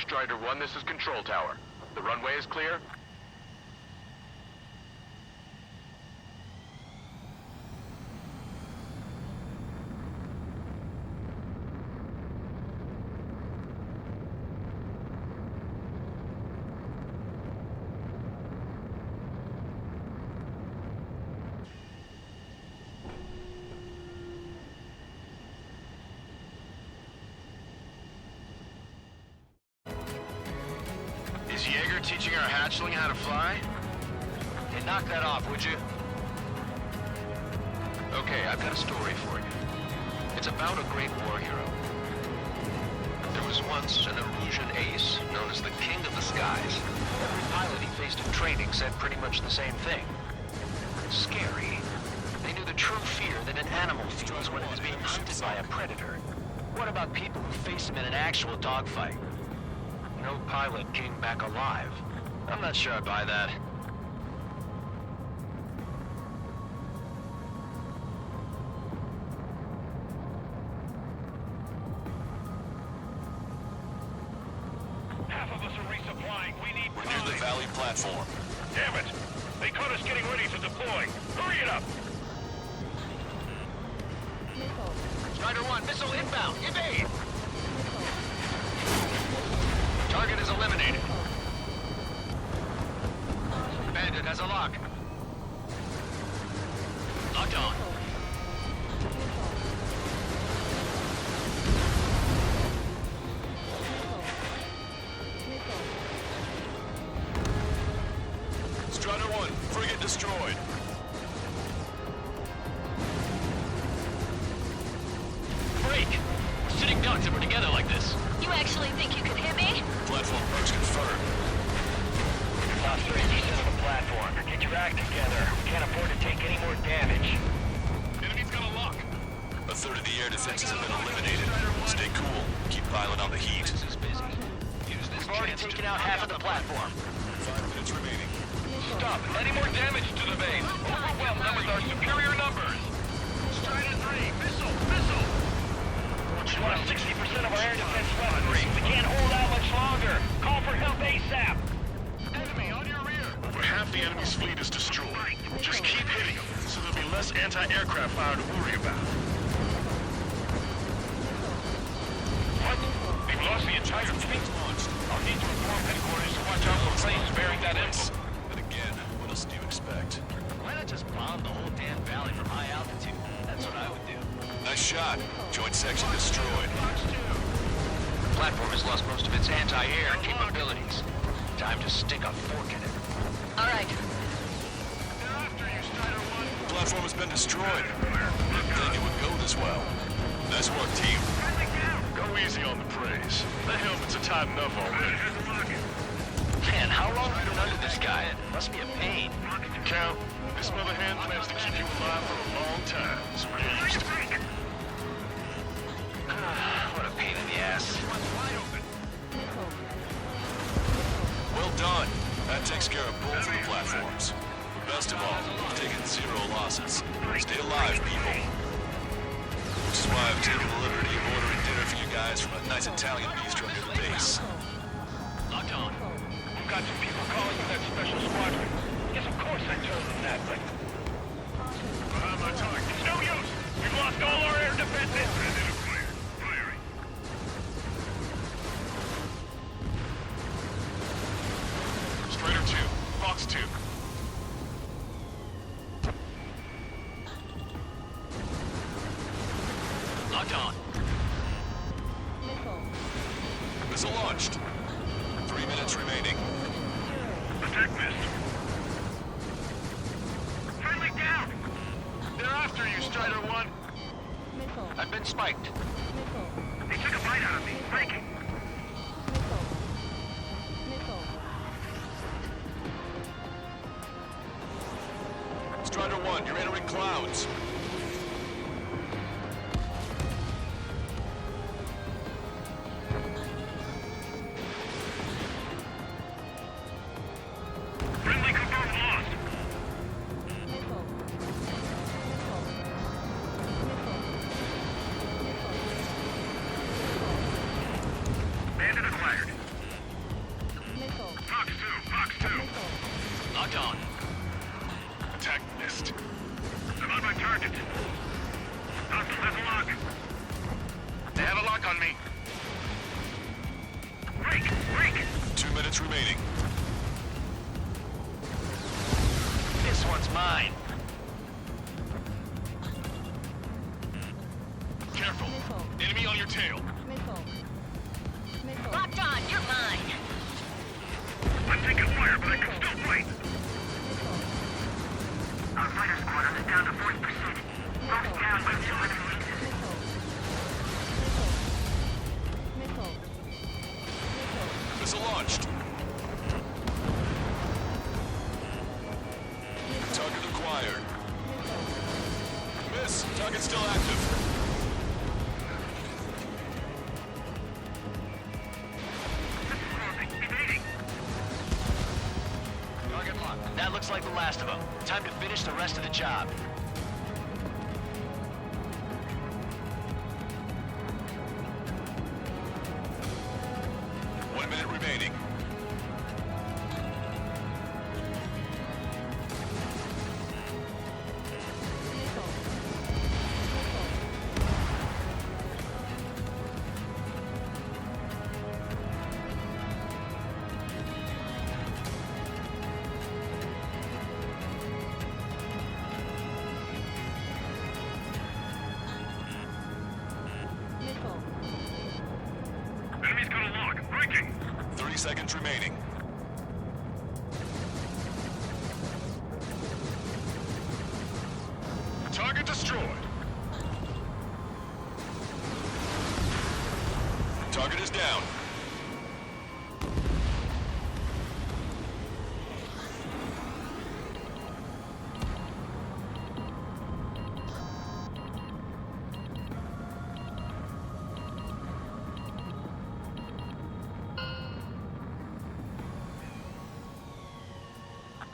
[SPEAKER 17] Strider 1, this is Control Tower. The runway is clear.
[SPEAKER 9] here teaching our hatchling how to fly?
[SPEAKER 17] Hey, knock that off, would you?
[SPEAKER 9] Okay, I've got a story for you. It's about a great war hero. There was once an Erusian ace known as the King of the Skies. Every pilot he faced in training said pretty much the same thing. Scary. They knew the true fear that an animal feels when it is being hunted by a predator. What about people who face him in an actual dogfight? No pilot came back alive. I'm not sure I buy that.
[SPEAKER 8] Half of us are resupplying. We need
[SPEAKER 12] We're near the valley platform.
[SPEAKER 8] Damn it! They caught us getting ready to deploy. Hurry it up!
[SPEAKER 17] Strider 1, missile inbound. Evade! Target is eliminated. Bandit has a lock. Locked on.
[SPEAKER 12] Strider 1, frigate destroyed.
[SPEAKER 17] Break! We're sitting ducks if we're together like this.
[SPEAKER 11] You actually think you can hit me?
[SPEAKER 12] Platform approach confirmed.
[SPEAKER 13] Lost 30% of the platform. Get your act together. We can't afford to take any more damage.
[SPEAKER 8] Enemy's got a lock.
[SPEAKER 12] A third of the air defenses have been eliminated. Stay cool. Keep piling on the heat.
[SPEAKER 17] This is busy. Use this
[SPEAKER 13] We've already taken out half of the platform.
[SPEAKER 12] 5 minutes remaining.
[SPEAKER 8] Stop. Any more damage to the base. Overwhelm them with our superior numbers. Strider 3, missile, missile!
[SPEAKER 13] We lost 60% of our air defense weaponry. We can't hold out much longer. Call for help ASAP.
[SPEAKER 8] Enemy on your rear. Over half the enemy's fleet is destroyed. Just keep hitting them, so there'll be less anti-aircraft fire to worry about. What? We've lost the entire fleet. I'll need to inform headquarters to watch out for planes bearing that info.
[SPEAKER 12] But again, what else do you expect?
[SPEAKER 17] Why not just bomb the whole damn valley from high altitude? That's what I would do.
[SPEAKER 12] Nice shot. Joint section destroyed.
[SPEAKER 17] The platform has lost most of its anti-air capabilities. Time to stick a fork in it.
[SPEAKER 11] All right.
[SPEAKER 12] Platform has been destroyed. Didn't think it would go this well. Nice work, team.
[SPEAKER 8] Go easy on the praise. The helmets are tight enough already.
[SPEAKER 17] Man, how long have you been under this guy? Must be a pain.
[SPEAKER 8] Count, this mother hen plans to keep you alive for a long time, so we're used to it.
[SPEAKER 17] What a pain in the ass.
[SPEAKER 12] Well done. That takes care of both of the platforms. Best of all, we've taken 0 losses. Stay alive, people. Which is why I've taken the liberty of ordering dinner for you guys from a nice Italian bistro near the base.
[SPEAKER 17] Locked on.
[SPEAKER 13] We've got some people calling for that special squadron. Yes, of course I told them that, but...
[SPEAKER 8] Behind my target. It's no use! We've lost all our air defenses! Firing. Strider 2, Fox 2.
[SPEAKER 17] Locked on.
[SPEAKER 12] Missile launched. 3 minutes remaining.
[SPEAKER 8] Attack missed. Friendly down! They're after you, Strider 1.
[SPEAKER 17] I've been spiked.
[SPEAKER 8] They took a bite out of me. Breaking.
[SPEAKER 12] Strider 1, you're entering clouds.
[SPEAKER 8] Friendly confirmed lost. Bandit acquired. Fox 2, Fox 2.
[SPEAKER 17] Locked on.
[SPEAKER 8] Attack missed. I'm on my target. Hostile has a lock. They have a lock on me. Break! Break!
[SPEAKER 12] 2 minutes remaining.
[SPEAKER 17] This one's mine.
[SPEAKER 8] Careful. Enemy on your tail.
[SPEAKER 11] Locked on. You're mine.
[SPEAKER 13] I'm taking fire, but I can still fight. Our fighter squadron is down to 40%. Both down by 200 meters.
[SPEAKER 10] Missile launched. Target acquired. Miss. Target still active.
[SPEAKER 17] Target locked. That looks like the last of them. Time to finish the rest of the job.
[SPEAKER 10] Remaining.
[SPEAKER 13] Enemy's got a lock. Breaking.
[SPEAKER 10] 30 seconds remaining. Target destroyed. Target is down.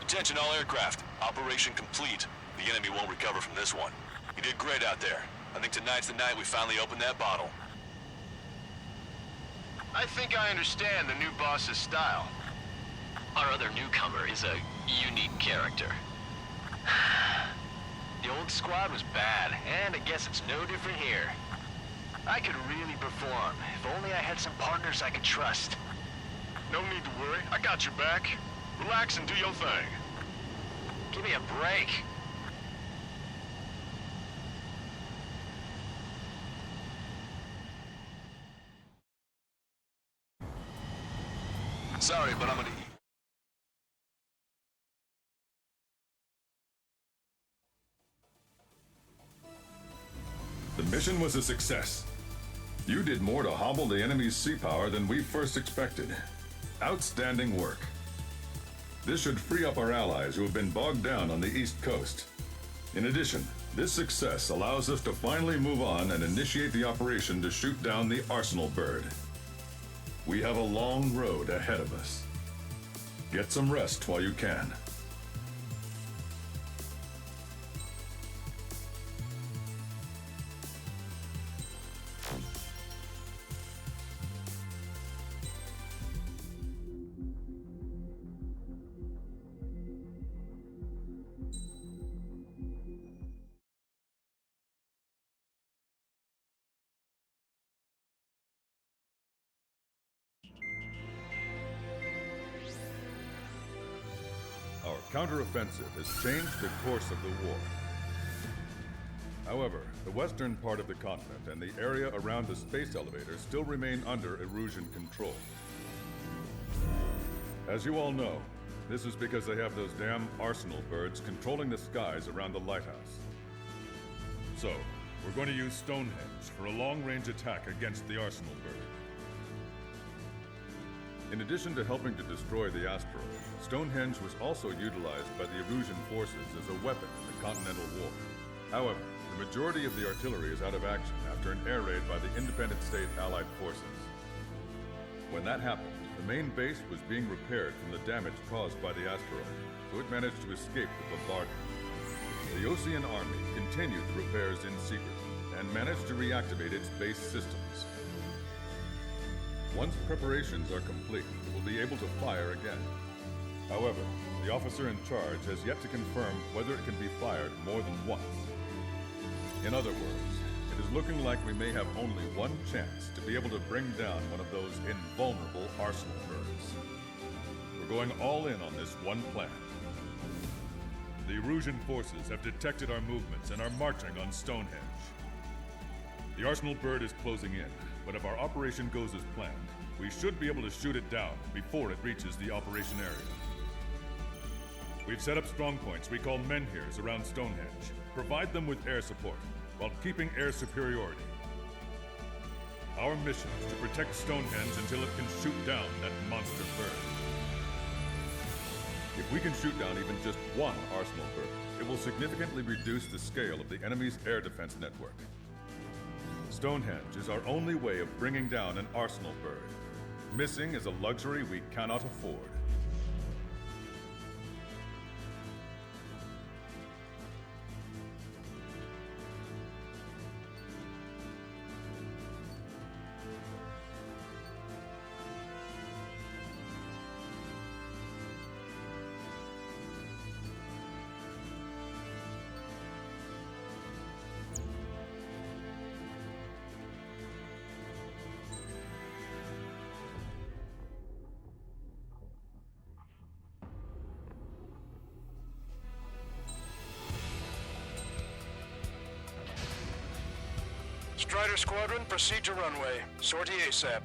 [SPEAKER 10] Attention all aircraft. Operation complete. The enemy won't recover from this one. You did great out there. I think tonight's the night we finally open that bottle.
[SPEAKER 9] I think I understand the new boss's style.
[SPEAKER 17] Our other newcomer is a unique character.
[SPEAKER 9] The old squad was bad, and I guess it's no different here. I could really perform, if only I had some partners I could trust.
[SPEAKER 8] No need to worry. I got your back. Relax and do your thing.
[SPEAKER 17] Give me a break.
[SPEAKER 10] Sorry, but I'm gonna...
[SPEAKER 15] The mission was a success. You did more to hobble the enemy's sea power than we first expected. Outstanding work. This should free up our allies who have been bogged down on the East Coast. In addition, this success allows us to finally move on and initiate the operation to shoot down the Arsenal bird. We have a long road ahead of us. Get some rest while you can. Our counteroffensive has changed the course of the war. However, the western part of the continent and the area around the space elevator still remain under Erusian control. As you all know, this is because they have those damn Arsenal birds controlling the skies around the Lighthouse. So, we're going to use Stonehenge for a long-range attack against the Arsenal bird. In addition to helping to destroy the asteroid, Stonehenge was also utilized by the Erusian forces as a weapon in the Continental War. However, the majority of the artillery is out of action after an air raid by the independent state Allied forces. When that happened, the main base was being repaired from the damage caused by the asteroid, so it managed to escape the bombardment. The Ocean Army continued the repairs in secret and managed to reactivate its base systems. Once preparations are complete, we'll be able to fire again. However, the officer in charge has yet to confirm whether it can be fired more than once. In other words, it is looking like we may have only one chance to be able to bring down one of those invulnerable Arsenal birds. We're going all in on this one plan. The Erusian forces have detected our movements and are marching on Stonehenge. The Arsenal bird is closing in, but if our operation goes as planned, we should be able to shoot it down before it reaches the operation area. We've set up strong points we call menhirs around Stonehenge. Provide them with air support while keeping air superiority. Our mission is to protect Stonehenge until it can shoot down that monster bird. If we can shoot down even just one arsenal bird, it will significantly reduce the scale of the enemy's air defense network. Stonehenge is our only way of bringing down an arsenal bird. Missing is a luxury we cannot afford.
[SPEAKER 10] Strider Squadron, proceed to runway. Sortie ASAP.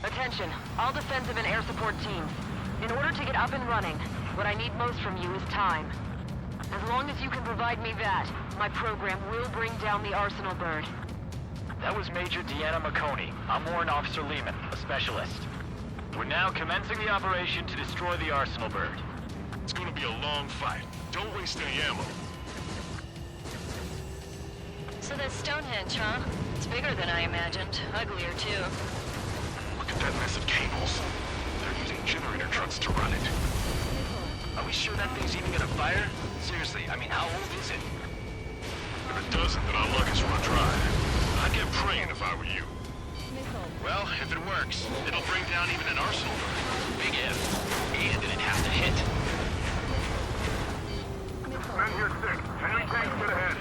[SPEAKER 11] Attention, all defensive and air support teams. In order to get up and running, what I need most from you is time. As long as you can provide me that, my program will bring down the Arsenal bird.
[SPEAKER 17] That was Major Deanna McConey. I'm Warrant Officer Lehman, a specialist. We're now commencing the operation to destroy the Arsenal bird.
[SPEAKER 8] It's gonna be a long fight. Don't waste any ammo.
[SPEAKER 11] So that's Stonehenge, huh? It's bigger than I imagined. Uglier, too.
[SPEAKER 8] Look at that mess of cables. They're using generator trucks to run it.
[SPEAKER 17] Are we sure that thing's even gonna fire? Seriously, I mean, how old is it?
[SPEAKER 8] If it doesn't, then our luck is run dry. I'd get praying if I were you.
[SPEAKER 17] Well, if it works, it'll bring down even an Arsenal bird. Big if. And it'd have to hit.
[SPEAKER 13] Men here 6. Enemy tanks get ahead.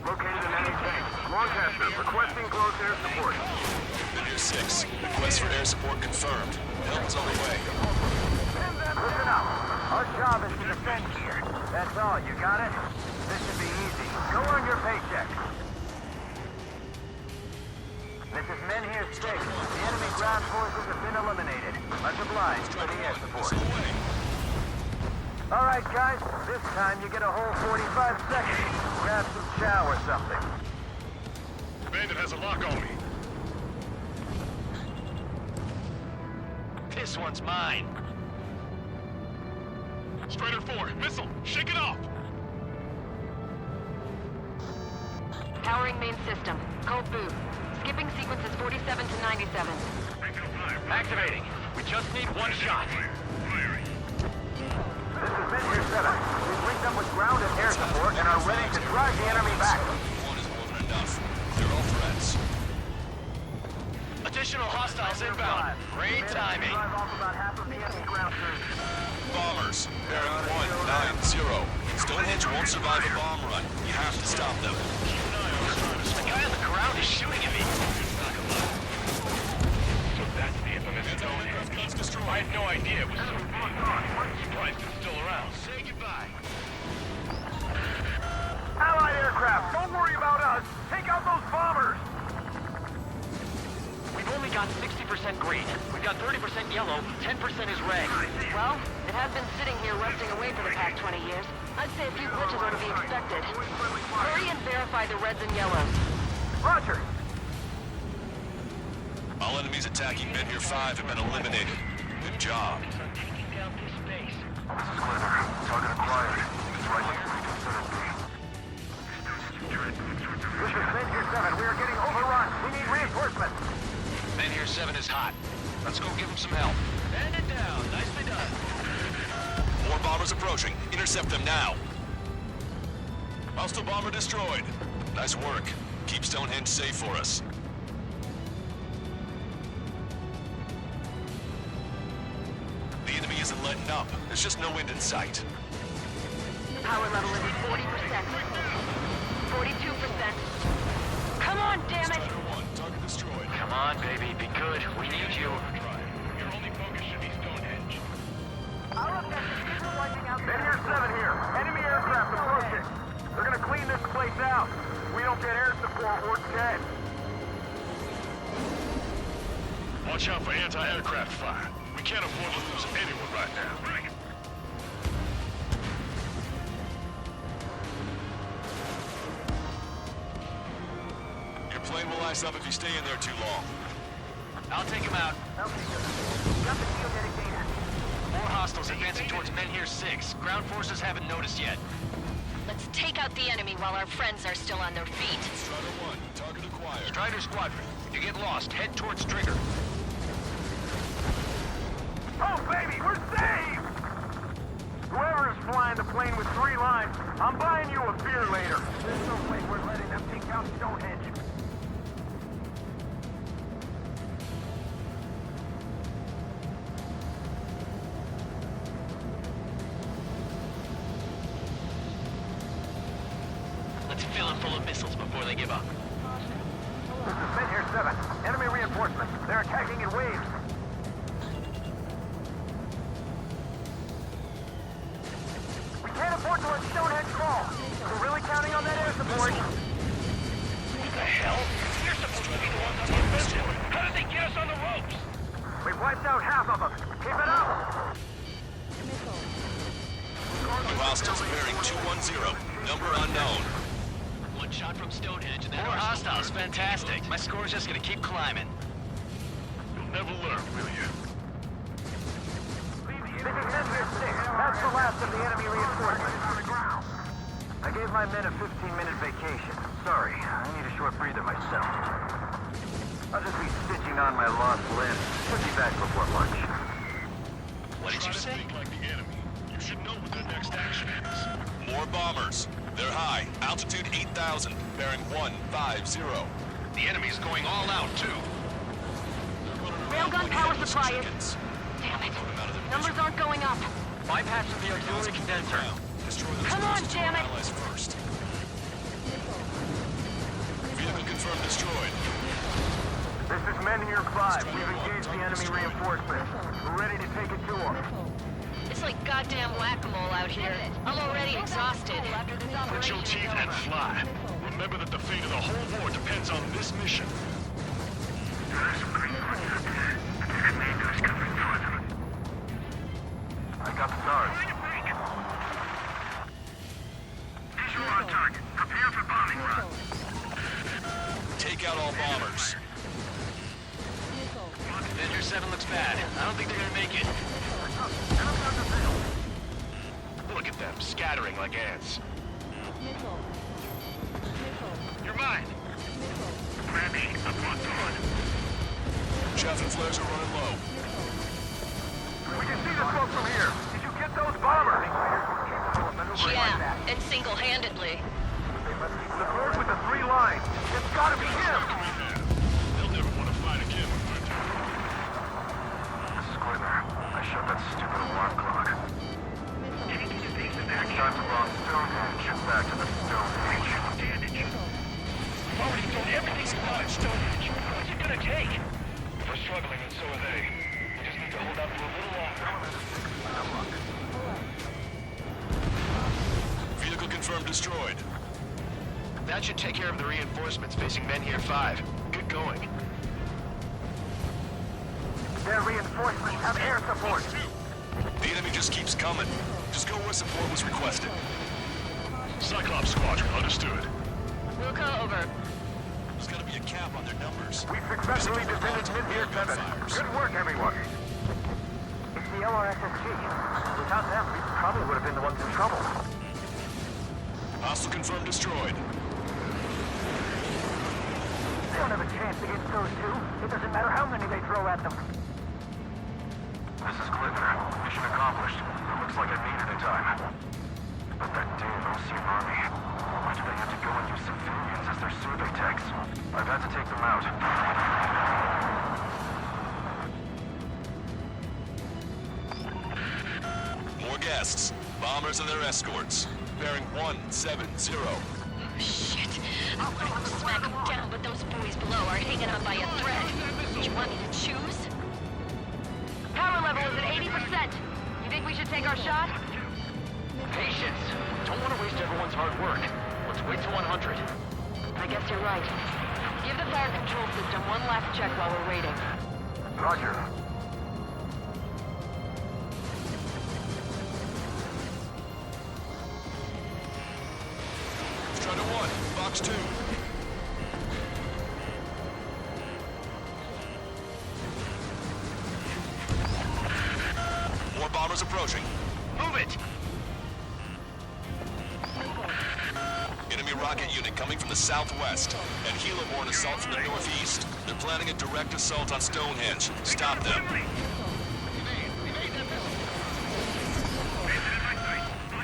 [SPEAKER 13] Located an enemy tank. Lancaster, requesting close air support.
[SPEAKER 12] Men here 6. Request for air support confirmed. Helm's on the way.
[SPEAKER 13] Listen up. Our job is to defend here. That's all. You got it? This should be easy. Go on your paycheck. This is Men here 6. The enemy ground forces have been eliminated. Much obliged for the air support. All right, guys. This time you get a whole 45 seconds. Grab some chow or something.
[SPEAKER 8] Bandit has a lock on me.
[SPEAKER 17] This one's mine.
[SPEAKER 8] Strider 4, missile! Shake it off!
[SPEAKER 11] Powering main system. Cold boot. Skipping sequences 47 to 97.
[SPEAKER 17] Activating. We just need one shot.
[SPEAKER 13] This is Men here 7. We've linked up with ground and air support and are ready to drive the enemy back.
[SPEAKER 12] One is more than enough. They're all threats.
[SPEAKER 17] Additional hostiles inbound. Great timing.
[SPEAKER 13] Drive off about half of the enemy ground crews.
[SPEAKER 12] Bombers. Bearing 190. Stonehenge won't survive a bomb run. You have to stop them.
[SPEAKER 17] The guy on the ground is shooting at me.
[SPEAKER 8] So that's the infamous Stonehenge. I had no idea it was so big. I'm surprised it's still around.
[SPEAKER 17] Say goodbye.
[SPEAKER 13] Allied aircraft, don't worry about us. Take out those bombers.
[SPEAKER 17] We've only got 60% green. We've got 30% yellow, 10% is red.
[SPEAKER 11] Well, it has been sitting here rusting away for the past 20 years. I'd say a few glitches are to be expected. Hurry and verify the reds and yellows.
[SPEAKER 13] Roger.
[SPEAKER 12] All enemies attacking Men here 5 have been eliminated. Good job.
[SPEAKER 17] Taking down this base.
[SPEAKER 13] This is Wielder. Target acquired. It's right where we consider it. This is Men here 7. We are getting overrun. We need reinforcements.
[SPEAKER 17] Men here 7 is hot. Let's go give him some help. Band it down. Nicely done.
[SPEAKER 12] More bombers approaching. Intercept them now. Hostile bomber destroyed. Nice work. Keep Stonehenge safe for us.
[SPEAKER 10] isn't letting up. There's just no end in sight.
[SPEAKER 11] Power level is 40%. 42%. Come on, damn it!
[SPEAKER 10] Strider 1, target destroyed.
[SPEAKER 17] Come on, baby, be good. We need you.
[SPEAKER 8] Your only focus should be Stonehenge.
[SPEAKER 13] Men 7 here. Enemy aircraft approaching. They're gonna clean this place out. We don't get air support, we're dead.
[SPEAKER 8] Watch out for anti-aircraft fire. We can't afford to lose anyone right now.
[SPEAKER 10] Your plane will ice up if you stay in there too long.
[SPEAKER 17] I'll take him out.
[SPEAKER 13] Okay, good. Got the geodetic data.
[SPEAKER 17] More hostiles advancing towards Menhir 6. Ground forces haven't noticed yet.
[SPEAKER 11] Let's take out the enemy while our friends are still on their feet.
[SPEAKER 10] Strider 1, target acquired.
[SPEAKER 17] Strider Squadron, if you get lost, head towards Trigger.
[SPEAKER 13] Oh, baby, we're saved! Whoever is flying the plane with 3 lines, I'm buying you a beer later. There's no way we're letting them take out Stonehenge.
[SPEAKER 17] Let's fill it full of missiles before they give up.
[SPEAKER 13] This is Menhir 7. Enemy reinforcements. They're attacking in waves. We can't afford to let Stonehenge fall. We're really counting on that air support.
[SPEAKER 8] What the hell? You're supposed to be the ones on the offensive. How did they get us on the ropes?
[SPEAKER 13] We've wiped out half of them. Keep it up!
[SPEAKER 10] New hostiles bearing 210. Number unknown.
[SPEAKER 17] One shot from Stonehenge and then more hostiles. Fantastic. My score's just gonna keep climbing.
[SPEAKER 8] You'll never learn, will you?
[SPEAKER 13] This is Menhir 6. That's the last of the enemy reinforcements. I gave my men a 15-minute vacation. Sorry, I need a short breather myself. I'll just be stitching on my lost limb. Should be back before lunch.
[SPEAKER 17] What did you say?
[SPEAKER 8] Think like the enemy. You should know what their next action is.
[SPEAKER 10] More bombers. They're high. Altitude 8,000. Bearing 150.
[SPEAKER 17] The enemy's going all out, too.
[SPEAKER 11] Railgun power supply is... Damn it. Numbers aren't going up.
[SPEAKER 17] Bypassing the auxiliary condenser.
[SPEAKER 11] Come on, damn it!
[SPEAKER 10] First. Vehicle confirmed destroyed.
[SPEAKER 13] This is Menhir 5. We've engaged the enemy reinforcements. We're ready to take it to them.
[SPEAKER 11] It's like goddamn whack-a-mole out here. I'm already exhausted.
[SPEAKER 8] Grit your teeth and fly. Remember that the fate of the whole war depends on this mission. There are some green ones out there. The commander's coming for them.
[SPEAKER 13] I got the stars.
[SPEAKER 8] Visual on target. Prepare for bombing run.
[SPEAKER 10] Take out all bombers.
[SPEAKER 17] Menhir 7 looks bad. I don't think they're gonna make it.
[SPEAKER 8] Look at them, scattering like ants. You're mine. Grab me. I'm on the hood.
[SPEAKER 10] Chaff and flares are running low.
[SPEAKER 13] We can see the smoke from here. Did you get those bombers?
[SPEAKER 11] Yeah, and single-handedly.
[SPEAKER 13] The bird with the 3 lines. It's gotta be him.
[SPEAKER 8] They'll never want to fight again with my team.
[SPEAKER 13] Squidler, I shut that stupid alarm clock. Time to log Stonehenge. Back to the Stonehenge.
[SPEAKER 8] We've already done everything we want at Stonehenge. What's it gonna take? We're struggling and so are they. We just need to hold out for a little longer.
[SPEAKER 10] Vehicle confirmed destroyed.
[SPEAKER 17] That should take care of the reinforcements facing Menhir 5. Good going.
[SPEAKER 13] Their reinforcements have air support.
[SPEAKER 10] The enemy just keeps coming. Just go where support was requested.
[SPEAKER 8] Cyclops Squadron, understood.
[SPEAKER 11] Wilco, over.
[SPEAKER 10] There's gotta be a cap on their numbers.
[SPEAKER 13] We successfully defended Menhir 7. Good work, everyone. It's the LRSSG. Without them, we probably would have been the ones in trouble.
[SPEAKER 10] Hostile confirmed destroyed.
[SPEAKER 13] They don't have a chance against those two. It doesn't matter how many they throw at them. This is Clipper. Mission accomplished. It looks like I made it in time. But that damn Ocean army. Why do they have to go and use civilians as their survey techs? I've had to take them out.
[SPEAKER 2] southwests. Bombers and their escorts. Bearing 170.
[SPEAKER 11] Shit. I wanted to smack them down, but those boys below are hanging on by a thread. You want me to choose? Power level is at 80%. You think we should take our shot?
[SPEAKER 17] Patience. Don't want to waste everyone's hard work. Let's wait till 100.
[SPEAKER 11] I guess you're right. Give the fire control system one last check while we're waiting.
[SPEAKER 14] Roger.
[SPEAKER 2] Strider 1, Box 2. More bombers approaching.
[SPEAKER 17] Move it!
[SPEAKER 2] Enemy rocket unit coming from the southwest, and helo-borne assault from the northeast. They're planning a direct assault on Stonehenge. Stop them.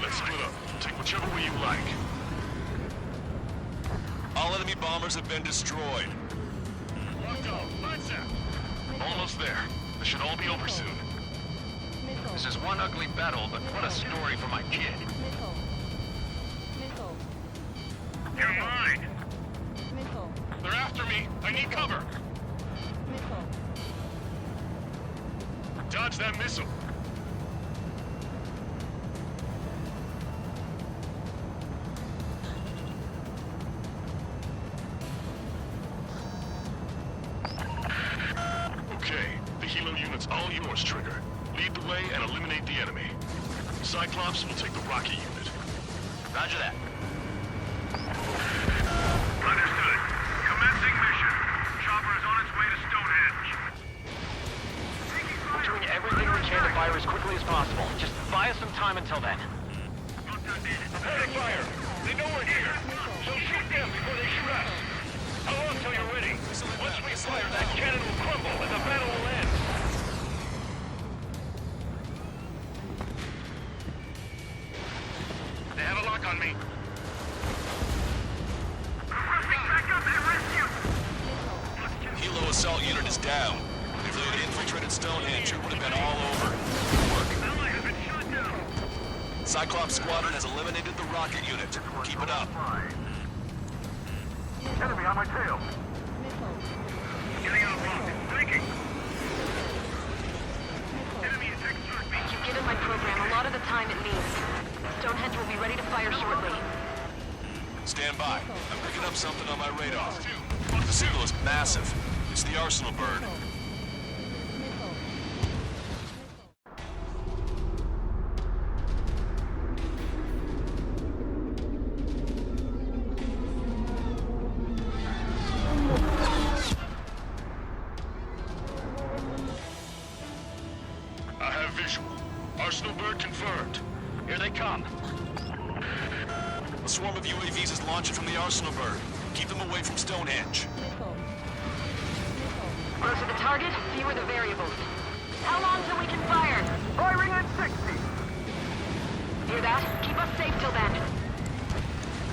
[SPEAKER 8] Let's split up. Take whichever way you like.
[SPEAKER 2] All enemy bombers have been destroyed.
[SPEAKER 8] Almost there. This should all be over soon.
[SPEAKER 17] This is one ugly battle, but what a story for my kid.
[SPEAKER 8] You're mine! They're after me! I need cover! Dodge that missile! Okay, the helo unit's all yours, Trigger. Lead the way and eliminate the enemy. Cyclops will take the rocket unit.
[SPEAKER 17] Roger that.
[SPEAKER 8] Understood. Commencing mission. Chopper is on its way to Stonehenge.
[SPEAKER 17] We're doing everything we can to fire as quickly as possible. Just buy us some time until then.
[SPEAKER 8] Preparing fire. They know we're here. So shoot them before they shoot us. How long till you're ready? Once we fire, that cannon will crumble and the battle will end. They have a lock on me.
[SPEAKER 2] Helo assault unit is down. If they had infiltrated Stonehenge, it would have been all over. Good work. Cyclops Squadron has eliminated the rocket unit. Keep it up.
[SPEAKER 14] Enemy on my tail.
[SPEAKER 8] Getting out of block. Breaking.
[SPEAKER 11] You've given my program a lot of the time it needs. Stonehenge will be ready to fire shortly.
[SPEAKER 2] Stand by. I'm picking up something on my radar. The signal is massive. It's the Arsenal bird.
[SPEAKER 8] I have visual. Arsenal bird confirmed.
[SPEAKER 17] Here they come.
[SPEAKER 2] A swarm of UAVs is launching from the Arsenal bird. Keep them away from Stonehenge.
[SPEAKER 11] Closer to the target, fewer the variables. How long till we can fire?
[SPEAKER 14] Firing at 60.
[SPEAKER 11] Hear that? Keep us safe till then.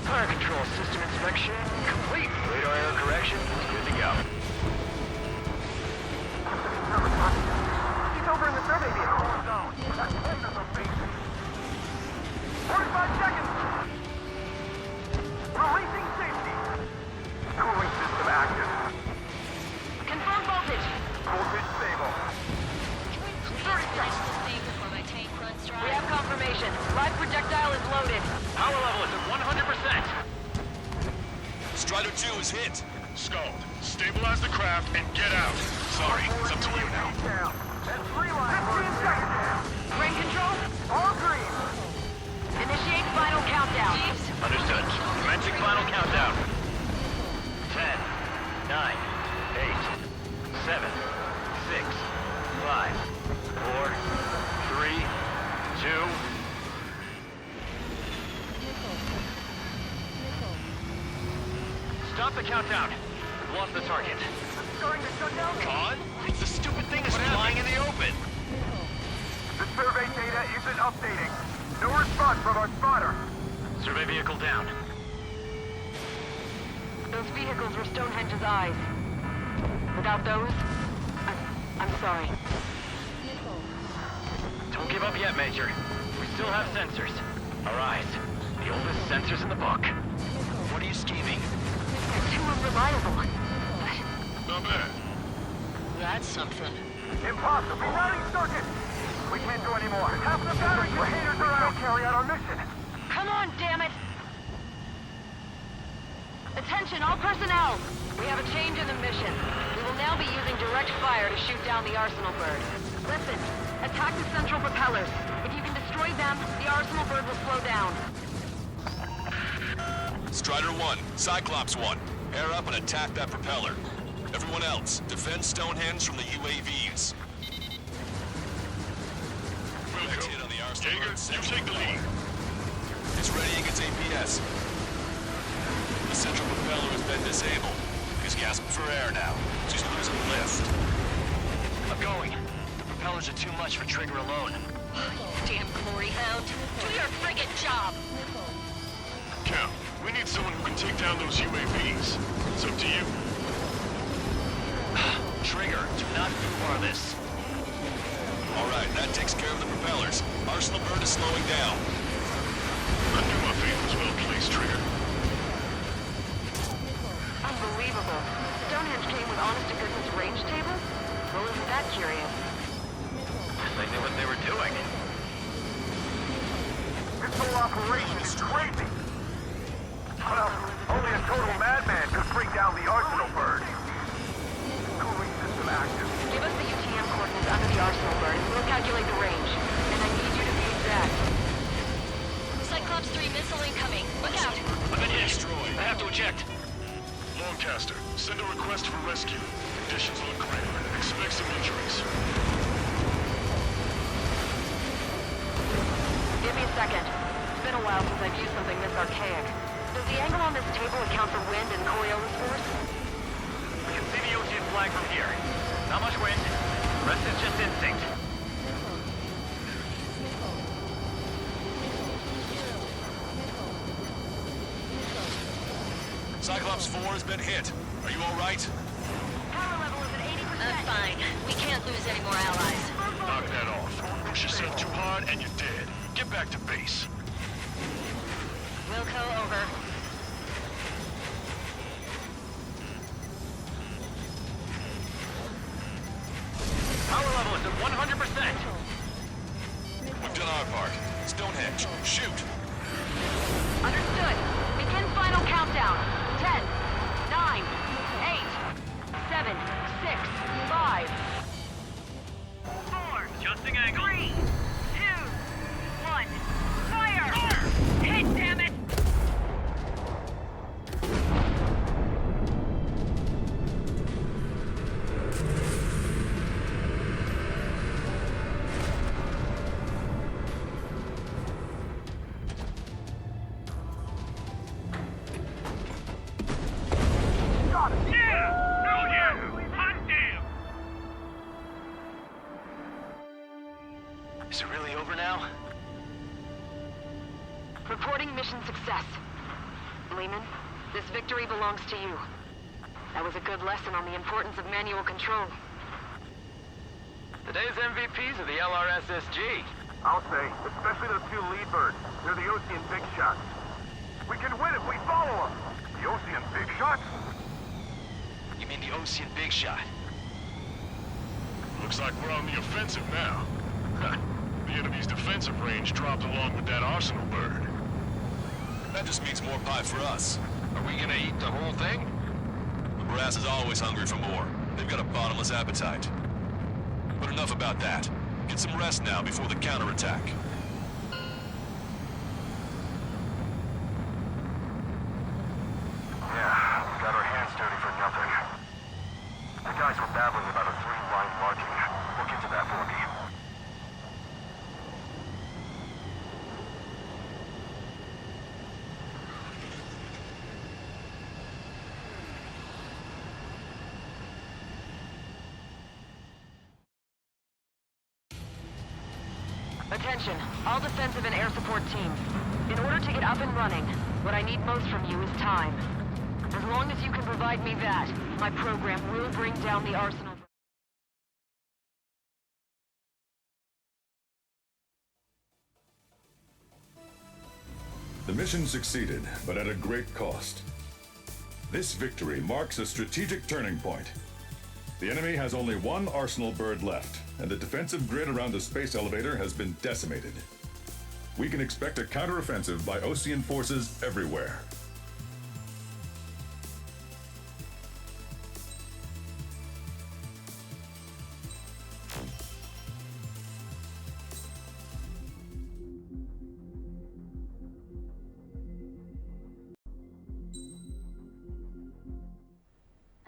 [SPEAKER 17] Fire control system inspection complete. Radar error correction good to go.
[SPEAKER 14] He's over in the survey vehicle. That plane is amazing. 45 seconds. Releasing safety. Cooling system active.
[SPEAKER 11] Confirm voltage.
[SPEAKER 14] Voltage stable. 30 seconds.
[SPEAKER 11] We have confirmation. Live projectile is loaded.
[SPEAKER 17] Power level is at 100%.
[SPEAKER 2] Strider 2 is hit.
[SPEAKER 8] Scald. Stabilize the craft and get out. Sorry, it's up to you now.
[SPEAKER 14] And 3 lines. 15 seconds.
[SPEAKER 11] Brain control?
[SPEAKER 14] All green.
[SPEAKER 11] Initiate final countdown.
[SPEAKER 17] Understood. Commencing final countdown. 10, 9, 8, 7, 6, 5, 4, 3, 2. Stop the countdown. We've lost the target.
[SPEAKER 14] Starting to shut down.
[SPEAKER 17] Gone? The stupid thing is flying in the open.
[SPEAKER 14] The survey data isn't updating. No response from our spotter.
[SPEAKER 17] Survey vehicle down.
[SPEAKER 11] Those vehicles were Stonehenge's eyes. Without those, I'm sorry.
[SPEAKER 17] Don't give up yet, Major. We still have sensors. Our eyes. The oldest sensors in the book.
[SPEAKER 12] What are you scheming?
[SPEAKER 11] They're too unreliable.
[SPEAKER 8] Not bad.
[SPEAKER 11] That's something.
[SPEAKER 14] Impossible. Rerouting circuit! We can't do any more. Half the battery containers are out. Carry out our mission.
[SPEAKER 11] Come on, damn it! Attention, all personnel! We have a change in the mission. We will now be using direct fire to shoot down the Arsenal bird. Listen, attack the central propellers. If you can destroy them, the Arsenal bird will slow down.
[SPEAKER 2] Strider 1, Cyclops 1. Pair up and attack that propeller. Everyone else, defend Stonehenge from the UAVs.
[SPEAKER 8] Wilco,
[SPEAKER 2] Hit on the Arsenal
[SPEAKER 8] Jaeger,
[SPEAKER 2] bird
[SPEAKER 8] you take the lead.
[SPEAKER 2] It's readying its APS. The central propeller has been disabled. He's gasping for air now. She's losing lift.
[SPEAKER 17] I'm going. The propellers are too much for Trigger alone.
[SPEAKER 11] Damn glory hound. Do your friggin' job!
[SPEAKER 8] Count, we need someone who can take down those UAVs. It's up to you.
[SPEAKER 17] Trigger, do not foobar this.
[SPEAKER 2] All right, that takes care of the propellers. Arsenal bird is slowing down.
[SPEAKER 8] I knew my fate was well placed, Trigger.
[SPEAKER 11] Unbelievable. Stonehenge came with honest-to-goodness range tables? Well, isn't that curious?
[SPEAKER 17] They knew what they were doing.
[SPEAKER 14] This whole operation is crazy. Well, only a total madman could bring down the Arsenal bird. Cooling system active.
[SPEAKER 11] Give us the UTM coordinates under the Arsenal bird, and we'll calculate the range. And I need you to be exact. Cyclops 3 missile incoming. Look out!
[SPEAKER 17] I've been hit. I have to eject.
[SPEAKER 8] Longcaster, send a request for rescue. Conditions look grim. Expect some injuries.
[SPEAKER 11] Give me a second. It's been a while since I've used something this archaic. Does the angle on this table account for wind and Coriolis force?
[SPEAKER 17] We can see the ocean flag from here. Not much wind. Rest is just instinct.
[SPEAKER 2] Cyclops 4 has been hit. Are you all right?
[SPEAKER 11] Power level is at 80%. I'm fine. We can't lose any more allies.
[SPEAKER 8] Knock that off. Push yourself too hard and you're dead. Get back to base.
[SPEAKER 11] Wilco, over.
[SPEAKER 17] Power level is at 100%.
[SPEAKER 2] We've done our part. Stonehenge, shoot!
[SPEAKER 11] Understood. Begin final countdown. 10, 9, 8, 7, 6, 5, 4,
[SPEAKER 17] Adjusting angle.
[SPEAKER 11] 3, 2, 1, fire! Hit, damn it!
[SPEAKER 17] Is it really over now?
[SPEAKER 11] Reporting mission success. Lehman, this victory belongs to you. That was a good lesson on the importance of manual control.
[SPEAKER 17] Today's MVPs are the LRSSG.
[SPEAKER 14] I'll say, especially those two lead birds. They're the Ocean big shots. We can win if we follow them. The Ocean big shots?
[SPEAKER 17] You mean the Ocean Big Shot?
[SPEAKER 8] Looks like we're on the offensive now. The enemy's defensive range dropped along with that Arsenal bird.
[SPEAKER 2] That just means more pie for us.
[SPEAKER 9] Are we gonna eat the whole thing?
[SPEAKER 2] The brass is always hungry for more. They've got a bottomless appetite. But enough about that. Get some rest now before the counterattack.
[SPEAKER 14] Yeah, we got our hands dirty for nothing. The guys were babbling about a 3-line marking. Look into that for me.
[SPEAKER 11] Attention, all defensive and air support teams. In order to get up and running, what I need most from you is time. As long as you can provide me that, my program will bring down the Arsenal.
[SPEAKER 15] The mission succeeded, but at a great cost. This victory marks a strategic turning point. The enemy has only one arsenal bird left, and the defensive grid around the space elevator has been decimated. We can expect a counteroffensive by Osean forces everywhere.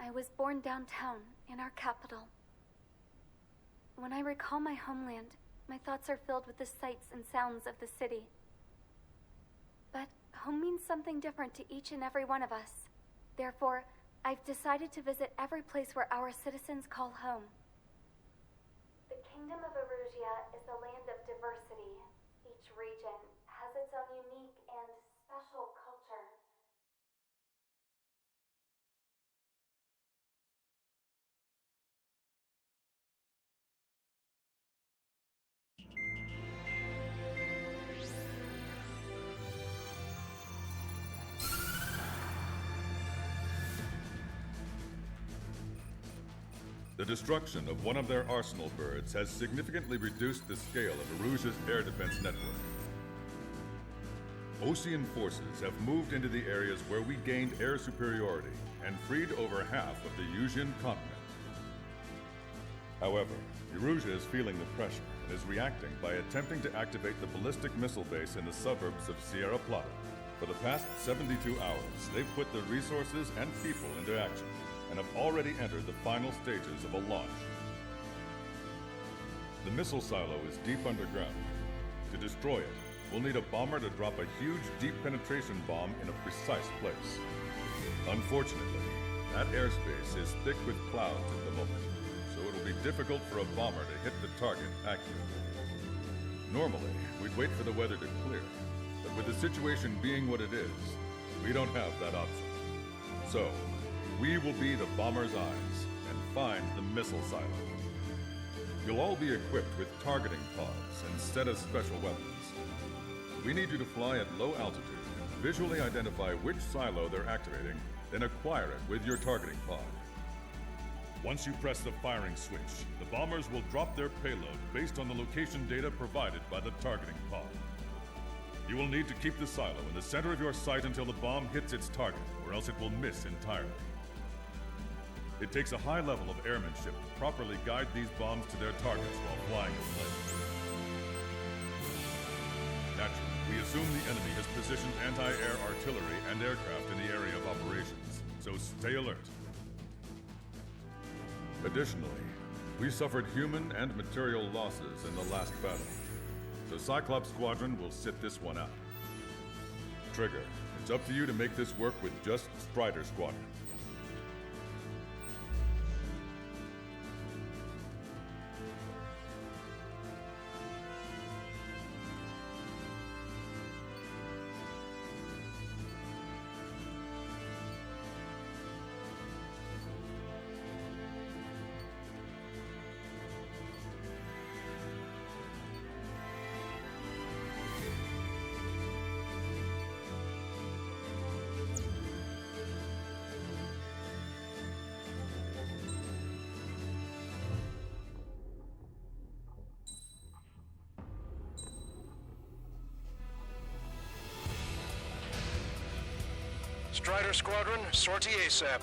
[SPEAKER 3] I was born downtown, in our capital. When I recall my homeland, my thoughts are filled with the sights and sounds of the city. But home means something different to each and every one of us. Therefore, I've decided to visit every place where our citizens call home. The Kingdom of Erusia is a land of diversity. Each region has its own unique and special culture.
[SPEAKER 15] The destruction of one of their arsenal birds has significantly reduced the scale of Erusia's air defense network. Osean forces have moved into the areas where we gained air superiority and freed over half of the Eusian continent. However, Erusia is feeling the pressure and is reacting by attempting to activate the ballistic missile base in the suburbs of Sierra Plata. For the past 72 hours, they've put their resources and people into action, and have already entered the final stages of a launch. The missile silo is deep underground. To destroy it, we'll need a bomber to drop a huge deep penetration bomb in a precise place. Unfortunately, that airspace is thick with clouds at the moment, so it'll be difficult for a bomber to hit the target accurately. Normally, we'd wait for the weather to clear, but with the situation being what it is, we don't have that option. So, we will be the bomber's eyes and find the missile silo. You'll all be equipped with targeting pods instead of special weapons. We need you to fly at low altitude, visually identify which silo they're activating, then acquire it with your targeting pod. Once you press the firing switch, the bombers will drop their payload based on the location data provided by the targeting pod. You will need to keep the silo in the center of your sight until the bomb hits its target, or else it will miss entirely. It takes a high level of airmanship to properly guide these bombs to their targets while flying the plane. Naturally, we assume the enemy has positioned anti-air artillery and aircraft in the area of operations, so stay alert. Additionally, we suffered human and material losses in the last battle, so Cyclops Squadron will sit this one out. Trigger, it's up to you to make this work with just Strider Squadron.
[SPEAKER 8] Strider Squadron, sortie ASAP.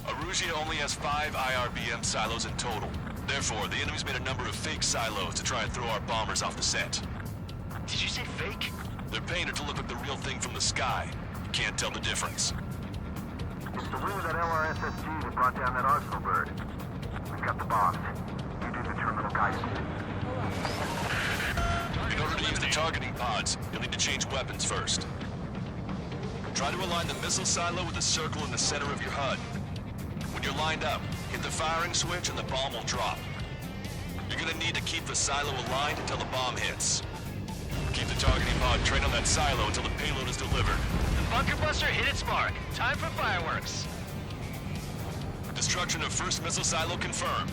[SPEAKER 2] Erusia only has 5 IRBM silos in total. Therefore, the enemy's made a number of fake silos to try and throw our bombers off the scent.
[SPEAKER 17] Did you say fake?
[SPEAKER 2] They're painted to look like the real thing from the sky. You can't tell the difference.
[SPEAKER 13] It's the wing of that LRSSG that brought down that arsenal bird. We've got the bombs. You do the terminal guidance.
[SPEAKER 2] In order to use the targeting pods, you'll need to change weapons first. Try to align the missile silo with the circle in the center of your HUD. When you're lined up, hit the firing switch and the bomb will drop. You're gonna need to keep the silo aligned until the bomb hits. Keep the targeting pod trained on that silo until the payload is delivered.
[SPEAKER 17] The bunker buster hit its mark. Time for fireworks.
[SPEAKER 2] Destruction of first missile silo confirmed.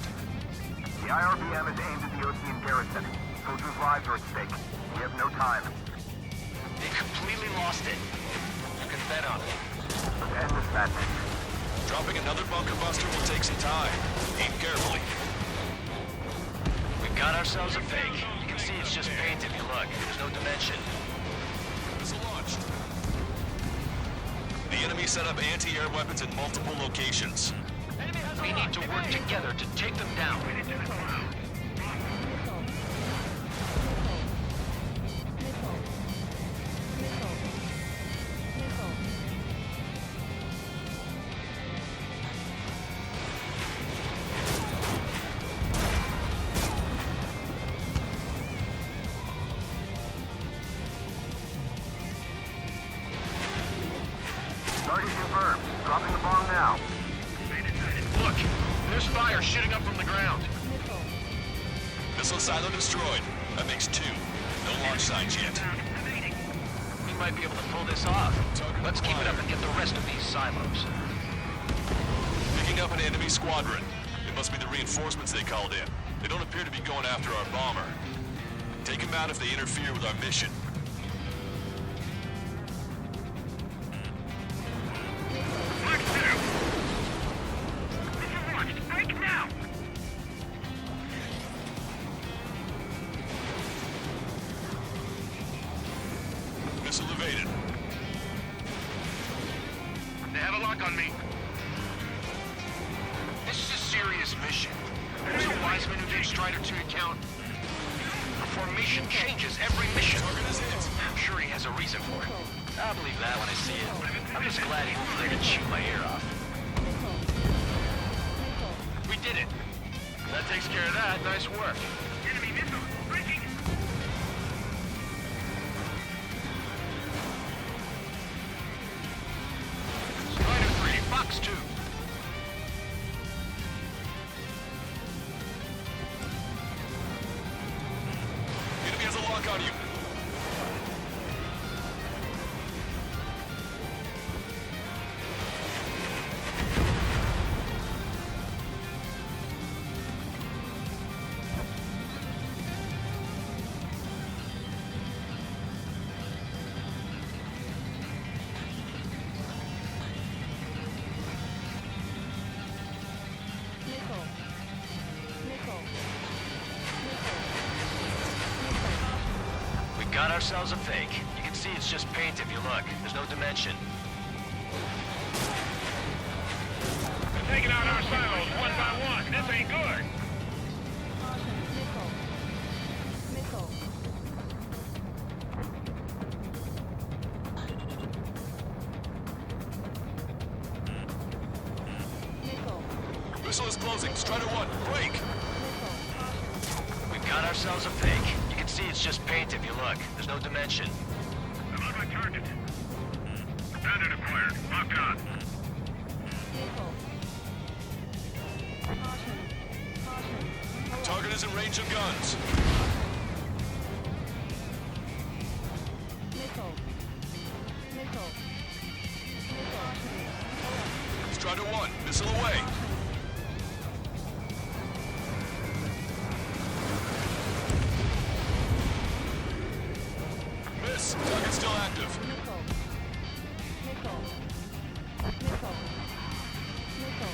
[SPEAKER 14] The IRBM is aimed at the Ocean garrison. Soldiers' lives are at stake. We have no time.
[SPEAKER 17] They completely lost it. You can bet on it.
[SPEAKER 14] Let's end this madness.
[SPEAKER 2] Dropping another bunker buster will take some time. Aim carefully.
[SPEAKER 17] We've got ourselves a fake. You can see it's just paint if you look. There's no dimension.
[SPEAKER 2] Missile launched. The enemy set up anti-air weapons in multiple locations.
[SPEAKER 17] We need to work together to take them down.
[SPEAKER 14] Target confirmed. Dropping the bomb now.
[SPEAKER 17] Look, there's fire shooting up from the ground.
[SPEAKER 2] Missile silo destroyed. That makes 2. No launch signs yet.
[SPEAKER 17] We might be able to pull this off. Let's keep it up and get the rest of these silos.
[SPEAKER 2] Picking up an enemy squadron. It must be the reinforcements they called in. They don't appear to be going after our bomber. Take them out if they interfere with our mission. Missile evaded.
[SPEAKER 17] They have a lock on me. This is a serious mission. There's a Wiseman who gave Strider 2 account. Formation changes every mission. I'm sure he has a reason for it. I'll believe that when I see it. I'm just glad he won't be there to chew my ear off. We did it. That takes care of that. Nice work. Enemy missile. Breaking. Strider 3, Fox 2.
[SPEAKER 2] Enemy has a lock on you.
[SPEAKER 17] Got ourselves a fake. You can see it's just paint if you look. There's no dimension.
[SPEAKER 8] They're taking out our silos one by one. This ain't good.
[SPEAKER 2] Missile is closing. Strider 1, break!
[SPEAKER 17] We've got ourselves a fake. You can see it's just paint if you look. There's no dimension.
[SPEAKER 8] I'm on my target. Standard acquired. Locked on.
[SPEAKER 2] Target is in range of guns. Strider 1, missile away. Miss, target still active.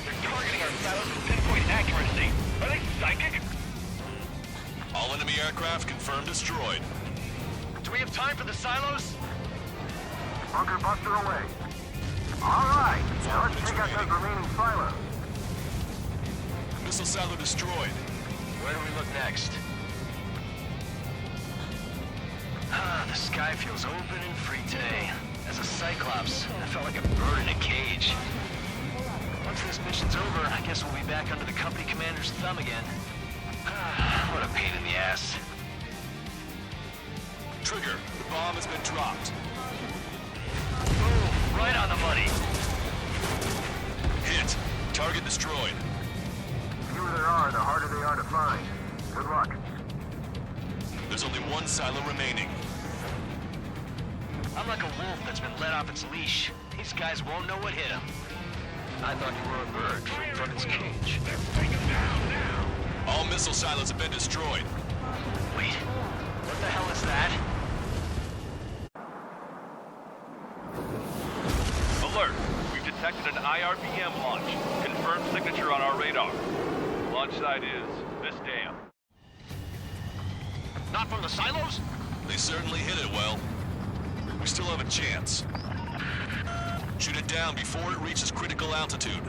[SPEAKER 8] They're targeting our silos with pinpoint accuracy. Are they psychic?
[SPEAKER 2] All enemy aircraft confirmed destroyed.
[SPEAKER 17] Do we have time for the silos?
[SPEAKER 14] Bunker buster away. All right, now let's take out those remaining silos.
[SPEAKER 2] Missile silo destroyed.
[SPEAKER 17] Where do we look next? The sky feels open and free today. As a Cyclops, I felt like a bird in a cage. Once this mission's over, I guess we'll be back under the company commander's thumb again. What a pain in the ass.
[SPEAKER 2] Trigger, the bomb has been dropped.
[SPEAKER 17] Boom, right on the money.
[SPEAKER 2] Hit. Target destroyed.
[SPEAKER 14] The fewer there are, the harder they are to find. Good luck.
[SPEAKER 2] There's only one silo remaining.
[SPEAKER 17] I'm like a wolf that's been let off its leash. These guys won't know what hit him. I thought you were a bird freed from its cage.
[SPEAKER 2] All missile silos have been destroyed.
[SPEAKER 17] Wait, what the hell is that?
[SPEAKER 16] Alert! We've detected an IRBM launch. Confirmed signature on our radar. Launch site is this dam.
[SPEAKER 9] Not from the silos?
[SPEAKER 2] They certainly hit it well. We still have a chance. Shoot it down before it reaches critical altitude.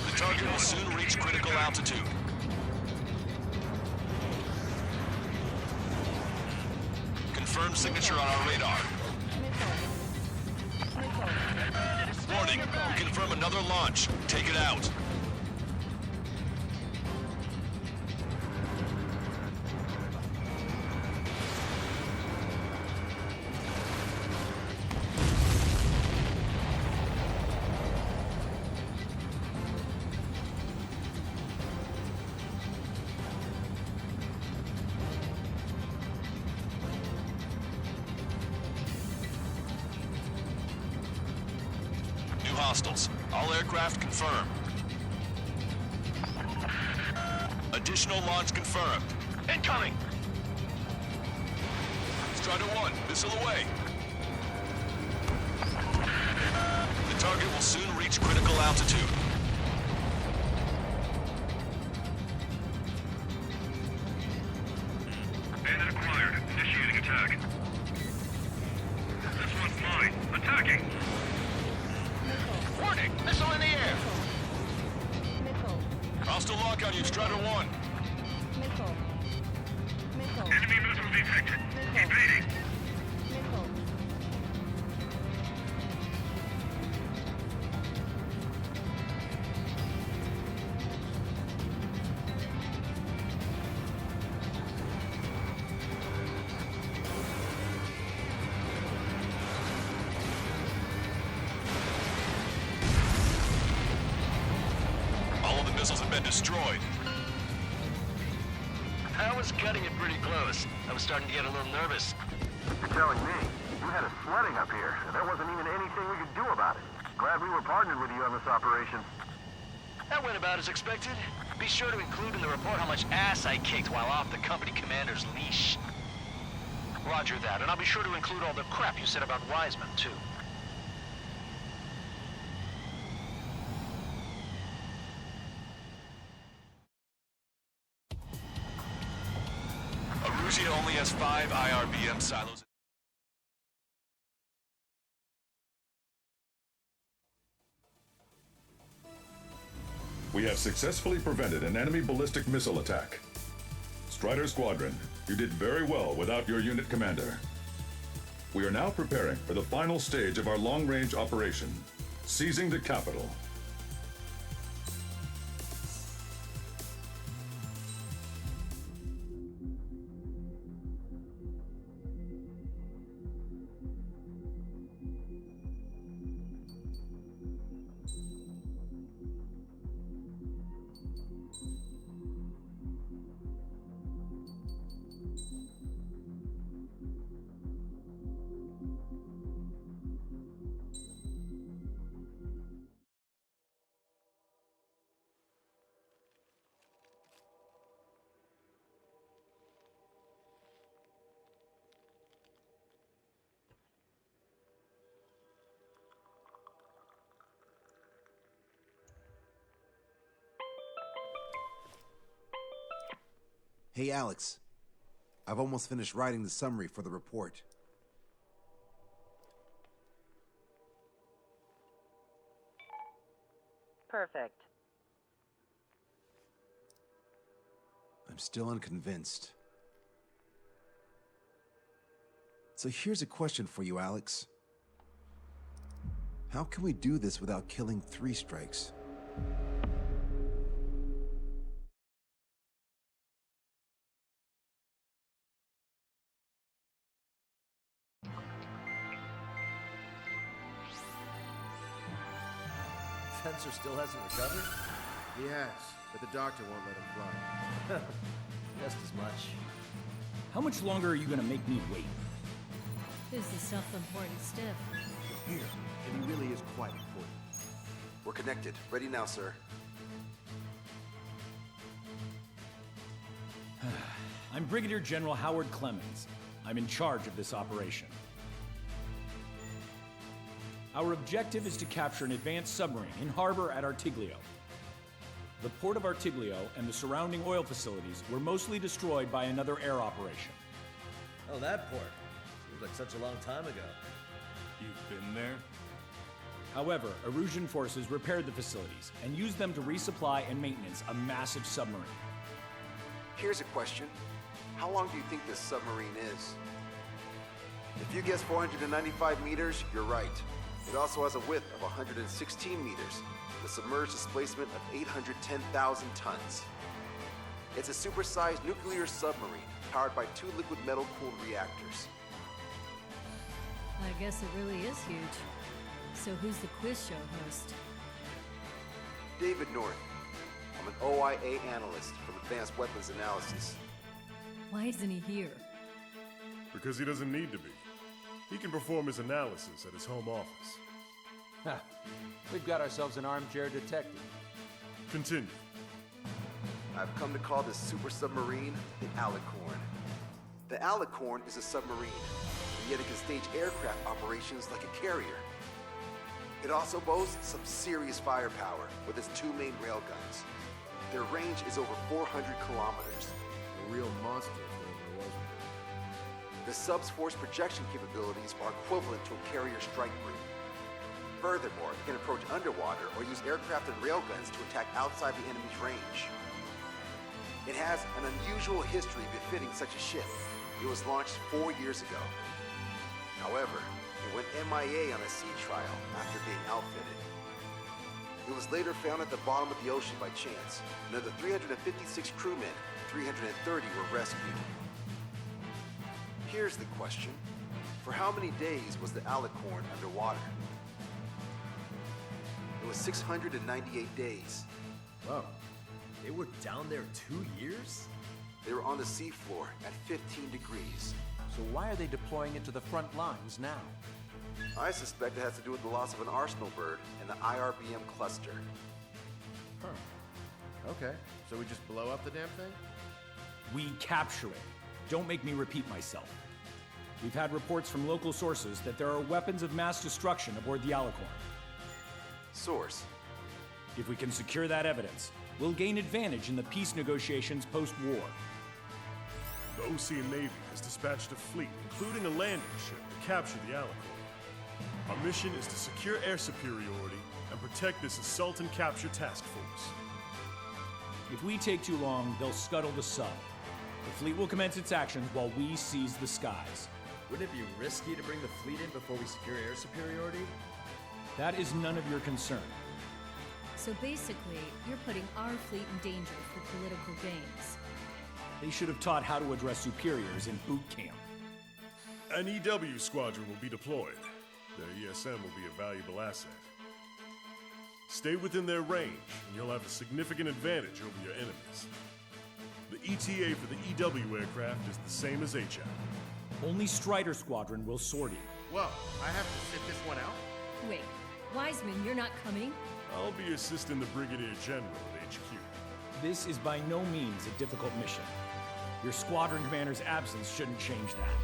[SPEAKER 2] The target will soon reach critical altitude. Confirmed signature on our radar. Warning, we confirm another launch. Take it out. Hostiles. All aircraft confirmed. Additional launch confirmed.
[SPEAKER 9] Incoming!
[SPEAKER 2] Strider 1, missile away. The target will soon reach critical altitude.
[SPEAKER 8] Bandit acquired. Initiating attack. This one's mine. Attacking!
[SPEAKER 9] Warning! Missile in the air!
[SPEAKER 2] Hostile lock on you, Strider 1.
[SPEAKER 8] Enemy missile detected. Evading.
[SPEAKER 2] Missiles have been destroyed.
[SPEAKER 17] I was cutting it pretty close. I was starting to get a little nervous.
[SPEAKER 14] You're telling me? You had us sweating up here, and there wasn't even anything we could do about it. Glad we were partnered with you on this operation.
[SPEAKER 17] That went about as expected. Be sure to include in the report how much ass I kicked while off the company commander's leash. Roger that, and I'll be sure to include all the crap you said about Wiseman, too.
[SPEAKER 2] Arusia only has 5 IRBM silos.
[SPEAKER 15] We have successfully prevented an enemy ballistic missile attack. Strider Squadron, you did very well without your unit commander. We are now preparing for the final stage of our long-range operation, seizing the capital.
[SPEAKER 19] Hey, Alex. I've almost finished writing the summary for the report.
[SPEAKER 22] Perfect.
[SPEAKER 19] I'm still unconvinced. So here's a question for you, Alex. How can we do this without killing 3 strikes?
[SPEAKER 5] Spencer still hasn't recovered?
[SPEAKER 21] He has, but the doctor won't let him fly.
[SPEAKER 5] Just as much.
[SPEAKER 23] How much longer are you gonna make me wait?
[SPEAKER 24] Who's the self-important stiff?
[SPEAKER 21] Here, and he really is quite important.
[SPEAKER 19] We're connected. Ready now, sir.
[SPEAKER 23] I'm Brigadier General Howard Clemens. I'm in charge of this operation. Our objective is to capture an advanced submarine in harbor at Artiglio. The port of Artiglio and the surrounding oil facilities were mostly destroyed by another air operation.
[SPEAKER 5] Oh, that port. Seems like such a long time ago.
[SPEAKER 16] You've been there?
[SPEAKER 23] However, Erusian forces repaired the facilities and used them to resupply and maintenance a massive submarine.
[SPEAKER 19] Here's a question. How long do you think this submarine is? If you guess 495 meters, you're right. It also has a width of 116 meters, with submerged displacement of 810,000 tons. It's a supersized nuclear submarine powered by 2 liquid metal-cooled reactors.
[SPEAKER 24] I guess it really is huge. So who's the quiz show host?
[SPEAKER 19] David North. I'm an OIA analyst from Advanced Weapons Analysis.
[SPEAKER 24] Why isn't he here?
[SPEAKER 8] Because he doesn't need to be. He can perform his analysis at his home office.
[SPEAKER 25] Ha! We've got ourselves an armchair detective.
[SPEAKER 8] Continue.
[SPEAKER 19] I've come to call this super submarine the Alicorn. The Alicorn is a submarine, and yet it can stage aircraft operations like a carrier. It also boasts some serious firepower with its 2 main railguns. Their range is over 400 kilometers.
[SPEAKER 21] A real monster if there ever was one.
[SPEAKER 19] The sub's force projection capabilities are equivalent to a carrier strike group. Furthermore, it can approach underwater or use aircraft and railguns to attack outside the enemy's range. It has an unusual history befitting such a ship. It was launched 4 years ago. However, it went MIA on a sea trial after being outfitted. It was later found at the bottom of the ocean by chance, and of the 356 crewmen, 330 were rescued. Here's the question. For how many days was the Alicorn underwater? It was 698 days.
[SPEAKER 5] Whoa. They were down there 2 years?
[SPEAKER 19] They were on the seafloor at 15 degrees.
[SPEAKER 25] So why are they deploying it to the front lines now?
[SPEAKER 19] I suspect it has to do with the loss of an arsenal bird in the IRBM cluster.
[SPEAKER 21] Huh. Okay, so we just blow up the damn thing?
[SPEAKER 23] We capture it. Don't make me repeat myself. We've had reports from local sources that there are weapons of mass destruction aboard the Alicorn.
[SPEAKER 19] Source?
[SPEAKER 23] If we can secure that evidence, we'll gain advantage in the peace negotiations post-war.
[SPEAKER 8] The Ocean Navy has dispatched a fleet, including a landing ship, to capture the Alicorn. Our mission is to secure air superiority and protect this assault and capture task force.
[SPEAKER 23] If we take too long, they'll scuttle the sub. The fleet will commence its actions while we seize the skies.
[SPEAKER 5] Wouldn't it be risky to bring the fleet in before we secure air superiority?
[SPEAKER 23] That is none of your concern.
[SPEAKER 24] So basically, you're putting our fleet in danger for political gains.
[SPEAKER 23] They should have taught how to address superiors in boot camp.
[SPEAKER 8] An EW squadron will be deployed. Their ESM will be a valuable asset. Stay within their range, and you'll have a significant advantage over your enemies. The ETA for the EW aircraft is the same as HF.
[SPEAKER 23] Only Strider Squadron will sortie.
[SPEAKER 21] Whoa, I have to sit this one out?
[SPEAKER 24] Wait, Wiseman, you're not coming?
[SPEAKER 8] I'll be assisting the Brigadier General at HQ.
[SPEAKER 23] This is by no means a difficult mission. Your squadron commander's absence shouldn't change that.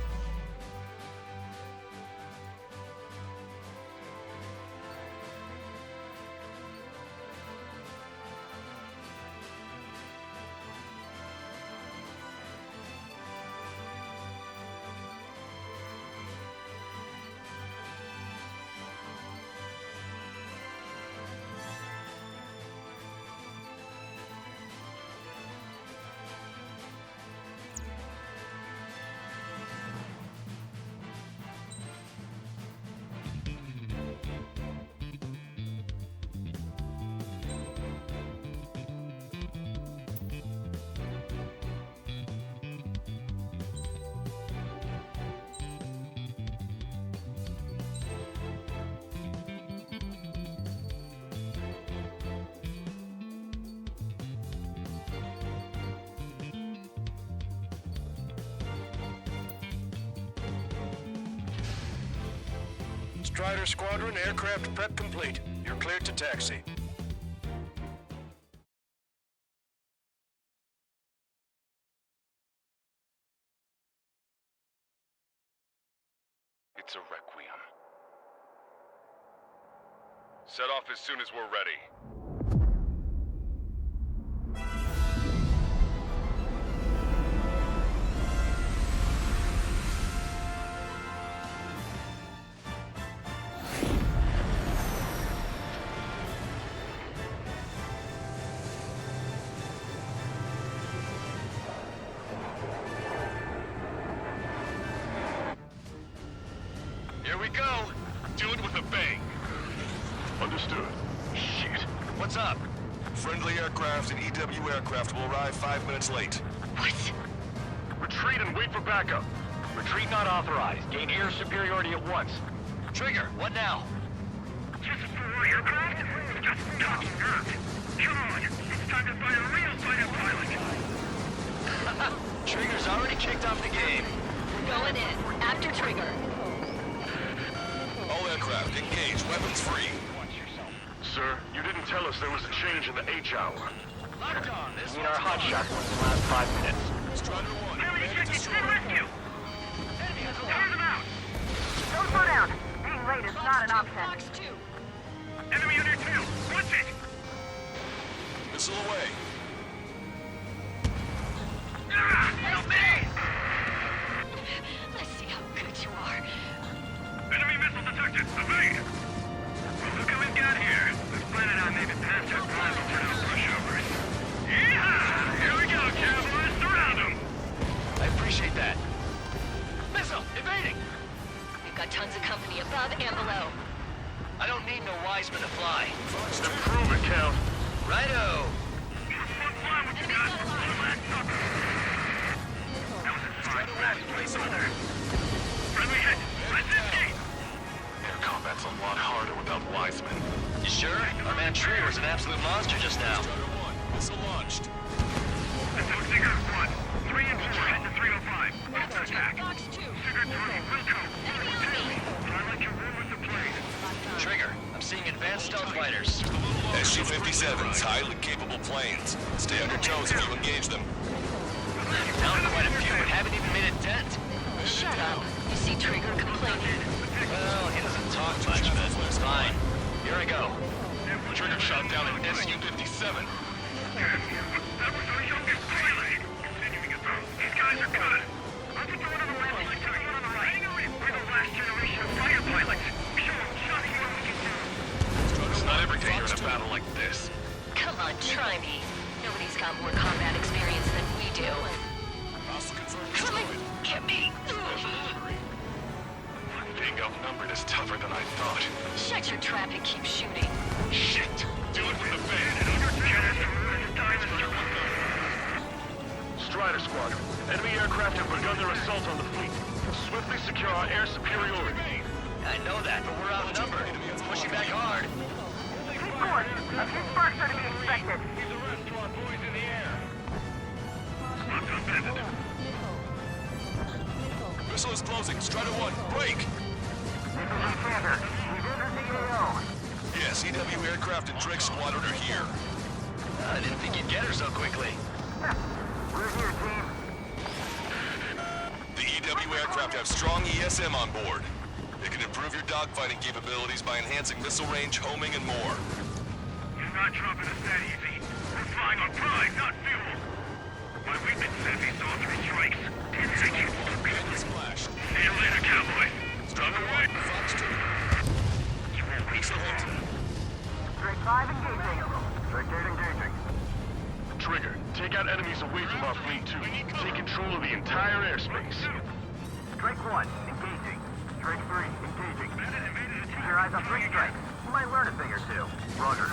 [SPEAKER 8] Strider Squadron, aircraft prep complete. You're cleared to taxi.
[SPEAKER 15] It's a requiem. Set off as soon as we're ready.
[SPEAKER 9] Here we go. Do it with a bang.
[SPEAKER 8] Understood.
[SPEAKER 9] Shit. What's up?
[SPEAKER 2] Friendly aircraft and EW aircraft will arrive 5 minutes late.
[SPEAKER 11] What?
[SPEAKER 8] Retreat and wait for backup.
[SPEAKER 13] Retreat not authorized. Gain air superiority at once.
[SPEAKER 9] Trigger, what now?
[SPEAKER 14] Just 4 aircraft? Just talking earth. Come on, it's time to find a real fighter pilot.
[SPEAKER 9] Trigger's already kicked off the game.
[SPEAKER 11] Going in. After Trigger.
[SPEAKER 2] All aircraft, engage, weapons free.
[SPEAKER 8] Sir, you didn't tell us there was a change in the H hour.
[SPEAKER 9] Locked on. This
[SPEAKER 13] Mean our hot shot was the last 5 minutes.
[SPEAKER 2] Strider 1,
[SPEAKER 14] Enemy
[SPEAKER 2] ready to
[SPEAKER 14] objective
[SPEAKER 2] destroy.
[SPEAKER 14] rescue! Turn them out!
[SPEAKER 1] Don't slow down. Being late is not an option.
[SPEAKER 14] Enemy under 2! What's it?
[SPEAKER 2] Missile away.
[SPEAKER 14] Help me!
[SPEAKER 11] Let's see how good you are.
[SPEAKER 14] Enemy missile detected! Evade! Well, look how we've got here. This planet I may be past our prime will turn out pushovers. Yeehaw! Here we go, cowboys! Surround them!
[SPEAKER 9] I appreciate that. Missile, evading!
[SPEAKER 11] We've got tons of company above and below.
[SPEAKER 9] I don't need no Wiseman to fly.
[SPEAKER 8] Improve it, Count.
[SPEAKER 9] Righto!
[SPEAKER 14] Friendly hit! Resist!
[SPEAKER 8] Air combat's a lot harder without Wiseman.
[SPEAKER 9] You sure? Our man Tree was an absolute monster just now.
[SPEAKER 2] Strider 1, missile launched.
[SPEAKER 14] Attack Sigurd 1. 3 and 4 head to 305. After attack. Sigurd 3, Wilco. I like your room with the plane.
[SPEAKER 9] Trigger, I'm seeing advanced stealth fighters.
[SPEAKER 2] SG-57s, highly capable planes. Stay on your toes if you engage them.
[SPEAKER 9] Down quite a few, but haven't even made a dent.
[SPEAKER 11] Shut up. You see Trigger complaining.
[SPEAKER 9] Well, he doesn't talk much, but it's fine. Here I go.
[SPEAKER 8] Trigger shot down an SU-57.
[SPEAKER 14] That was our youngest pilot. Continuing it though. These guys are good. I'll put the one on the left, like the one on the right. We're the last generation of fighter pilots. Show them just what we can do.
[SPEAKER 8] It's not every day you're in a battle like this.
[SPEAKER 11] Come on, try me. Nobody's got more combat experience than we do. Come and get me!
[SPEAKER 8] Being outnumbered is tougher than I thought.
[SPEAKER 11] Shut your trap and keep shooting.
[SPEAKER 8] Shit! Do it from the bed. Strider Squadron, enemy aircraft have begun their assault on the fleet. Swiftly secure our air superiority.
[SPEAKER 9] I know that, but we're outnumbered. Pushing back hard.
[SPEAKER 1] Keep course. A few sparks are to be expected.
[SPEAKER 8] These are restaurant boys in the air.
[SPEAKER 2] Missile is closing. Strider 1, break!
[SPEAKER 1] Commander, we've entered the AO.
[SPEAKER 2] Yes, EW aircraft and Drake Squadron are here.
[SPEAKER 9] I didn't think you'd get her so quickly.
[SPEAKER 1] We're here, team.
[SPEAKER 2] The EW aircraft have strong ESM on board. It can improve your dogfighting capabilities by enhancing missile range, homing, and more.
[SPEAKER 14] You're not dropping us that easy. We're flying on pride, not fuel. My weakness says he saw 3 strikes. 10 seconds.
[SPEAKER 2] Splashed.
[SPEAKER 14] See you later, cowboy.
[SPEAKER 2] Strider 1, Fox 2. Missile hit.
[SPEAKER 1] Drake 5 engaging.
[SPEAKER 8] Drake 8 engaging. Trigger, take out enemies away from our fleet too. Take control of the entire airspace.
[SPEAKER 1] Drake 1 engaging. Drake 3 engaging. Keep your eyes on 3 strikes. You might learn a thing or two.
[SPEAKER 8] Roger.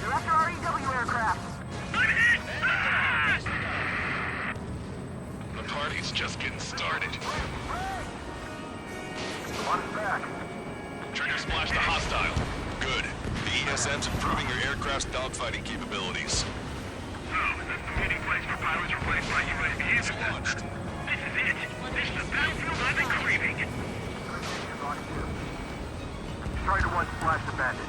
[SPEAKER 1] They're after our EW aircraft.
[SPEAKER 8] The party's just getting started.
[SPEAKER 14] On back.
[SPEAKER 8] Trigger splashed the hostile.
[SPEAKER 2] Good. The ESM's improving your aircraft's dogfighting capabilities.
[SPEAKER 14] So, is this the meeting place for pilots replaced by UAVs?
[SPEAKER 2] Launched.
[SPEAKER 14] This is it. This is the battlefield I've been craving.
[SPEAKER 1] Strider 1 splashed the bandit.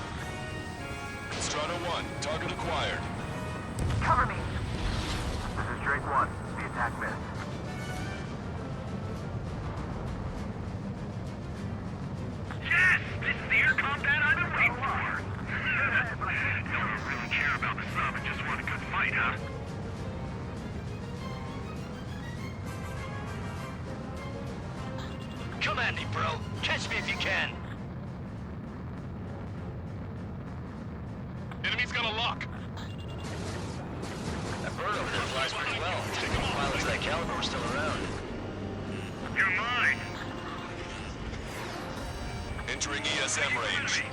[SPEAKER 2] Strider 1, target acquired.
[SPEAKER 1] Cover me! This is Drake 1. The attack missed.
[SPEAKER 14] Yes! This is the air combat I've been waiting for! No one really care about the sub and just want a good fight, huh?
[SPEAKER 17] Come at me, bro. Catch me if you can.
[SPEAKER 8] Enemy's got a lock.
[SPEAKER 17] That bird over there flies pretty well. Pilots of that caliber are still around.
[SPEAKER 14] You're mine!
[SPEAKER 2] Entering ESM range.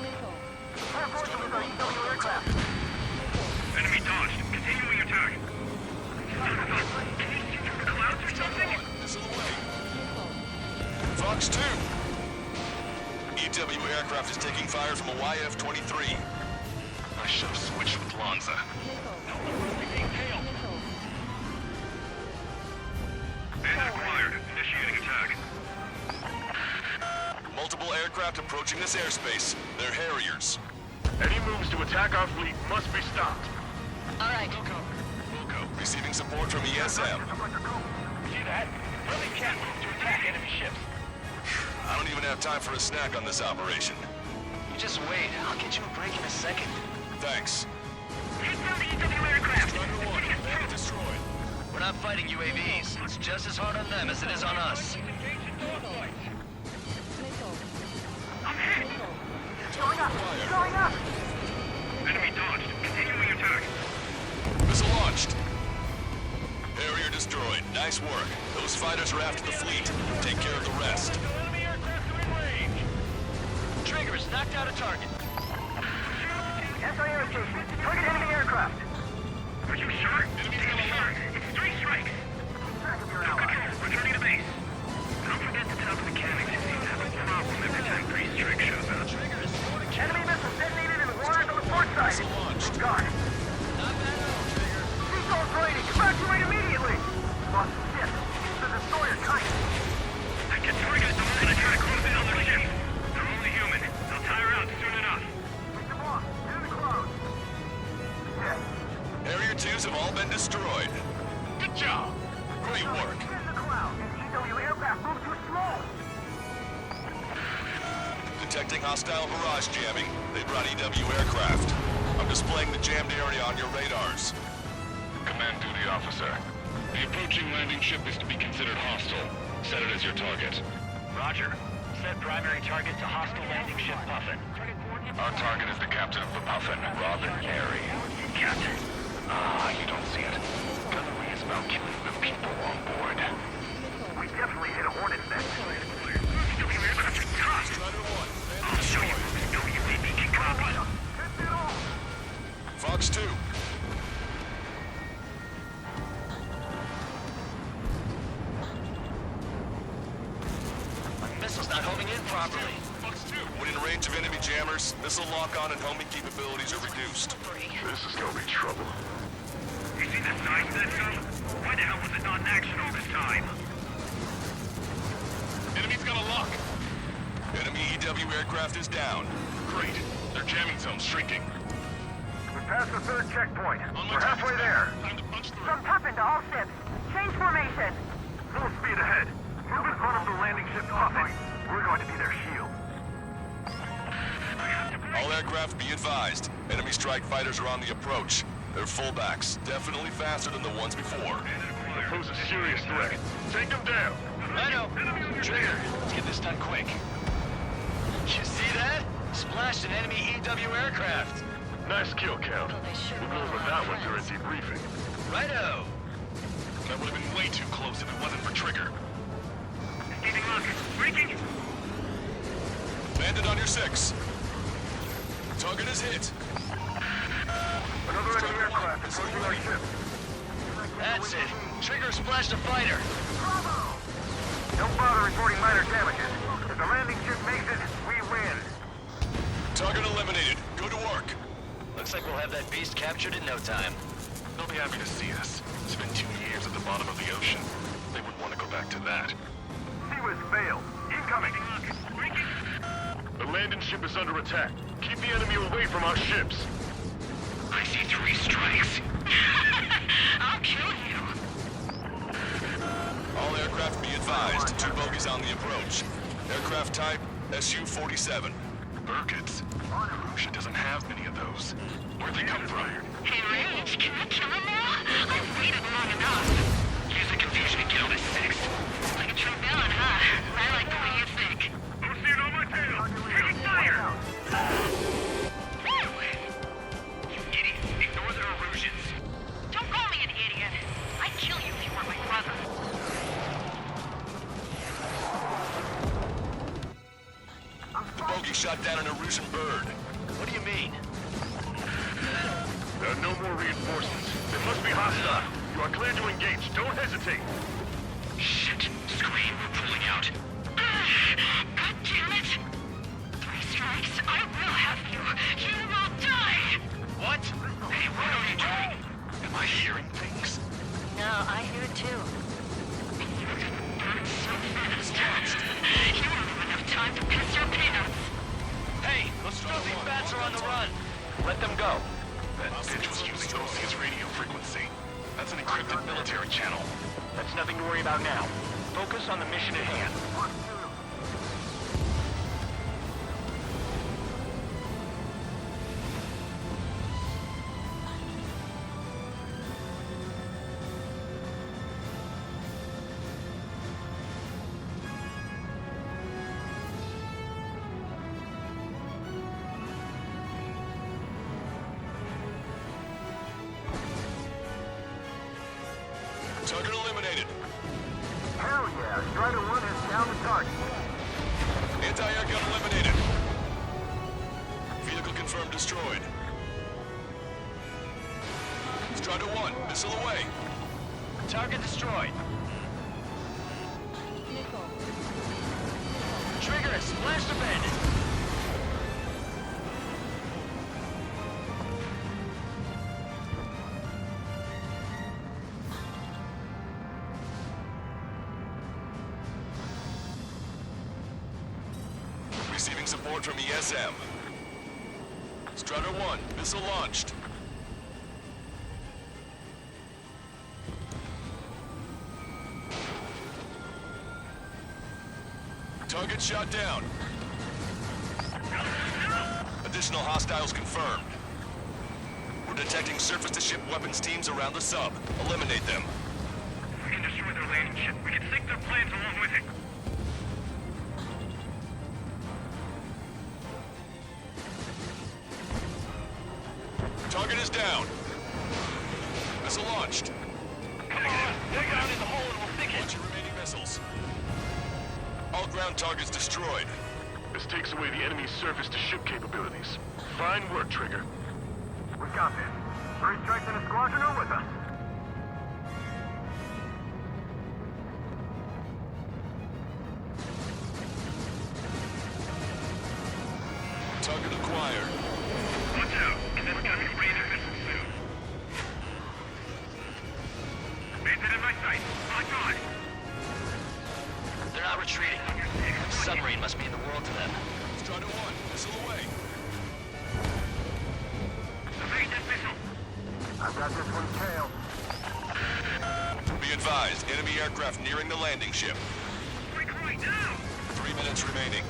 [SPEAKER 14] Enemy dodged. Continuing attack. Can you see through the clouds or something?
[SPEAKER 2] Missile away. Fox 2. EW aircraft is taking fire from a YF-23.
[SPEAKER 8] I should have switched with Lanza.
[SPEAKER 14] Bandit acquired. Initiating attack.
[SPEAKER 2] Multiple aircraft approaching this airspace. They're Harriers.
[SPEAKER 8] Any moves to attack our fleet must be stopped.
[SPEAKER 11] All right.
[SPEAKER 2] Wilco, receiving support from ESM.
[SPEAKER 14] See that? Really can't move to attack enemy ships.
[SPEAKER 2] I don't even have time for a snack on this operation.
[SPEAKER 17] You just wait. I'll get you a break in a second.
[SPEAKER 2] Thanks.
[SPEAKER 14] Take down the EW aircraft.
[SPEAKER 2] Destroyed.
[SPEAKER 17] We're not fighting UAVs. It's just as hard on them as it is on us.
[SPEAKER 14] I'm hit!
[SPEAKER 1] Going up! Going up!
[SPEAKER 14] Enemy dodged. Continuing attack.
[SPEAKER 2] Missile launched. Harrier destroyed. Nice work. Those fighters are after the fleet. Take care of the rest.
[SPEAKER 14] Enemy aircraft are in range.
[SPEAKER 17] Trigger's knocked out a target.
[SPEAKER 1] Anti-air station. Target enemy aircraft.
[SPEAKER 14] Are you sure?
[SPEAKER 8] Enemy's got a lock.
[SPEAKER 14] It's 3 strikes.
[SPEAKER 1] Track of your
[SPEAKER 14] No
[SPEAKER 1] ally.
[SPEAKER 14] control. Returning to base. Don't forget to tell the mechanics who seem to have a problem every time Priest Drake shows up.
[SPEAKER 1] Enemy missile detonated in the waters on the port side.
[SPEAKER 2] Missile launched.
[SPEAKER 1] God.
[SPEAKER 17] Not bad at all, Trigger.
[SPEAKER 1] Seagull's raiding. Evacuate immediately. Lost the ship. The destroyer's coming.
[SPEAKER 14] I can target the moment I try to close in on their ship. They're only human. They'll tire out soon enough.
[SPEAKER 1] Push them off. Get in the clouds. Yes.
[SPEAKER 2] Harrier 2s have all been destroyed.
[SPEAKER 8] Good job.
[SPEAKER 2] Great work.
[SPEAKER 1] Get in the cloud. EW aircraft move too slow.
[SPEAKER 2] Detecting hostile barrage jamming. They brought EW aircraft. I'm displaying the jammed area on your radars.
[SPEAKER 8] Command duty officer. The approaching landing ship is to be considered hostile. Set it as your target.
[SPEAKER 14] Roger. Set primary target to hostile landing ship Puffin.
[SPEAKER 8] Our target is the captain of the Puffin, Robin Carey.
[SPEAKER 14] Captain.
[SPEAKER 8] Ah, you don't see it. Gunnery is about killing the people on board.
[SPEAKER 1] We definitely hit a hornet's nest.
[SPEAKER 14] EW aircraft are tough. I'll show you what no UAV can copy.
[SPEAKER 2] Fox 2.
[SPEAKER 17] Missile's not homing in properly.
[SPEAKER 2] Fox 2. When in range of enemy jammers, missile lock-on and homing capabilities are reduced.
[SPEAKER 8] This is gonna be trouble.
[SPEAKER 14] You see the size of that stuff? Why the hell was it not in action all this time?
[SPEAKER 8] Enemy's got a lock.
[SPEAKER 2] Enemy EW aircraft is down.
[SPEAKER 8] Great. Their jamming zone's shrinking.
[SPEAKER 1] We passed the 3rd checkpoint. We're halfway there.
[SPEAKER 8] Time to punch through.
[SPEAKER 1] From Puffin to all ships. Change formation. Full speed ahead. Move in front of the landing ship Puffin. We're going to be their shield.
[SPEAKER 2] All aircraft be advised. Enemy strike fighters are on the approach. They're fullbacks, definitely faster than the ones before.
[SPEAKER 8] They pose a serious threat. Take them down.
[SPEAKER 17] I know. Trigger, let's get this done quick. You see that? Splashed an enemy EW aircraft.
[SPEAKER 8] Nice kill count. We'll go over that one during debriefing.
[SPEAKER 17] Righto.
[SPEAKER 8] That would have been way too close if it wasn't for Trigger.
[SPEAKER 14] Receiving lock. Breaking.
[SPEAKER 2] Bandit on your 6. Target is hit.
[SPEAKER 1] Another enemy aircraft approaching our ship.
[SPEAKER 17] That's it. Trigger splashed a fighter.
[SPEAKER 1] Bravo! Don't bother reporting minor damages. If the landing ship makes it, we win.
[SPEAKER 2] Target eliminated. Go to work.
[SPEAKER 17] Looks like we'll have that beast captured in no time.
[SPEAKER 8] They'll be happy to see us. It's been 2 years at the bottom of the ocean. They wouldn't want to go back to that.
[SPEAKER 1] CWIS failed. Incoming.
[SPEAKER 14] Breaking.
[SPEAKER 8] landing ship is under attack. Keep the enemy away from our ships.
[SPEAKER 14] I see 3 strikes. I'll kill you.
[SPEAKER 2] All aircraft be advised. 2 bogies on the approach. Aircraft type, Su-47.
[SPEAKER 8] Burkitts. Russia doesn't have many of those. Where'd they come from?
[SPEAKER 14] Hey, Rage, can I kill him now? I've waited long enough. Use the confusion and get on his 6. Like a true villain, huh? I like the way you think.
[SPEAKER 8] Don't see it on my tail! Taking fire!
[SPEAKER 14] You idiot. Ignore their illusions. Don't call me an idiot. I'd kill you if you weren't my brother.
[SPEAKER 2] Bogey shot down an Erusian bird.
[SPEAKER 8] What do you mean? There are no more reinforcements. They must be hostile. You are clear to engage. Don't hesitate.
[SPEAKER 14] Shit. Scream. Pulling out. God damn it. 3 strikes. I will have you. You will die.
[SPEAKER 8] What? Hey, what are you doing? Am I hearing things?
[SPEAKER 11] No, I hear it too.
[SPEAKER 14] Burn so fast. You don't have enough time to piss your pants.
[SPEAKER 17] Hey, those filthy bats are on the run. Let them go.
[SPEAKER 8] That bitch was using OC's radio frequency. That's an encrypted military channel.
[SPEAKER 17] That's nothing to worry about now. Focus on the mission at hand.
[SPEAKER 2] Target eliminated.
[SPEAKER 1] Hell yeah, Strider 1 is down the target.
[SPEAKER 2] Anti-air gun eliminated. Vehicle confirmed destroyed. Strider 1, missile away.
[SPEAKER 17] Target destroyed.
[SPEAKER 22] Nickel.
[SPEAKER 17] Trigger it. Splash the bandit.
[SPEAKER 2] Receiving support from ESM. Strider 1, missile launched. Target shot down. Additional hostiles confirmed. We're detecting surface-to-ship weapons teams around the sub. Eliminate them.
[SPEAKER 14] If we can destroy their landing ship, we can sink their planes along with it.
[SPEAKER 2] Target is down. Missile launched.
[SPEAKER 14] Come on, dig down in the hole and we'll sink it.
[SPEAKER 2] Launch your remaining missiles. All ground targets destroyed.
[SPEAKER 8] This takes away the enemy's surface-to-ship capabilities. Fine work, Trigger.
[SPEAKER 1] We got this. 3 strikes in a squadron are with us.
[SPEAKER 2] Target acquired.
[SPEAKER 14] Watch out. This gonna be Raider missile soon. Bandit in my sight. Lock on.
[SPEAKER 17] They're not retreating. The submarine must mean the world to them.
[SPEAKER 2] Strider 1, missile away.
[SPEAKER 14] Evade this missile.
[SPEAKER 1] I've got this one tailed.
[SPEAKER 2] Be advised, enemy aircraft nearing the landing ship.
[SPEAKER 14] Break right now.
[SPEAKER 2] 3 minutes remaining.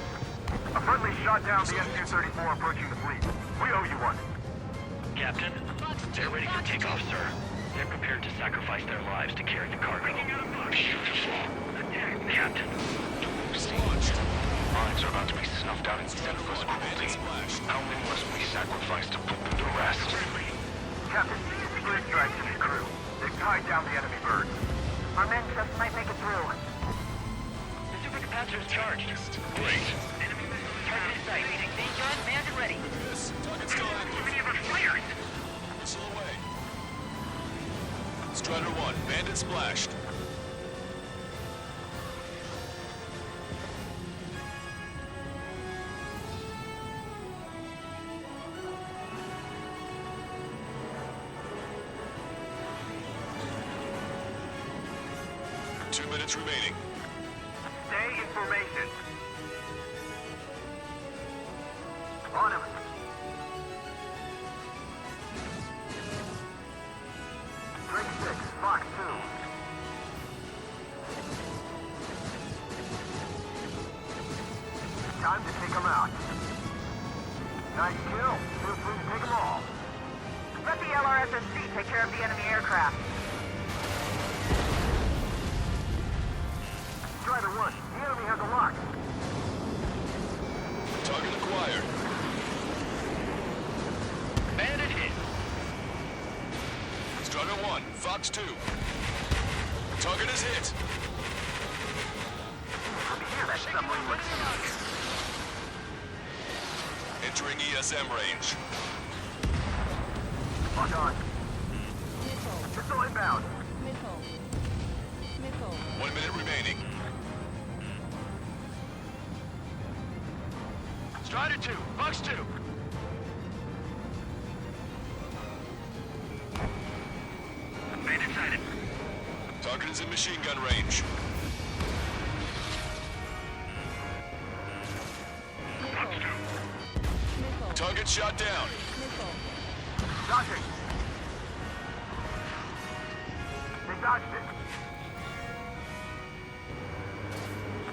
[SPEAKER 1] A friendly shot down the S-234 approaching the fleet. We owe you one.
[SPEAKER 17] Captain, they're ready for takeoff, sir. They're prepared to sacrifice their lives to carry the cargo. Beautiful. Captain.
[SPEAKER 2] Launched.
[SPEAKER 8] Lives are about to be snuffed out in senseless cruelty. How many must we sacrifice to put them to rest?
[SPEAKER 1] Captain, 3 strikes in the crew. They've tied down the enemy bird. Our men just might make it through.
[SPEAKER 17] The supercapacitor is charged.
[SPEAKER 8] Great.
[SPEAKER 17] Target in sight. Main gun manned and ready.
[SPEAKER 2] Yes, target still active.
[SPEAKER 14] Many of our fires.
[SPEAKER 2] Missile away. Strider 1, bandit splashed. Two minutes remaining.
[SPEAKER 1] Stay in formation. Nice kill. Feel free to take them all.
[SPEAKER 4] Let the LRSSC take care of the enemy aircraft.
[SPEAKER 1] Strider 1, the enemy has a lock.
[SPEAKER 2] Target acquired.
[SPEAKER 17] Bandit hit.
[SPEAKER 2] Strider 1, Fox 2. Target is hit.
[SPEAKER 1] Let me hear that submarine looks.
[SPEAKER 2] Entering ESM range.
[SPEAKER 1] Lock on. Missile inbound.
[SPEAKER 22] Missile.
[SPEAKER 2] 1 minute remaining.
[SPEAKER 17] Strider 2, Fox 2.
[SPEAKER 14] Bandit sighted.
[SPEAKER 2] Target is in machine gun range. Target shot down.
[SPEAKER 1] Dodging. They dodged it.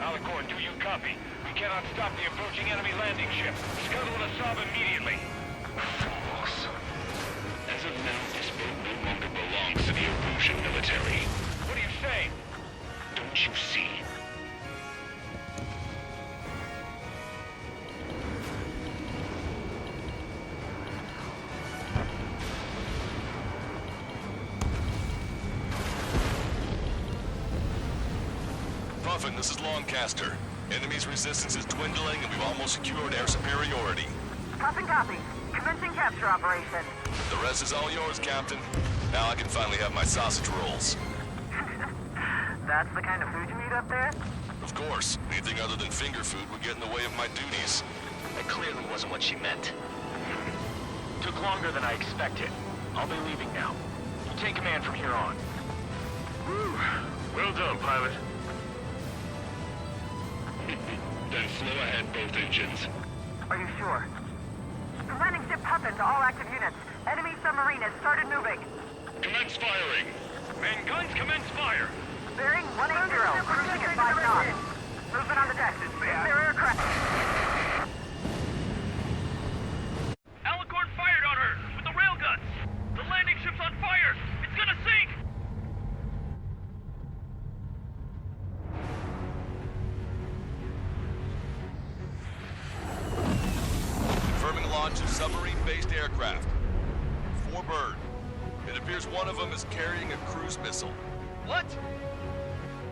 [SPEAKER 8] Alicorn, do you copy? We cannot stop the approaching enemy landing ship. Scuttle the Saab immediately.
[SPEAKER 14] Fools. As of now, this boat no longer belongs to the Erusian military.
[SPEAKER 8] What do you say?
[SPEAKER 14] Don't you see?
[SPEAKER 2] Puffin, this is Longcaster. Enemy's resistance is dwindling and we've almost secured air superiority.
[SPEAKER 4] Copy. Commencing capture operation.
[SPEAKER 2] The rest is all yours, Captain. Now I can finally have my sausage rolls.
[SPEAKER 4] That's the kind of food you eat up there?
[SPEAKER 2] Of course. Anything other than finger food would get in the way of my duties.
[SPEAKER 17] That clearly wasn't what she meant.
[SPEAKER 8] Took longer than I expected. I'll be leaving now. You take command from here on.
[SPEAKER 14] Whew. Well done, pilot. Then slow ahead both engines.
[SPEAKER 4] Are you sure? Landing ship Puffin to all active units. Enemy submarine has started moving.
[SPEAKER 14] Commence firing.
[SPEAKER 8] Men guns, commence fire.
[SPEAKER 4] Bearing 180, cruising at 5 knots. Movement on the deck. It's their aircraft.
[SPEAKER 8] Alicorn fired on her with the railguns. The landing ship's on fire. It's gonna sink.
[SPEAKER 2] Confirming launch of submarine-based aircraft. 4 bird. It appears one of them is carrying a cruise missile.
[SPEAKER 17] What?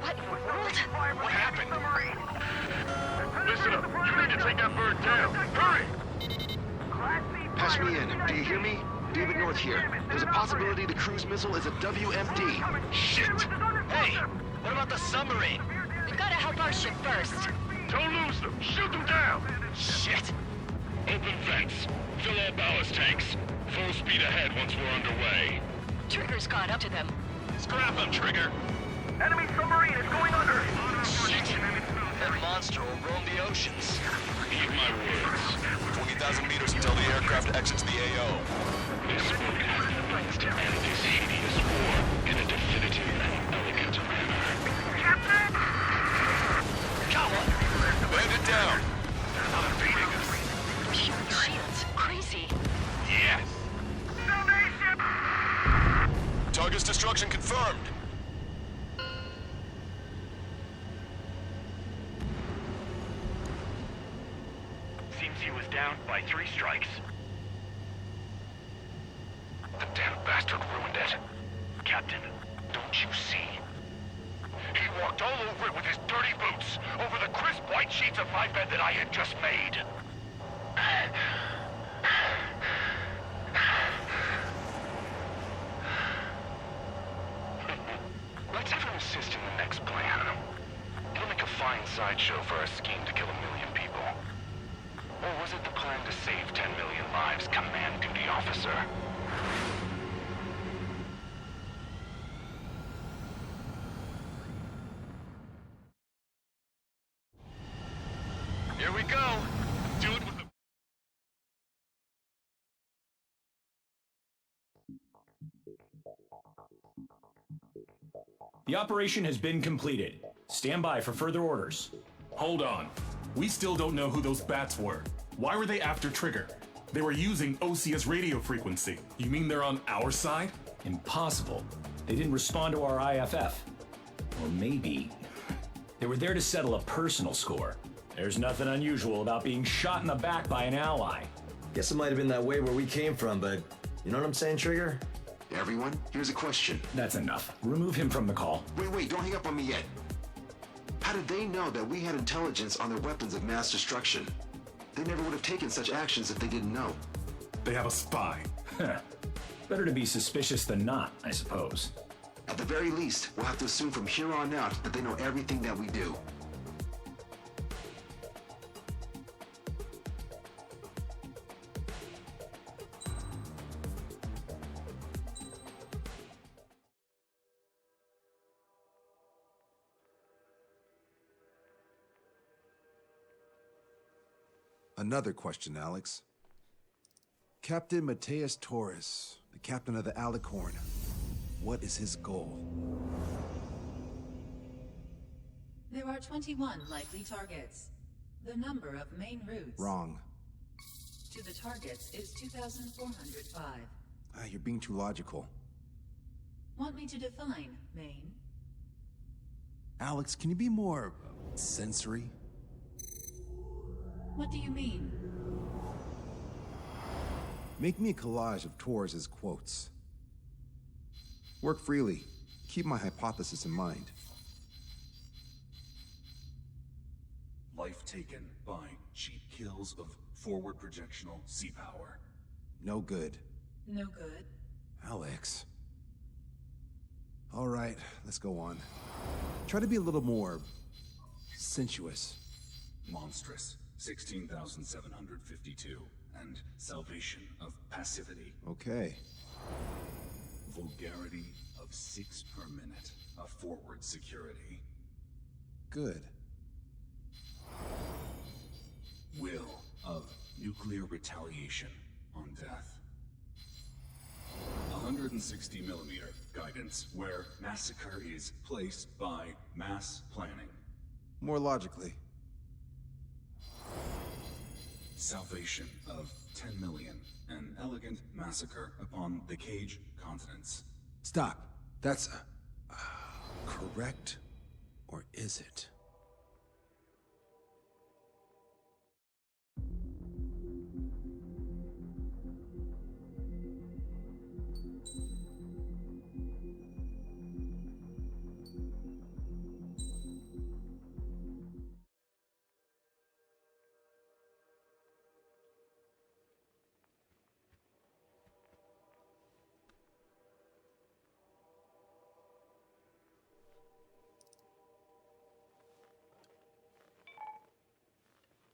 [SPEAKER 17] What in the world?
[SPEAKER 8] What happened?
[SPEAKER 14] Listen up. You need to take that bird down. Hurry!
[SPEAKER 10] Patch me in. Do you hear me? David North here. There's a possibility the cruise missile is a WMD.
[SPEAKER 2] Shit!
[SPEAKER 17] Hey, what about the submarine?
[SPEAKER 11] We've got to help our ship first.
[SPEAKER 14] Don't lose them. Shoot them down.
[SPEAKER 17] Shit!
[SPEAKER 14] Open vents. Fill all ballast tanks. Full speed ahead once we're underway.
[SPEAKER 11] Trigger's caught up to them.
[SPEAKER 2] Scrap them, Trigger!
[SPEAKER 1] Enemy submarine is going under.
[SPEAKER 17] Shit! That monster will roam the oceans.
[SPEAKER 14] Heed my words.
[SPEAKER 2] 20,000 meters until the aircraft exits the AO.
[SPEAKER 14] This boat has the rights to end this hideous war in a definitive and elegant manner.
[SPEAKER 1] Captain!
[SPEAKER 17] Got one!
[SPEAKER 2] Bandit down!
[SPEAKER 14] They're not evading us.
[SPEAKER 11] Human shields. Crazy.
[SPEAKER 2] Yes!
[SPEAKER 1] Salvation!
[SPEAKER 2] Target's destruction confirmed.
[SPEAKER 8] Seems he was down by 3 strikes.
[SPEAKER 14] The damn bastard ruined it.
[SPEAKER 8] Captain,
[SPEAKER 14] Don't you see? He walked all over it with his dirty boots, over the crisp white sheets of my bed that I had just made. Let's have him assist in the next plan. It'll make a fine sideshow for our scheme to kill 1 million people. Or was it the plan to save 10 million lives, command duty officer?
[SPEAKER 2] Here we go. Do it with the...
[SPEAKER 23] The operation has been completed. Stand by for further orders.
[SPEAKER 6] Hold on. We still don't know who those bats were. Why were they after Trigger? They were using Osea's radio frequency. You mean they're on our side?
[SPEAKER 23] Impossible. They didn't respond to our IFF. Or maybe they were there to settle a personal score. There's nothing unusual about being shot in the back by an ally.
[SPEAKER 7] Guess it might have been that way where we came from, but you know what I'm saying, Trigger?
[SPEAKER 12] Everyone, here's a question.
[SPEAKER 23] That's enough. Remove him from the call.
[SPEAKER 12] Wait, don't hang up on me yet. How did they know that we had intelligence on their weapons of mass destruction? They never would have taken such actions if they didn't know.
[SPEAKER 6] They have a spy.
[SPEAKER 23] Better to be suspicious than not, I suppose.
[SPEAKER 12] At the very least, we'll have to assume from here on out that they know everything that we do.
[SPEAKER 18] Another question, Alex. Captain Mateus Torres, the captain of the Alicorn. What is his goal?
[SPEAKER 20] There are 21 likely targets. The number of main routes
[SPEAKER 18] Wrong.
[SPEAKER 20] to the targets is 2,405.
[SPEAKER 18] You're being too logical.
[SPEAKER 20] Want me to define main?
[SPEAKER 18] Alex, can you be more sensory?
[SPEAKER 20] What do you mean?
[SPEAKER 18] Make me a collage of Torres' quotes. Work freely. Keep my hypothesis in mind.
[SPEAKER 26] Life taken by cheap kills of forward projectional sea power.
[SPEAKER 18] No good.
[SPEAKER 20] No good.
[SPEAKER 18] Alex. All right, let's go on. Try to be a little more sensuous.
[SPEAKER 26] Monstrous, 16,752. And salvation of passivity.
[SPEAKER 18] Okay.
[SPEAKER 26] Vulgarity of 6 per minute of forward security.
[SPEAKER 18] Good.
[SPEAKER 26] Will of nuclear retaliation on death. 160 millimeter guidance where massacre is placed by mass planning.
[SPEAKER 18] More logically.
[SPEAKER 26] Salvation of 10 million. An elegant massacre upon the Cage continents.
[SPEAKER 18] Stop. That's correct, or is it?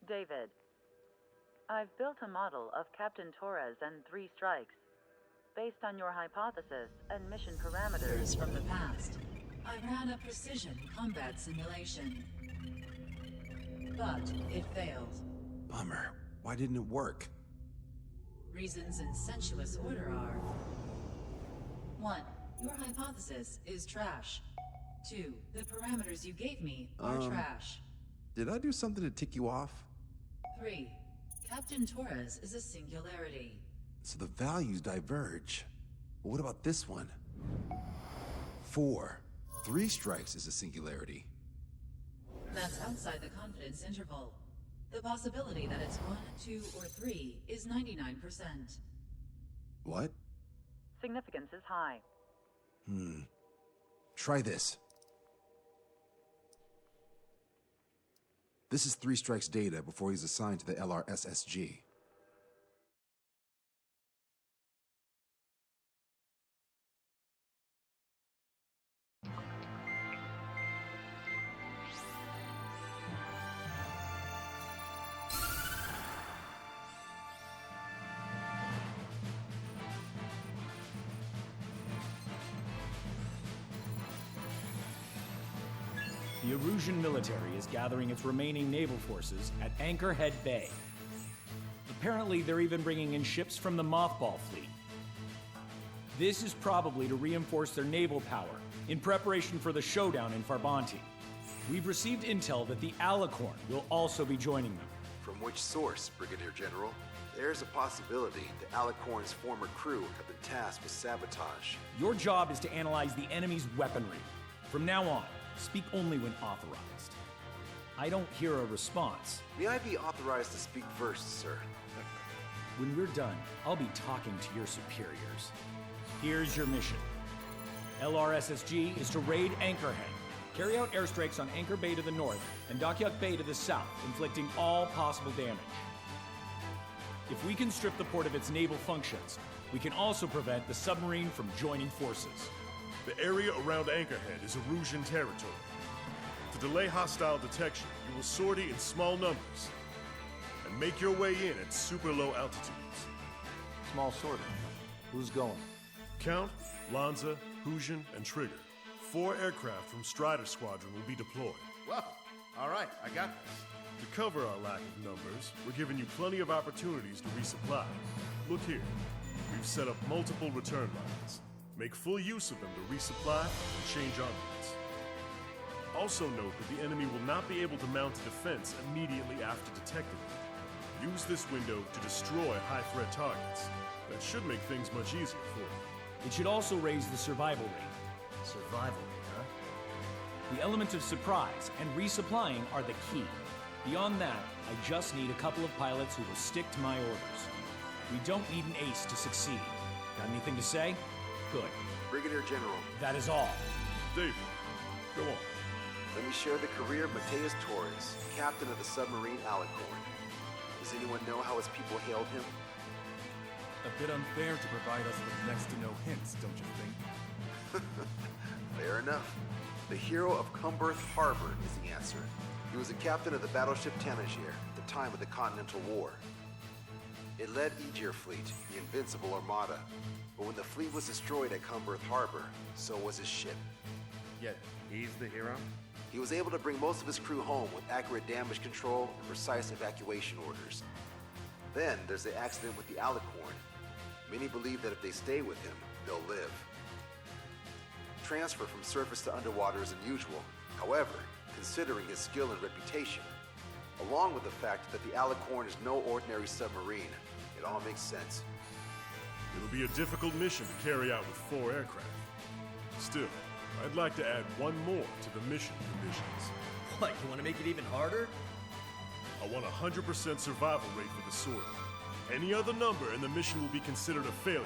[SPEAKER 4] David, I've built a model of Captain Torres and 3 strikes. Based on your hypothesis and mission parameters
[SPEAKER 20] from the past, I ran a precision combat simulation. But it failed.
[SPEAKER 18] Bummer. Why didn't it work?
[SPEAKER 20] Reasons in sensuous order are: 1. Your hypothesis is trash. 2. The parameters you gave me are trash.
[SPEAKER 18] Did I do something to tick you off?
[SPEAKER 20] 3. Captain Torres is a singularity.
[SPEAKER 18] So the values diverge. But what about this one? 4. 3 strikes is a singularity.
[SPEAKER 20] That's outside the confidence interval. The possibility that it's 1, 2, or 3 is 99%.
[SPEAKER 18] What?
[SPEAKER 4] Significance is high.
[SPEAKER 18] Try this. This is 3 strikes data before he's assigned to the LRSSG.
[SPEAKER 23] The Erusian military is gathering its remaining naval forces at Anchorhead Bay. Apparently, they're even bringing in ships from the Mothball fleet. This is probably to reinforce their naval power in preparation for the showdown in Farbanti. We've received intel that the Alicorn will also be joining them.
[SPEAKER 19] From which source, Brigadier General? There's a possibility that Alicorn's former crew have been tasked with sabotage.
[SPEAKER 23] Your job is to analyze the enemy's weaponry. From now on, speak only when authorized. I don't hear a response.
[SPEAKER 19] May I be authorized to speak first, sir?
[SPEAKER 23] When we're done, I'll be talking to your superiors. Here's your mission. LRSSG is to raid Anchorhead, carry out airstrikes on Anchor Bay to the north and Dockyuk Bay to the south, inflicting all possible damage. If we can strip the port of its naval functions, we can also prevent the submarine from joining forces.
[SPEAKER 8] The area around Anchorhead is Erusian territory. To delay hostile detection, you will sortie in small numbers and make your way in at super low altitudes.
[SPEAKER 3] Small sortie. Who's going?
[SPEAKER 8] Count, Lanza, Hujan, and Trigger. 4 aircraft from Strider Squadron will be deployed.
[SPEAKER 3] Well, all right, I got this.
[SPEAKER 8] To cover our lack of numbers, we're giving you plenty of opportunities to resupply. Look here. We've set up multiple return lines. Make full use of them to resupply and change armaments. Also note that the enemy will not be able to mount a defense immediately after detecting them. Use this window to destroy high-threat targets. That should make things much easier for you.
[SPEAKER 23] It should also raise the survival rate.
[SPEAKER 3] Survival rate, huh?
[SPEAKER 23] The element of surprise and resupplying are the key. Beyond that, I just need a couple of pilots who will stick to my orders. We don't need an ace to succeed. Got anything to say? Good.
[SPEAKER 19] Brigadier General.
[SPEAKER 23] That is all.
[SPEAKER 8] David, go on.
[SPEAKER 19] Let me share the career of Mateus Torres, captain of the submarine Alicorn. Does anyone know how his people hailed him?
[SPEAKER 6] A bit unfair to provide us with next to no hints, don't you think?
[SPEAKER 19] Fair enough. The hero of Cumberth Harbor is the answer. He was a captain of the battleship Tanager at the time of the Continental War. It led Aegir Fleet, the Invincible Armada. But when the fleet was destroyed at Cumberth Harbor, so was his ship.
[SPEAKER 3] Yet, he's the hero?
[SPEAKER 19] He was able to bring most of his crew home with accurate damage control and precise evacuation orders. Then there's the accident with the Alicorn. Many believe that if they stay with him, they'll live. Transfer from surface to underwater is unusual. However, considering his skill and reputation, along with the fact that the Alicorn is no ordinary submarine, it all makes sense.
[SPEAKER 8] It'll be a difficult mission to carry out with 4 aircraft. Still, I'd like to add one more to the mission conditions.
[SPEAKER 7] What, you want to make it even harder?
[SPEAKER 8] I want 100% survival rate for the sortie. Any other number and the mission will be considered a failure.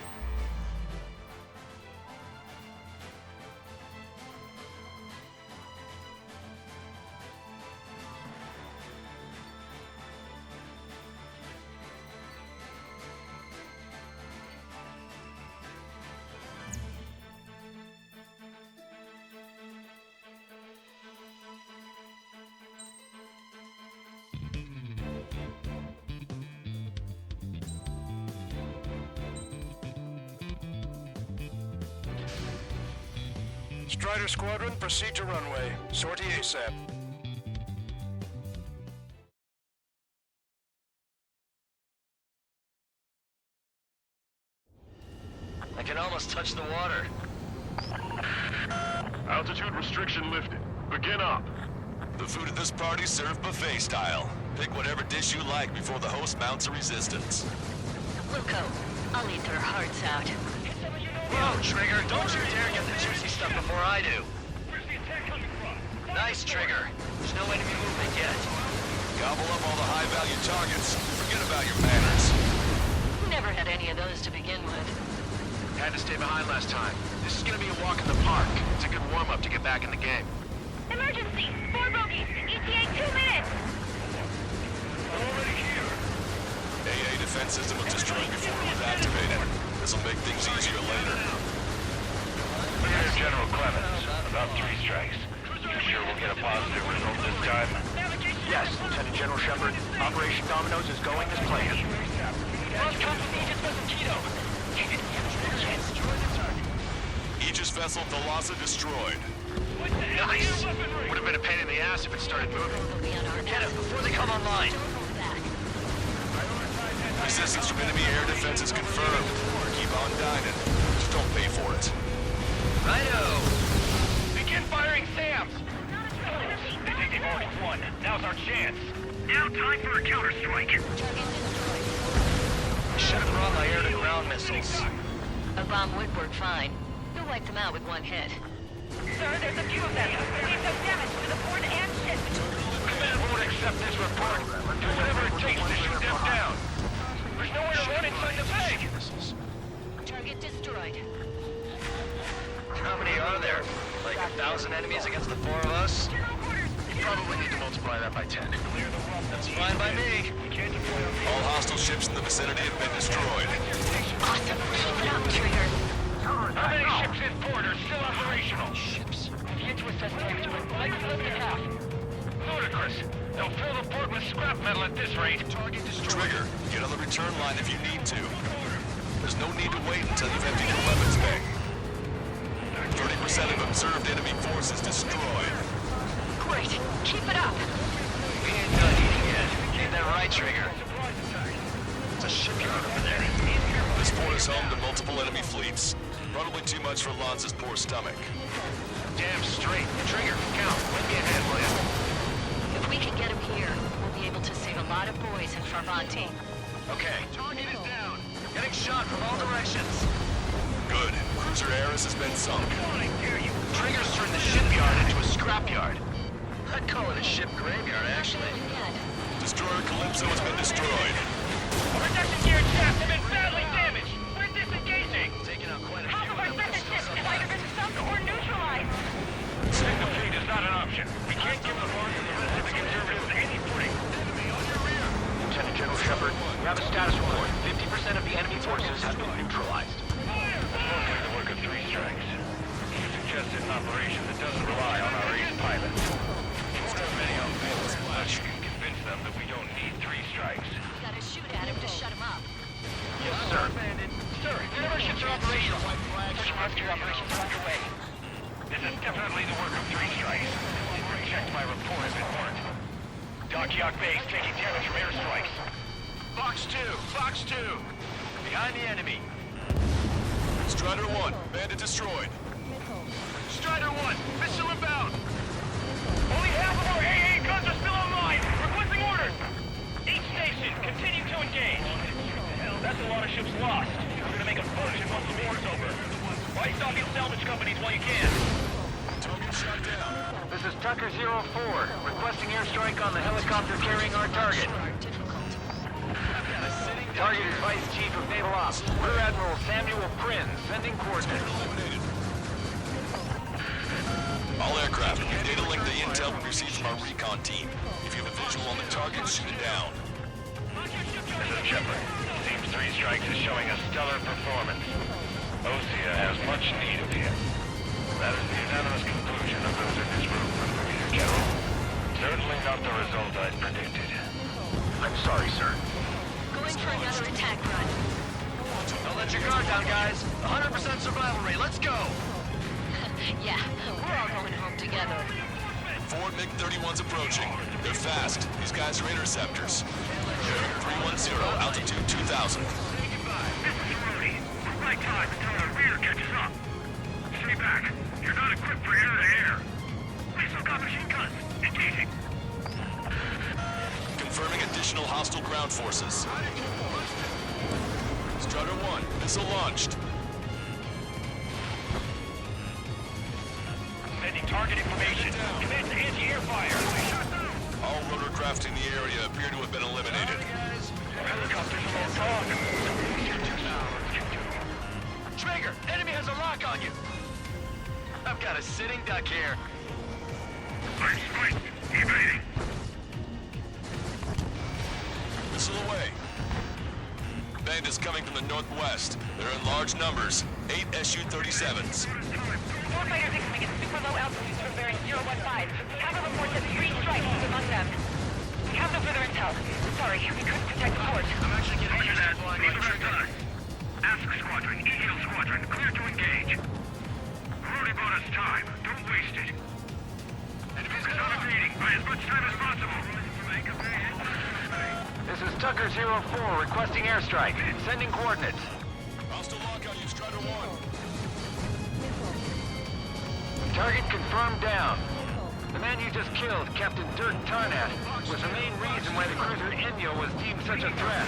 [SPEAKER 8] Strider Squadron, proceed to runway. Sortie ASAP.
[SPEAKER 17] I can almost touch the water.
[SPEAKER 8] Altitude restriction lifted. Begin up.
[SPEAKER 2] The food at this party's served buffet style. Pick whatever dish you like before the host mounts a resistance.
[SPEAKER 11] Luco, I'll eat their hearts out.
[SPEAKER 17] Whoa, Trigger, don't you dare get the juicy stuff before I do.
[SPEAKER 14] Where's the attack coming from?
[SPEAKER 17] Nice, Trigger. There's no enemy movement yet.
[SPEAKER 2] Gobble up all the high-value targets. Forget about your manners.
[SPEAKER 11] Never had any of those to begin with.
[SPEAKER 9] Had to stay behind last time. This is gonna be a walk in the park. It's a good warm-up to get back in the game.
[SPEAKER 14] Emergency! 4 bogeys! ETA 2 minutes! Already here!
[SPEAKER 2] AA defense system was destroyed before it was activated. This'll make things easier later.
[SPEAKER 8] Brigadier General Clemens, about 3 strikes. You sure we'll get a positive result this time?
[SPEAKER 9] Yes, Lieutenant General Shepard. Operation Domino is going as planned.
[SPEAKER 14] Cross contact with Aegis vessel Tito!
[SPEAKER 2] Aegis vessel Thalassa destroyed.
[SPEAKER 9] Nice! Would have been a pain in the ass if it started moving. Get it before they come online.
[SPEAKER 2] Resistance from enemy air defense is confirmed. Keep on dining. Just don't pay for it.
[SPEAKER 9] Righto!
[SPEAKER 14] Begin firing SAMs! They think they've already won. Now's our chance. Now time for a counterstrike.
[SPEAKER 17] should have brought my air-to-ground missiles.
[SPEAKER 11] A bomb would work fine. You'll wipe them out with one hit.
[SPEAKER 14] Sir, there's a few of them. We've done damage to the port and ship.
[SPEAKER 13] Command won't accept this report. Do whatever it takes to shoot them down. There's nowhere to run inside the bay.
[SPEAKER 11] Target destroyed.
[SPEAKER 17] How many are there? Like 1,000 enemies against the 4 of us? You probably need to multiply that by 10. That's fine by me.
[SPEAKER 2] All hostile ships in the vicinity have been destroyed.
[SPEAKER 11] Awesome. Keep it up, Trigger.
[SPEAKER 13] How many ships in port are still operational?
[SPEAKER 17] Ships?
[SPEAKER 13] Get to assess damage, but like split in half. Ludicrous. They'll fill the port with scrap metal at this rate.
[SPEAKER 2] Target destroyed. Trigger, get on the return line if you need to. There's no need to wait until you've emptied your weapons bay. 30% of observed enemy forces destroyed.
[SPEAKER 11] Great. Keep it up.
[SPEAKER 17] We ain't done eating yet. Ain't that right, Trigger? It's a shipyard over there.
[SPEAKER 2] This port is home to multiple enemy fleets. Probably too much for Lanza's poor stomach.
[SPEAKER 13] Damn straight. Trigger, count. Let me ahead, will ya?
[SPEAKER 11] If we can get him here, we'll be able to save a lot of boys in Farvanti.
[SPEAKER 17] Okay, target is down. Getting shot from all directions.
[SPEAKER 2] Good. Cruiser Ares has been sunk.
[SPEAKER 17] Trigger's turned the shipyard into a scrapyard. I'd call it a ship graveyard, actually.
[SPEAKER 2] Destroyer Calypso has been destroyed.
[SPEAKER 14] Protection gear and shafts have been badly damaged. We're disengaging.
[SPEAKER 17] Taking out quite a
[SPEAKER 14] Half
[SPEAKER 17] few
[SPEAKER 14] of our second ships have either been sunk or neutralized.
[SPEAKER 13] Staying the fleet is not an option. We can't give the Lord and the rest of the conservatives any footing. Lieutenant General Shepard, we have a status report. 50% of the enemy forces have been neutralized. Mostly the work of 3 strikes. You suggested an operation that doesn't rely on our ace pilots. Instead of many unveiled splash, you can convince them that we don't need 3 strikes.
[SPEAKER 11] Gotta shoot at him to shut him up.
[SPEAKER 13] Yes, sir. Sir, none of our ships are operational. Search and rescue operations are underway. This is definitely the work of 3 strikes. Checked my report if it weren't. Dockyard base taking damage from airstrikes.
[SPEAKER 17] Fox 2! Fox 2! Behind the enemy.
[SPEAKER 2] Strider 1, bandit destroyed.
[SPEAKER 17] Strider 1, missile inbound!
[SPEAKER 14] Only half of our AA guns are still online. Requesting orders. Each station, continue to engage. Hell, that's a lot of ships lost. We're gonna make a fortune once the war's over. Buy stock in salvage companies while you can.
[SPEAKER 2] Target shot down.
[SPEAKER 13] This is Tucker 04, requesting airstrike on the helicopter carrying our target. Target is Vice Chief of Naval Ops, Rear Admiral Samuel Prinz, sending coordinates.
[SPEAKER 2] All aircraft, data link the intel we received from our recon team. If you have a visual on the target, shoot it down.
[SPEAKER 13] This is Shepard. Seems 3 strikes is showing a stellar performance. Osea has much need of him. That is the unanimous conclusion of those in this room, Brigadier General. Certainly not the result I'd predicted. I'm sorry, sir.
[SPEAKER 11] Going for another attack run.
[SPEAKER 17] Don't let your guard down, guys. 100% survival rate. Let's go!
[SPEAKER 11] Yeah, we're all going home together.
[SPEAKER 2] 4 MiG-31s approaching. They're fast. These guys are interceptors. 310, altitude 2000.
[SPEAKER 14] This is Rudy. Right time until our rear catches up. Stay back. You're not equipped for air-to-air. We still got machine guns. Engaging.
[SPEAKER 2] Confirming additional hostile ground forces. Strider 1, missile launched.
[SPEAKER 14] Sending target information. Commence anti-air fire.
[SPEAKER 2] All rotorcraft in the area appear to have been eliminated.
[SPEAKER 14] Helicopters are on talk.
[SPEAKER 17] Trigger, enemy has a lock on you. I've got a sitting duck here.
[SPEAKER 14] I'm spiked. Evading.
[SPEAKER 2] Missile away. Bandits coming from the northwest. They're in large numbers. 8 Su-37s.
[SPEAKER 14] Warfighters incoming at super low altitudes from bearing 015. Have a report that 3 strikes is among them. We have no further intel. Sorry, we couldn't protect the port.
[SPEAKER 17] I'm actually getting
[SPEAKER 14] Roger that.
[SPEAKER 17] flying
[SPEAKER 14] Leave
[SPEAKER 17] like
[SPEAKER 14] the rest
[SPEAKER 17] Trigger.
[SPEAKER 14] to us. Ask Squadron, EL Squadron, clear to engage. Already bought us time. Don't waste it. Enemies are not evading. Buy as much time as possible.
[SPEAKER 13] This is Tucker 04, requesting airstrike. Sending coordinates.
[SPEAKER 2] Hostile lock on you, Strider 1.
[SPEAKER 13] Target confirmed down. The man you just killed, Captain Dirk Tarnat, was the main reason why the cruiser Enyo was deemed such a threat.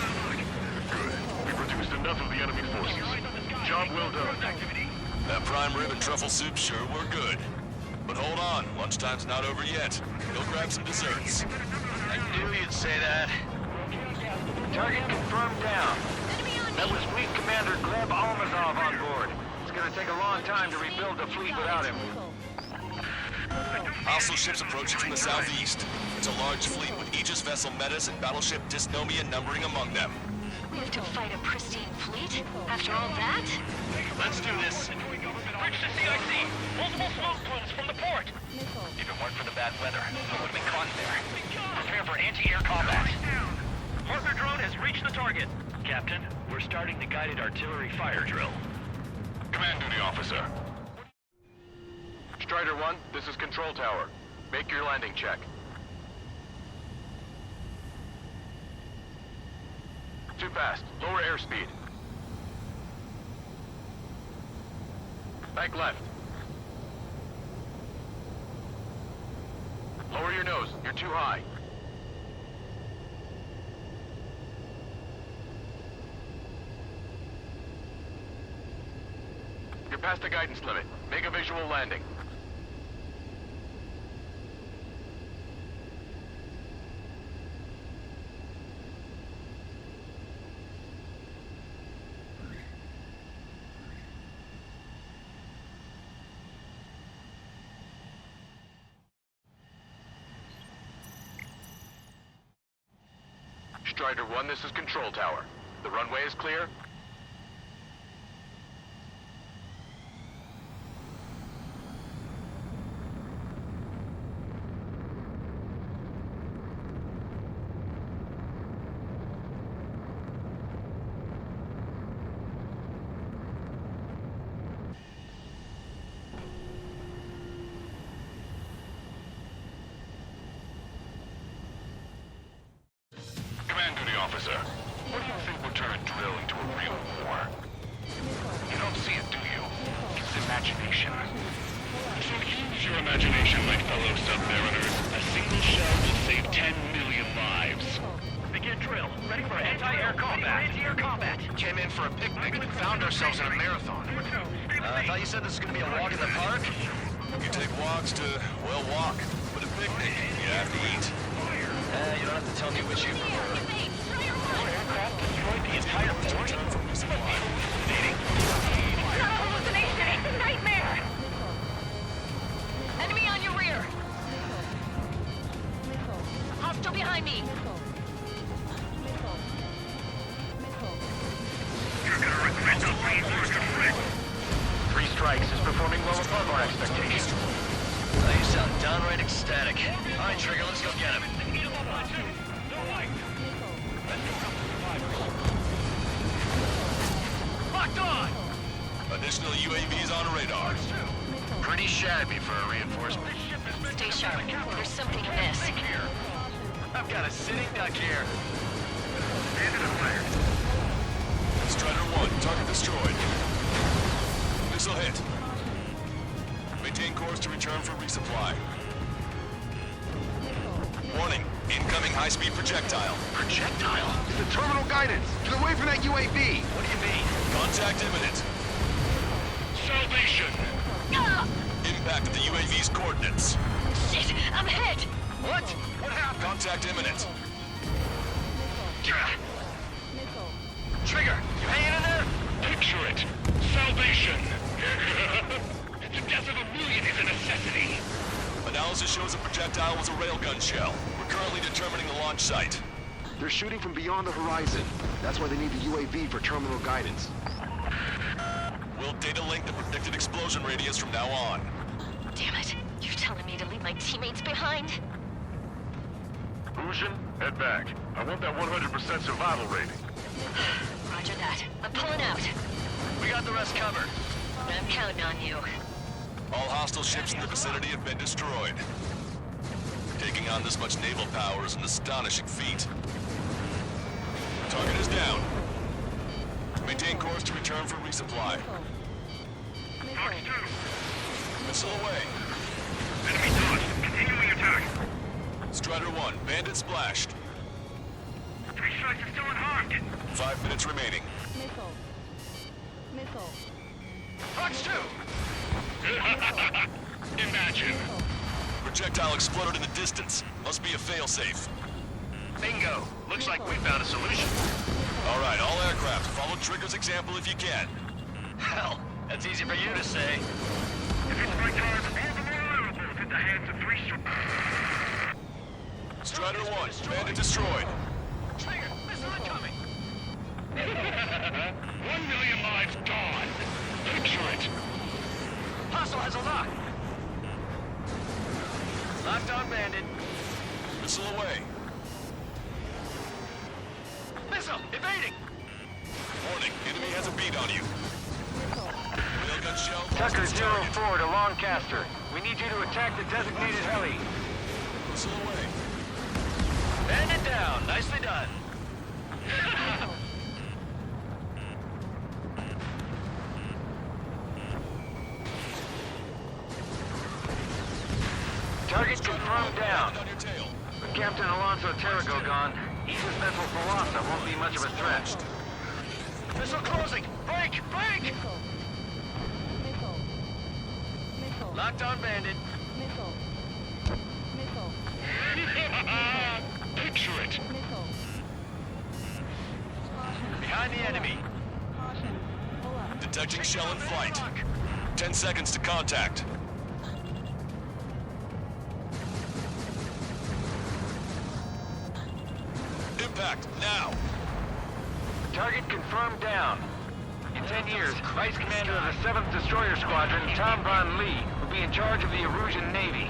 [SPEAKER 8] Good. We reduced enough of the enemy forces. Job well done.
[SPEAKER 2] That prime rib and truffle soup sure were good. But hold on, lunchtime's not over yet. Go grab some desserts.
[SPEAKER 9] I knew you'd say that. Target confirmed down. That was Fleet Commander Gleb Almazov on board. It's gonna take a long time to rebuild the fleet without him.
[SPEAKER 2] Hostile ships approaching from the southeast. It's a large fleet with Aegis vessel Metis and battleship Dysnomia numbering among them.
[SPEAKER 11] We have to fight a pristine fleet? After all that?
[SPEAKER 9] Let's do this.
[SPEAKER 14] Bridge to CIC. Multiple smoke plumes from the port.
[SPEAKER 17] If it weren't for the bad weather, I would have been caught there.
[SPEAKER 14] Prepare for anti-air combat. Partner drone has reached the target.
[SPEAKER 17] Captain, we're starting the guided artillery fire drill.
[SPEAKER 8] Command duty officer. Strider 1, this is Control Tower. Make your landing check. Too fast. Lower airspeed. Bank left. Lower your nose. You're too high. You're past the guidance limit. Make a visual landing. Strider 1, this is Control Tower. The runway is clear. Command duty officer, what do you think will turn a drill into a real war? You don't see it, do you? It's imagination. So use your imagination, my fellow submariners. A single shell will save 10 million lives.
[SPEAKER 14] Begin drill. Ready for anti-air combat.
[SPEAKER 17] Came in for a picnic and found ourselves in a marathon. I thought you said this was gonna be a walk in the park?
[SPEAKER 2] You take walks to, well, walk. But a picnic, you have to eat.
[SPEAKER 17] You don't have to tell me which you prefer.
[SPEAKER 14] Our aircraft destroyed the entire port.
[SPEAKER 11] It's not a hallucination, it's a nightmare! Enemy on your rear! Hostile behind me!
[SPEAKER 14] You're gonna regret not being forced to friend.
[SPEAKER 9] 3 strikes is performing well above our expectations.
[SPEAKER 17] You sound downright ecstatic. All right, Trigger, let's go get him.
[SPEAKER 14] Locked on!
[SPEAKER 2] Additional UAVs on radar.
[SPEAKER 9] Pretty shabby for a reinforcement.
[SPEAKER 11] Stay sharp. There's something amiss.
[SPEAKER 17] I've got a sitting duck here.
[SPEAKER 2] Strider 1, target destroyed. Missile hit. Maintain course to return for resupply. Warning, incoming high-speed projectile.
[SPEAKER 9] Projectile?
[SPEAKER 12] It's the terminal guidance. Get away from that UAV.
[SPEAKER 17] What do you mean?
[SPEAKER 2] Contact imminent.
[SPEAKER 14] Salvation!
[SPEAKER 2] Impact at the UAV's coordinates.
[SPEAKER 11] Shit, I'm hit!
[SPEAKER 17] What? What happened?
[SPEAKER 2] Contact imminent.
[SPEAKER 17] Trigger, you hanging in there?
[SPEAKER 14] Picture it. Salvation! The death of a million is a necessity.
[SPEAKER 2] Analysis shows the projectile was a railgun shell. We're currently determining the launch site.
[SPEAKER 12] They're shooting from beyond the horizon. That's why they need the UAV for terminal guidance.
[SPEAKER 2] We'll data link the predicted explosion radius from now on.
[SPEAKER 11] Damn it. You're telling me to leave my teammates behind?
[SPEAKER 8] Fusion, head back. I want that 100% survival rating.
[SPEAKER 11] Roger that. I'm pulling out.
[SPEAKER 17] We got the rest covered.
[SPEAKER 11] I'm counting on you.
[SPEAKER 2] All hostile ships in the vicinity have been destroyed. Taking on this much naval power is an astonishing feat. Target is down. Maintain course to return for resupply.
[SPEAKER 14] Fox 2.
[SPEAKER 2] Missile away.
[SPEAKER 14] Enemy dodged. Continuing attack.
[SPEAKER 2] Strider 1, bandit splashed.
[SPEAKER 14] 3 strikes are still unharmed.
[SPEAKER 2] 5 minutes remaining.
[SPEAKER 22] Missile. Missile.
[SPEAKER 14] Fox 2! Imagine.
[SPEAKER 2] Projectile exploded in the distance. Must be a failsafe.
[SPEAKER 9] Bingo. Looks like we found a solution.
[SPEAKER 2] All right, all aircraft, follow Trigger's example if you can.
[SPEAKER 9] Hell, that's easy for you to say.
[SPEAKER 14] If it's my turn, all the more honorable is in the hands of 3
[SPEAKER 2] Strider 1, bandit destroyed.
[SPEAKER 9] Trigger, missile incoming.
[SPEAKER 14] 1 million lives gone. Picture it.
[SPEAKER 9] Hostile has a lock. Locked on bandit.
[SPEAKER 2] Missile away.
[SPEAKER 9] Missile evading.
[SPEAKER 2] Warning, enemy has a beat on you. Railgun shell.
[SPEAKER 13] Tucker 04 to Longcaster. We need you to attack the designated heli.
[SPEAKER 2] Missile away.
[SPEAKER 9] Bandit down. Nicely done.
[SPEAKER 13] Target confirmed down.
[SPEAKER 2] On your tail.
[SPEAKER 13] With Captain Alonso Terrigo gone, Aegis vessel Thalassa won't be much of a threat.
[SPEAKER 9] Missile closing. Break! Break!
[SPEAKER 22] Missile. Missile. Missile.
[SPEAKER 9] Locked on bandit.
[SPEAKER 22] Missile. Missile.
[SPEAKER 14] Picture it.
[SPEAKER 22] Missile. Caution.
[SPEAKER 9] Behind the enemy.
[SPEAKER 22] Caution. Pull up.
[SPEAKER 2] Detecting shell in flight. 10 seconds to contact. Impact, now!
[SPEAKER 13] Target confirmed down. In 10 years, Vice Commander of the 7th Destroyer Squadron, Tom Von Lee, will be in charge of the Erusian Navy.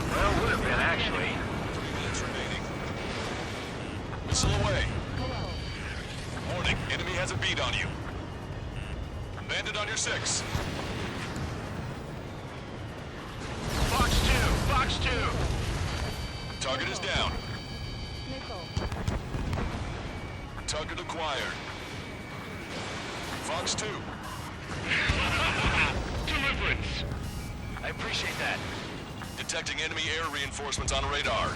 [SPEAKER 13] Well, would have been, actually.
[SPEAKER 2] 3 minutes remaining. Missile away.
[SPEAKER 22] Hello.
[SPEAKER 2] Warning, enemy has a beat on you. Bandit on your 6.
[SPEAKER 9] Fox 2. Fox 2.
[SPEAKER 2] Target is down.
[SPEAKER 22] Missile.
[SPEAKER 2] Target acquired. Fox 2.
[SPEAKER 14] Deliverance.
[SPEAKER 9] I appreciate that.
[SPEAKER 2] Detecting enemy air reinforcements on radar.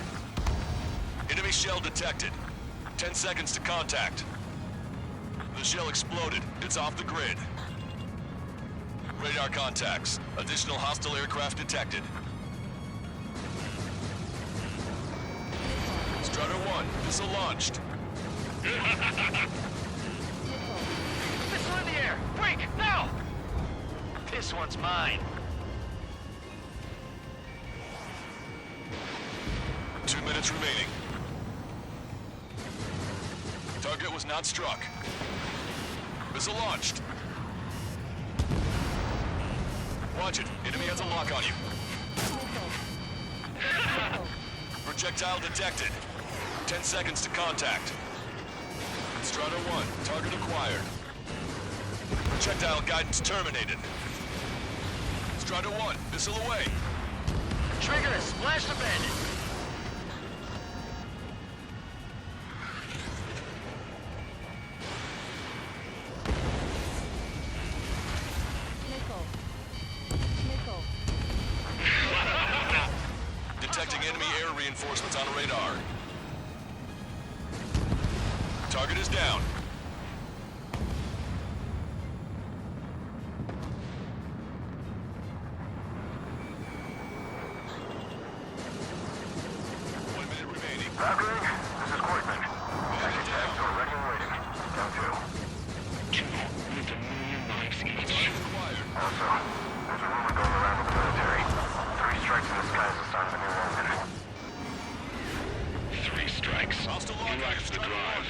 [SPEAKER 2] Enemy shell detected. 10 seconds to contact. The shell exploded. It's off the grid. Radar contacts. Additional hostile aircraft detected. Strider 1, missile launched.
[SPEAKER 9] Missile in the air. Break! Now! This one's mine.
[SPEAKER 2] 2 minutes remaining. Target was not struck. Missile launched. Watch it. Enemy has a lock on you. Projectile detected. 10 seconds to contact. Strider 1, target acquired. Projectile guidance terminated. Strider 1, missile away.
[SPEAKER 9] Trigger, splash the bandit.
[SPEAKER 22] Missile. Missile.
[SPEAKER 2] Detecting enemy air reinforcements on radar. Target is down.
[SPEAKER 14] Valkyrie, this is Quartman. Second tags are ready and waiting. Down 2. 2 with 1 million lives each. Also, there's a rumor going around in the military. 3 strikes in the sky is the start of a new omen. 3 strikes. He lacks the drive.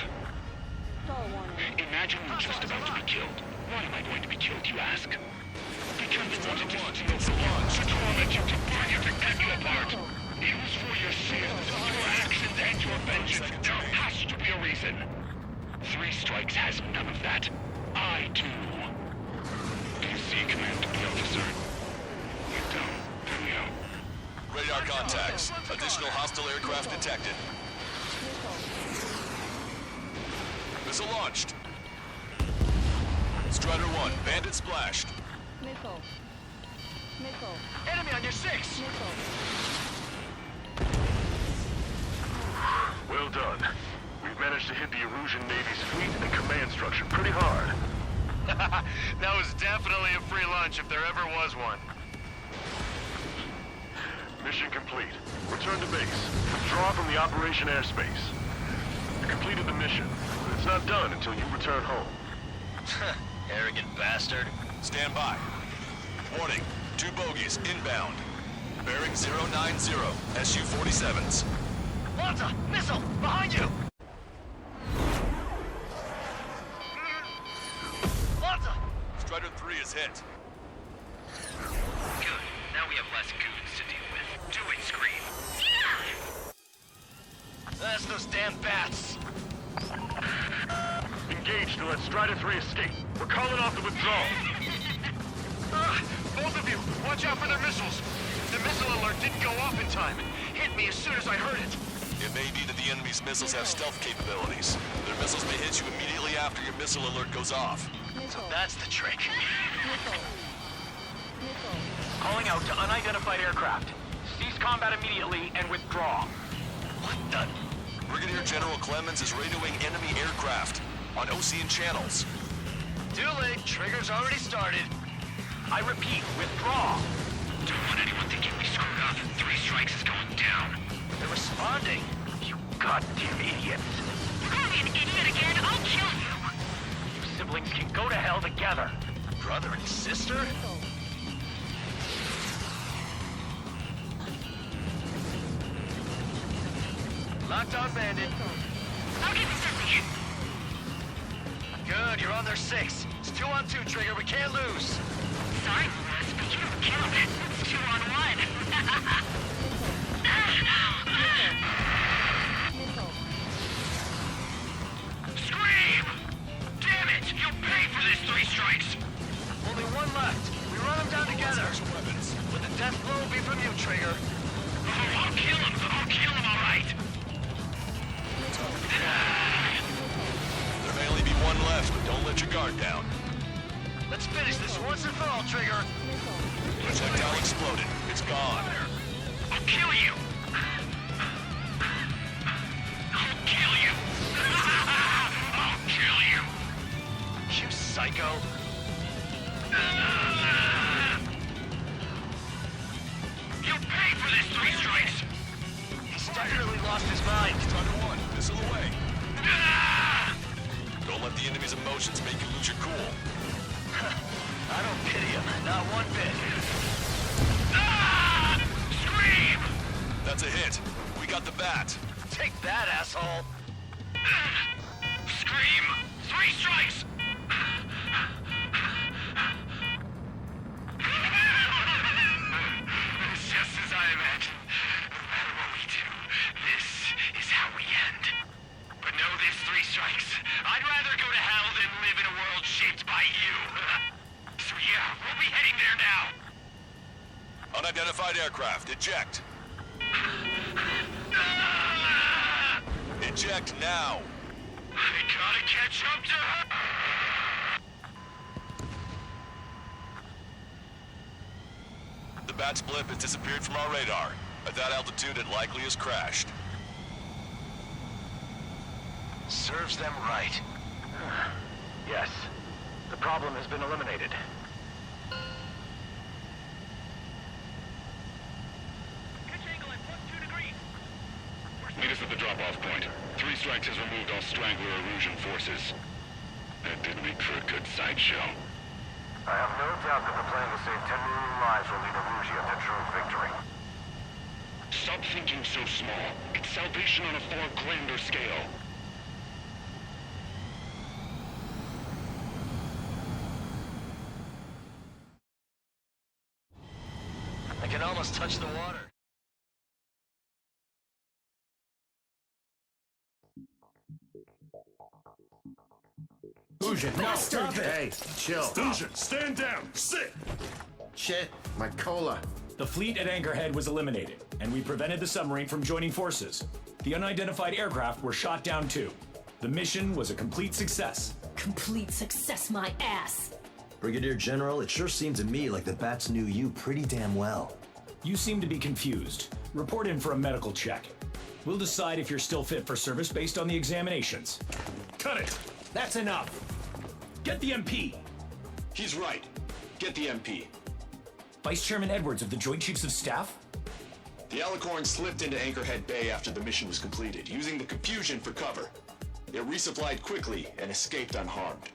[SPEAKER 22] Stall warning.
[SPEAKER 14] Imagine we're just about to be killed. Why am I going to be killed, you ask? Because they wanted to steal the launch, to torment you, to burn you, to cut you apart. It was for your sins, your actions, and your vengeance. There has to be a reason. 3 strikes has none of that. I do. Do you see, Commanding Officer? You don't, do you?
[SPEAKER 2] Radar contacts. Additional hostile aircraft detected. Missile launched. Strider 1, bandit splashed.
[SPEAKER 22] Missile. Missile.
[SPEAKER 9] Enemy on your 6.
[SPEAKER 22] Missile.
[SPEAKER 8] Well done. We've managed to hit the Erusian Navy's fleet and command structure pretty hard.
[SPEAKER 9] That was definitely a free lunch if there ever was one.
[SPEAKER 8] Mission complete. Return to base. Withdraw from the Operation airspace. You completed the mission, but it's not done until you return home.
[SPEAKER 9] Arrogant bastard.
[SPEAKER 2] Stand by. Warning, 2 bogies inbound. Bearing 090, SU-47s.
[SPEAKER 9] Malta! Missile! Behind you! Malta!
[SPEAKER 2] Strider 3 is hit.
[SPEAKER 9] Good. Now we have less goons to deal with. Do it, Scream. That's those damn bats.
[SPEAKER 8] Engage to let Strider 3 escape. We're calling off the withdrawal.
[SPEAKER 9] Both of you, watch out for their missiles. The missile alert didn't go off in time. It hit me as soon as I heard it.
[SPEAKER 2] It may be that the enemy's missiles have stealth capabilities. Their missiles may hit you immediately after your missile alert goes off.
[SPEAKER 9] So that's the trick.
[SPEAKER 1] Calling out to unidentified aircraft. Cease combat immediately and withdraw.
[SPEAKER 9] What the?
[SPEAKER 2] Brigadier General Clemens is radioing enemy aircraft on Ocean channels.
[SPEAKER 9] Too late. Trigger's already started.
[SPEAKER 1] I repeat, withdraw.
[SPEAKER 9] Don't want anyone thinking we screwed up. 3 strikes is going down. They're responding.
[SPEAKER 1] You goddamn idiots.
[SPEAKER 14] You call me an idiot again, I'll kill you.
[SPEAKER 1] You siblings can go to hell together.
[SPEAKER 9] Brother and sister? Locked on bandit.
[SPEAKER 14] I'll get something.
[SPEAKER 9] Good, you're on their 6. It's 2-on-2, Trigger. We can't lose.
[SPEAKER 14] Sorry, Lewis, but you don't count. It's 2-on-1.
[SPEAKER 9] Scream! Damn it! You'll pay for this 3 strikes! Only 1 left. We run them down together. But the death blow will be from you, Trigger.
[SPEAKER 14] Oh, I'll kill him. I'll kill him, all right.
[SPEAKER 2] There may only be 1 left, but don't let your guard down.
[SPEAKER 9] Let's finish this once and for all, Trigger.
[SPEAKER 2] Projectile exploded. It's gone.
[SPEAKER 14] I'll kill you. I'll kill you. I'll kill you.
[SPEAKER 9] You psycho.
[SPEAKER 14] You'll pay for this 3 strikes.
[SPEAKER 9] He's definitely lost his mind.
[SPEAKER 2] Strider 1, missile away. Don't let the enemy's emotions make you lose your cool.
[SPEAKER 9] I don't pity him, not one bit.
[SPEAKER 14] Scream!
[SPEAKER 2] That's a hit. We got the bat.
[SPEAKER 9] Take that, asshole.
[SPEAKER 14] Scream! 3 strikes! It's just as I imagined. No matter what we do, this is how we end. But know this, 3 strikes. I'd rather go to hell than live in a world shaped by you. So yeah, we'll be heading there now.
[SPEAKER 2] Unidentified aircraft, eject. Eject now.
[SPEAKER 14] I gotta catch up to her.
[SPEAKER 2] The bat's blip has disappeared from our radar. At that altitude, it likely has crashed.
[SPEAKER 9] Serves them right.
[SPEAKER 1] Yes. The problem has been eliminated.
[SPEAKER 8] Meet us at the drop-off point. 3 strikes has removed all Strangler Erusian forces. That did make for a good sideshow.
[SPEAKER 13] I have no doubt that the plan to save 10 million lives will lead Erusia to true victory.
[SPEAKER 8] Stop thinking so small. It's salvation on a far grander scale.
[SPEAKER 9] I can almost touch the water.
[SPEAKER 3] Fusion, no! Stop it! Hey, chill.
[SPEAKER 8] Fusion, stand down! Sit!
[SPEAKER 3] Shit, my cola.
[SPEAKER 23] The fleet at Anchorhead was eliminated, and we prevented the submarine from joining forces. The unidentified aircraft were shot down too. The mission was a complete success.
[SPEAKER 11] Complete success, my ass.
[SPEAKER 7] Brigadier General, it sure seemed to me like the bats knew you pretty damn well.
[SPEAKER 23] You seem to be confused. Report in for a medical check. We'll decide if you're still fit for service based on the examinations.
[SPEAKER 2] Cut it!
[SPEAKER 23] That's enough! Get the MP!
[SPEAKER 2] He's right. Get the MP.
[SPEAKER 23] Vice Chairman Edwards of the Joint Chiefs of Staff?
[SPEAKER 2] The Alicorn slipped into Anchorhead Bay after the mission was completed, using the confusion for cover. It resupplied quickly and escaped unharmed.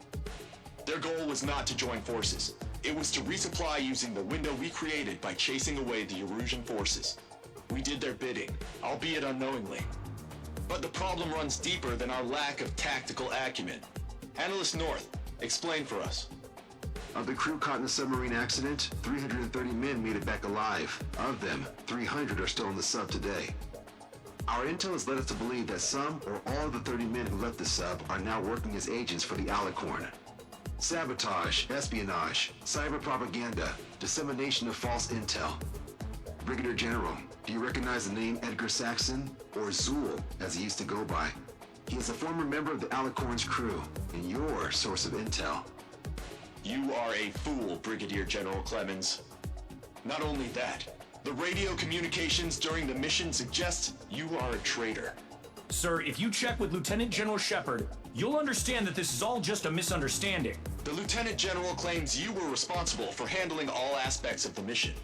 [SPEAKER 2] Their goal was not to join forces. It was to resupply using the window we created by chasing away the Erusian forces. We did their bidding, albeit unknowingly. But the problem runs deeper than our lack of tactical acumen. Analyst North, explain for us.
[SPEAKER 12] Of the crew caught in the submarine accident, 330 men made it back alive. Of them, 300 are still in the sub today. Our intel has led us to believe that some or all of the 30 men who left the sub are now working as agents for the Alicorn. Sabotage, espionage, cyber propaganda, dissemination of false intel. Brigadier General, do you recognize the name Edgar Saxon, or Zool, as he used to go by? He is a former member of the Alicorn's crew, and your source of intel.
[SPEAKER 2] You are a fool, Brigadier General Clemens. Not only that, the radio communications during the mission suggest you are a traitor.
[SPEAKER 23] Sir, if you check with Lieutenant General Shepard, you'll understand that this is all just a misunderstanding.
[SPEAKER 2] The Lieutenant General claims you were responsible for handling all aspects of the mission.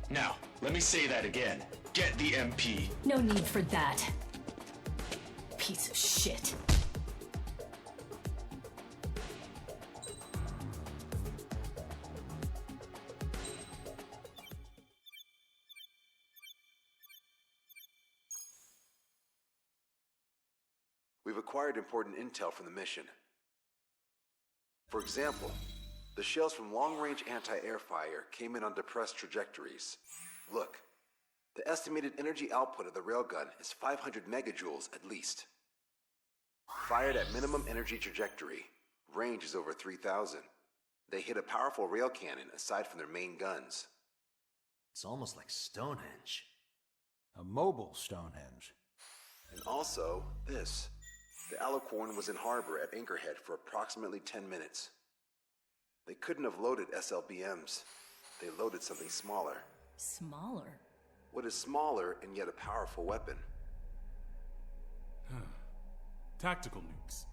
[SPEAKER 2] Now, let me say that again. Get the MP.
[SPEAKER 5] No need for that. Piece of shit.
[SPEAKER 19] We've acquired important intel from the mission. For example, the shells from long-range anti-air fire came in on depressed trajectories. Look, the estimated energy output of the railgun is 500 megajoules at least. Fired at minimum energy trajectory, range is over 3,000. They hit a powerful rail cannon aside from their main guns.
[SPEAKER 15] It's almost like Stonehenge.
[SPEAKER 16] A mobile Stonehenge.
[SPEAKER 19] And also, this. The Alicorn was in harbor at Anchorhead for approximately 10 minutes. They couldn't have loaded SLBMs. They loaded something smaller.
[SPEAKER 5] Smaller?
[SPEAKER 19] What is smaller and yet a powerful weapon?
[SPEAKER 6] Tactical nukes.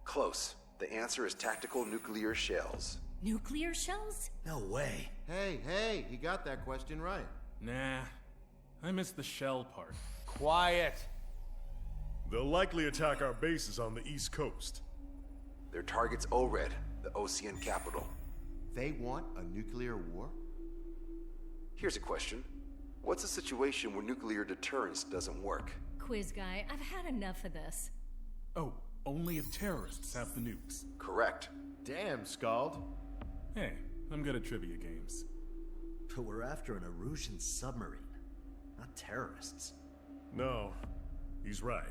[SPEAKER 19] Close. The answer is tactical nuclear shells.
[SPEAKER 5] Nuclear shells?
[SPEAKER 15] No way.
[SPEAKER 3] Hey, he got that question right.
[SPEAKER 6] Nah, I missed the shell part.
[SPEAKER 16] Quiet.
[SPEAKER 8] They'll likely attack our bases on the East Coast.
[SPEAKER 19] Their target's ORED, the Ocean capital.
[SPEAKER 3] They want a nuclear war?
[SPEAKER 19] Here's a question. What's a situation where nuclear deterrence doesn't work?
[SPEAKER 5] Quiz guy, I've had enough of this.
[SPEAKER 6] Oh, only if terrorists have the nukes.
[SPEAKER 19] Correct.
[SPEAKER 3] Damn, Scald.
[SPEAKER 6] Hey, I'm good at trivia games.
[SPEAKER 15] But we're after an Erusian submarine, not terrorists.
[SPEAKER 8] No, he's right.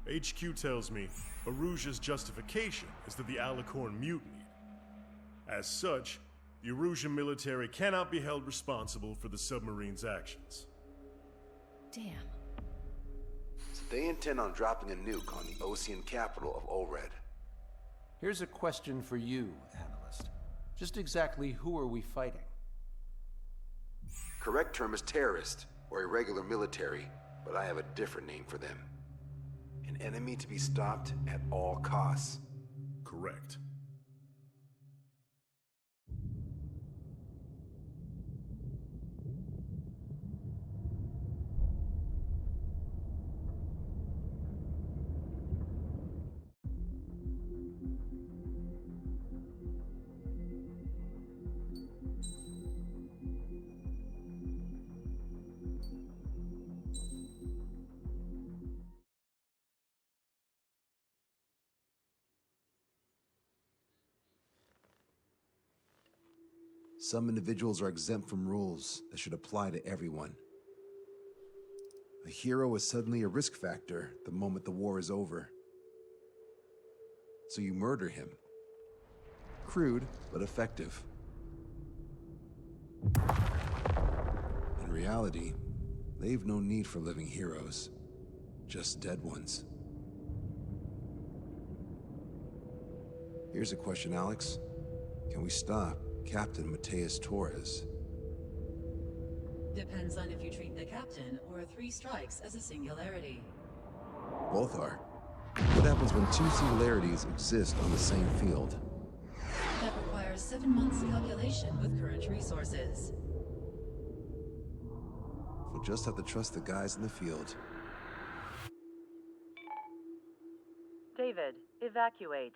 [SPEAKER 8] HQ tells me Erusia's justification is that the Alicorn mutinied. As such, the Erusian military cannot be held responsible for the submarine's actions.
[SPEAKER 5] Damn.
[SPEAKER 19] So they intend on dropping a nuke on the Ocean capital of ORED.
[SPEAKER 16] Here's a question for you, analyst. Just exactly who are we fighting?
[SPEAKER 19] Correct term is terrorist, or irregular military, but I have a different name for them. An enemy to be stopped at all costs.
[SPEAKER 8] Correct.
[SPEAKER 18] Some individuals are exempt from rules that should apply to everyone. A hero is suddenly a risk factor the moment the war is over. So you murder him. Crude, but effective. In reality, they've no need for living heroes, just dead ones. Here's a question, Alex. Can we stop Captain Mateus Torres?
[SPEAKER 10] Depends on if you treat the captain or 3 strikes as a singularity.
[SPEAKER 18] Both are. What happens when 2 singularities exist on the same field?
[SPEAKER 10] That requires 7 months calculation with current resources.
[SPEAKER 18] We'll just have to trust the guys in the field.
[SPEAKER 4] David, evacuate.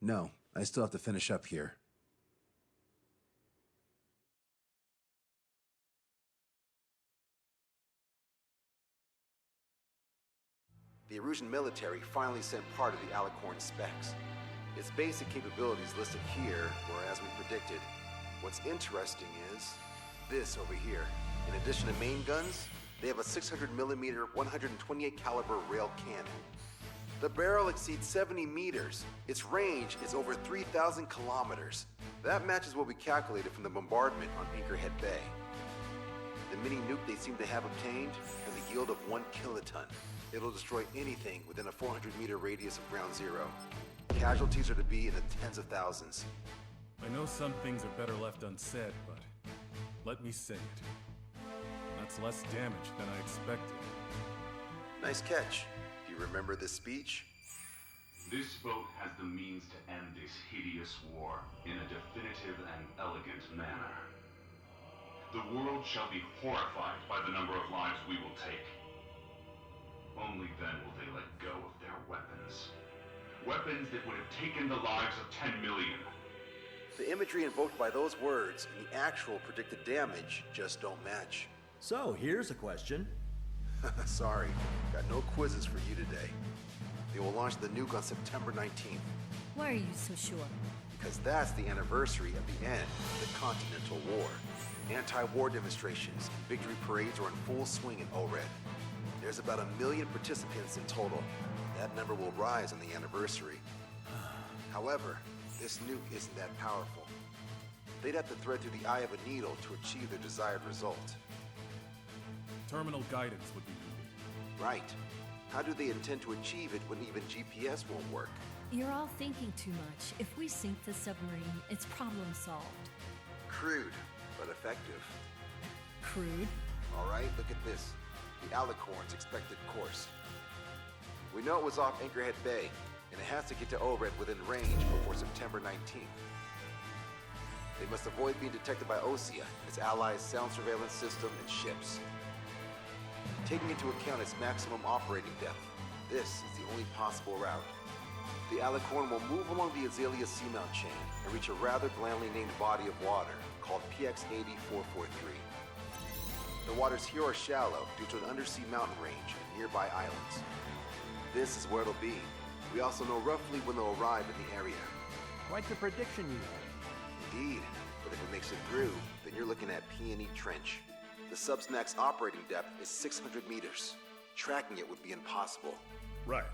[SPEAKER 18] No, I still have to finish up here.
[SPEAKER 19] The Erusian military finally sent part of the Alicorn specs. Its basic capabilities listed here were as we predicted. What's interesting is this over here. In addition to main guns, they have a 600mm 128 caliber rail cannon. The barrel exceeds 70 meters. Its range is over 3,000 kilometers. That matches what we calculated from the bombardment on Anchorhead Bay. The mini nuke they seem to have obtained has a yield of 1 kiloton. It'll destroy anything within a 400-meter radius of ground zero. Casualties are to be in the tens of thousands.
[SPEAKER 6] I know some things are better left unsaid, but let me say it. That's less damage than I expected.
[SPEAKER 19] Nice catch. Do you remember this speech?
[SPEAKER 20] This vote has the means to end this hideous war in a definitive and elegant manner. The world shall be horrified by the number of lives we will take. Only then will they let go of their weapons. Weapons that would have taken the lives of 10 million.
[SPEAKER 19] The imagery invoked by those words and the actual predicted damage just don't match.
[SPEAKER 15] So, here's a question.
[SPEAKER 19] Sorry, got no quizzes for you today. They will launch the nuke on September 19th.
[SPEAKER 21] Why are you so sure?
[SPEAKER 19] Because that's the anniversary of the end of the Continental War. Anti-war demonstrations and victory parades are in full swing in ORED. There's about 1 million participants in total. That number will rise on the anniversary. However, this nuke isn't that powerful. They'd have to thread through the eye of a needle to achieve their desired result.
[SPEAKER 6] Terminal guidance would be needed.
[SPEAKER 19] Right. How do they intend to achieve it when even GPS won't work?
[SPEAKER 21] You're all thinking too much. If we sink the submarine, it's problem solved.
[SPEAKER 19] Crude, but effective.
[SPEAKER 21] Crude?
[SPEAKER 19] All right, look at this. The Alicorn's expected course. We know it was off Anchorhead Bay, and it has to get to ORED within range before September 19th. They must avoid being detected by OSEA, its allies' sound surveillance system, and ships. Taking into account its maximum operating depth, this is the only possible route. The Alicorn will move along the Azalea Seamount chain and reach a rather blandly named body of water called PX-8443. The waters here are shallow due to an undersea mountain range and nearby islands. This is where it'll be. We also know roughly when they'll arrive in the area.
[SPEAKER 16] Quite the prediction you have.
[SPEAKER 19] Indeed, but if it makes it through, then you're looking at P&E Trench. The sub's max operating depth is 600 meters. Tracking it would be impossible.
[SPEAKER 8] Right.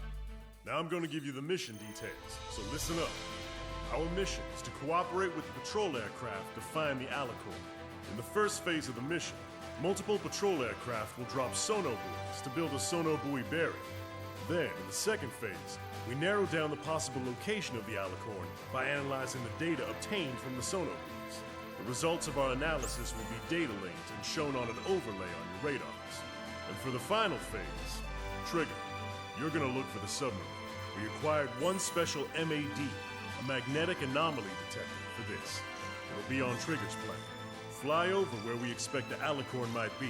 [SPEAKER 8] Now I'm going to give you the mission details, so listen up. Our mission is to cooperate with the patrol aircraft to find the Alicorn. In the first phase of the mission, multiple patrol aircraft will drop sono buoys to build a sono buoy bearing. Then, in the second phase, we narrow down the possible location of the Alicorn by analyzing the data obtained from the sono buoys. The results of our analysis will be data linked and shown on an overlay on your radars. And for the final phase, Trigger, you're gonna look for the submarine. We acquired one special MAD, a magnetic anomaly detector, for this. It'll be on Trigger's plane. Fly over where we expect the Alicorn might be.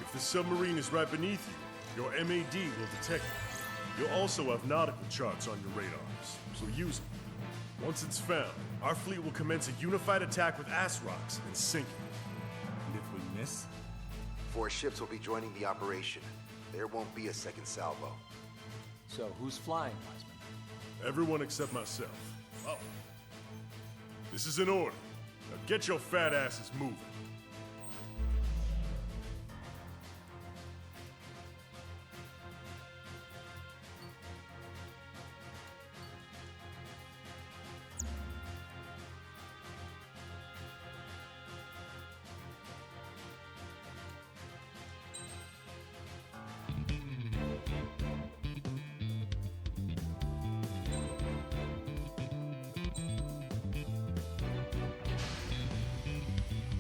[SPEAKER 8] If the submarine is right beneath you, your MAD will detect it. You'll also have nautical charts on your radars, so use them. Once it's found, our fleet will commence a unified attack with ass rocks and sink it.
[SPEAKER 6] And if we miss?
[SPEAKER 19] 4 ships will be joining the operation. There won't be a second salvo.
[SPEAKER 16] So who's flying, Wiseman?
[SPEAKER 8] Everyone except myself. Oh. This is an order. Now get your fat asses moving.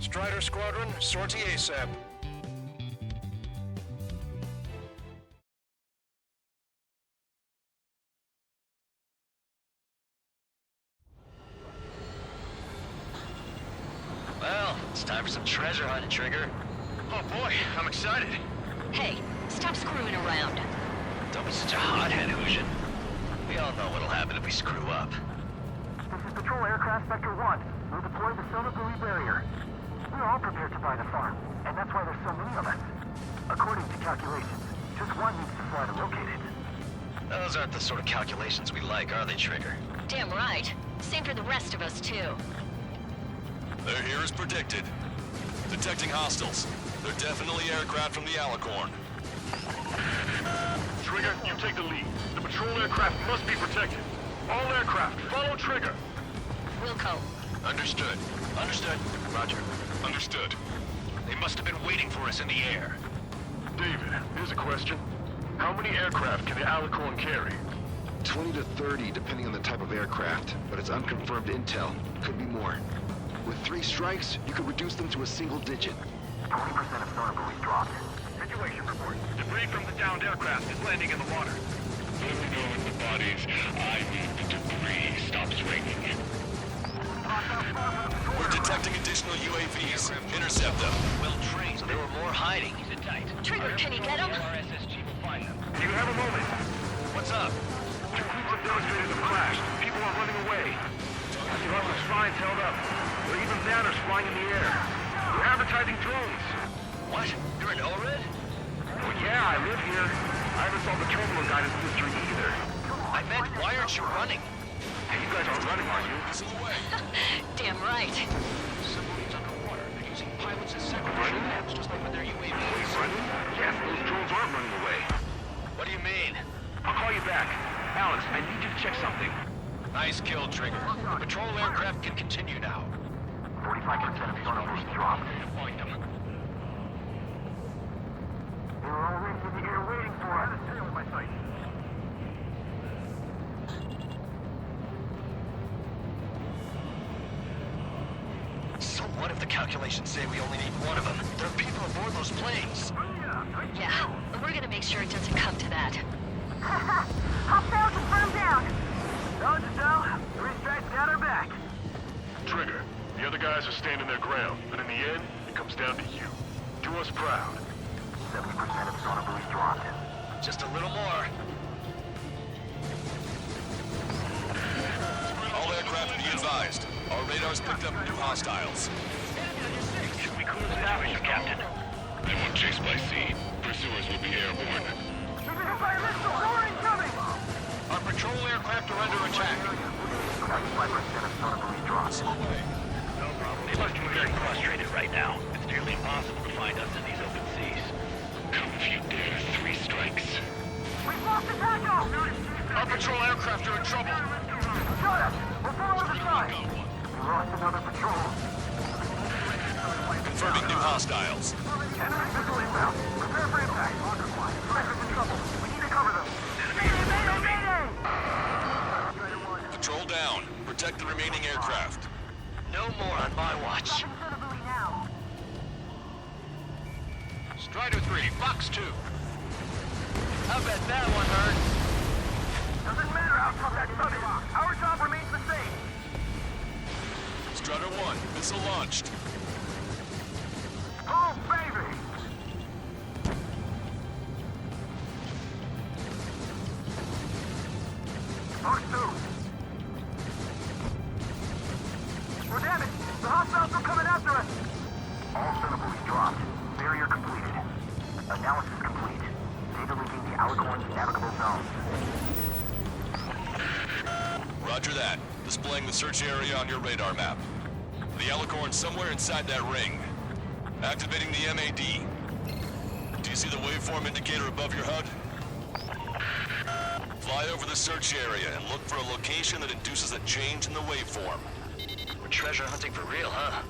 [SPEAKER 8] Strider Squadron, sortie ASAP.
[SPEAKER 9] Well, it's time for some treasure hunting, Trigger.
[SPEAKER 8] Oh boy, I'm excited.
[SPEAKER 11] Hey, stop screwing around.
[SPEAKER 9] Don't be such a hothead, Hushin. We all know what'll happen if we screw up.
[SPEAKER 13] This is Patrol Aircraft Sector 1. We'll deploy the solar buoy barrier. We're all prepared to buy the farm, and that's why there's so many of us. According to calculations, just one needs to fly to locate it.
[SPEAKER 9] Those aren't the sort of calculations we like, are they, Trigger?
[SPEAKER 11] Damn right. Same for the rest of us, too.
[SPEAKER 2] They're here as predicted. Detecting hostiles. They're definitely aircraft from the Alicorn.
[SPEAKER 8] Trigger, you take the lead. The patrol aircraft must be protected. All aircraft, follow Trigger.
[SPEAKER 11] Wilco.
[SPEAKER 9] Understood. Understood. Roger.
[SPEAKER 8] Understood.
[SPEAKER 9] They must have been waiting for us in the air.
[SPEAKER 8] David, here's a question. How many aircraft can the Alicorn carry?
[SPEAKER 12] 20 to 30, depending on the type of aircraft, but it's unconfirmed intel. Could be more. With 3 strikes, you could reduce them to a single digit.
[SPEAKER 13] 20% of sonar buoys dropped.
[SPEAKER 8] Situation report. Debris from the downed aircraft is landing in the water.
[SPEAKER 20] Let me know the bodies. I need the debris stops raining.
[SPEAKER 2] We're detecting additional UAVs. Intercept them.
[SPEAKER 9] Well trained. There were more hiding.
[SPEAKER 11] Trigger, can you get him?
[SPEAKER 8] Do you have a moment?
[SPEAKER 9] What's up?
[SPEAKER 8] 2 groups of demonstrators have crashed. People are running away. You have the signs held up. There are even banners flying in the air. They're advertising drones.
[SPEAKER 9] What? You're in ORED?
[SPEAKER 8] Well, yeah, I live here. I haven't solved the terminal guidance mystery either.
[SPEAKER 9] I meant, why aren't you running?
[SPEAKER 8] Hey, you guys aren't running, are you?
[SPEAKER 11] Damn right.
[SPEAKER 9] Submarines underwater. They're using pilots as secondary maps, just like with their UAVs.
[SPEAKER 8] Running? Yes, those drones aren't running away.
[SPEAKER 9] What do you mean?
[SPEAKER 8] I'll call you back. Alex, I need you to check something.
[SPEAKER 9] Nice kill, Trigger. The patrol aircraft can continue now.
[SPEAKER 13] 45% of sonar buoys dropped.
[SPEAKER 9] Find them.
[SPEAKER 13] They were already in the air waiting for us. Stay with my sight.
[SPEAKER 9] So what if the calculations say we only need one of them? There are people aboard those planes.
[SPEAKER 11] Yeah, we're gonna make sure it doesn't come to that.
[SPEAKER 13] Hostile confirmed down.
[SPEAKER 1] Don't you know? 3 strikes got her back.
[SPEAKER 8] Trigger, the other guys are standing their ground, but in the end, it comes down to you. Do us proud.
[SPEAKER 13] 70% of sonar buoys dropped.
[SPEAKER 9] Just a little more.
[SPEAKER 2] All aircraft be advised. Our radars picked up new hostiles.
[SPEAKER 8] Should we clear the situation, Captain?
[SPEAKER 20] They won't chase by sea. Pursuers will be airborne.
[SPEAKER 13] We've been hit by a missile. More incoming.
[SPEAKER 9] Our patrol aircraft are under attack.
[SPEAKER 13] 95% of sonar buoys dropped.
[SPEAKER 9] No problem. They must be very frustrated right now. It's nearly impossible to find us in these open seas.
[SPEAKER 20] Come if you dare. 3 strikes.
[SPEAKER 13] We've lost the tackle.
[SPEAKER 9] Our patrol aircraft are in trouble.
[SPEAKER 13] Shut up. We'll fall over the side. We lost another patrol.
[SPEAKER 2] Confirming new hostiles.
[SPEAKER 13] Enemy missile inbound. Prepare for impact. Pressure's in trouble. We need to cover them. Mayday! Mayday! Mayday!
[SPEAKER 2] Patrol down. Protect the remaining aircraft.
[SPEAKER 9] No more on my watch. Strider 3, Fox 2. I bet that one hurt.
[SPEAKER 1] Doesn't matter how tough that suck is. Our job remains the same.
[SPEAKER 2] Strider 1, missile launched.
[SPEAKER 1] Oh, baby! Fox 2. We're damaged. The hostiles are coming after us.
[SPEAKER 13] All sonar buoys dropped. Barrier completed. Analysis complete. Data linking the Alicorn's navigable zone.
[SPEAKER 2] Roger that. Displaying the search area on your radar map. The Alicorn's somewhere inside that ring. Activating the MAD. Do you see the waveform indicator above your HUD? Fly over the search area and look for a location that induces a change in the waveform.
[SPEAKER 9] We're treasure hunting for real, huh?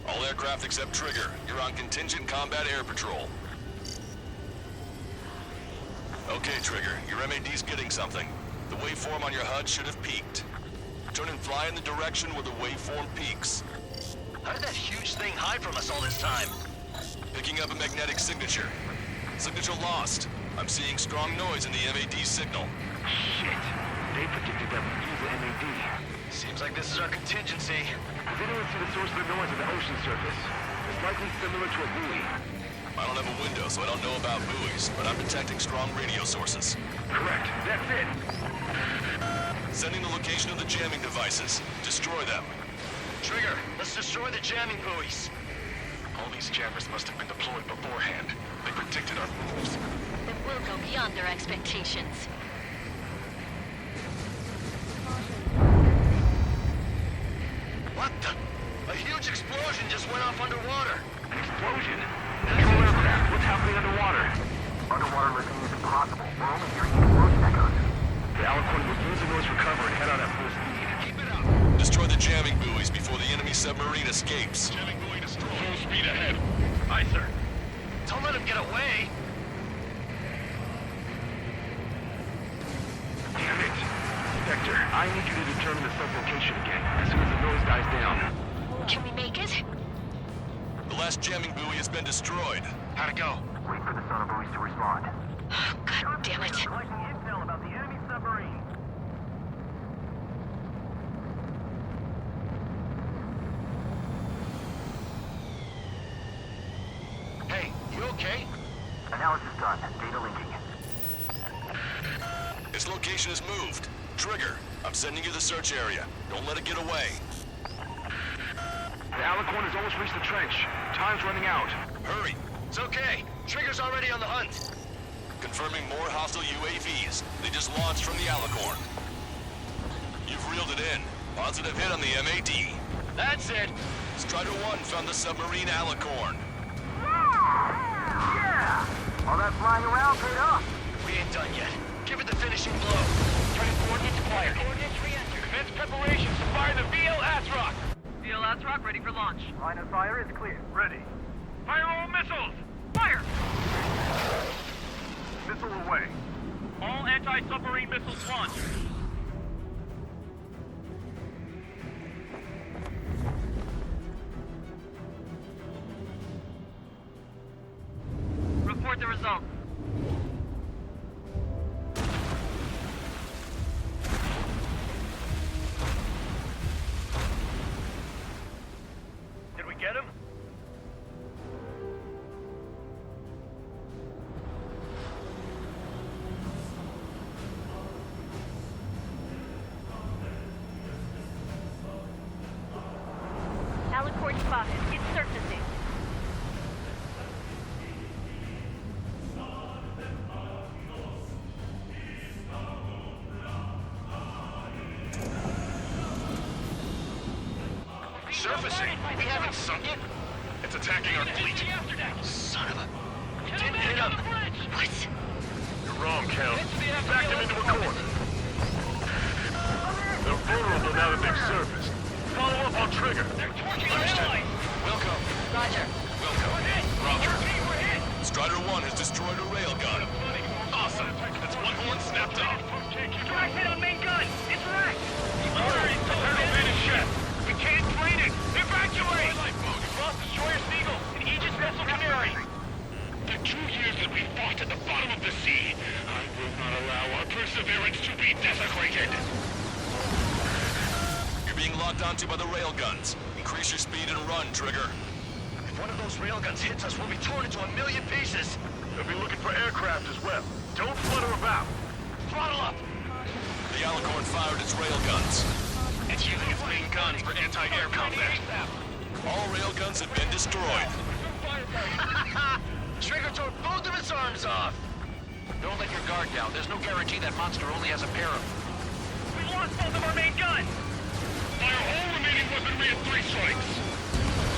[SPEAKER 2] All aircraft except Trigger. You're on contingent combat air patrol. Okay, Trigger. Your MAD's getting something. The waveform on your HUD should have peaked. Turn and fly in the direction where the waveform peaks.
[SPEAKER 9] How did that huge thing
[SPEAKER 2] hide from us all this time? Picking up a magnetic signature. Signature lost. I'm seeing strong noise in the MAD signal.
[SPEAKER 13] Shit. They predicted that we'd use the MAD.
[SPEAKER 2] Seems like this is our contingency.
[SPEAKER 13] Does anyone see the source of the noise on the ocean surface? It's likely similar to a buoy.
[SPEAKER 2] I don't have a window, so I don't know about buoys, but I'm detecting strong radio sources.
[SPEAKER 13] Correct. That's it.
[SPEAKER 2] Sending the location of the jamming devices. Destroy them. Trigger, let's destroy the jamming buoys.
[SPEAKER 8] All these jammers must have been deployed beforehand. They predicted our moves.
[SPEAKER 11] Then we'll go beyond their expectations.
[SPEAKER 2] What the? A huge explosion just went off underwater.
[SPEAKER 13] An explosion? Natural aircraft. What's happening underwater?
[SPEAKER 1] Underwater listening is impossible. We're only hearing explosion echoes.
[SPEAKER 13] The Alicorn will use the noise recover and head out at full speed.
[SPEAKER 2] Keep it up. Destroy the jamming buoys before the enemy submarine escapes.
[SPEAKER 8] Jamming buoy destroyed. Full speed ahead.
[SPEAKER 2] Aye, sir. Don't let him get away.
[SPEAKER 13] Damn it. Spectre, I need you to determine the sublocation again as soon as the noise dies down.
[SPEAKER 11] Can we make it?
[SPEAKER 2] The last jamming buoy has been destroyed. How'd it go?
[SPEAKER 1] Wait for the sonar buoys to respond.
[SPEAKER 11] Oh, God damn it.
[SPEAKER 1] Collecting intel about the enemy submarine.
[SPEAKER 2] Hey, you okay?
[SPEAKER 1] Analysis done. Data linking.
[SPEAKER 2] Its location is moved. Trigger, I'm sending you the search area. Don't let it get away.
[SPEAKER 13] The Alicorn has almost reached the trench. Time's running out.
[SPEAKER 2] Hurry. It's okay. Trigger's already on the hunt. Confirming more hostile UAVs. They just launched from the Alicorn. You've reeled it in. Positive hit on the MAD. That's it. Strider 1 found the submarine Alicorn.
[SPEAKER 1] Yeah! All that flying around paid off.
[SPEAKER 2] We ain't done yet. Give it the finishing blow.
[SPEAKER 1] Target coordinates acquired.
[SPEAKER 2] Coordinates re-enter.
[SPEAKER 1] Commence preparations to fire the VL Asrock.
[SPEAKER 4] VL Asrock ready for launch.
[SPEAKER 1] Line of fire is clear. Ready. Fire all missiles!
[SPEAKER 4] Fire!
[SPEAKER 1] Missile away. All anti-submarine missiles launched.
[SPEAKER 4] Report the results.
[SPEAKER 1] Did we get him?
[SPEAKER 11] Alicorn spotted. It's surfacing.
[SPEAKER 8] Surfacing? We haven't sunk it? It's attacking our fleet.
[SPEAKER 2] Son of a... Didn't hit him. What?
[SPEAKER 8] You're wrong, Cal. Back them into a corner. They're vulnerable now that they've surfaced. Follow up on Trigger.
[SPEAKER 2] Understood. Wilco.
[SPEAKER 11] Roger.
[SPEAKER 2] Wilco. Roger. Strider 1 has destroyed a railgun.
[SPEAKER 8] Awesome. That's one horn snapped off.
[SPEAKER 1] Direct hit on main gun. It's wrecked. Order is to chef. We can't drain it. Evacuate. Lost destroyer Seagull and Aegis vessel Canary.
[SPEAKER 8] The 2 years that we fought at the bottom of the sea, I will not allow our perseverance to be desecrated.
[SPEAKER 2] You're being locked onto by the railguns. Increase your speed and run, Trigger. If one of those railguns hits us, we'll be torn into a million pieces.
[SPEAKER 8] They'll be looking for aircraft as well. Don't flutter about.
[SPEAKER 2] Throttle up! The Alicorn fired its railguns.
[SPEAKER 8] It's using its main guns for anti-air combat.
[SPEAKER 2] All railguns have been destroyed.
[SPEAKER 1] Trigger tore both of its arms off.
[SPEAKER 14] Don't let your guard down. There's no guarantee that monster only has a pair of...
[SPEAKER 1] We lost both of our main guns.
[SPEAKER 8] Fire all remaining weaponry at 3 strikes.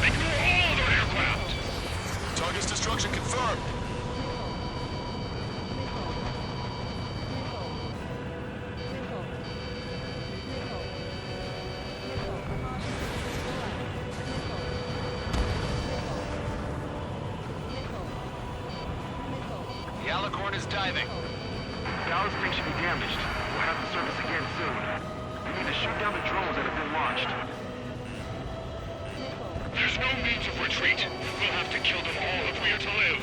[SPEAKER 8] They blew all of their aircraft.
[SPEAKER 2] Target's destruction confirmed.
[SPEAKER 14] The Alicorn is diving.
[SPEAKER 13] The ballast tank should be damaged. We'll have to surface again soon. We need to shoot down the drones that have been launched.
[SPEAKER 8] There's no means of
[SPEAKER 1] retreat. We'll have to kill them all if we are to live.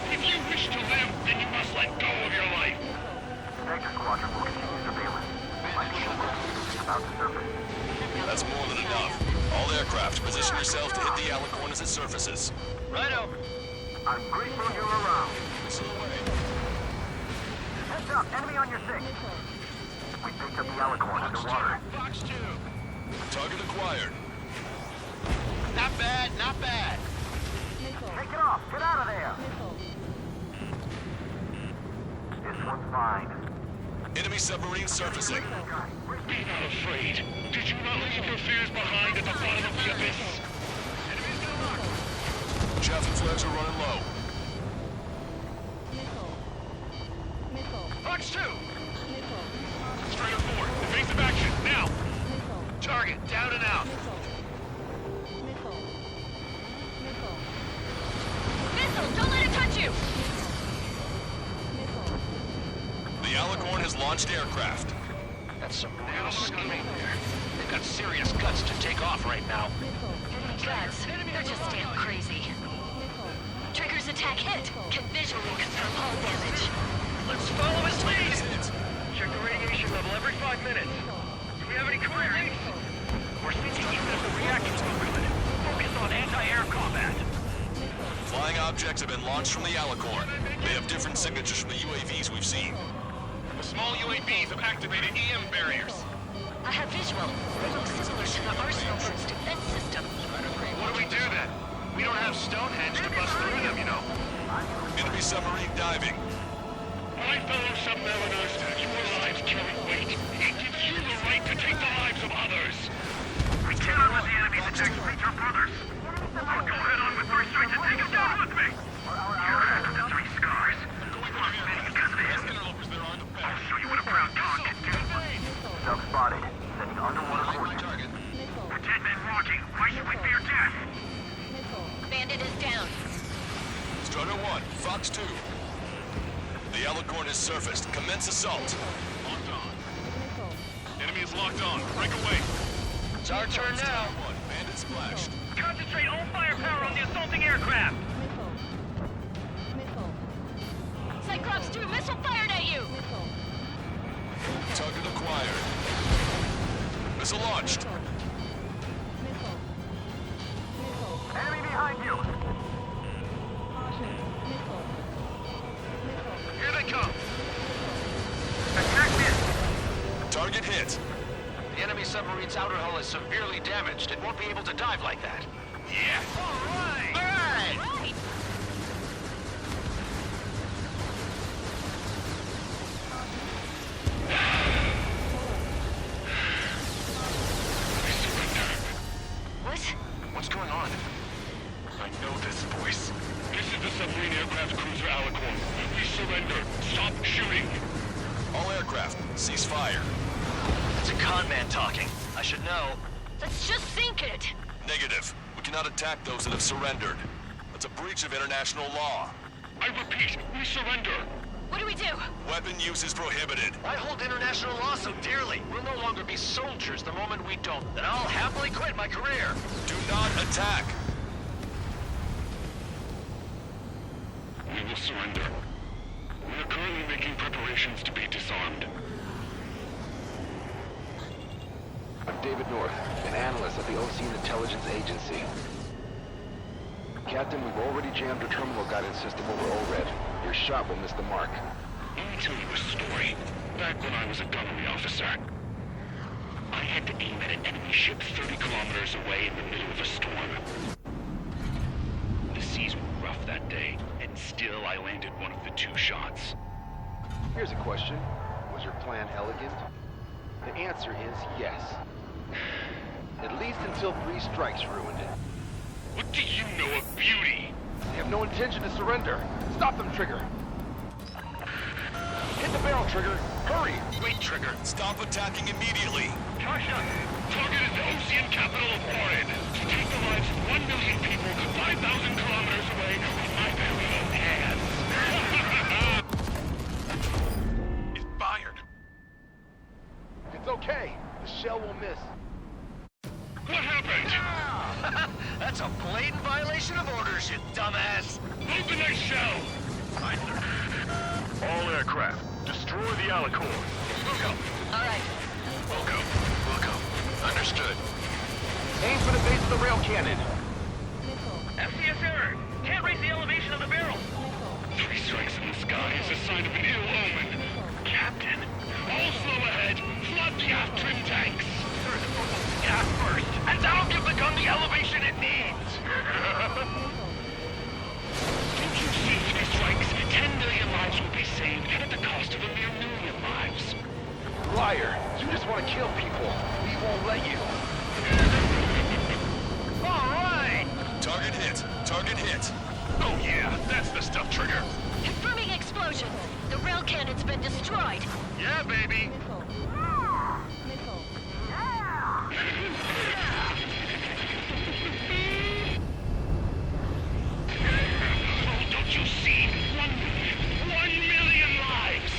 [SPEAKER 1] If you wish to live, then you must let go of your life.
[SPEAKER 13] Vector Squadron will continue surveillance. My is about to surface.
[SPEAKER 2] That's more than enough. All aircraft, position yourselves to hit the Alicorn as it surfaces.
[SPEAKER 1] Righto.
[SPEAKER 13] I'm grateful you're around.
[SPEAKER 2] Missile away.
[SPEAKER 13] Heads up, enemy on your 6. We picked up the Alicorn underwater.
[SPEAKER 1] Fox 2.
[SPEAKER 2] Target acquired.
[SPEAKER 14] Not bad, not bad.
[SPEAKER 13] Take it off. Get out of there. This one's fine.
[SPEAKER 2] Enemy submarine surfacing.
[SPEAKER 1] Be not afraid. Did you not leave your fears behind at the bottom of the abyss? Enemies to the left.
[SPEAKER 2] Chaff and flares are running low.
[SPEAKER 1] Fox 2. Strider 4. Evasive action, now. Target, down and out.
[SPEAKER 11] Missile, don't let it touch you!
[SPEAKER 2] The Alicorn has launched aircraft.
[SPEAKER 14] That's some real scheming there. They've got serious guts to take off right now.
[SPEAKER 11] Guts, they're just damn crazy. Trigger's attack hit. Can visually confirm hull damage.
[SPEAKER 1] Let's follow his lead. Check the radiation level every 5 minutes. Do we have any career leaks? We're seeing universal reactions movement. Focus on anti-air combat.
[SPEAKER 2] Flying objects have been launched from the Alicorn. They have different signatures from the UAVs we've seen.
[SPEAKER 1] The small UAVs have activated EM barriers.
[SPEAKER 11] I have visual. They look similar to the Arsenal Bird's defense system.
[SPEAKER 1] What do we do then? We don't have Stonehenge to bust through them, you know.
[SPEAKER 2] Enemy submarine diving.
[SPEAKER 1] My fellow submariners, your lives carry weight. It gives you the right to take the lives of others. We cannot let the enemy's attacks reach our brothers. I'll go head on with 3 strikes and take them down with me. You're after the 3 scars. We lost many because of him. I'll show you what a proud dog can do.
[SPEAKER 13] Sub spotted. Sending underwater coordinates.
[SPEAKER 1] We're dead men walking. Why should we fear death?
[SPEAKER 11] Bandit is down.
[SPEAKER 2] Strider 1, Fox 2. The Alicorn has surfaced. Commence assault.
[SPEAKER 1] Locked on. Enemy is locked on. Break away.
[SPEAKER 14] It's our turn now.
[SPEAKER 2] Bandit splashed.
[SPEAKER 1] Concentrate all firepower on the assaulting aircraft.
[SPEAKER 11] Cyclops 2, missile fired at you!
[SPEAKER 2] Target acquired. Missile launched.
[SPEAKER 13] Enemy behind you.
[SPEAKER 1] Here they come. Attack missed.
[SPEAKER 2] Target hit.
[SPEAKER 14] The enemy submarine's outer hull is severely damaged. It won't be able to dive like that.
[SPEAKER 1] Yeah. All right.
[SPEAKER 14] All right.
[SPEAKER 11] What?
[SPEAKER 14] What's going on?
[SPEAKER 1] I know this voice. This is the submarine aircraft cruiser Alicorn. We surrender. Stop shooting.
[SPEAKER 2] All aircraft, cease fire.
[SPEAKER 14] It's a con man talking. I should know.
[SPEAKER 11] Let's just sink it!
[SPEAKER 2] Negative. We cannot attack those that have surrendered. That's a breach of international law.
[SPEAKER 1] I repeat, we surrender.
[SPEAKER 11] What do we do?
[SPEAKER 2] Weapon use is prohibited.
[SPEAKER 14] I hold international law so dearly. We'll no longer be soldiers the moment we don't. Then I'll happily quit my career.
[SPEAKER 2] Do not attack.
[SPEAKER 1] We will surrender. We are currently making preparations to be disarmed.
[SPEAKER 7] I'm David North, an analyst at the Ocean Intelligence Agency. Captain, we've already jammed a terminal guidance system over ORED. Your shot will miss the mark.
[SPEAKER 1] Let me tell you a story. Back when I was a gunnery officer, I had to aim at an enemy ship 30 kilometers away in the middle of a storm. The seas were rough that day, and still I landed one of the 2 shots.
[SPEAKER 7] Here's a question. Was your plan elegant? The answer is yes. At least until 3 strikes ruined it.
[SPEAKER 1] What do you know of beauty?
[SPEAKER 7] They have no intention to surrender. Stop them, Trigger. Hit the barrel, Trigger. Hurry!
[SPEAKER 2] Wait, Trigger. Stop attacking immediately.
[SPEAKER 1] Tasha, target is the ocean capital of Orid. To take the lives of 1 million people 5,000 kilometers away with my very own hands.
[SPEAKER 8] It's fired.
[SPEAKER 7] It's okay. The shell will miss.
[SPEAKER 1] What happened?
[SPEAKER 14] That's That's a blatant violation of orders, you dumbass!
[SPEAKER 1] Open that shell!
[SPEAKER 8] All aircraft, destroy the Alicorn.
[SPEAKER 14] Wilco.
[SPEAKER 11] All right.
[SPEAKER 14] Wilco. Understood.
[SPEAKER 7] Aim for the base of the rail cannon.
[SPEAKER 1] FCS error! Can't raise the elevation of the barrel! 3 strikes in the sky is a sign of an ill omen. Captain, all slow ahead. Flood the aft trim tanks. Gas first, and that'll give the gun the elevation it needs. Don't you see 3 strikes? 10 million lives will be saved at the cost of a mere million lives.
[SPEAKER 7] Liar, you just want to kill people. We won't let you.
[SPEAKER 14] All right!
[SPEAKER 2] Target hit. Target hit.
[SPEAKER 8] Oh yeah, that's the stuff, Trigger.
[SPEAKER 11] Confirming explosion. The rail cannon's been destroyed.
[SPEAKER 8] Yeah, baby.
[SPEAKER 1] Don't you see? 1 million lives!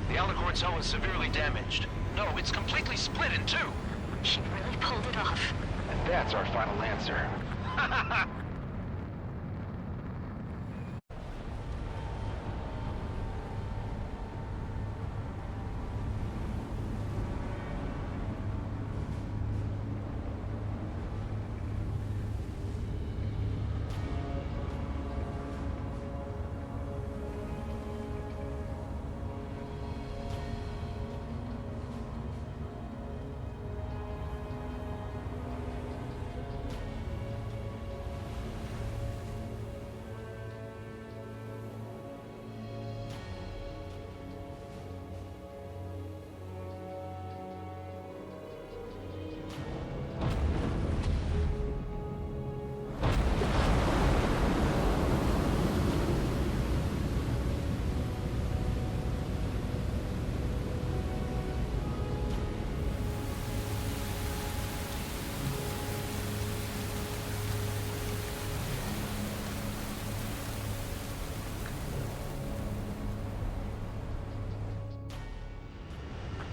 [SPEAKER 14] The Alicorn's hull is severely damaged. No, it's completely split in two.
[SPEAKER 11] She really pulled it off.
[SPEAKER 7] And that's our final answer.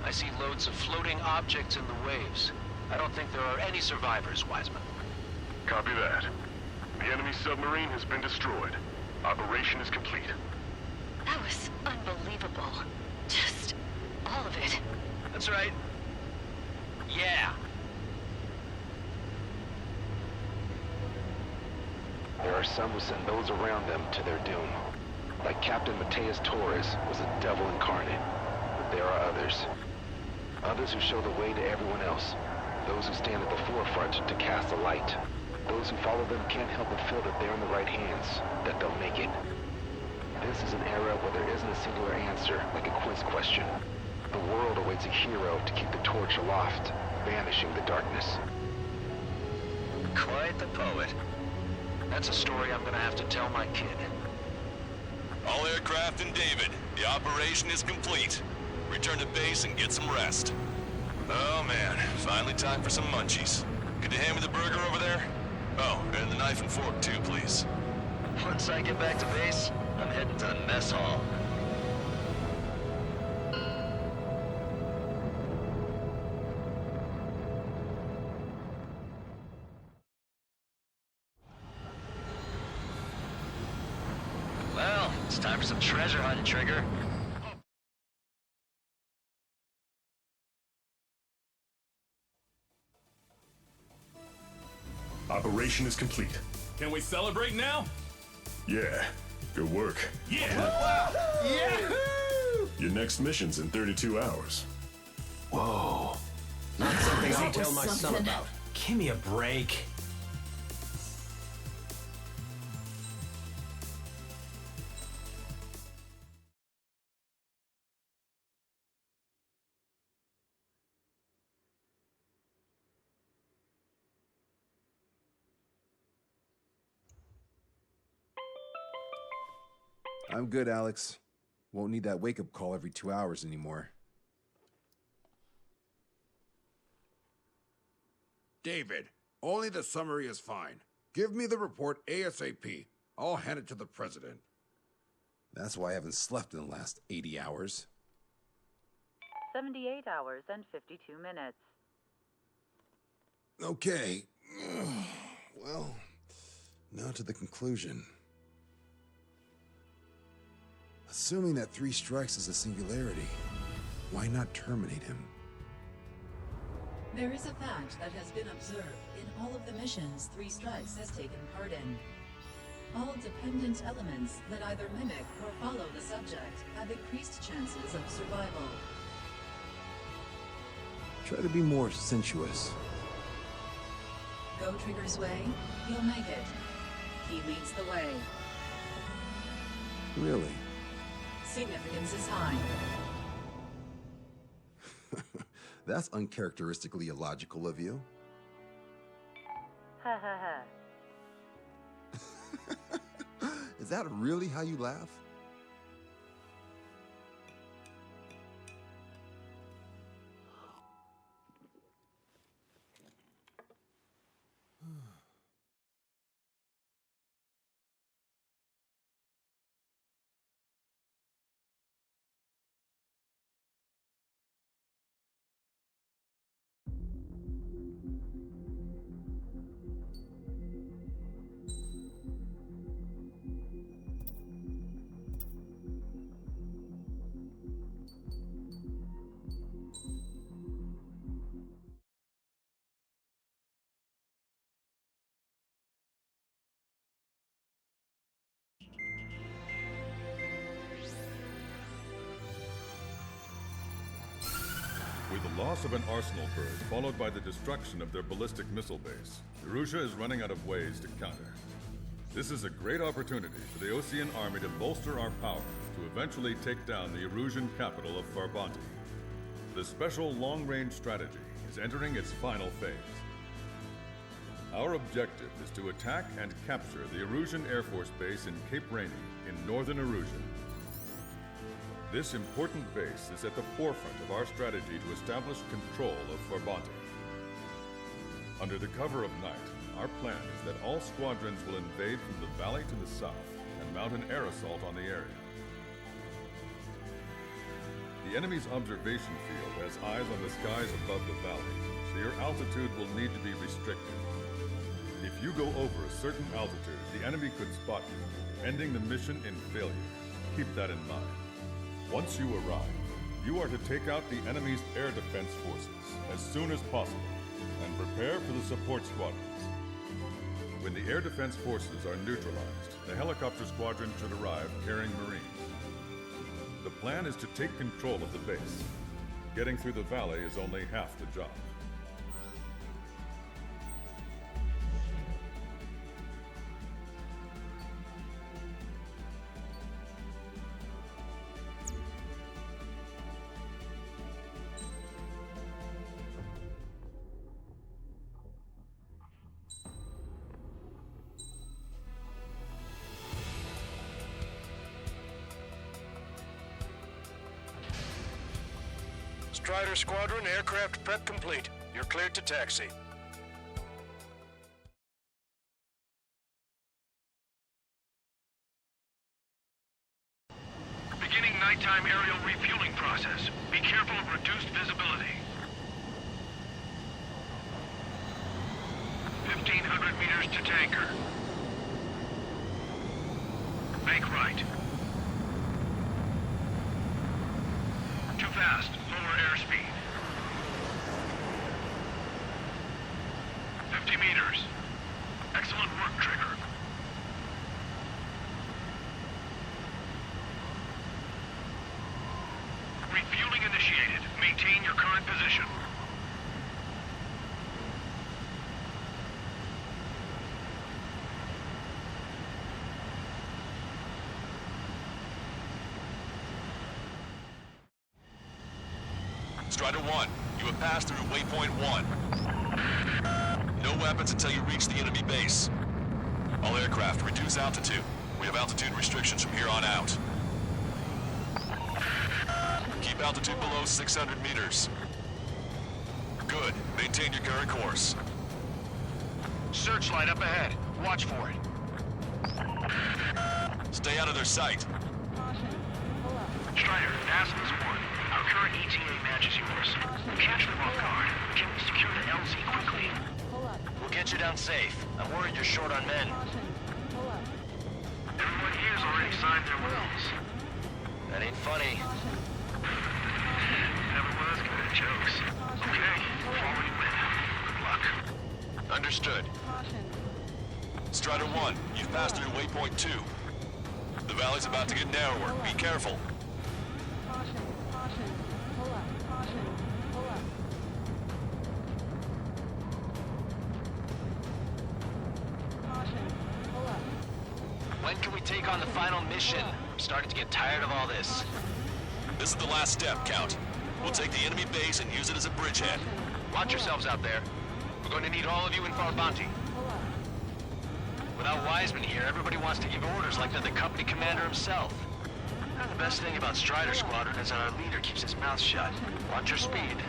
[SPEAKER 14] I see loads of floating objects in the waves. I don't think there are any survivors, Wiseman.
[SPEAKER 8] Copy that. The enemy submarine has been destroyed. Operation is complete.
[SPEAKER 11] That was unbelievable. Just all of it.
[SPEAKER 14] That's right. Yeah.
[SPEAKER 7] There are some who send those around them to their doom. Like Captain Mateus Torres was a devil incarnate. But there are others. Others who show the way to everyone else. Those who stand at the forefront to cast a light. Those who follow them can't help but feel that they're in the right hands, that they'll make it. This is an era where there isn't a singular answer, like a quiz question. The world awaits a hero to keep the torch aloft, banishing the darkness.
[SPEAKER 14] Quite the poet. That's a story I'm gonna have to tell my kid.
[SPEAKER 2] All aircraft in David. The operation is complete. Return to base and get some rest. Oh man, finally time for some munchies. Could you hand me the burger over there? Oh, and the knife and fork too, please.
[SPEAKER 14] Once I get back to base, I'm heading to the mess hall. Well, it's time for some treasure hunting, Trigger.
[SPEAKER 8] Operation is complete.
[SPEAKER 6] Can we celebrate now?
[SPEAKER 8] Yeah, good work.
[SPEAKER 6] Yeah!
[SPEAKER 8] Yahoo! Your next mission's in 32 hours.
[SPEAKER 15] Whoa. Not something I'll tell my son about. Give me a break.
[SPEAKER 18] I'm good, Alex. Won't need that wake-up call every 2 hours anymore.
[SPEAKER 17] David, only the summary is fine. Give me the report ASAP. I'll hand it to the President.
[SPEAKER 18] That's why I haven't slept in the last 80 hours.
[SPEAKER 4] 78 hours and 52 minutes.
[SPEAKER 18] Okay. Well, now to the conclusion. Assuming that 3 strikes is a singularity, why not terminate him?
[SPEAKER 10] There is a fact that has been observed in all of the missions 3 Strikes has taken part in. All dependent elements that either mimic or follow the subject have increased chances of survival.
[SPEAKER 18] Try to be more sensuous.
[SPEAKER 10] Go Trigger's way, you'll make it. He leads the way.
[SPEAKER 18] Really?
[SPEAKER 10] Significance is high.
[SPEAKER 18] That's uncharacteristically illogical of you.
[SPEAKER 4] Ha ha ha.
[SPEAKER 18] Is that really how you laugh?
[SPEAKER 22] With the loss of an arsenal bird, followed by the destruction of their ballistic missile base, Erussia is running out of ways to counter. This is a great opportunity for the Osean army to bolster our power to eventually take down the Erusian capital of Farbanti. The special long-range strategy is entering its final phase. Our objective is to attack and capture the Erusian Air Force Base in Cape Rainy in northern Erusia. This important base is at the forefront of our strategy to establish control of Farbanti. Under the cover of night, our plan is that all squadrons will invade from the valley to the south and mount an air assault on the area. The enemy's observation field has eyes on the skies above the valley, so your altitude will need to be restricted. If you go over a certain altitude, the enemy could spot you, ending the mission in failure. Keep that in mind. Once you arrive, you are to take out the enemy's air defense forces as soon as possible and prepare for the support squadrons. When the air defense forces are neutralized, the helicopter squadron should arrive carrying Marines. The plan is to take control of the base. Getting through the valley is only half the job.
[SPEAKER 8] Strider Squadron, aircraft prep complete. You're cleared to taxi.
[SPEAKER 1] Beginning nighttime aerial refueling process. Be careful of reduced visibility. 1,500 meters to tanker. Make right. Too fast. Lower airspeed. 50 meters. Excellent work, Trigger. Refueling initiated. Maintain your current position.
[SPEAKER 2] Strider 1, you have passed through waypoint 1. No weapons until you reach the enemy base. All aircraft, reduce altitude. We have altitude restrictions from here on out. Keep altitude below 600 meters. Good. Maintain your current course.
[SPEAKER 8] Searchlight up ahead. Watch for it.
[SPEAKER 2] Stay out of their sight.
[SPEAKER 13] Strider, Aslan's 1. Our current ETA matches yours. Catch them off guard. Can we secure the LZ quickly?
[SPEAKER 14] We'll get you down safe. I'm worried you're short on men.
[SPEAKER 13] Everyone here's already signed their wills.
[SPEAKER 14] That ain't funny.
[SPEAKER 13] Never was good at jokes. Okay, follow you in. Good luck.
[SPEAKER 2] Understood. Strider 1, you've passed through waypoint 2. The valley's about to get narrower. Be careful.
[SPEAKER 14] When can we take on the final mission? I'm starting to get tired of all this.
[SPEAKER 2] This is the last step, Count. We'll take the enemy base and use it as a bridgehead.
[SPEAKER 14] Watch yourselves out there. We're going to need all of you in Farbanti. Without Wiseman here, everybody wants to give orders like they're the company commander himself. And the best thing about Strider Squadron is that our leader keeps his mouth shut. Watch your speed.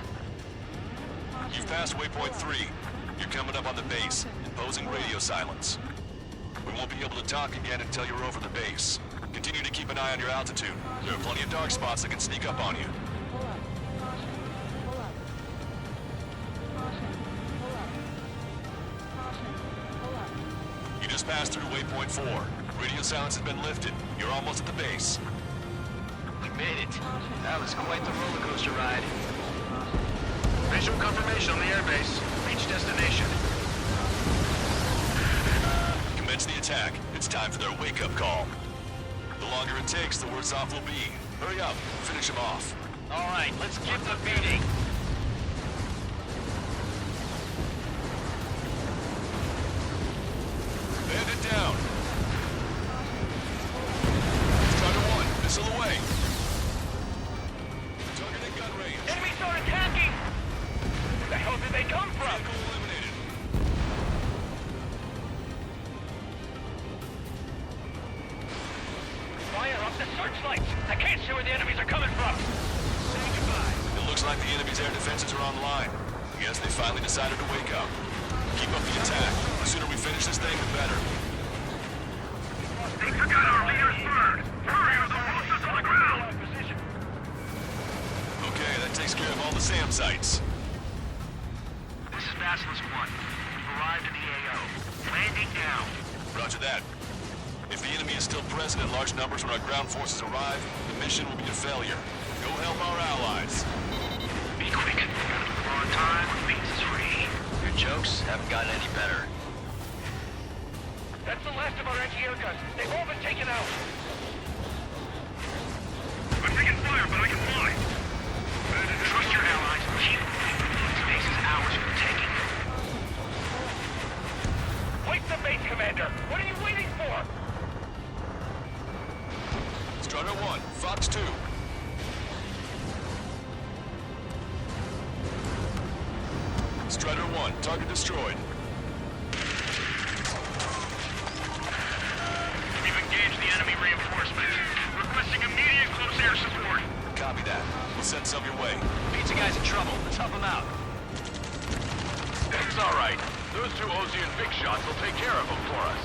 [SPEAKER 2] You've passed waypoint 3. You're coming up on the base, imposing radio silence. We won't be able to talk again until you're over the base. Continue to keep an eye on your altitude. There are plenty of dark spots that can sneak up on you. You just passed through waypoint 4. Radio silence has been lifted. You're almost at the base.
[SPEAKER 14] We made it. That was quite the roller coaster ride.
[SPEAKER 13] Visual confirmation on the airbase. Reach destination.
[SPEAKER 2] Commence the attack. It's time for their wake-up call. The longer it takes, the worse off we'll be. Hurry up. Finish them off.
[SPEAKER 14] All right, let's give the beating.
[SPEAKER 2] Bandit down. Strider 1, missile away. Target at gun range.
[SPEAKER 13] Enemies are attacking! Where the hell did they come from?
[SPEAKER 2] Vehicle eliminated.
[SPEAKER 13] Fire up the searchlights! I can't see where the enemies are coming from! Say goodbye.
[SPEAKER 2] It looks like the enemy's air defenses are online. Yes, they finally decided to wake up. Keep up the attack. The sooner we finish this thing, the better.
[SPEAKER 1] They forgot our leader's bird! Hurry or they'll roast us on the ground!
[SPEAKER 2] Okay, that takes care of all the SAM sites.
[SPEAKER 13] This is Basilisk 1. We've arrived in the AO. Landing now.
[SPEAKER 2] Roger that. If the enemy is still present in large numbers when our ground forces arrive, the mission will be a failure. Go help our allies.
[SPEAKER 13] Be quick. We're on time. Means is free.
[SPEAKER 14] Your jokes haven't gotten any better.
[SPEAKER 13] That's the last of our anti-air guns. They've all been taken out.
[SPEAKER 1] I'm taking fire, but I can fly.
[SPEAKER 13] Trust your allies. Keep moving. This base is ours for the taking. Wait the base, Commander. What are you waiting for?
[SPEAKER 2] Strider 1, Fox 2. Strider 1, target destroyed.
[SPEAKER 1] We've engaged the enemy reinforcements. Requesting immediate close air support.
[SPEAKER 2] Copy that. We'll send some your way.
[SPEAKER 14] Pizza guy's in trouble. Let's help him out.
[SPEAKER 8] It's all right. Those two Ozian big shots will take care of them for us.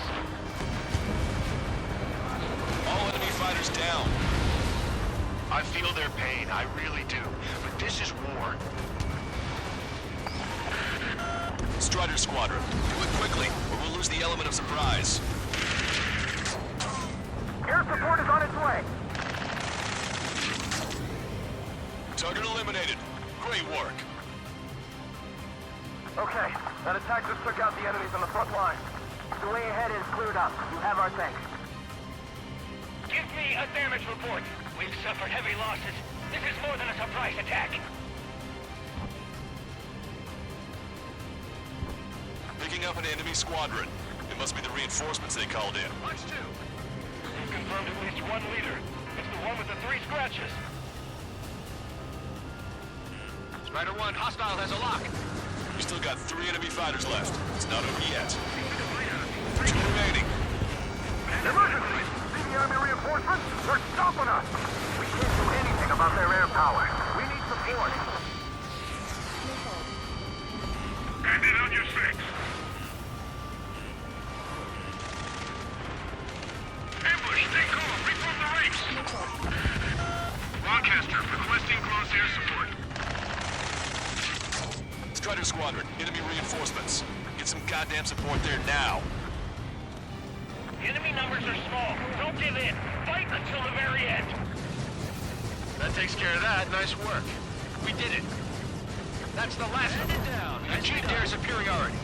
[SPEAKER 2] All enemy fighters down.
[SPEAKER 13] I feel their pain. I really do. But this is war.
[SPEAKER 2] Strider Squadron, do it quickly, or we'll lose the element of surprise.
[SPEAKER 13] Air support is on its way.
[SPEAKER 2] Target eliminated. Great work.
[SPEAKER 13] Okay, that attack just took out the enemies on the front line. The way ahead is cleared up. You have our thanks. Give me a damage report. We've suffered heavy losses. This is more than a surprise attack.
[SPEAKER 2] Picking up an enemy squadron. It must be the reinforcements they called in.
[SPEAKER 13] Watch 2. You've confirmed at least one leader. It's the one with the 3 scratches.
[SPEAKER 14] Strider 1, hostile has a lock.
[SPEAKER 2] We still got 3 enemy fighters left. It's not over yet. 2 remaining.
[SPEAKER 13] Emergency! See the enemy reinforcements? They're stopping us! We can't do anything about their air power. We need support.
[SPEAKER 1] Hand it on your 6. Requesting cross-air support.
[SPEAKER 2] Strider Squadron, enemy reinforcements. Get some goddamn support there now.
[SPEAKER 1] Enemy numbers are small. Don't give in. Fight until the very end.
[SPEAKER 9] That takes care of that. Nice work. We did it. That's the last of them.
[SPEAKER 14] down.
[SPEAKER 9] We achieved air superiority.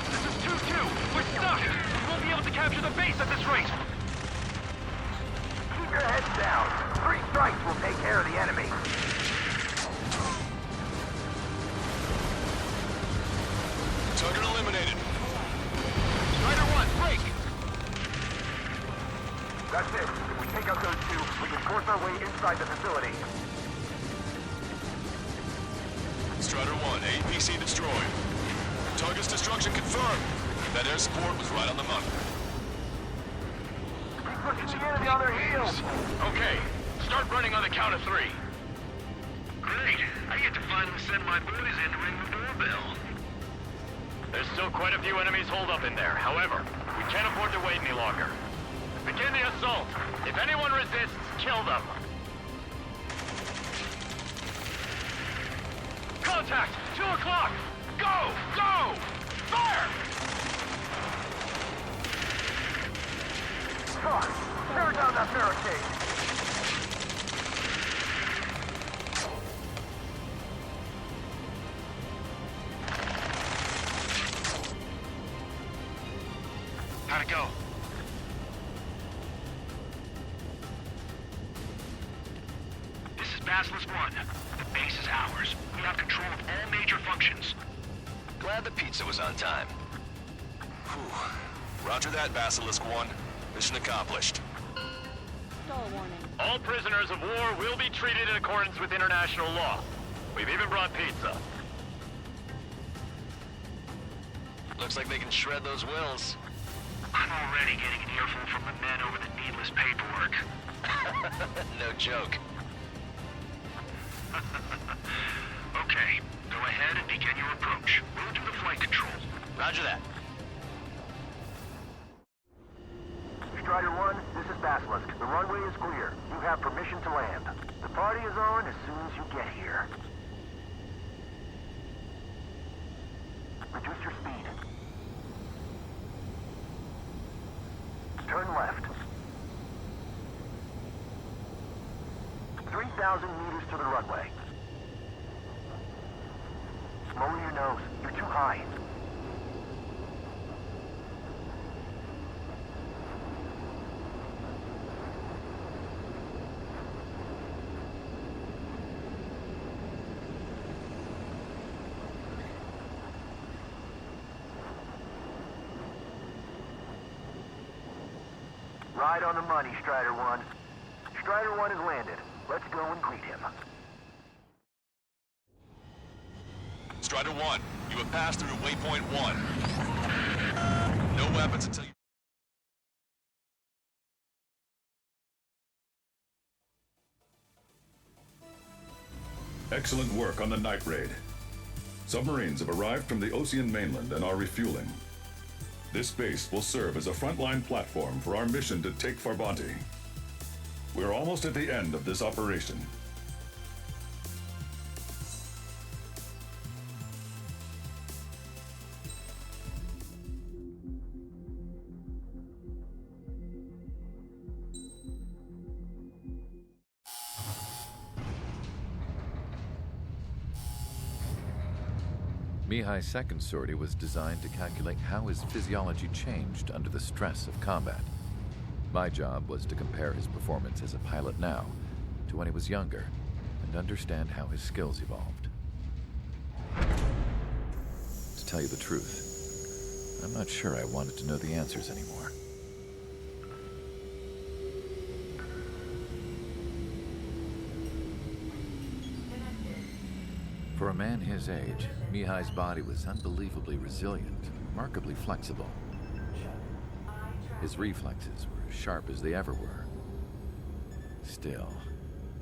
[SPEAKER 13] This is 2-2. We're stuck. We won't be able to capture the base at this rate. Keep your heads down. 3 strikes will take care of the enemy.
[SPEAKER 2] Target eliminated.
[SPEAKER 13] Strider 1, break! That's it. If we take out those 2, we can force our way inside the facility.
[SPEAKER 2] Strider 1, APC destroyed. Target's destruction confirmed. That air support was right on the money.
[SPEAKER 13] Keep pushing the enemy on their heels.
[SPEAKER 9] Okay, start running on the count of 3.
[SPEAKER 1] Great. I get to finally send my boys in to ring the doorbell.
[SPEAKER 9] There's still quite a few enemies holed up in there. However, we can't afford to wait any longer. Begin the assault. If anyone resists, kill them. Contact! 2 o'clock! Go! Go! Fire!
[SPEAKER 13] Tear down that barricade.
[SPEAKER 9] How'd it go?
[SPEAKER 1] This is Basilisk 1. The base is ours. We have control of all major functions.
[SPEAKER 14] Glad the pizza was on time.
[SPEAKER 2] Whew. Roger that, Basilisk 1. Mission accomplished.
[SPEAKER 3] Stall warning.
[SPEAKER 9] All prisoners of war will be treated in accordance with international law. We've even brought pizza.
[SPEAKER 14] Looks like they can shred those wills.
[SPEAKER 1] I'm already getting an earful from the men over the needless paperwork.
[SPEAKER 14] No joke.
[SPEAKER 1] Okay, go ahead and begin your approach. We'll do the flight control.
[SPEAKER 9] Roger that.
[SPEAKER 13] Strider 1, this is Basilisk. The runway is clear. You have permission to land. The party is on as soon as you get here. Reduce your speed. Turn left. 3,000 meters to the runway. Lower your nose. You're too high. Right on the money, Strider 1. Strider 1 has landed. Let's go and greet him.
[SPEAKER 2] Strider 1, you have passed through waypoint 1. No weapons until you...
[SPEAKER 22] Excellent work on the night raid. Submarines have arrived from the Ocean mainland and are refueling. This base will serve as a frontline platform for our mission to take Farbanti. We're almost at the end of this operation.
[SPEAKER 17] Mihai's second sortie was designed to calculate how his physiology changed under the stress of combat. My job was to compare his performance as a pilot now to when he was younger and understand how his skills evolved. To tell you the truth, I'm not sure I wanted to know the answers anymore. For a man his age, Mihai's body was unbelievably resilient, remarkably flexible. His reflexes were as sharp as they ever were. Still,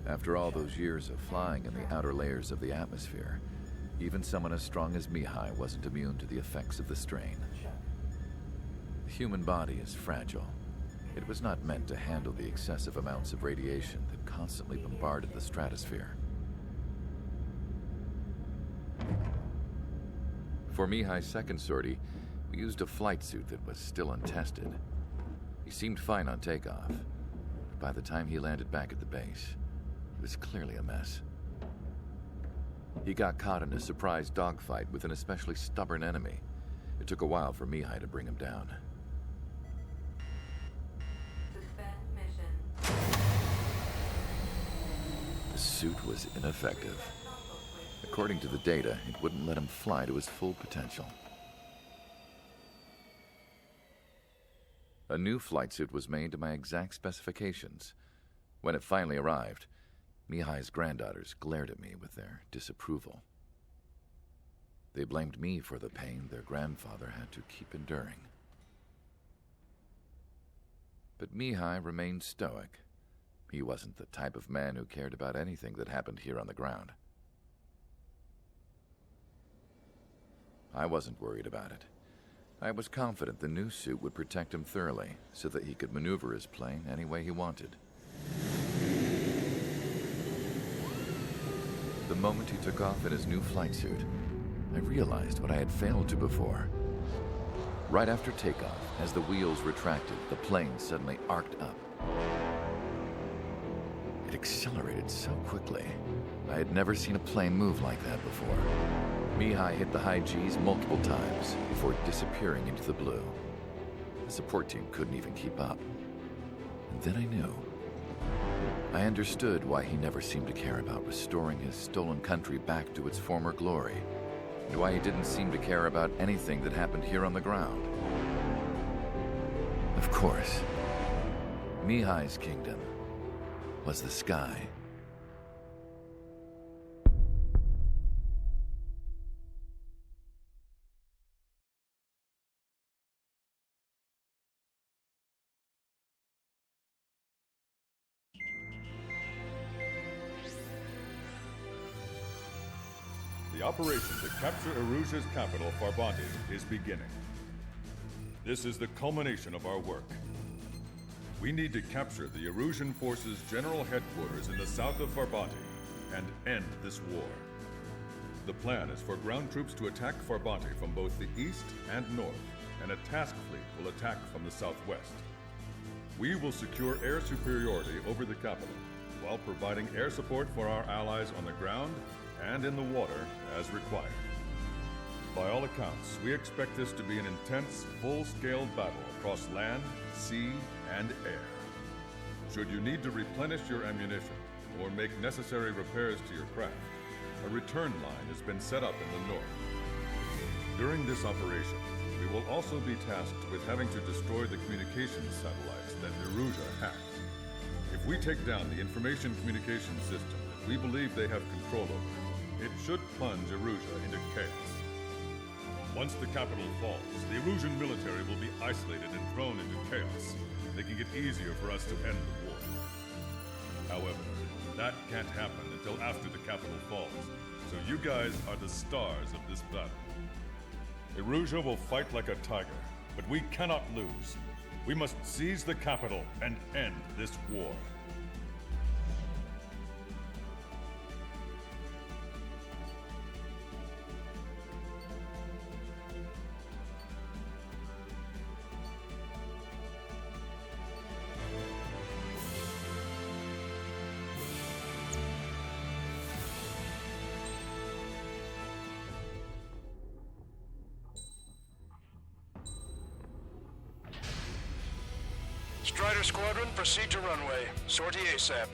[SPEAKER 17] after all those years of flying in the outer layers of the atmosphere, even someone as strong as Mihai wasn't immune to the effects of the strain. The human body is fragile, It was not meant to handle the excessive amounts of radiation that constantly bombarded the stratosphere. For Mihai's second sortie, we used a flight suit that was still untested. He seemed fine on takeoff, but by the time he landed back at the base, it was clearly a mess. He got caught in a surprise dogfight with an especially stubborn enemy. It took a while for Mihai to bring him down. The suit was ineffective. According to the data, it wouldn't let him fly to his full potential. A new flight suit was made to my exact specifications. When it finally arrived, Mihai's granddaughters glared at me with their disapproval. They blamed me for the pain their grandfather had to keep enduring. But Mihai remained stoic. He wasn't the type of man who cared about anything that happened here on the ground. I wasn't worried about it. I was confident the new suit would protect him thoroughly, so that he could maneuver his plane any way he wanted. The moment he took off in his new flight suit, I realized what I had failed to before. Right after takeoff, as the wheels retracted, the plane suddenly arced up. It accelerated so quickly. I had never seen a plane move like that before. Mihai hit the high G's multiple times before disappearing into the blue. The support team couldn't even keep up. And then I knew. I understood why he never seemed to care about restoring his stolen country back to its former glory, and why he didn't seem to care about anything that happened here on the ground. Of course, Mihai's kingdom was the sky.
[SPEAKER 22] The operation to capture Erusia's capital, Farbanti, is beginning. This is the culmination of our work. We need to capture the Erusian forces' general headquarters in the south of Farbanti and end this war. The plan is for ground troops to attack Farbanti from both the east and north, and a task fleet will attack from the southwest. We will secure air superiority over the capital, while providing air support for our allies on the ground and in the water as required. By all accounts, we expect this to be an intense, full-scale battle across land, sea, and air. Should you need to replenish your ammunition or make necessary repairs to your craft, a return line has been set up in the north. During this operation, we will also be tasked with having to destroy the communications satellites that Erusia hacked. If we take down the information communication system that we believe they have control over, it should plunge Erusia into chaos. Once the capital falls, the Erusian military will be isolated and thrown into chaos, making it easier for us to end the war. However, that can't happen until after the capital falls, so you guys are the stars of this battle. Erusia will fight like a tiger, but we cannot lose. We must seize the capital and end this war.
[SPEAKER 8] Strider Squadron, proceed to runway. Sortie ASAP.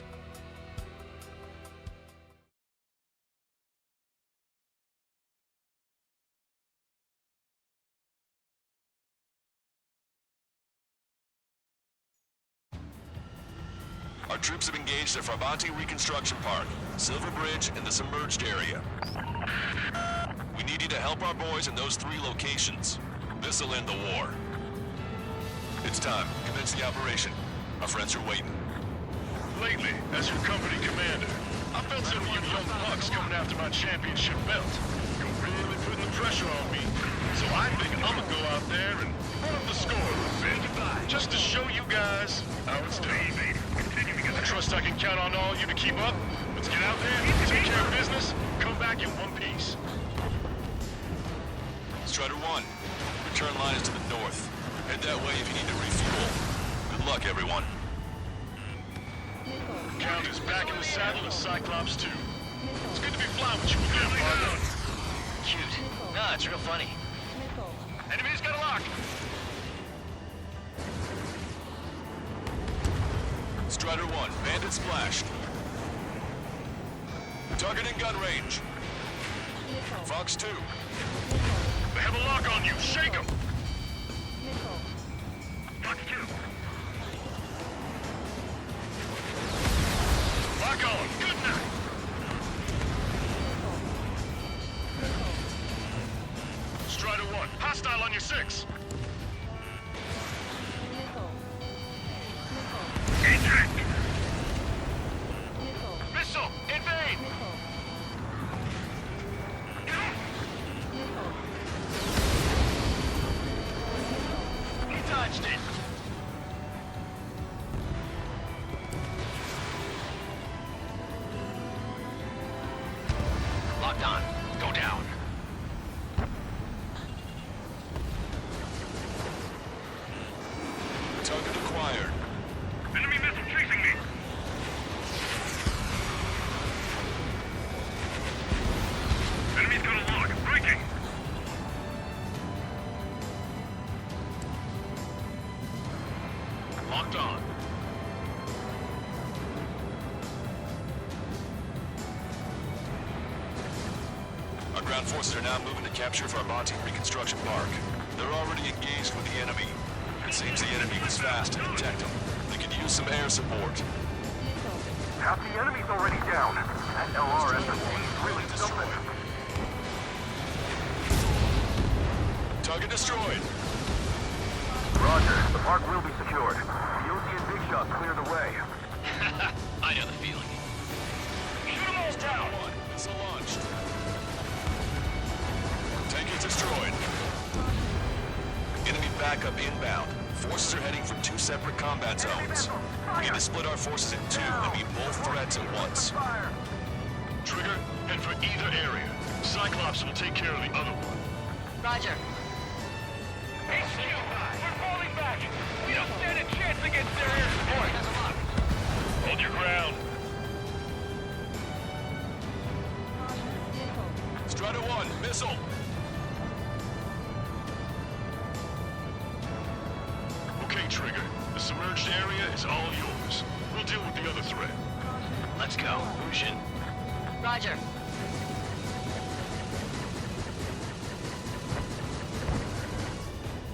[SPEAKER 2] Our troops have engaged at Farbanti Reconstruction Park, Silver Bridge, and the submerged area. We need you to help our boys in those 3 locations. This'll end the war. It's time. Commence the operation. Our friends are waiting.
[SPEAKER 8] Lately, as your company commander, I felt some of you young bucks coming after my championship belt. You're really putting the pressure on me. So I think I'm gonna go out there and run up the score a little bit, just to show you guys. How it's done. I trust I can count on all of you to keep up. Let's get out there, take care of business, come back in one piece.
[SPEAKER 2] Strider 1, return line is to the north. Head that way if you need to refuel. Good luck, everyone.
[SPEAKER 8] Count is back in the saddle as Cyclops 2. It's good to be flying with you again, partner.
[SPEAKER 14] Cute. Nah, it's real funny.
[SPEAKER 8] Enemy's got a lock.
[SPEAKER 2] Strider 1, bandit splashed. Target in gun range. Fox 2.
[SPEAKER 8] They have a lock on you. Shake them. Fox 2. Lock on. Good night. Strider 1. Hostile on your 6. Eject. Missile. Invade. He dodged it.
[SPEAKER 14] Locked on. Go down.
[SPEAKER 2] Target acquired.
[SPEAKER 8] Enemy missile chasing me. Enemy's got a lock. Breaking. Locked on.
[SPEAKER 2] Our ground forces are now moving to capture Vermont Reconstruction Park. They're already engaged with the enemy. It seems the enemy was fast to detect them. They could use some air support.
[SPEAKER 13] Half the enemy's already down. That LRSMG's really something.
[SPEAKER 2] Target destroyed.
[SPEAKER 13] Roger. The park will be secured. The OC and Big Shot clear the way.
[SPEAKER 14] I know the feeling.
[SPEAKER 8] Shoot them all down.
[SPEAKER 2] Missile launched. Tank is destroyed. Enemy backup inbound. Forces are heading for 2 separate combat zones. We need to split our forces in 2 and meet both threats at once.
[SPEAKER 8] Trigger, head for either area. Cyclops will take care of the other one.
[SPEAKER 11] Roger.
[SPEAKER 8] HQ, we're falling back. We don't stand a chance against their air support. Hold your ground.
[SPEAKER 2] Strider 1, missile.
[SPEAKER 8] Okay, Trigger. The submerged area is all yours. We'll deal with the other threat.
[SPEAKER 14] Let's go. Lucian.
[SPEAKER 11] Roger.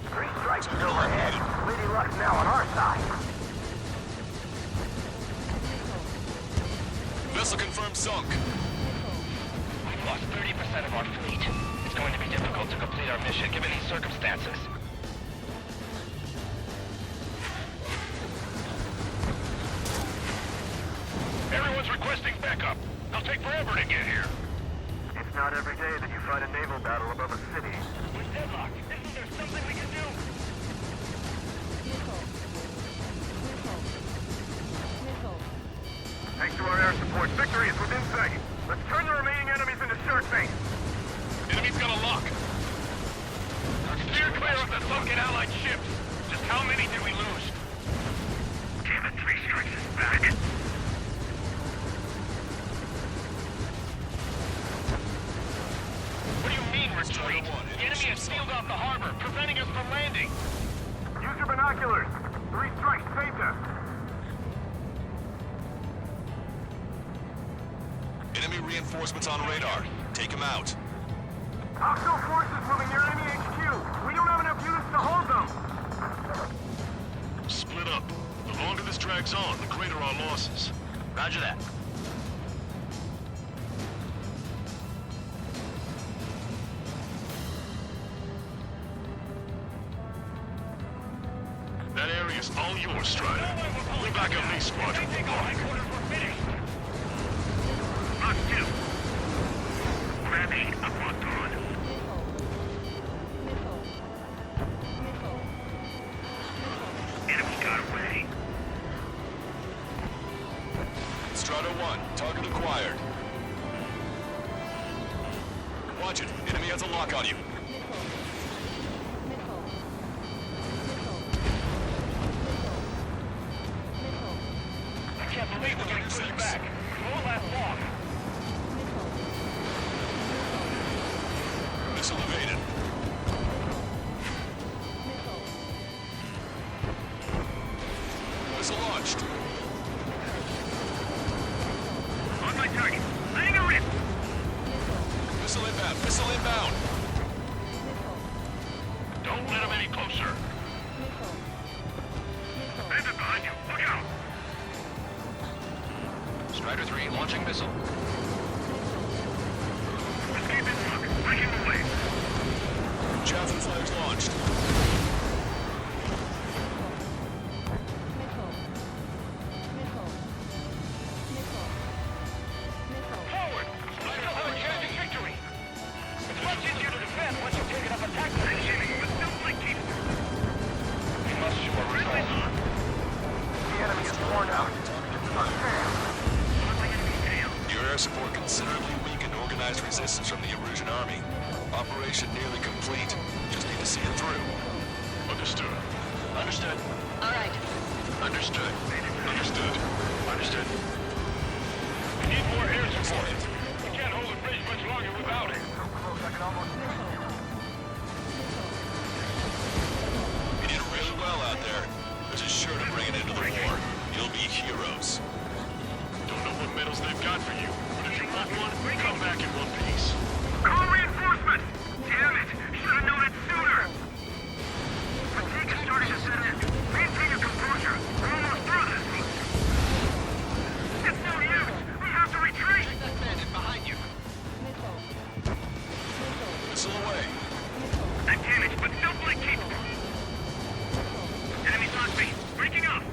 [SPEAKER 13] Three strikes overhead. Lady Luck's now on our side.
[SPEAKER 2] Vessel confirmed sunk.
[SPEAKER 14] We've lost 30% of our fleet. It's going to be difficult to complete our mission given these circumstances.
[SPEAKER 8] Everyone's requesting backup. They'll take forever to get here.
[SPEAKER 13] It's not every day that you fight a naval battle above a city.
[SPEAKER 8] We're deadlocked. Isn't there something we can do?
[SPEAKER 13] Thanks to our air support, victory is within sight. Let's turn the remaining enemies into shark bait.
[SPEAKER 8] Enemy's got a lock. Steer clear of the sunken Allied ships. Just how many did we lose? Damn it, 3 strikes is back. What do you mean, retreat? The enemy has sealed off the harbor, preventing us from landing.
[SPEAKER 13] Use your binoculars. 3 strikes saved us.
[SPEAKER 2] Enemy reinforcements on radar. Take them out.
[SPEAKER 13] Hostile forces moving near enemy HQ. We don't have enough units to hold them.
[SPEAKER 8] Split up. The longer this drags on, the greater our losses.
[SPEAKER 14] Roger that.
[SPEAKER 8] That area's all yours, Strider. We'll back up these squadron. Mark 2. Grab 8, I'm locked on. Enemy got away.
[SPEAKER 2] 1, target acquired. Watch it. Enemy has a lock on you.
[SPEAKER 1] I can't believe we're getting pushed back. We won't last long.
[SPEAKER 2] Missile evaded. Missile launched.
[SPEAKER 1] On my target. Letting her rip.
[SPEAKER 2] Missile inbound. Missile inbound.
[SPEAKER 1] Don't let him any closer. Bandit behind you. Look out.
[SPEAKER 14] Strider 3, launching missile.
[SPEAKER 1] Escape is blocked. Break him away.
[SPEAKER 2] Javelin flares launched.
[SPEAKER 1] Forward. You still have a chance at victory. It's much easier to defend once you've taken up attack position, but still like keep. We must show a result. The enemy is worn out.
[SPEAKER 2] Your air support considerably weakened organized resistance from the Erusian army. Operation nearly complete. Just need to see it through.
[SPEAKER 8] Understood.
[SPEAKER 14] Understood.
[SPEAKER 11] All right.
[SPEAKER 14] Understood.
[SPEAKER 8] Understood.
[SPEAKER 14] Understood.
[SPEAKER 1] We need more air support. We can't hold the bridge much longer without it. So close, I can almost see you.
[SPEAKER 2] You did really well out there. This is sure to bring an end to the war. You'll be heroes.
[SPEAKER 8] Don't know what medals they've got for you, but if you want one, come back in one piece.
[SPEAKER 1] Call reinforcements! Damn it! Should have known it sooner! Fatigue is starting to set in. Maintain your composure. We're almost through this. It's no use! We have to retreat!
[SPEAKER 14] That bandit behind you.
[SPEAKER 2] Missile away.
[SPEAKER 1] I'm damaged, but still fully capable. Enemy on me. Breaking up!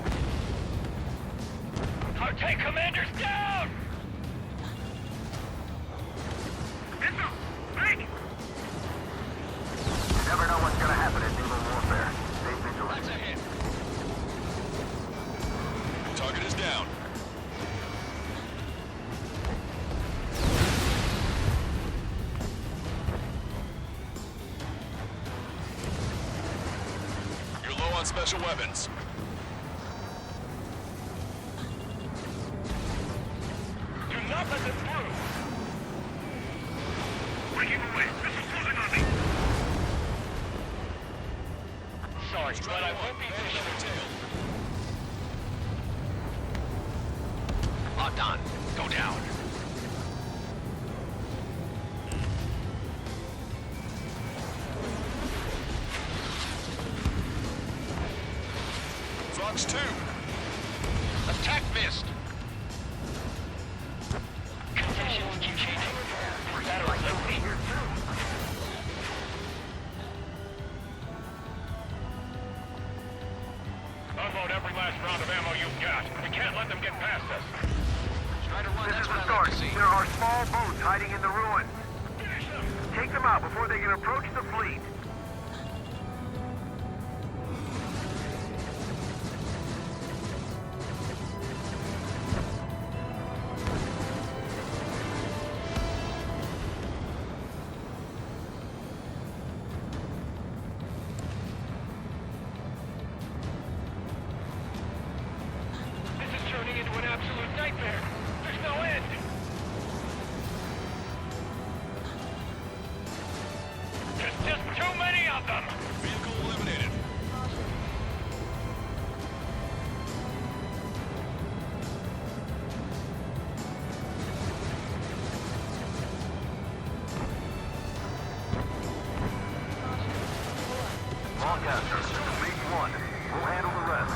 [SPEAKER 1] Our tank commander's down! Missile! Break! You never know what's gonna happen in naval warfare. Stay vigilant.
[SPEAKER 14] That's a hit.
[SPEAKER 2] Target is down. You're low on special weapons.
[SPEAKER 1] Do not let them through! Breaking away! Missile closing on me! Sorry, but I won't be patient.
[SPEAKER 14] Locked on. Go down.
[SPEAKER 2] Fox 2.
[SPEAKER 14] Attack missed.
[SPEAKER 1] Conditions keep changing. Satellites over here, too. Unload every last round of ammo you've got. We can't let them get past us.
[SPEAKER 14] Strider 1,
[SPEAKER 1] This
[SPEAKER 14] that's
[SPEAKER 1] is
[SPEAKER 14] what
[SPEAKER 1] the
[SPEAKER 14] I like
[SPEAKER 1] start.
[SPEAKER 14] to see.
[SPEAKER 1] There are small boats hiding in the ruins. Take them out before they can approach the fleet. This is turning into an absolute nightmare. There's no end. There's just too many of them!
[SPEAKER 2] Vehicle eliminated.
[SPEAKER 1] Lancaster, Fleet 1. We'll handle the rest.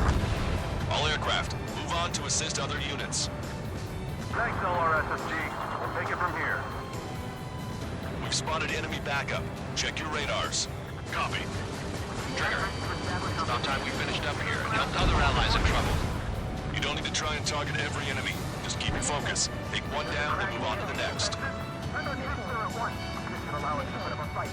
[SPEAKER 2] All aircraft, move on to assist other units.
[SPEAKER 1] Thanks, LRSSG. We'll take it from here.
[SPEAKER 2] We've spotted enemy backup. Check your radars.
[SPEAKER 8] Copy.
[SPEAKER 14] Trigger. It's about time we finished up here and helped other allies in trouble.
[SPEAKER 2] You don't need to try and target every enemy. Just keep your focus. Take one down and move on to the next.
[SPEAKER 1] I'm not even clear at once. This should allow us to put up a fight.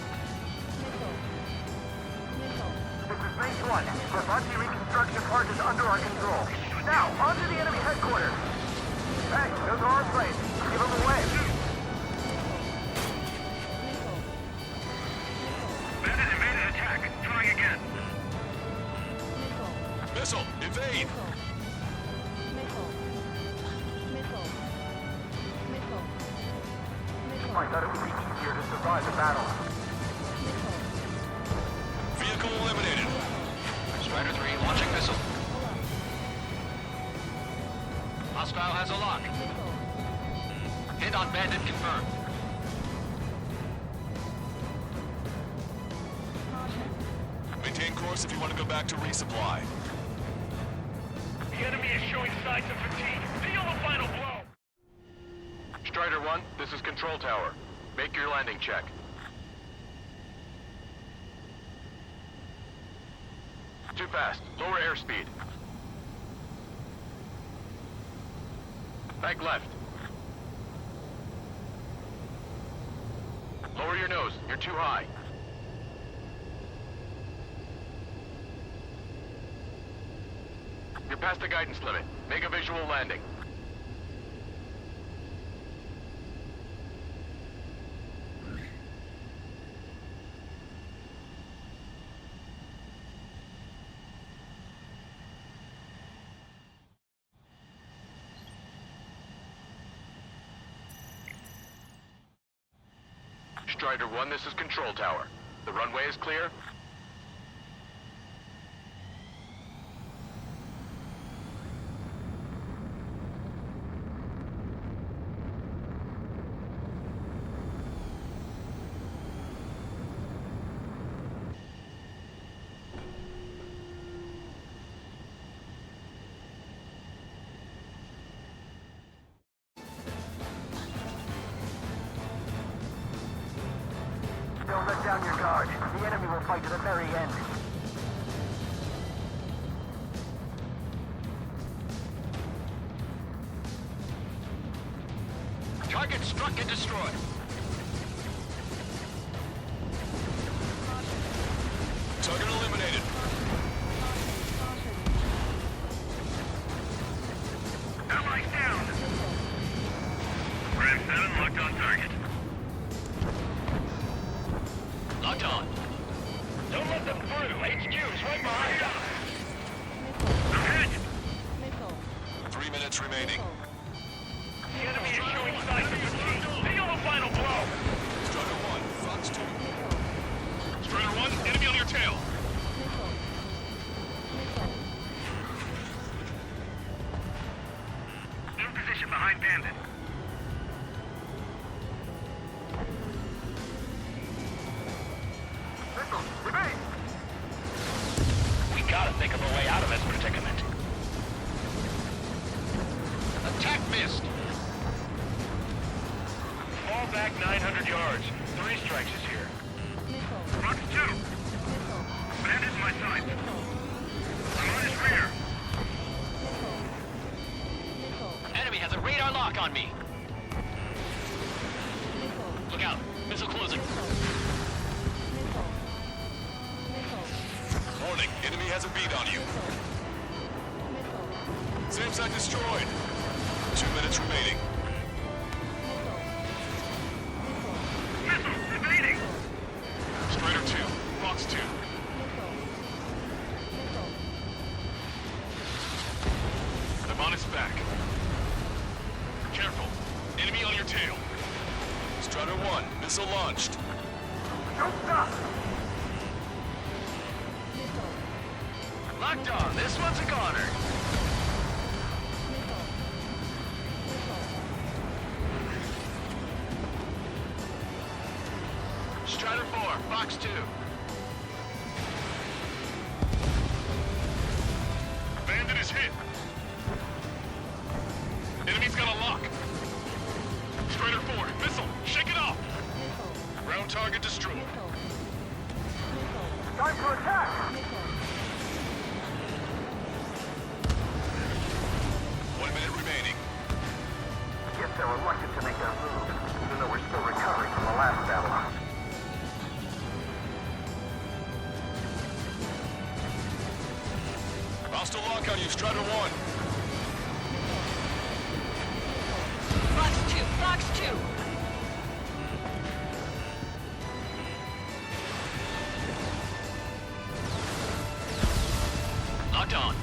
[SPEAKER 1] This is Base 1. The Bungie reconstruction part is under our control. Now, on to the enemy headquarters.
[SPEAKER 13] Hey, those are our planes. Give them away.
[SPEAKER 1] Bandit evaded attack. Trying again.
[SPEAKER 2] Missile, evade!
[SPEAKER 13] I thought it would be easier to survive the battle.
[SPEAKER 2] Vehicle eliminated.
[SPEAKER 14] Strider 3 launching missile. Hostile has a lock. Hit on bandit confirmed.
[SPEAKER 2] Maintain course if you want to go back to resupply.
[SPEAKER 1] The enemy is showing signs of fatigue. Deal the final blow.
[SPEAKER 9] Strider 1, this is Control Tower. Make your landing check. Too fast. Lower airspeed. Bank left. Lower your nose. You're too high. You're past the guidance limit. Make a visual landing. Strider 1, this is Control Tower. The runway is clear.
[SPEAKER 13] Don't let down your guard. The enemy will fight to the very end.
[SPEAKER 14] Target struck and destroyed.
[SPEAKER 2] Target eliminated.
[SPEAKER 1] Allies down. Brand 7 locked on target.
[SPEAKER 14] Locked on.
[SPEAKER 1] Don't let them through. HQ's right behind us. Ahead.
[SPEAKER 2] 3 minutes remaining.
[SPEAKER 1] The enemy is showing signs of fatigue. Deal the final blow.
[SPEAKER 2] Strider 1, Fox 2.
[SPEAKER 8] Strider 1, enemy on your tail.
[SPEAKER 1] In position behind Bandit.
[SPEAKER 14] We gotta think of a way out of this predicament. Attack missed.
[SPEAKER 1] Fall back 900 yards. 3 strikes is here. Fox 2. Bandit in my sight. I'm on his rear.
[SPEAKER 14] Enemy has a radar lock on me. Look out. Missile closing.
[SPEAKER 2] Warning, enemy has a bead on you. SAM site destroyed. 2 minutes remaining.
[SPEAKER 1] Missiles evading.
[SPEAKER 8] Strider 2, Fox 2. I'm on his back. Careful. Enemy on your tail.
[SPEAKER 2] Strider 1, missile launched.
[SPEAKER 13] Don't stop.
[SPEAKER 14] Locked on. This one's a goner. Strider 4, Fox 2.
[SPEAKER 8] Bandit is hit. Enemy's got a lock. Strider 4, missile. Shake it off. Ground target destroyed.
[SPEAKER 13] Time to attack.
[SPEAKER 2] 1 minute remaining.
[SPEAKER 13] Guess they're reluctant to make their move, even though we're still recovering from the last battle.
[SPEAKER 2] Hostile lock on you, Strider 1.
[SPEAKER 11] Fox 2.
[SPEAKER 14] Locked on.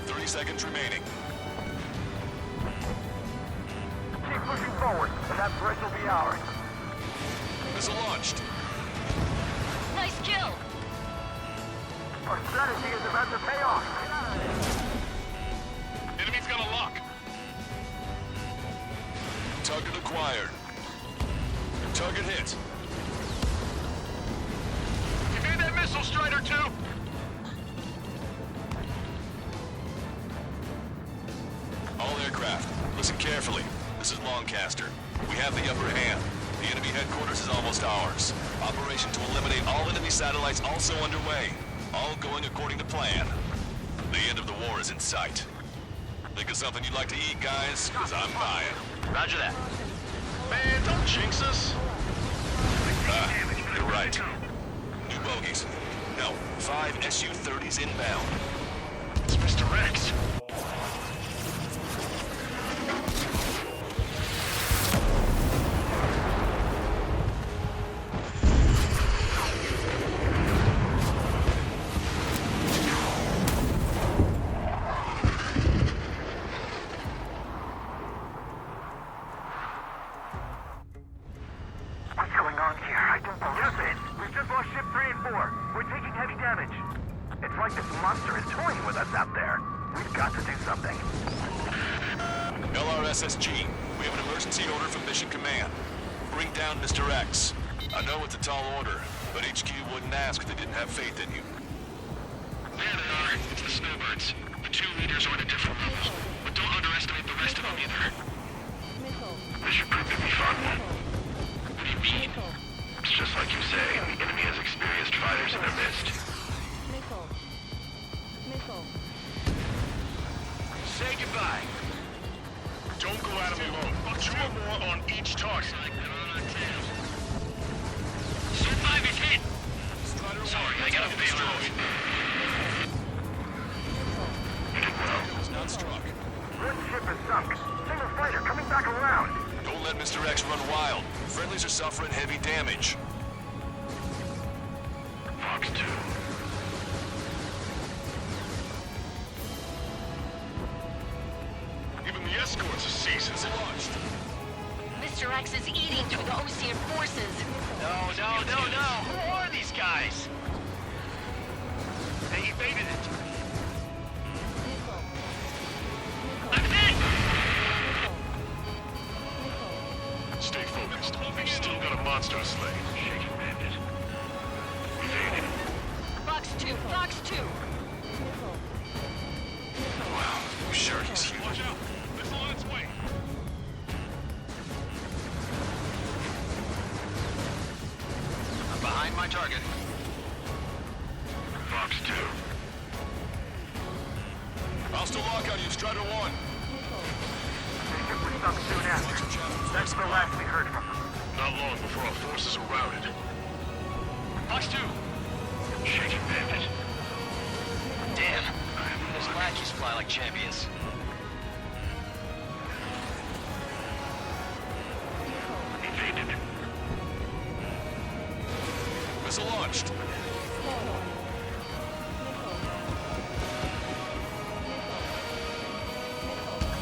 [SPEAKER 2] 30 seconds remaining.
[SPEAKER 13] Keep pushing forward, and that bridge will be ours.
[SPEAKER 2] Missile launched.
[SPEAKER 11] Nice kill.
[SPEAKER 13] Our strategy is about to pay off.
[SPEAKER 8] Enemy's got a lock.
[SPEAKER 2] Target acquired. Target hit.
[SPEAKER 8] Evade that missile, Strider 2!
[SPEAKER 2] All aircraft, listen carefully. This is Longcaster. We have the upper hand. The enemy headquarters is almost ours. Operation to eliminate all enemy satellites also underway. All going according to plan. The end of the war is in sight. Think of something you'd like to eat, guys? Because I'm buying.
[SPEAKER 14] Roger that.
[SPEAKER 8] Man, don't jinx us.
[SPEAKER 2] You're right. New bogies. No, 5 Su-30s inbound.
[SPEAKER 8] It's Mr. Rex.
[SPEAKER 13] What's going on here? I don't believe it. We've just lost ship 3 and 4. We're taking heavy damage. It's like this monster is toying with us out there. We've got to do something.
[SPEAKER 2] LRSSG, we have an emergency order from Mission Command. Bring down Mr. X. I know it's a tall order, but HQ wouldn't ask if they didn't have faith in you.
[SPEAKER 8] There they are. It's the snowbirds. The 2 leaders are at a different level. But don't underestimate the rest of them either. This should prove to be fun. What do you mean? It's just like you say. The enemy has experienced fighters in their midst. Say goodbye. Don't go at them alone. 2 or more on each target. Zone 5 is hit. Sorry, I got a bailout.
[SPEAKER 2] It's not struck.
[SPEAKER 13] Red ship is sunk. Single fighter coming back around.
[SPEAKER 2] Don't let Mr. X run wild. Friendlies are suffering heavy damage.
[SPEAKER 8] Fox 2. Even the escorts are seasoned.
[SPEAKER 2] Launched.
[SPEAKER 11] Mr. X is eating through the Ocean forces.
[SPEAKER 14] No. Who are these guys?
[SPEAKER 8] They evaded it. Stay focused. We've still got a monster to slay. Shaking bandit. Evaded.
[SPEAKER 11] Fox 2, Fox 2.
[SPEAKER 2] Wow, you sure he's human?
[SPEAKER 8] Watch out! Missile on its way.
[SPEAKER 14] I'm behind my target.
[SPEAKER 8] Fox 2.
[SPEAKER 2] Hostile lock on you, Strider 1.
[SPEAKER 13] Ship was sunk soon after. That's the last we heard from them.
[SPEAKER 8] Not long before our forces are routed.
[SPEAKER 14] Fox 2.
[SPEAKER 8] Shaking bandit.
[SPEAKER 14] Damn. Those lackeys fly like champions.
[SPEAKER 8] Evaded.
[SPEAKER 2] Missile launched.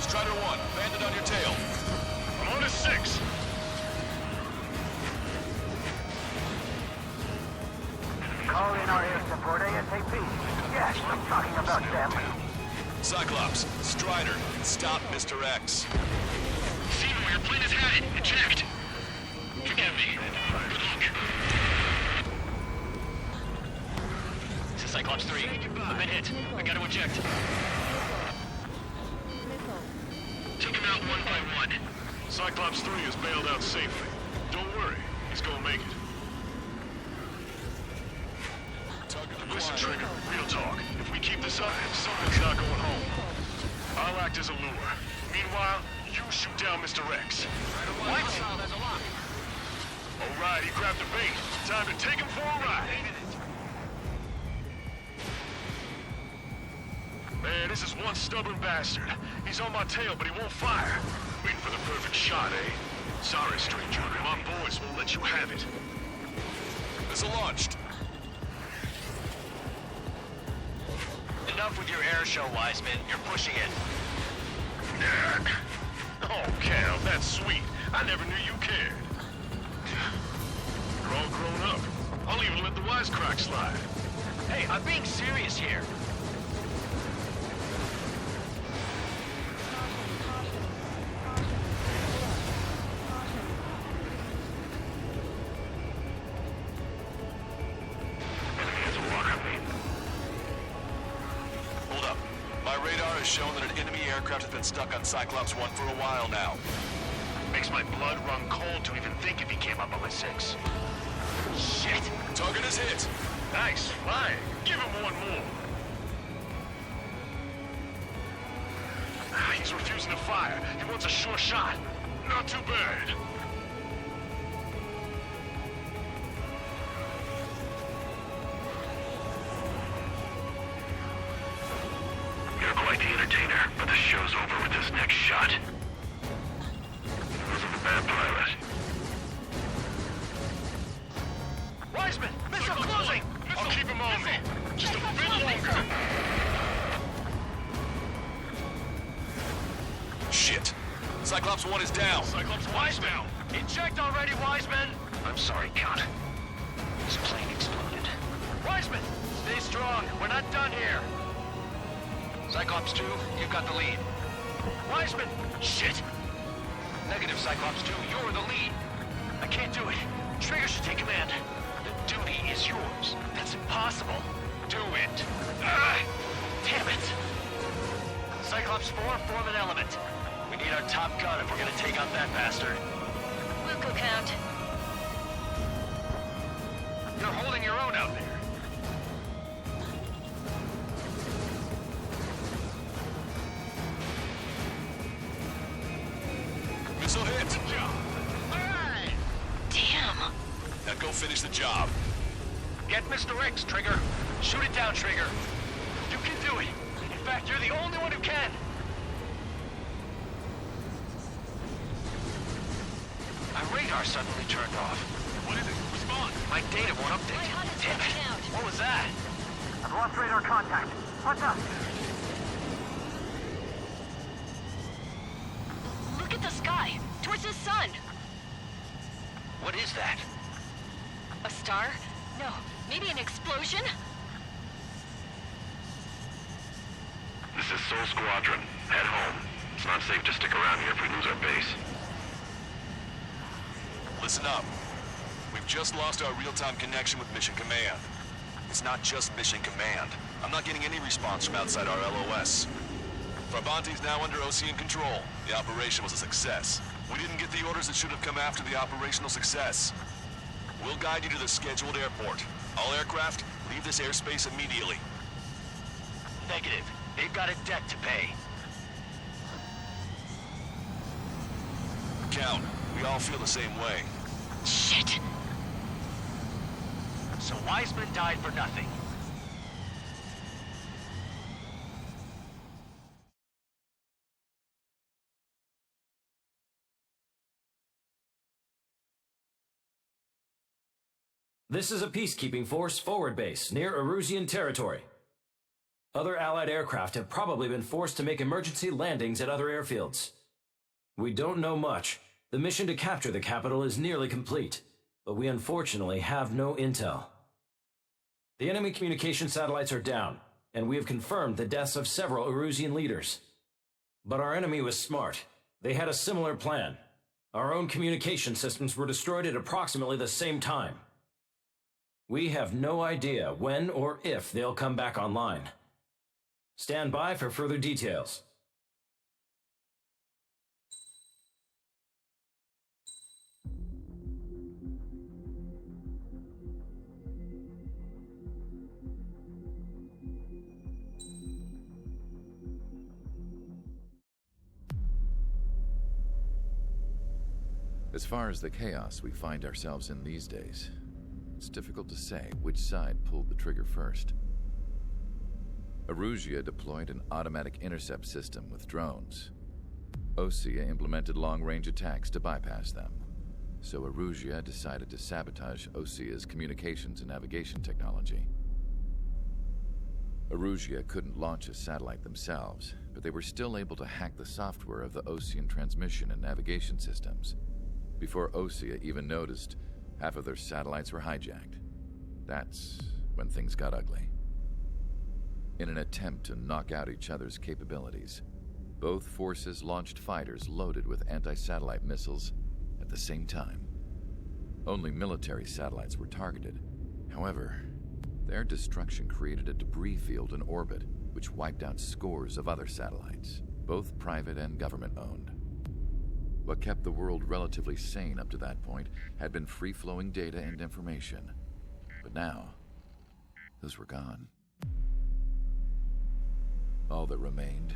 [SPEAKER 2] Strider 1, bandit on your tail.
[SPEAKER 8] I'm on a 6.
[SPEAKER 13] Call in our air support ASAP. Yes, I'm talking about them.
[SPEAKER 2] Cyclops, Strider, stop Mr. X.
[SPEAKER 8] Steven, your plane has had it. Eject. Forgive me. Good luck.
[SPEAKER 14] This is Cyclops 3. I've been hit. I gotta eject.
[SPEAKER 8] Take him out 1 by 1. Cyclops 3 is bailed out safely. Don't worry. He's gonna make it. Listen, Trigger. Real talk. If we keep this up, someone's not going home. I'll act as a lure. Meanwhile, you shoot down Mr. X.
[SPEAKER 14] What? There's a lock.
[SPEAKER 8] All right, he grabbed the bait. Time to take him for a ride. Man, this is one stubborn bastard. He's on my tail, but he won't fire. Waiting for the perfect shot, eh? Sorry, stranger. My boys won't let you have it.
[SPEAKER 2] Missile launched.
[SPEAKER 14] Enough with your air show, Wiseman. You're pushing it.
[SPEAKER 8] Oh, Cal, that's sweet. I never knew you cared. You're all grown up. I'll even let the wisecrack slide.
[SPEAKER 14] Hey, I'm being serious here.
[SPEAKER 2] Hold up. My radar has shown that an enemy aircraft has been stuck on Cyclops 1 for a while now.
[SPEAKER 8] Makes my blood run cold to even think if he came up on my 6.
[SPEAKER 2] Shit! Target is hit!
[SPEAKER 8] Nice flying. Give him one more. He's refusing to fire. He wants a sure shot. Not too bad. You're quite the entertainer, but the show's over with this next shot. Wasn't a bad pilot.
[SPEAKER 14] Wiseman! Missile closing!
[SPEAKER 8] I'll keep him on me. Just a bit longer.
[SPEAKER 2] Shit! Cyclops 1 is down!
[SPEAKER 8] Cyclops 1 is down!
[SPEAKER 14] Eject already, Wiseman!
[SPEAKER 8] I'm sorry, Count.
[SPEAKER 14] His plane exploded. Wiseman! Stay strong. We're not done here. Cyclops 2, you've got the lead. Wiseman! Shit! Negative, Cyclops 2. You're the lead. I can't do it. Trigger should take command. The duty is yours. That's impossible. Do it. Damn it! Cyclops 4, form an element. We need our top gun if we're gonna take out that bastard.
[SPEAKER 11] We'll go count.
[SPEAKER 14] You're holding your own out there.
[SPEAKER 2] Missile hit!
[SPEAKER 14] Alright!
[SPEAKER 11] Damn.
[SPEAKER 2] Now go finish the job.
[SPEAKER 14] Get Mr. X, Trigger. Shoot it down, Trigger. You can do it. In fact, you're the only one who can. My radar suddenly turned off.
[SPEAKER 8] What is it? Respond.
[SPEAKER 14] My data won't update. Damn it. What was that?
[SPEAKER 13] I've lost radar contact. What's up?
[SPEAKER 11] Look at the sky. Towards the sun.
[SPEAKER 14] What is that?
[SPEAKER 11] A star? No. Maybe an explosion?
[SPEAKER 8] This is Soul Squadron. Head home. It's not safe to stick around here if we lose our base.
[SPEAKER 2] Listen up. We've just lost our real-time connection with Mission Command. It's not just Mission Command. I'm not getting any response from outside our LOS. Farbanti's now under OCN control. The operation was a success. We didn't get the orders that should have come after the operational success. We'll guide you to the scheduled airport. All aircraft, leave this airspace immediately.
[SPEAKER 14] Negative. They've got a debt to pay.
[SPEAKER 2] Count, we all feel the same way.
[SPEAKER 11] Shit.
[SPEAKER 14] So Wiseman died for nothing.
[SPEAKER 15] This is a peacekeeping force forward base near Erusian territory. Other Allied aircraft have probably been forced to make emergency landings at other airfields. We don't know much. The mission to capture the capital is nearly complete, but we unfortunately have no intel. The enemy communication satellites are down, and we have confirmed the deaths of several Erusian leaders. But our enemy was smart. They had a similar plan. Our own communication systems were destroyed at approximately the same time. We have no idea when or if they'll come back online. Stand by for further details.
[SPEAKER 17] As far as the chaos we find ourselves in these days, it's difficult to say which side pulled the trigger first. Erusia deployed an automatic intercept system with drones. Osea implemented long-range attacks to bypass them. So Erusia decided to sabotage Osea's communications and navigation technology. Erusia couldn't launch a satellite themselves, but they were still able to hack the software of the Osean transmission and navigation systems. Before Osea even noticed, half of their satellites were hijacked. That's when things got ugly. In an attempt to knock out each other's capabilities, both forces launched fighters loaded with anti-satellite missiles at the same time. Only military satellites were targeted. However, their destruction created a debris field in orbit, which wiped out scores of other satellites, both private and government-owned. What kept the world relatively sane up to that point had been free-flowing data and information. But now, those were gone. All that remained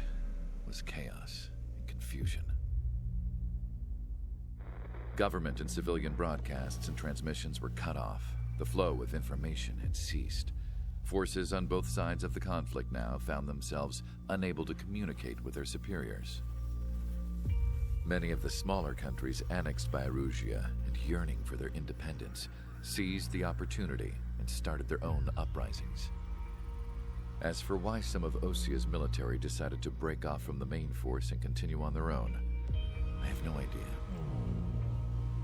[SPEAKER 17] was chaos and confusion. Government and civilian broadcasts and transmissions were cut off. The flow of information had ceased. Forces on both sides of the conflict now found themselves unable to communicate with their superiors. Many of the smaller countries annexed by Erusia and yearning for their independence seized the opportunity and started their own uprisings. As for why some of Osea's military decided to break off from the main force and continue on their own, I have no idea.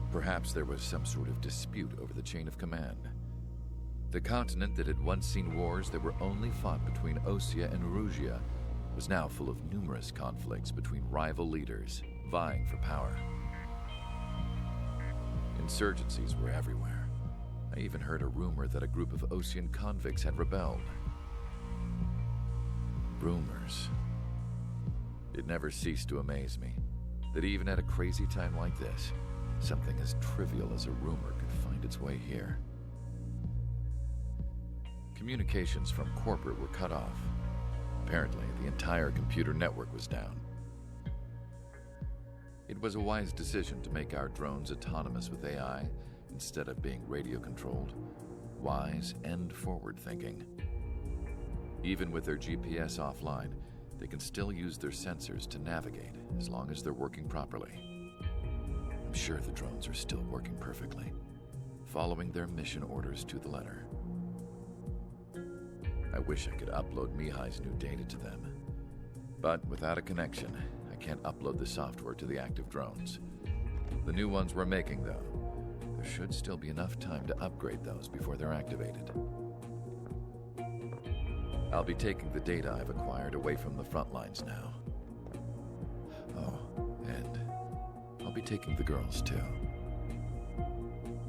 [SPEAKER 17] Perhaps there was some sort of dispute over the chain of command. The continent that had once seen wars that were only fought between Osea and Erusia was now full of numerous conflicts between rival leaders vying for power. Insurgencies were everywhere. I even heard a rumor that a group of Osean convicts had rebelled. Rumors. It never ceased to amaze me that even at a crazy time like this, something as trivial as a rumor could find its way here. Communications from corporate were cut off. Apparently, the entire computer network was down. It was a wise decision to make our drones autonomous with AI instead of being radio-controlled. Wise and forward-thinking. Even with their GPS offline, they can still use their sensors to navigate as long as they're working properly. I'm sure the drones are still working perfectly, following their mission orders to the letter. I wish I could upload Mihai's new data to them. But without a connection, I can't upload the software to the active drones. The new ones we're making, though, there should still be enough time to upgrade those before they're activated. I'll be taking the data I've acquired away from the front lines now. Oh, and I'll be taking the girls, too.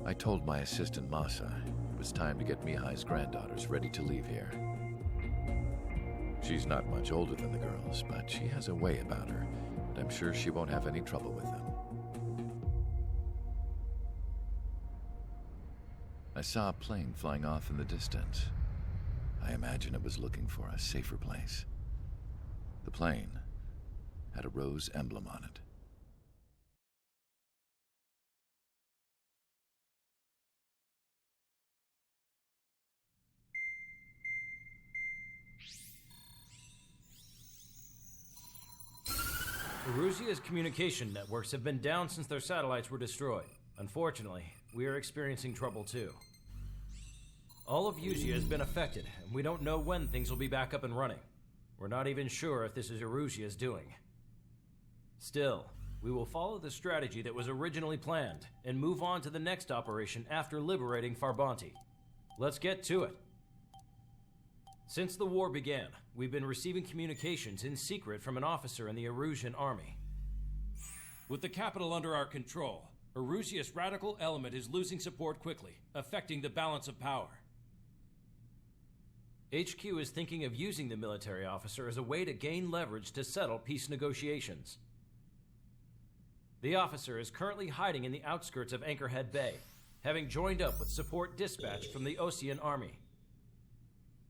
[SPEAKER 17] I told my assistant Masa it was time to get Mihai's granddaughters ready to leave here. She's not much older than the girls, but she has a way about her, and I'm sure she won't have any trouble with them. I saw a plane flying off in the distance. I imagine it was looking for a safer place. The plane had a rose emblem on it.
[SPEAKER 15] Erusia's communication networks have been down since their satellites were destroyed. Unfortunately, we are experiencing trouble too. All of Erusia has been affected, and we don't know when things will be back up and running. We're not even sure if this is Erusia's doing. Still, we will follow the strategy that was originally planned, and move on to the next operation after liberating Farbanti. Let's get to it. Since the war began, we've been receiving communications in secret from an officer in the Erusian army.
[SPEAKER 5] With the capital under our control, Erusia's radical element is losing support quickly, affecting the balance of power.
[SPEAKER 15] HQ is thinking of using the military officer as a way to gain leverage to settle peace negotiations. The officer is currently hiding in the outskirts of Anchorhead Bay, having joined up with support dispatched from the Osean army.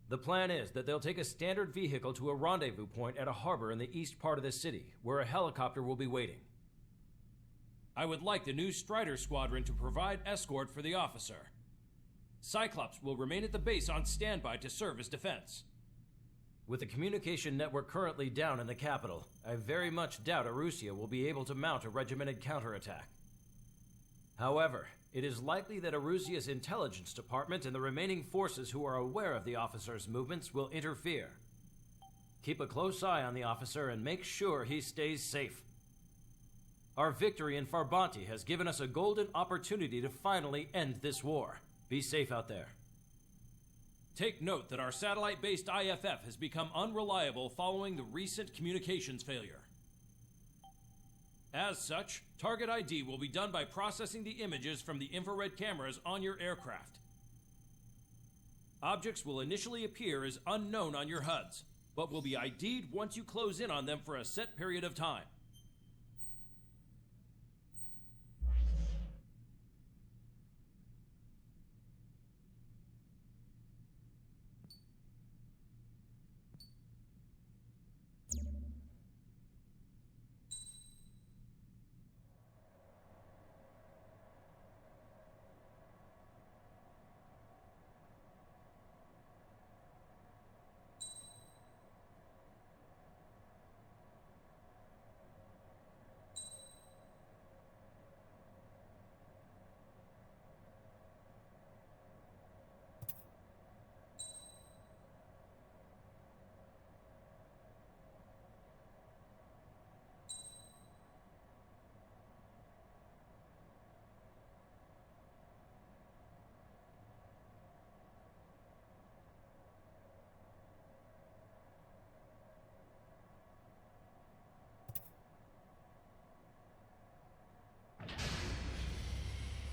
[SPEAKER 15] The plan is that they'll take a standard vehicle to a rendezvous point at a harbor in the east part of the city, where a helicopter will be waiting.
[SPEAKER 5] I would like the new Strider Squadron to provide escort for the officer. Cyclops will remain at the base on standby to serve as defense.
[SPEAKER 15] With the communication network currently down in the capital, I very much doubt Erusia will be able to mount a regimented counterattack. However, it is likely that Erusia's intelligence department and the remaining forces who are aware of the officer's movements will interfere. Keep a close eye on the officer and make sure he stays safe. Our victory in Farbanti has given us a golden opportunity to finally end this war. Be safe out there.
[SPEAKER 5] Take note that our satellite-based IFF has become unreliable following the recent communications failure. As such, target ID will be done by processing the images from the infrared cameras on your aircraft. Objects will initially appear as unknown on your HUDs, but will be ID'd once you close in on them for a set period of time.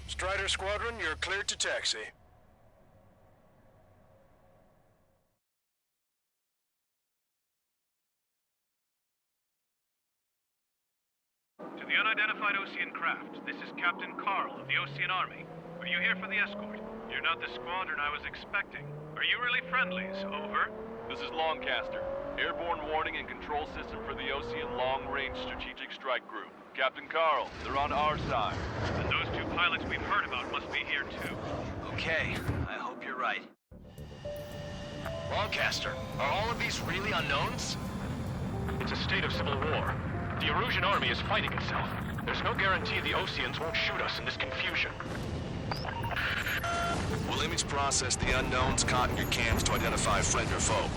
[SPEAKER 8] Strider Squadron, you're cleared to taxi.
[SPEAKER 19] To the unidentified Ocean craft, this is Captain Carl of the Ocean Army. Are you here for the escort? You're not the squadron I was expecting. Are you really friendlies? Over.
[SPEAKER 21] This is Longcaster. Airborne warning and control system for the Ocean Long-Range Strategic Strike Group. Captain Carl, they're on our side.
[SPEAKER 19] And those two pilots we've heard about must be here too.
[SPEAKER 14] Okay, I hope you're right. Longcaster, are all of these really unknowns?
[SPEAKER 8] It's a state of civil war. The Erusian army is fighting itself. There's no guarantee the Oceans won't shoot us in this confusion.
[SPEAKER 2] We'll image process the unknowns caught in your cams to identify friend or foe.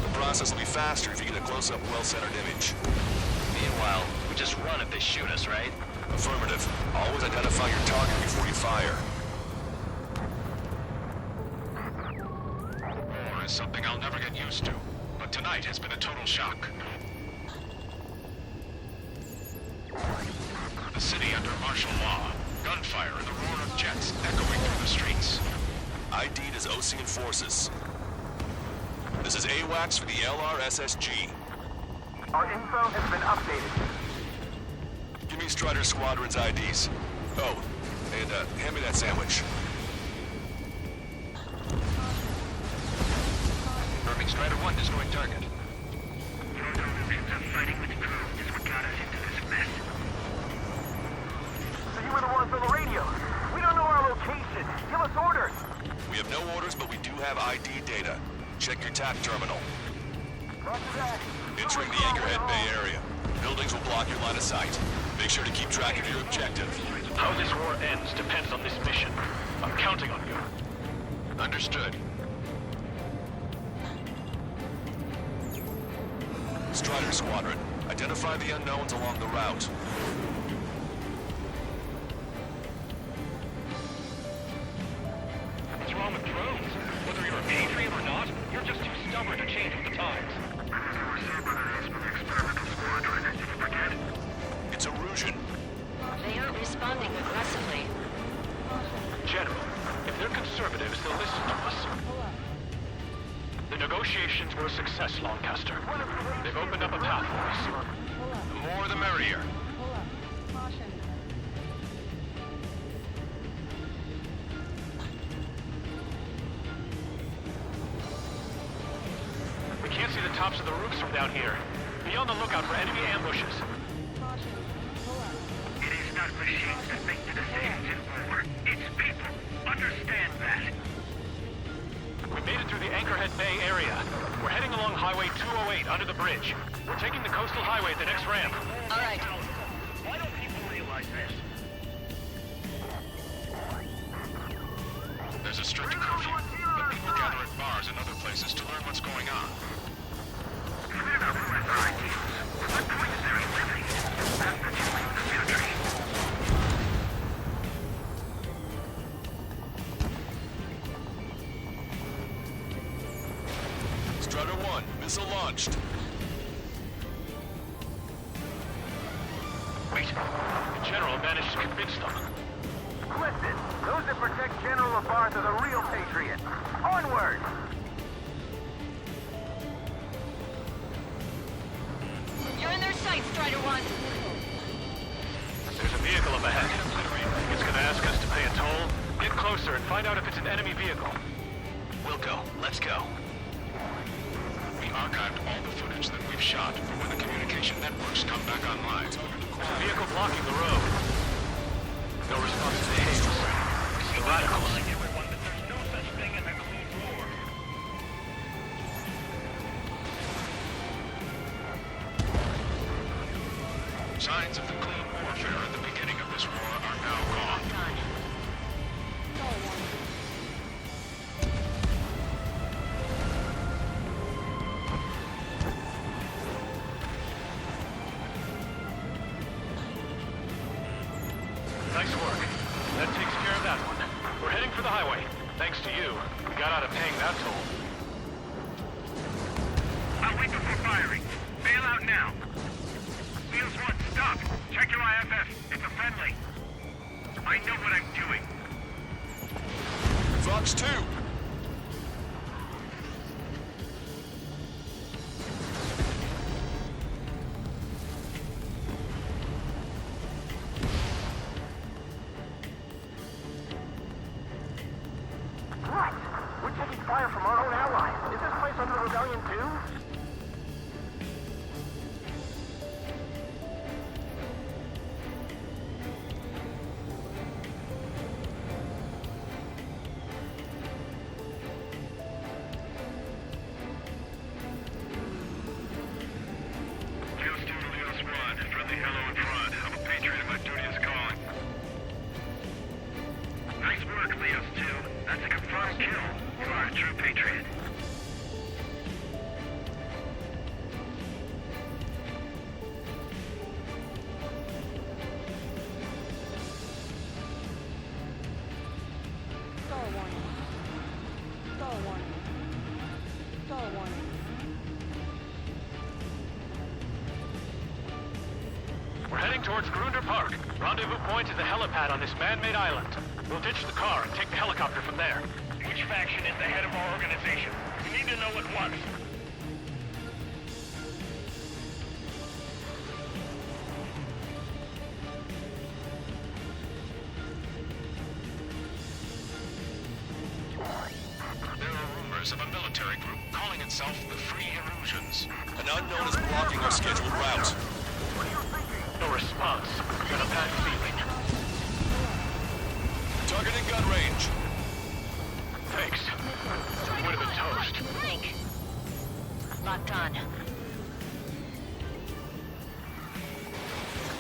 [SPEAKER 2] The process will be faster if you get a close-up, well-centered image.
[SPEAKER 14] Meanwhile, we just run if they shoot us, right?
[SPEAKER 2] Affirmative. Always identify your target before you fire.
[SPEAKER 8] War is something I'll never get used to, but tonight has been a total shock. The city under martial law. Gunfire and the roar of jets echoing through the streets.
[SPEAKER 2] ID'd as Ocean forces. This is AWACS for the LRSSG.
[SPEAKER 13] Our info has been updated.
[SPEAKER 2] Give me Strider Squadron's IDs. Oh, and hand me that sandwich.
[SPEAKER 14] Confirming Strider 1 destroying target.
[SPEAKER 1] Your delusions of fighting with drones is what got us into this mess.
[SPEAKER 13] So you were the ones on the radio. We don't know our location. Give us orders.
[SPEAKER 2] We have no orders, but we do have ID data. Check your TAC terminal.
[SPEAKER 13] Roger that.
[SPEAKER 2] Entering the Anchorhead Bay area. Buildings will block your line of sight. Make sure to keep track of your objective.
[SPEAKER 8] How this war ends depends on this mission. I'm counting on you.
[SPEAKER 2] Understood. Strider Squadron, identify the unknowns along the route.
[SPEAKER 8] What's wrong with drones? Whether you're a patriot or not, you're just too stubborn to change with the times.
[SPEAKER 2] It's Erusian.
[SPEAKER 11] They aren't responding aggressively.
[SPEAKER 8] General, if they're conservatives, they'll listen to us. The negotiations were a success, Lancaster. They've opened up a path for us. The more the merrier. We can't see the tops of the roofs from down here. Be on the lookout for enemy ambushes.
[SPEAKER 1] It is not machines that make the decisions in war. It's people. Understand that.
[SPEAKER 8] We made it through
[SPEAKER 19] the Anchorhead Bay area. We're heading along Highway 208 under the bridge. We're taking the coastal highway at the next ramp.
[SPEAKER 11] All right.
[SPEAKER 1] Why don't people realize this?
[SPEAKER 8] There's a strict curfew, but people gather at bars and other places to learn what's going on.
[SPEAKER 1] Clear up who has our ideals. What point is there in living? That's the choice of the country.
[SPEAKER 2] Strutter 1, missile launched.
[SPEAKER 19] Wait, the General managed to convince them.
[SPEAKER 13] Listen, those that protect General Labarth are the real patriots. Onward!
[SPEAKER 11] You're in their sights, Strider 1.
[SPEAKER 19] There's a vehicle up ahead. It's gonna ask us to pay a toll. Get closer and find out if it's an enemy vehicle.
[SPEAKER 9] We'll go. Let's go.
[SPEAKER 8] We archived all the footage that we've shot for when the communication networks come back online.
[SPEAKER 19] There's a vehicle blocking the road. No response to the hails. It's the radicals.
[SPEAKER 1] Everyone that there's no such thing as a clean war.
[SPEAKER 8] Signs of the clean warfare at the beginning of this war are now gone.
[SPEAKER 19] Nice work. That takes care of that one. We're heading for the highway. Thanks to you, we got out of paying that toll.
[SPEAKER 1] I'll wait before firing. Bail out now. Wheels 1, stop. Check your IFF. It's a friendly. I know what I'm doing.
[SPEAKER 2] Fox 2.
[SPEAKER 13] What? We're taking fire from our own allies. Is this place under rebellion too?
[SPEAKER 1] Kills 2 to Leo Squad. Friendly hello in front. I'm a patriot and my duty is calling. Nice work, Leos 2. That's a confirmed kill. You are a true patriot.
[SPEAKER 3] Star warning. Star warning. Star warning.
[SPEAKER 19] We're heading towards Grunder Park. Rendezvous point is the helipad on this man-made island. We'll ditch the car and take the helicopter from there.
[SPEAKER 1] Which faction is the head of our organization? We need to know at once.
[SPEAKER 8] There are rumors of a military group calling itself the Free Erusians.
[SPEAKER 2] An unknown is blocking our scheduled route.
[SPEAKER 19] No response. Got a bad feeling.
[SPEAKER 2] Target in gun range.
[SPEAKER 19] Thanks. Would have been toast.
[SPEAKER 11] Blink. Locked on.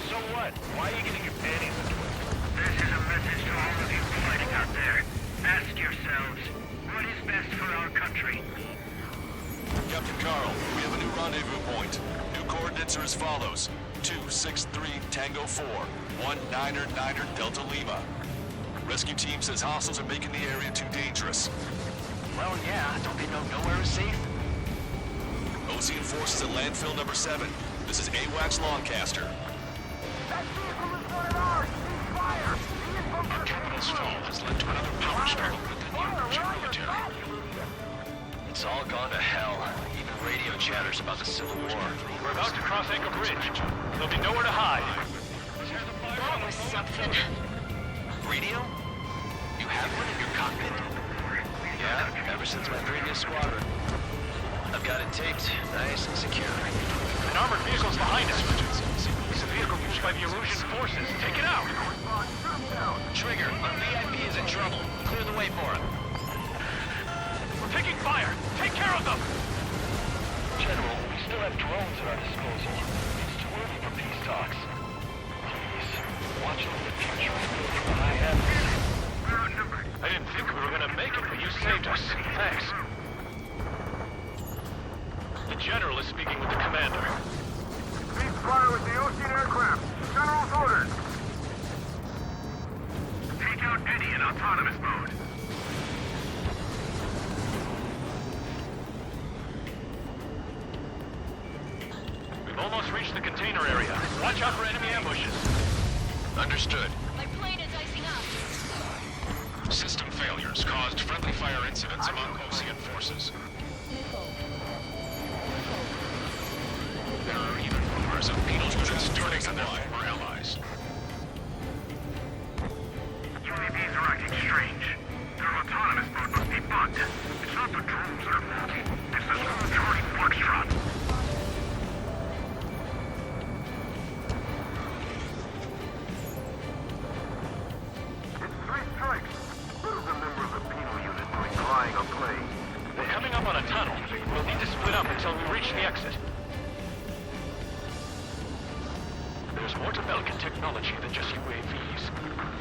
[SPEAKER 1] So what? Why are you getting your panties into it? This is a message to all of you fighting out there. Ask yourselves, what is best for our country?
[SPEAKER 2] Captain Carl, we have a new rendezvous point. New coordinates are as follows. 263 Tango 4, 1999 Delta Lima. Rescue team says hostiles are making the area too dangerous.
[SPEAKER 14] Well, yeah, don't they know nowhere is safe?
[SPEAKER 2] Ocean forces at landfill number 7. This is AWACS Lancaster.
[SPEAKER 13] That vehicle is one of ours! Cease fire!
[SPEAKER 8] Our capital's fall has led to another power struggle within the Erusian military.
[SPEAKER 9] It's all gone to hell. Even radio chatters about the Civil War.
[SPEAKER 19] We're about to cross Anchor Bridge. There'll be nowhere to hide.
[SPEAKER 11] That was something.
[SPEAKER 9] Radio? You have one in your cockpit? Yeah, ever since my previous squadron. I've got it taped, nice and secure.
[SPEAKER 19] An armored vehicle's behind us. It's a vehicle used by the Erusian forces. Take it out!
[SPEAKER 9] Trigger, our VIP is in trouble. Clear the way for him.
[SPEAKER 19] We're taking fire!
[SPEAKER 14] on them! General, we still have drones at our disposal. It's too early for peace talks. Please, watch over the future of what I have. I didn't think we were gonna make it, but you saved us. Thanks. The General is speaking with the commander.
[SPEAKER 13] Cease fire with the Ocean aircraft. General's orders.
[SPEAKER 1] Take out Eddie in autonomous mode.
[SPEAKER 14] We've almost reached the container area. Watch out for enemy ambushes.
[SPEAKER 9] Understood.
[SPEAKER 11] My plane is icing up.
[SPEAKER 9] System failures caused friendly fire incidents among Ocean forces. There are even rumors of penal units turning on their former allies.
[SPEAKER 1] UAVs are acting strange. Their autonomous mode must be bugged. It's not the drones that are faulty. It's the small Charlie Foxtrot.
[SPEAKER 13] It's 3 strikes. What is a member of the penal unit doing flying a plane?
[SPEAKER 14] We're coming up on a tunnel. We'll need to split up until we reach the exit. There's more to Belkin technology than just UAVs.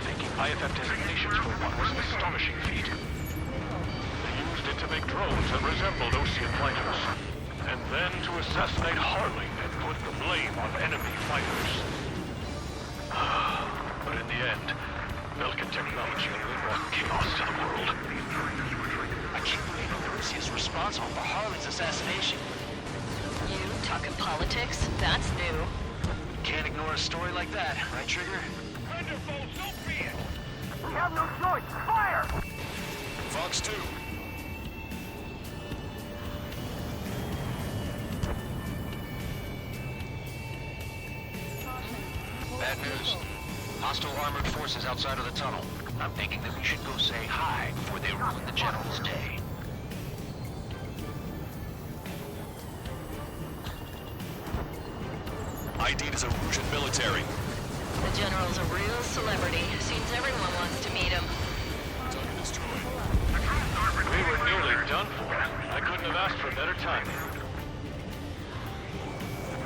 [SPEAKER 14] Taking IFF designations for one was an astonishing feat. They used it to make drones that resembled Ocean fighters, and then to assassinate Harling and put the blame on enemy fighters. But in the end, Belkin technology only brought chaos to the world. I can't believe Russia is responsible for Harling's assassination.
[SPEAKER 11] You talking politics? That's new.
[SPEAKER 14] Can't ignore a story like that, right, Trigger?
[SPEAKER 1] Wonderful, so be it.
[SPEAKER 13] We have no choice. Fire!
[SPEAKER 2] Fox 2.
[SPEAKER 14] Bad news. Hostile armored forces outside of the tunnel. I'm thinking that we should go say hi before they ruin the General's day.
[SPEAKER 2] ID'd as a Russian military.
[SPEAKER 11] The General's a real celebrity. Seems everyone wants to meet him.
[SPEAKER 2] Target destroyed.
[SPEAKER 14] We were nearly done for. I couldn't have asked for a better timing.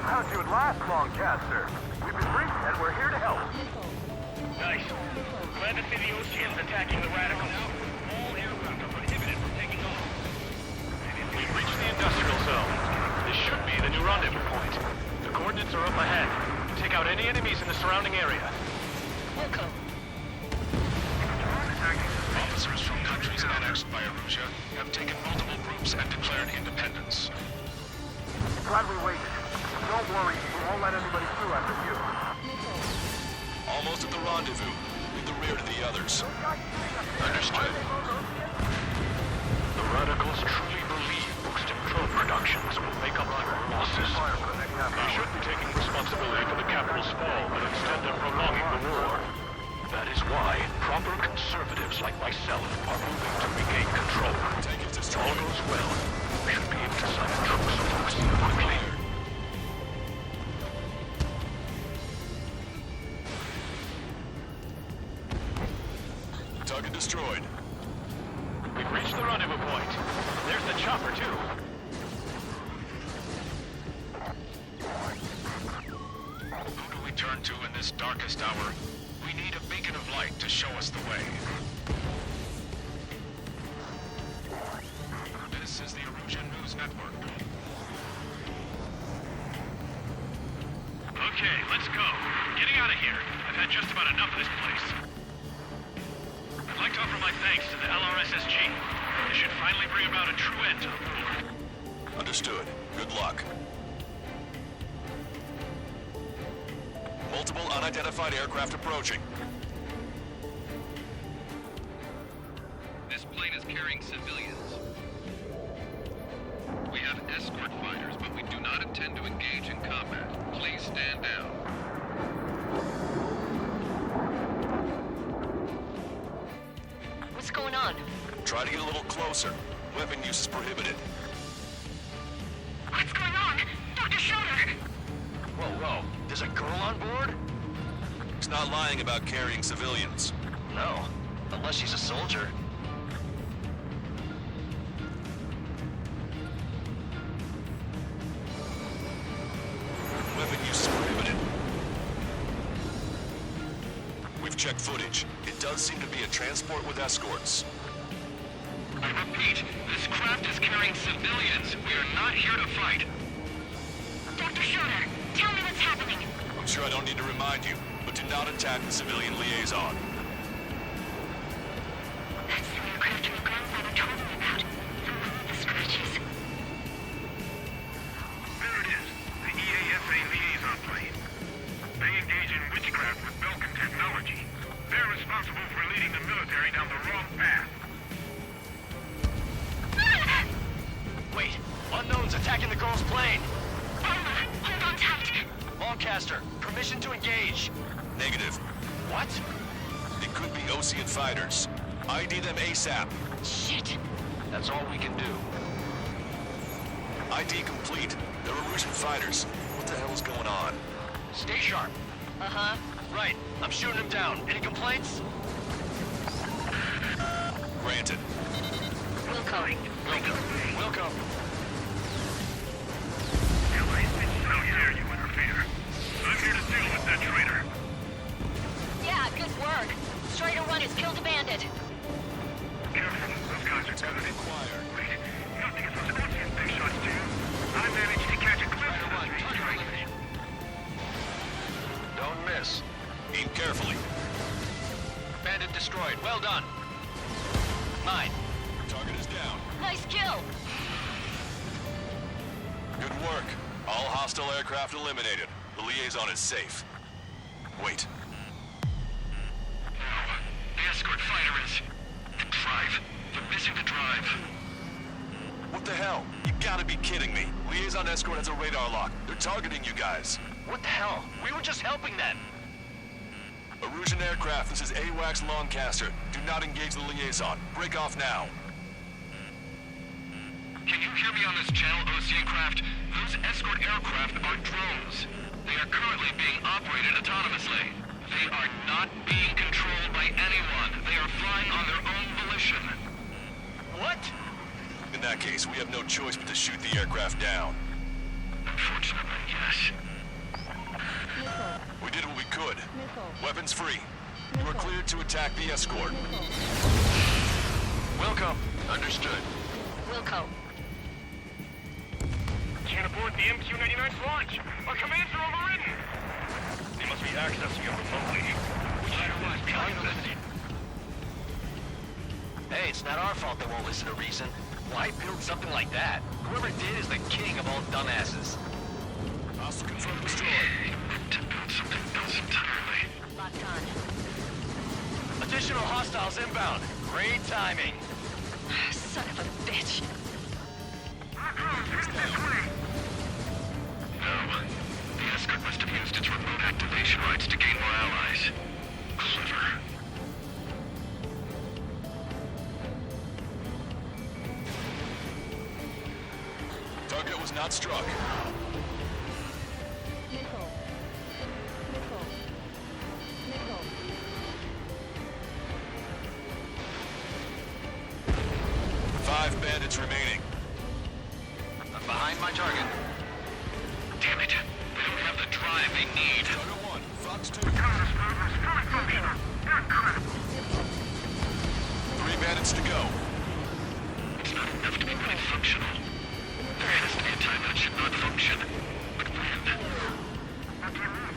[SPEAKER 13] How'd you last, Longcaster? We've been briefed and we're here to help.
[SPEAKER 1] Nice. Glad to see the Oceans attacking the radicals. All aircraft are prohibited from taking off.
[SPEAKER 14] We've reached the industrial zone. This should be the new rendezvous point. The coordinates are up ahead. Take out any enemies in the surrounding area.
[SPEAKER 11] Welcome.
[SPEAKER 9] Officers from countries annexed by Arusha have taken multiple groups and declared independence.
[SPEAKER 13] Glad we waited. Don't worry, we won't let anybody through after you.
[SPEAKER 2] Almost at the rendezvous. Leave the rear to the others.
[SPEAKER 9] Understood.
[SPEAKER 14] The radicals truly believe boosting drone productions will make up for losses. They should be taking responsibility for the capital's fall, but instead they're prolonging the war. That is why proper conservatives like myself are moving to regain control. If all goes well, we should be able to sign a truce with Russia quickly.
[SPEAKER 2] Target destroyed.
[SPEAKER 14] We've reached the rendezvous point. There's the chopper, too.
[SPEAKER 9] Who do we turn to in this darkest hour? We need a beacon of light to show us the way. This is the Erusian News Network.
[SPEAKER 1] Okay, let's go. Getting out of here. I've had just about enough of this place. I'd like to offer my thanks to the LRSSG. This should finally bring about a true end to the war.
[SPEAKER 2] Understood. Good luck. Multiple unidentified aircraft approaching.
[SPEAKER 12] This plane is carrying civilians. We have escort fighters, but we do not intend to engage in combat. Please stand down.
[SPEAKER 11] What's going on?
[SPEAKER 2] Try to get a little closer. Weapon use is prohibited.
[SPEAKER 1] What's going on? Dr. Schroeder!
[SPEAKER 14] Whoa. There's a girl on board?
[SPEAKER 2] He's not lying about carrying civilians.
[SPEAKER 14] No. Unless she's a soldier.
[SPEAKER 2] checked footage. It does seem to be a transport with escorts.
[SPEAKER 1] I repeat, this craft is carrying civilians. We are not here to fight.
[SPEAKER 11] Dr. Schroeder, tell me what's happening.
[SPEAKER 2] I'm sure I don't need to remind you, but do not attack the civilian liaison.
[SPEAKER 11] That's the aircraft my grandfather told me about. The one with the scratches.
[SPEAKER 1] There it is. The EASA liaison plane. They engage in witchcraft with Belkin technology. They're responsible for leading the military down the wrong path.
[SPEAKER 14] Wait, unknown's attacking the girl's plane.
[SPEAKER 11] Hold on tight.
[SPEAKER 14] Longcaster, permission to engage.
[SPEAKER 2] Negative.
[SPEAKER 14] What?
[SPEAKER 2] It could be Ocean fighters. ID them ASAP.
[SPEAKER 11] Shit.
[SPEAKER 14] That's all we can do.
[SPEAKER 2] ID complete. They're Erusian fighters. What the hell is going on?
[SPEAKER 14] Stay sharp.
[SPEAKER 11] Uh-huh.
[SPEAKER 14] Right, I'm shooting him down. Any complaints?
[SPEAKER 2] Granted.
[SPEAKER 11] Wilco.
[SPEAKER 14] Wilco.
[SPEAKER 1] How dare you interfere? I'm here to deal with that traitor.
[SPEAKER 11] Yeah, good work. Strider 1 has killed a bandit.
[SPEAKER 1] Careful, those guys are good. Wait, you don't think it's those Ocean big shots, do you? I managed to catch a glimpse of those big strikes.
[SPEAKER 14] Don't miss.
[SPEAKER 2] Aim carefully.
[SPEAKER 14] Bandit destroyed. Well done. Mine.
[SPEAKER 2] Target is down.
[SPEAKER 11] Nice kill.
[SPEAKER 2] Good work. All hostile aircraft eliminated. The liaison is safe. Wait.
[SPEAKER 1] No. The escort fighter is... the drive. They're missing the drive.
[SPEAKER 2] What the hell? You gotta be kidding me. Liaison escort has a radar lock. They're targeting you guys.
[SPEAKER 14] What the hell? We were just helping them.
[SPEAKER 2] Erusian aircraft, this is AWACS Longcaster. Do not engage the liaison. Break off now.
[SPEAKER 1] Can you hear me on this channel, Ocean craft? Those escort aircraft are drones. They are currently being operated autonomously. They are not being controlled by anyone. They are flying on their own volition.
[SPEAKER 14] What?
[SPEAKER 2] In that case, we have no choice but to shoot the aircraft down.
[SPEAKER 1] Unfortunately, yes.
[SPEAKER 2] We did what we could. Weapons free. You are cleared to attack the escort.
[SPEAKER 14] Wilco. Understood.
[SPEAKER 11] Wilco.
[SPEAKER 1] Can't abort the MQ-99's launch. Our commands are overridden. They must be accessing it remotely. Which is behind this.
[SPEAKER 14] Hey, it's not our fault they won't listen to reason. Why build something like that? Whoever did is the king of all dumbasses.
[SPEAKER 2] Hostile confirmed destroyed.
[SPEAKER 1] To build something else entirely.
[SPEAKER 11] Locked on.
[SPEAKER 14] Additional hostiles inbound. Great timing.
[SPEAKER 11] Son of a bitch.
[SPEAKER 1] No. The escort must have used its remote activation rights to gain more allies. Clever.
[SPEAKER 2] Target was not struck.
[SPEAKER 3] Nickel. Nickel. Nickel.
[SPEAKER 2] 5 bandits remaining.
[SPEAKER 14] I'm behind my target.
[SPEAKER 1] Damn it. They don't have the drive they need.
[SPEAKER 2] Target 1, Fox 2.
[SPEAKER 1] The counter smuggler is fully functional. They're incredible.
[SPEAKER 2] 3 bandits to go.
[SPEAKER 1] It's not enough to be fully functional. There has to be a time that it should not function. But when? What do you mean?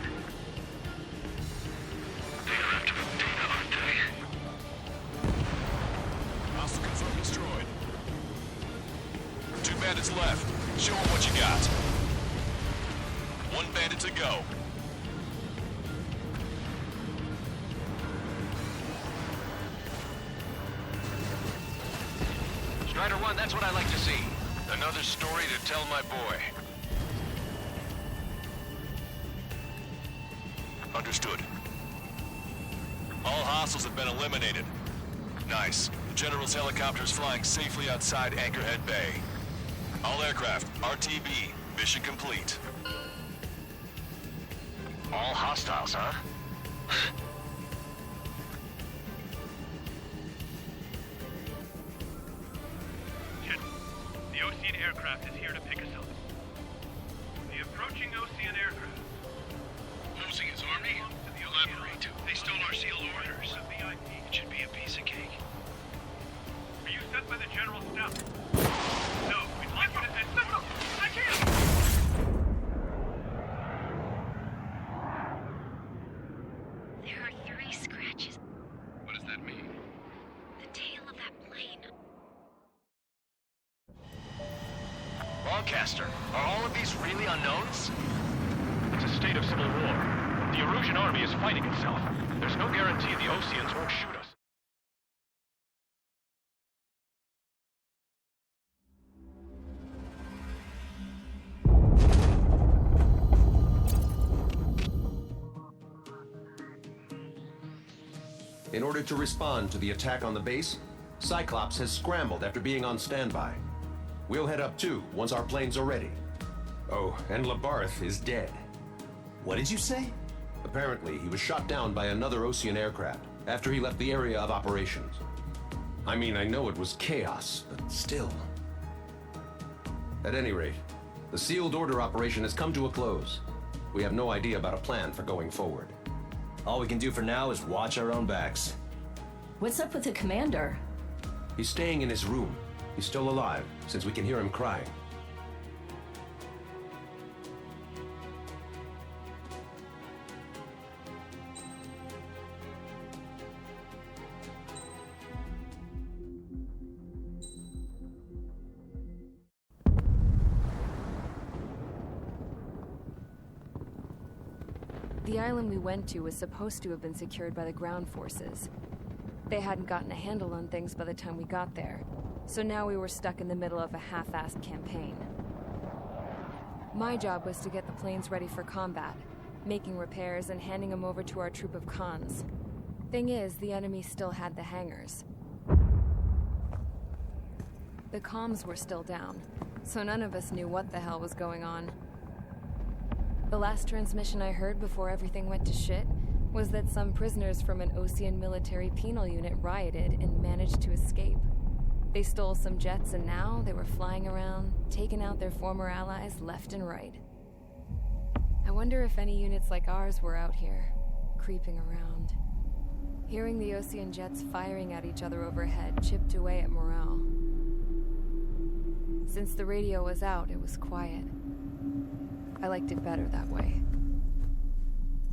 [SPEAKER 1] They are after the data, aren't they?
[SPEAKER 2] Hostile confirmed destroyed. 2 bandits left. Show them what you got. 1 bandit to go.
[SPEAKER 14] Strider 1, that's what I like to see. Another story to tell my boy.
[SPEAKER 2] Understood. All hostiles have been eliminated. Nice. The General's helicopter is flying safely outside Anchorhead Bay. All aircraft, RTB, mission complete.
[SPEAKER 14] All hostiles, huh?
[SPEAKER 19] Shit. The Ocean aircraft is here to pick us up. The approaching Ocean aircraft.
[SPEAKER 1] Losing his army? Elaborate. They stole our sealed orders. It should be a piece of cake.
[SPEAKER 19] Are you sent by the General Staff? No, we'd like you to... No, I can't!
[SPEAKER 11] There are 3 scratches.
[SPEAKER 12] What does that mean?
[SPEAKER 11] The tail of that plane.
[SPEAKER 14] Longcaster, are all of these really unknowns?
[SPEAKER 8] It's a state of civil war. The Erusian army is fighting itself. There's no guarantee the Oseans won't shoot us.
[SPEAKER 16] In order to respond to the attack on the base, Cyclops has scrambled after being on standby. We'll head up too, once our planes are ready. Oh, and Labarth is dead.
[SPEAKER 20] What did you say?
[SPEAKER 16] Apparently, he was shot down by another Osean aircraft after he left the area of operations. I mean, I know it was chaos, but still. At any rate, the sealed order operation has come to a close. We have no idea about a plan for going forward.
[SPEAKER 20] All we can do for now is watch our own backs.
[SPEAKER 23] What's up with the commander?
[SPEAKER 16] He's staying in his room. He's still alive, since we can hear him crying.
[SPEAKER 3] The island we went to was supposed to have been secured by the ground forces. They hadn't gotten a handle on things by the time we got there, so now we were stuck in the middle of a half-assed campaign. My job was to get the planes ready for combat, making repairs and handing them over to our troop of cons. Thing is, the enemy still had the hangars. The comms were still down, so none of us knew what the hell was going on. The last transmission I heard before everything went to shit was that some prisoners from an Osean military penal unit rioted and managed to escape. They stole some jets and now they were flying around, taking out their former allies left and right. I wonder if any units like ours were out here, creeping around. Hearing the Osean jets firing at each other overhead chipped away at morale. Since the radio was out, it was quiet. I liked it better that way.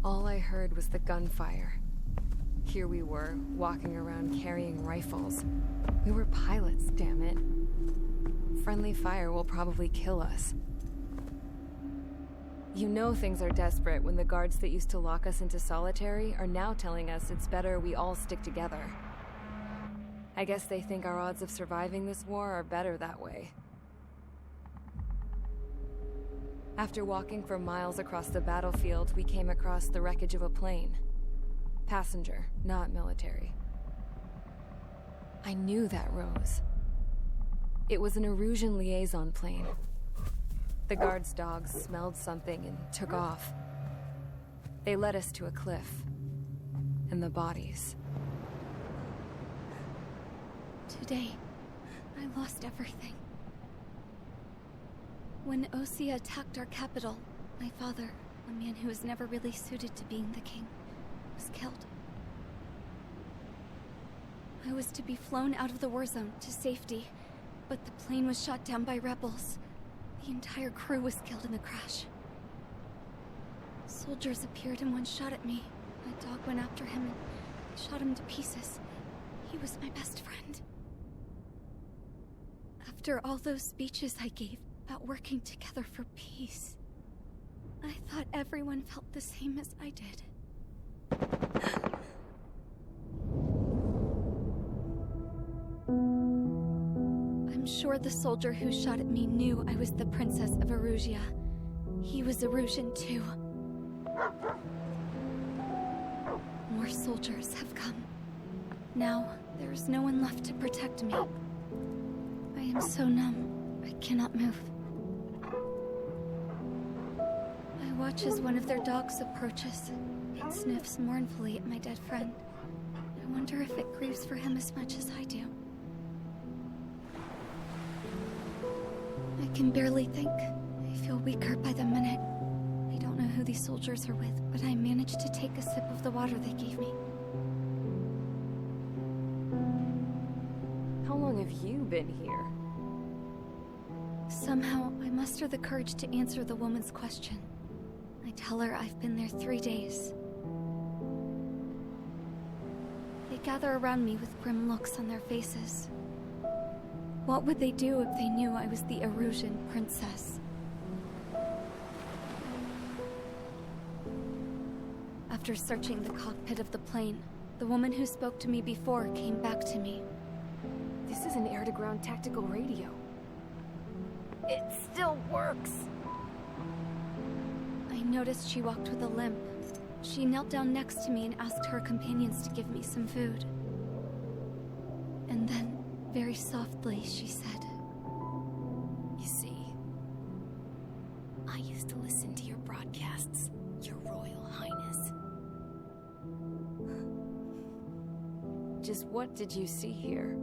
[SPEAKER 3] All I heard was the gunfire. Here we were, walking around carrying rifles. We were pilots, damn it. Friendly fire will probably kill us. You know things are desperate when the guards that used to lock us into solitary are now telling us it's better we all stick together. I guess they think our odds of surviving this war are better that way. After walking for miles across the battlefield, we came across the wreckage of a plane. Passenger, not military. I knew that rose. It was an Erusian liaison plane. The guard's dogs smelled something and took off. They led us to a cliff. And the bodies.
[SPEAKER 24] Today, I lost everything. When Osea attacked our capital, my father, a man who was never really suited to being the king, was killed. I was to be flown out of the war zone to safety, but the plane was shot down by rebels. The entire crew was killed in the crash. Soldiers appeared and one shot at me. My dog went after him and shot him to pieces. He was my best friend. After all those speeches I gave about working together for peace, I thought everyone felt the same as I did. I'm sure the soldier who shot at me knew I was the Princess of Erusia. He was Erusian too. More soldiers have come. Now, there is no one left to protect me. I am so numb, I cannot move. I watch as one of their dogs approaches. It sniffs mournfully at my dead friend. I wonder if it grieves for him as much as I do. I can barely think. I feel weaker by the minute. I don't don't know who these soldiers are with, but I managed to take a sip of the water they gave me.
[SPEAKER 3] How long have you been here?
[SPEAKER 24] Somehow, I muster the courage to answer the woman's question. I tell her I've been there 3 days. They gather around me with grim looks on their faces. What would they do if they knew I was the Erusian princess? After searching the cockpit of the plane, the woman who spoke to me before came back to me.
[SPEAKER 3] This is an air-to-ground tactical radio. It still works!
[SPEAKER 24] I noticed she walked with a limp. She knelt down next to me and asked her companions to give me some food. And then, very softly, she said,
[SPEAKER 3] "You see, I used to listen to your broadcasts, Your Royal Highness." Just what did you see here?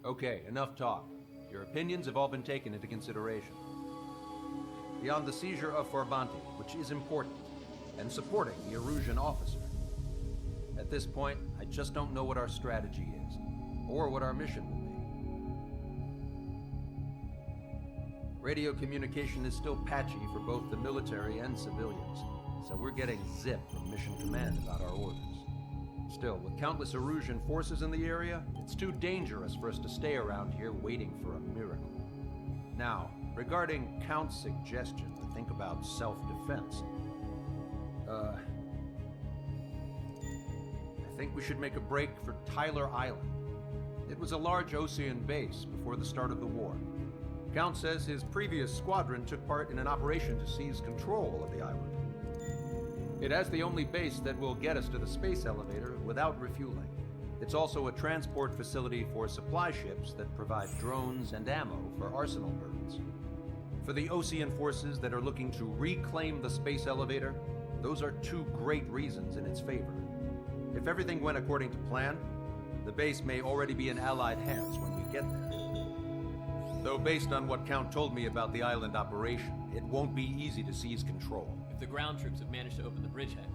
[SPEAKER 16] Okay, enough talk. Your opinions have all been taken into consideration. Beyond the seizure of Forbanti, which is important, and supporting the Erusian officer. At this point, I just don't know what our strategy is, or what our mission will be. Radio communication is still patchy for both the military and civilians, so we're getting zip from Mission Command about our orders. Still, with countless Erusian forces in the area, it's too dangerous for us to stay around here waiting for a miracle. Now, regarding Count's suggestion to think about self-defense, I think we should make a break for Tyler Island. It was a large Osean base before the start of the war. Count says his previous squadron took part in an operation to seize control of the island. It has the only base that will get us to the space elevator without refueling. It's also a transport facility for supply ships that provide drones and ammo for arsenal birds. For the Osean forces that are looking to reclaim the space elevator, those are two great reasons in its favor. If everything went according to plan, the base may already be in Allied hands when we get there. Though based on what Count told me about the island operation, it won't be easy to seize control.
[SPEAKER 4] If the ground troops have managed to open the bridgehead,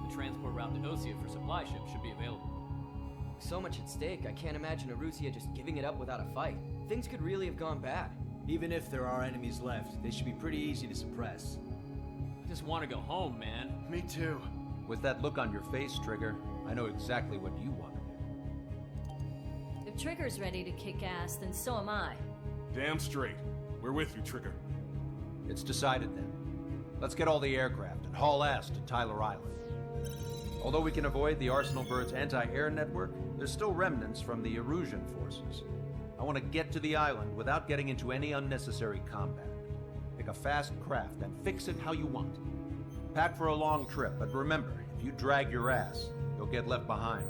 [SPEAKER 4] the transport route to Osea for supply ships should be available.
[SPEAKER 6] So much at stake, I can't imagine Erusia just giving it up without a fight. Things could really have gone bad.
[SPEAKER 7] Even if there are enemies left, they should be pretty easy to suppress.
[SPEAKER 4] I just want to go home, man.
[SPEAKER 7] Me too.
[SPEAKER 16] With that look on your face, Trigger, I know exactly what you want to do.
[SPEAKER 10] If Trigger's ready to kick ass, then so am I.
[SPEAKER 8] Damn straight. We're with you, Trigger.
[SPEAKER 16] It's decided then. Let's get all the aircraft and haul ass to Tyler Island. Although we can avoid the Arsenal Bird's anti-air network, there's still remnants from the Erusian forces. I want to get to the island without getting into any unnecessary combat. Pick a fast craft and fix it how you want. Pack for a long trip, but remember, if you drag your ass, you'll get left behind.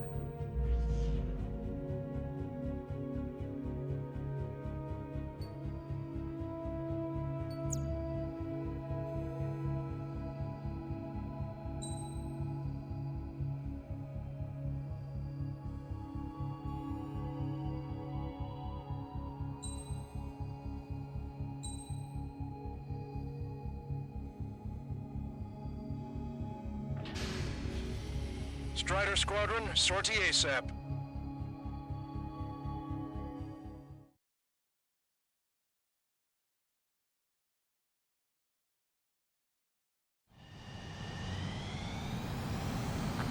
[SPEAKER 8] Strider Squadron, sortie ASAP.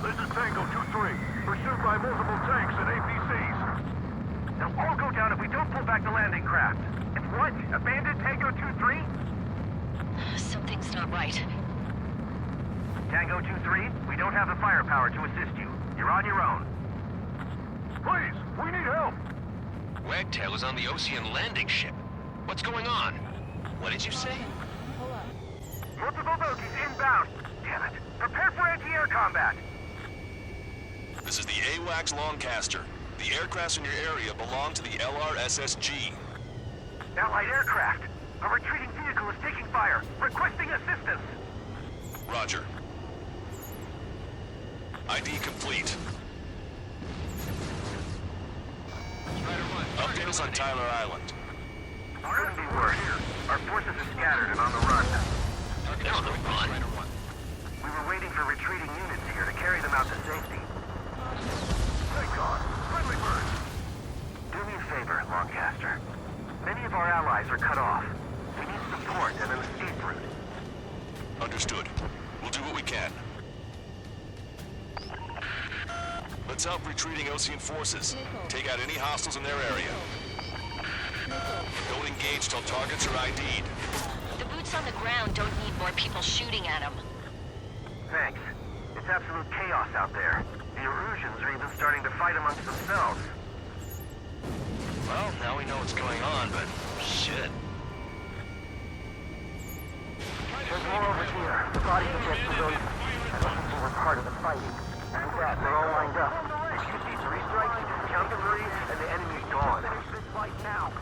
[SPEAKER 13] This is Tango 2-3, pursued by multiple tanks and APCs. They'll all go down if we don't pull back the landing craft. If what? Abandoned Tango 2-3?
[SPEAKER 11] Something's not right.
[SPEAKER 13] Tango 2-3, we don't have the firepower to assist you. You're on your own. Please, we need help!
[SPEAKER 9] Wagtail is on the Osean landing ship. What's going on? What did you say?
[SPEAKER 13] Multiple bogies inbound. Damn it. Prepare for anti-air combat.
[SPEAKER 2] This is the AWACS Longcaster. The aircrafts in your area belong to the LRSSG.
[SPEAKER 13] Allied aircraft. A retreating vehicle is taking fire, requesting assistance.
[SPEAKER 2] Roger. ID complete. Update us on Tyler Island.
[SPEAKER 13] Couldn't be worse. Our forces are scattered and on the run. We were waiting for retreating units here to carry them out to safety. Thank God. Friendly bird. Do me a favor, Lancaster. Many of our allies are cut off. We need support and an escape route.
[SPEAKER 2] Understood. We'll do what we can. Let's help retreating Ocean forces. Take out any hostiles in their area. Don't engage till targets are ID'd.
[SPEAKER 11] The boots on the ground don't need more people shooting at them.
[SPEAKER 13] Thanks. It's absolute chaos out there. The Erusians are even starting to fight amongst themselves.
[SPEAKER 14] Well, now we know what's going on, but shit.
[SPEAKER 13] There's more over here. The bodies of dead civilians. I don't think they were part of the fighting. And that, they're all lined up. If you see 3 strikes, count the 3, and the enemy's gone. Finish this fight now.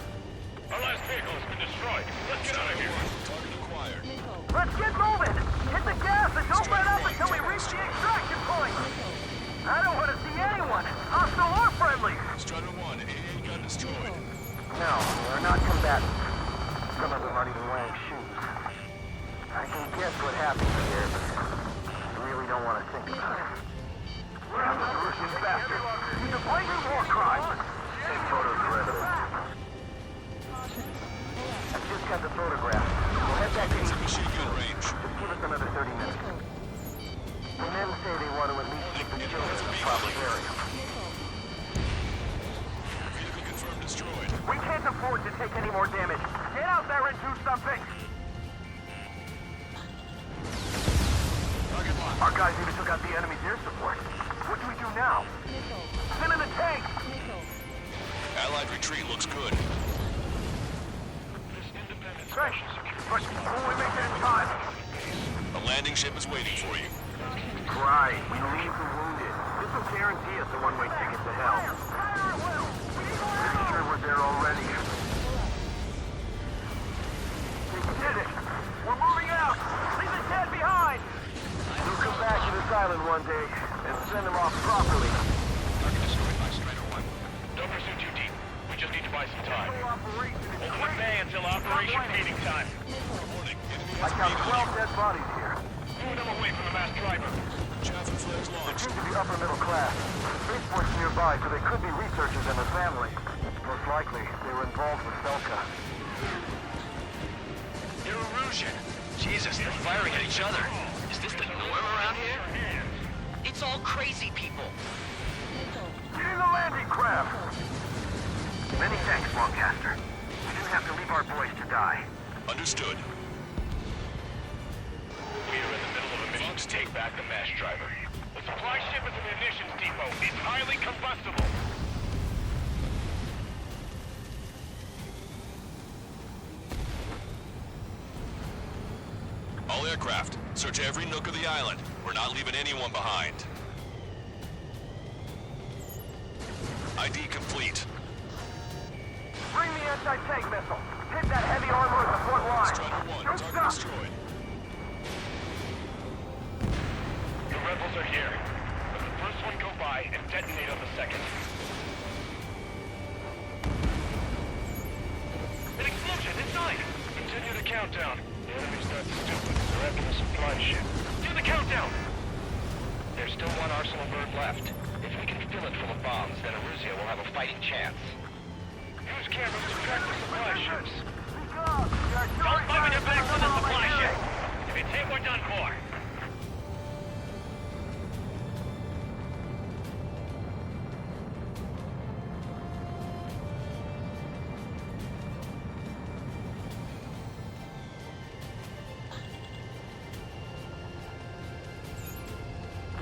[SPEAKER 8] Our last vehicle has been destroyed. Let's get out of here.
[SPEAKER 2] Target acquired.
[SPEAKER 13] Let's get moving! Hit the gas and don't let up until we reach the extraction point! I don't want to see anyone, hostile or friendly!
[SPEAKER 2] Strider 1, AA got destroyed.
[SPEAKER 13] No, we're not combatants. Some of them aren't even wearing shoes. I can guess what happened here, but I really don't want to think about it. We're the Russian bastard. He's a blatant war crime. Take photos for evidence. I just got the photograph. We'll head back to the
[SPEAKER 2] machine gun range.
[SPEAKER 13] Just give us another 30 minutes. The men say they want to at least keep the children in the proper area.
[SPEAKER 2] Vehicle confirmed destroyed.
[SPEAKER 13] We can't afford to take any more damage. Get out there and do something! Our guys even took out the enemy's air support. What do we do now? Send in the tank!
[SPEAKER 2] Allied retreat looks good.
[SPEAKER 13] Thanks, but will we make it in time?
[SPEAKER 2] A landing ship is waiting for you.
[SPEAKER 13] Right, we leave the wounded. This will guarantee us a one-way ticket to hell. Pretty sure we're there already. We did it! We're moving out! Leave the dead behind! We'll come back to this island one day and send them off properly.
[SPEAKER 8] Target destroyed by Strider 1. Don't pursue too deep. We just need to buy some time. Hold them at bay until Operation Paving time.
[SPEAKER 13] I got 12 dead bodies here.
[SPEAKER 8] Move them away from the masked driver.
[SPEAKER 2] Chaffin flares
[SPEAKER 13] They
[SPEAKER 2] launched.
[SPEAKER 13] seem to be upper middle class. Spaceport's nearby, so they could be researchers and their family. Most likely, they were involved with Felka.
[SPEAKER 14] They're Erusian. Jesus, they're firing at each other. Is this the norm around here? It's all crazy people.
[SPEAKER 13] Get in the landing craft! Many thanks, Lancaster. We didn't have to leave our boys to die.
[SPEAKER 2] Understood.
[SPEAKER 8] We are in the middle of a mission to take back the masked driver. The supply ship is a munitions depot. It's highly combustible.
[SPEAKER 2] All aircraft, search every nook of the island. We're not leaving anyone behind. ID complete.
[SPEAKER 13] Bring the anti-tank missile. Hit that heavy armor at the front line.
[SPEAKER 2] Strider 1,
[SPEAKER 13] Don't
[SPEAKER 2] target
[SPEAKER 13] stop.
[SPEAKER 2] destroyed.
[SPEAKER 8] The rebels are here. Let the first one go by and detonate on the second. An explosion inside! Continue the countdown. The enemy's not stupid. They're after the supply ship. Do the countdown! There's still one arsenal bird left. If we can fill it full of bombs, then Erusia will have a fighting chance. Use cameras to track the supply ships. Don't let me get back to the supply ship! If it's hit, we're done for.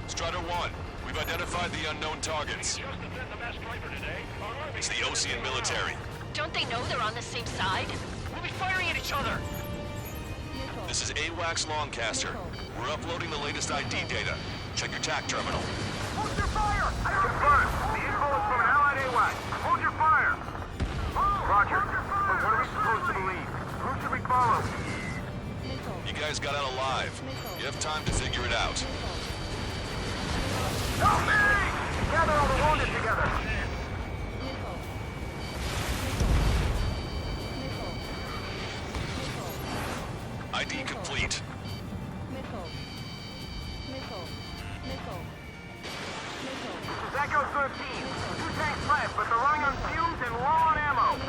[SPEAKER 2] Strider 1, we've identified the unknown targets. It's the Ocean military.
[SPEAKER 11] Don't they know they're on the same side?
[SPEAKER 14] We'll be firing at each other.
[SPEAKER 2] This is AWACS Lancaster. We're uploading the latest ID data. Check your TAC terminal.
[SPEAKER 13] Hold your fire! I confirm. The info is from an allied AWAC. Hold your fire! Roger. But what are we supposed to believe? Who should we follow?
[SPEAKER 2] You guys got out alive. You have time to figure it out.
[SPEAKER 13] Help me! Gather all the wounded together.
[SPEAKER 2] ID complete.
[SPEAKER 13] This is Echo 13. 2 tanks left, but they're running on fumes and low on ammo.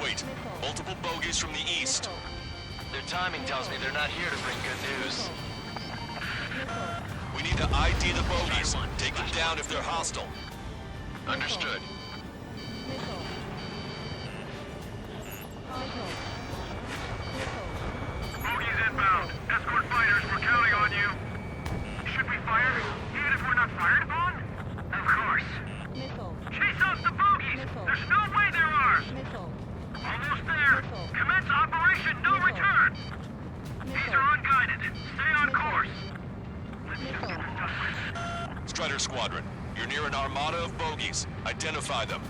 [SPEAKER 2] Wait, multiple bogies from the east.
[SPEAKER 14] Their timing tells me they're not here to bring good news.
[SPEAKER 2] We need to ID the bogies. Take them down if they're hostile.
[SPEAKER 9] Understood.
[SPEAKER 1] Bogies inbound. Escort fighters, we're counting on you. Should we fire, even if we're not fired upon? Of course. Chase out the bogies! There's no way they're ours! Almost there. Commence Operation No Return. These are unguided. Stay on course.
[SPEAKER 2] Strider Squadron, you're near an armada of bogies. Identify them.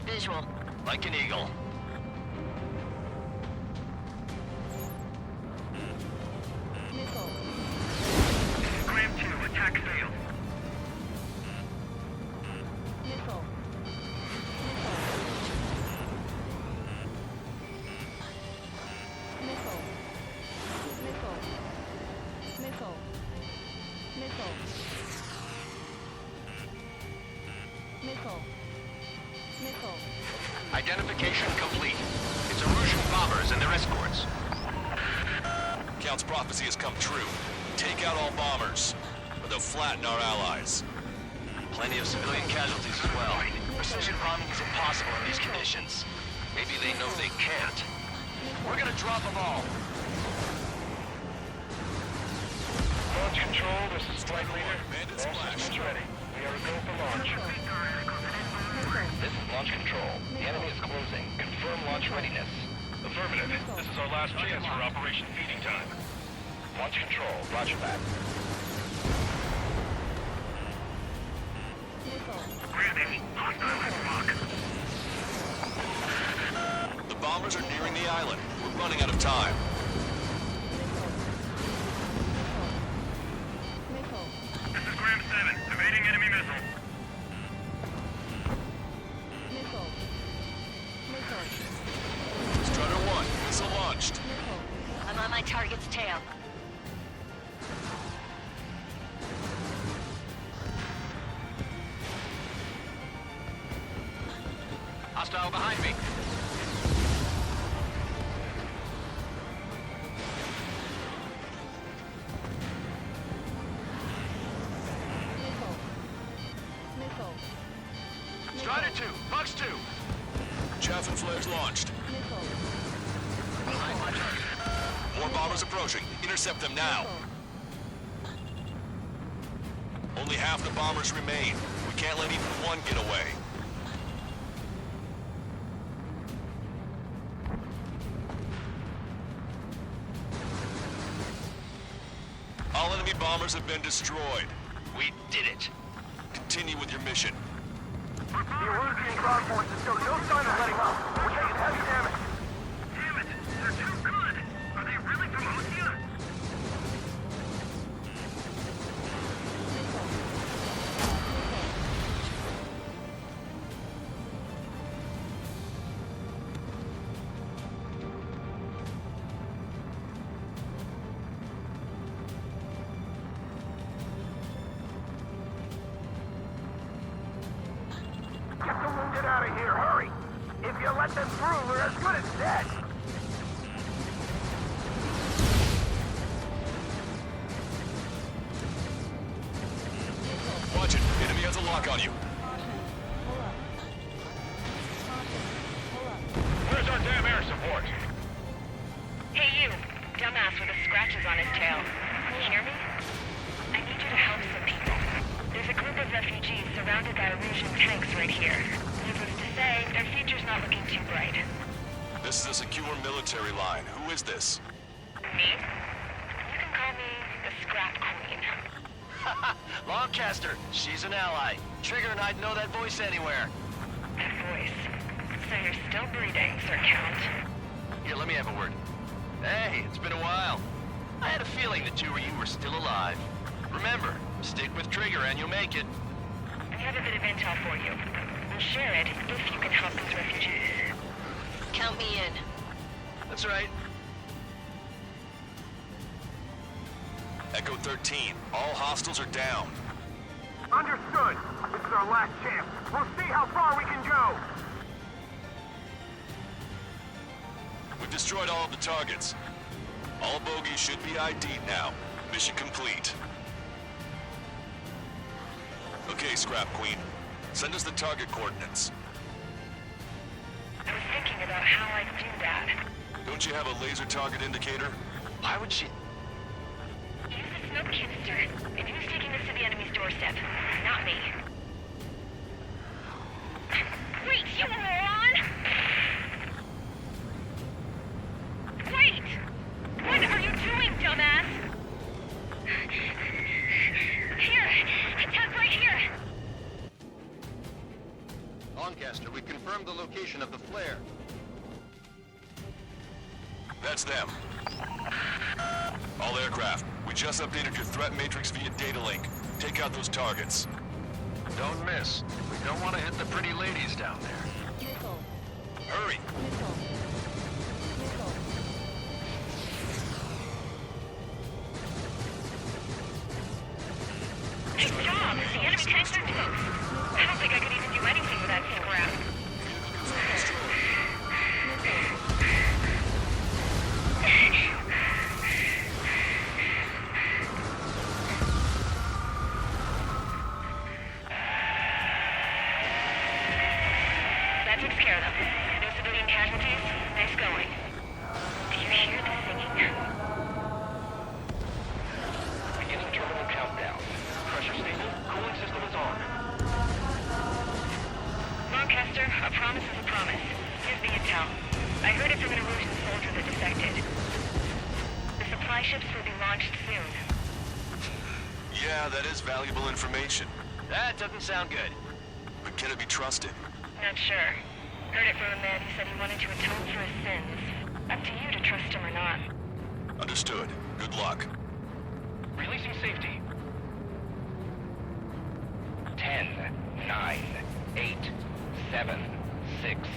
[SPEAKER 11] Visual.
[SPEAKER 14] Like an eagle.
[SPEAKER 1] Graham 2, attack failed.
[SPEAKER 14] Identification complete. It's Erusian bombers and their escorts.
[SPEAKER 2] Count's prophecy has come true. Take out all bombers, or they'll flatten our allies.
[SPEAKER 14] Plenty of civilian casualties as well. Precision bombing is impossible in these conditions. Maybe they know they can't. We're gonna drop them all.
[SPEAKER 8] Launch control, this is Flight Leader. All systems ready. We are go for launch.
[SPEAKER 14] This is launch control. The enemy is closing. Confirm launch readiness.
[SPEAKER 8] Affirmative. This is our last chance for Operation Feeding Time.
[SPEAKER 14] Launch control. Roger that.
[SPEAKER 1] Randy, hostile airlock.
[SPEAKER 2] The bombers are nearing the island. We're running out of time.
[SPEAKER 1] This is Graham 7, evading enemy missile.
[SPEAKER 2] Strider 1, missile launched.
[SPEAKER 11] I'm on my target's tail.
[SPEAKER 14] Hostile behind me. Strider 2, Fox 2.
[SPEAKER 2] Chaff and flares launched.
[SPEAKER 14] Behind my target.
[SPEAKER 2] More bombers approaching. Intercept them now. Only half the bombers remain. We can't let even one get away. All enemy bombers have been destroyed.
[SPEAKER 14] We did it.
[SPEAKER 2] Continue with your mission.
[SPEAKER 13] The Erusian ground forces show no sign of letting up. We're taking heavy damage.
[SPEAKER 1] Damn it, they're too good. Are they really from Osia?
[SPEAKER 13] Get the wounded out of here, hurry! If you let them through, we're as good as dead!
[SPEAKER 2] Watch it. Enemy has a lock on you.
[SPEAKER 8] Where's our damn air support?
[SPEAKER 11] Hey you, dumbass with the scratches on his tail. Hear me? I need you to help some people. There's a group of refugees surrounded by Erusian tanks right here. Needless to say, their future's not looking too bright.
[SPEAKER 2] This is a secure military line. Who is this?
[SPEAKER 11] Me? You can call me the Scrap Queen.
[SPEAKER 14] Long Spellcaster. She's an ally. Trigger and I'd know that voice anywhere.
[SPEAKER 11] That voice. So you're still breathing, Sir Count.
[SPEAKER 14] Here, let me have a word. Hey, it's been a while. I had a feeling the two of you were still alive. Remember, stick with Trigger and you'll make it.
[SPEAKER 11] I have a bit of intel for you. We'll share it if you can help these refugees.
[SPEAKER 15] Count me in.
[SPEAKER 14] That's right.
[SPEAKER 2] Echo 13, all hostiles are down.
[SPEAKER 13] Understood. This is our last chance. We'll see how far we can go.
[SPEAKER 2] We've destroyed all of the targets. All bogies should be ID'd now. Mission complete. Okay, Scrap Queen. Send us the target coordinates.
[SPEAKER 11] I was thinking about how I'd do that.
[SPEAKER 2] Don't you have a laser target indicator?
[SPEAKER 14] Why would she...
[SPEAKER 11] Use the smoke canister. And who's taking this to the enemy's doorstep? Not me. Wait, you moron! Wait! What are you doing, dumbass? Here! Attack right here!
[SPEAKER 14] Lancaster, we confirmed the location of the flare.
[SPEAKER 2] That's them. All aircraft, we just updated your threat matrix via data link. Take out those targets.
[SPEAKER 14] Don't miss. We don't want to hit the pretty ladies down there.
[SPEAKER 2] Hurry!
[SPEAKER 11] Good job! The enemy tanks are toast. I don't think I could even do anything with that thing around. That takes care of them. No civilian casualties. Nice going. Do you hear the singing?
[SPEAKER 14] Beginning terminal countdown. Pressure stable. Cooling system is on.
[SPEAKER 11] Lancaster, a promise is a promise. Here's the intel. I heard it from an illusion soldier that defected. The supply ships will be launched soon.
[SPEAKER 2] Yeah, that is valuable information.
[SPEAKER 14] That doesn't sound good.
[SPEAKER 2] But can it be trusted?
[SPEAKER 11] Not sure. Heard it from a man who said he wanted to atone for his sins. Up to you to trust him or not.
[SPEAKER 2] Understood. Good luck.
[SPEAKER 14] Releasing safety. 10, 9, 8, 7, 6,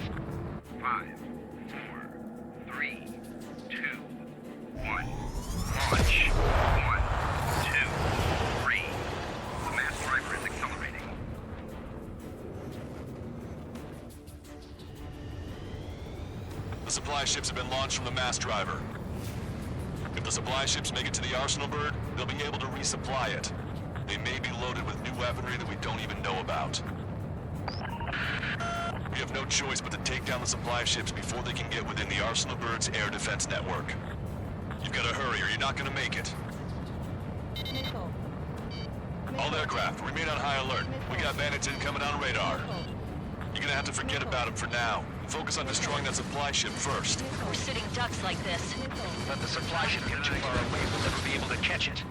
[SPEAKER 12] 5, 4, 3, 2, 1. Launch. 1, 2, 3. The mass driver is accelerating.
[SPEAKER 2] The supply ships have been launched from the mass driver. If the supply ships make it to the Arsenal Bird, they'll be able to resupply it. They may be loaded with new weaponry that we don't even know about. We have no choice but to take down the supply ships before they can get within the Arsenal Bird's air defense network. You've got to hurry or you're not going to make it. All aircraft, remain on high alert. We got bandits incoming on radar. You're going to have to forget about them for now. Focus on destroying that supply ship first.
[SPEAKER 15] We're sitting ducks like this.
[SPEAKER 14] Let the supply ship get too far away, we'll never be able to catch it.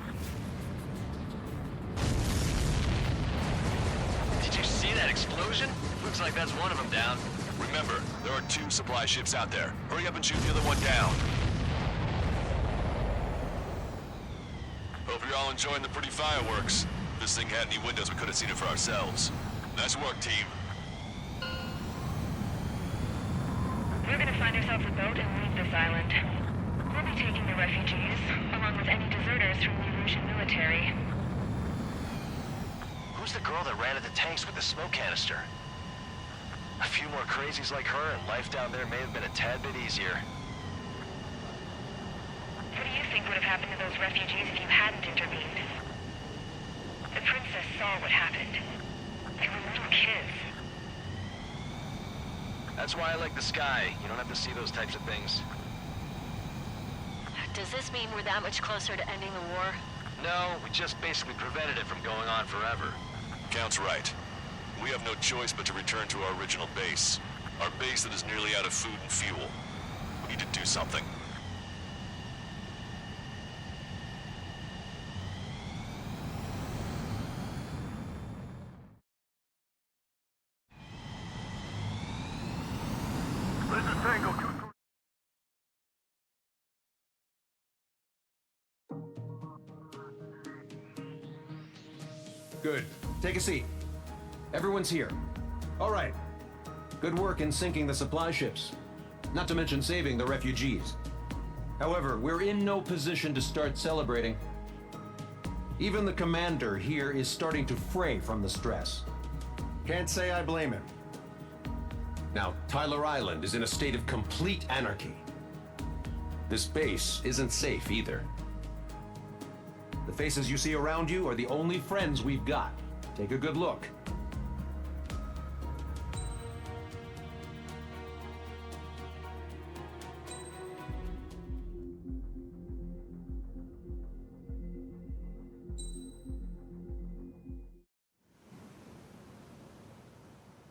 [SPEAKER 14] Did you see that explosion? Looks like that's one of them down.
[SPEAKER 2] Remember, there are 2 supply ships out there. Hurry up and shoot the other one down. Hope you're all enjoying the pretty fireworks. If this thing had any windows, we could have seen it for ourselves. Nice work, team.
[SPEAKER 11] We're gonna find ourselves a boat and leave this island. We'll be taking the refugees, along with any deserters from the Erusian military.
[SPEAKER 14] Who's the girl that ran at the tanks with the smoke canister? A few more crazies like her and life down there may have been a tad bit easier.
[SPEAKER 11] What do you think would have happened to those refugees if you hadn't intervened? The princess saw what happened. They were little kids.
[SPEAKER 14] That's why I like the sky. You don't have to see those types of things.
[SPEAKER 15] Does this mean we're that much closer to ending the war?
[SPEAKER 14] No, we just basically prevented it from going on forever.
[SPEAKER 2] Count's right. We have no choice but to return to our original base. Our base that is nearly out of food and fuel. We need to do something.
[SPEAKER 16] Good. Take a seat. Everyone's here. All right. Good work in sinking the supply ships. Not to mention saving the refugees. However, we're in no position to start celebrating. Even the commander here is starting to fray from the stress.
[SPEAKER 7] Can't say I blame him.
[SPEAKER 16] Now, Tyler Island is in a state of complete anarchy. This base isn't safe either. The faces you see around you are the only friends we've got. Take a good look.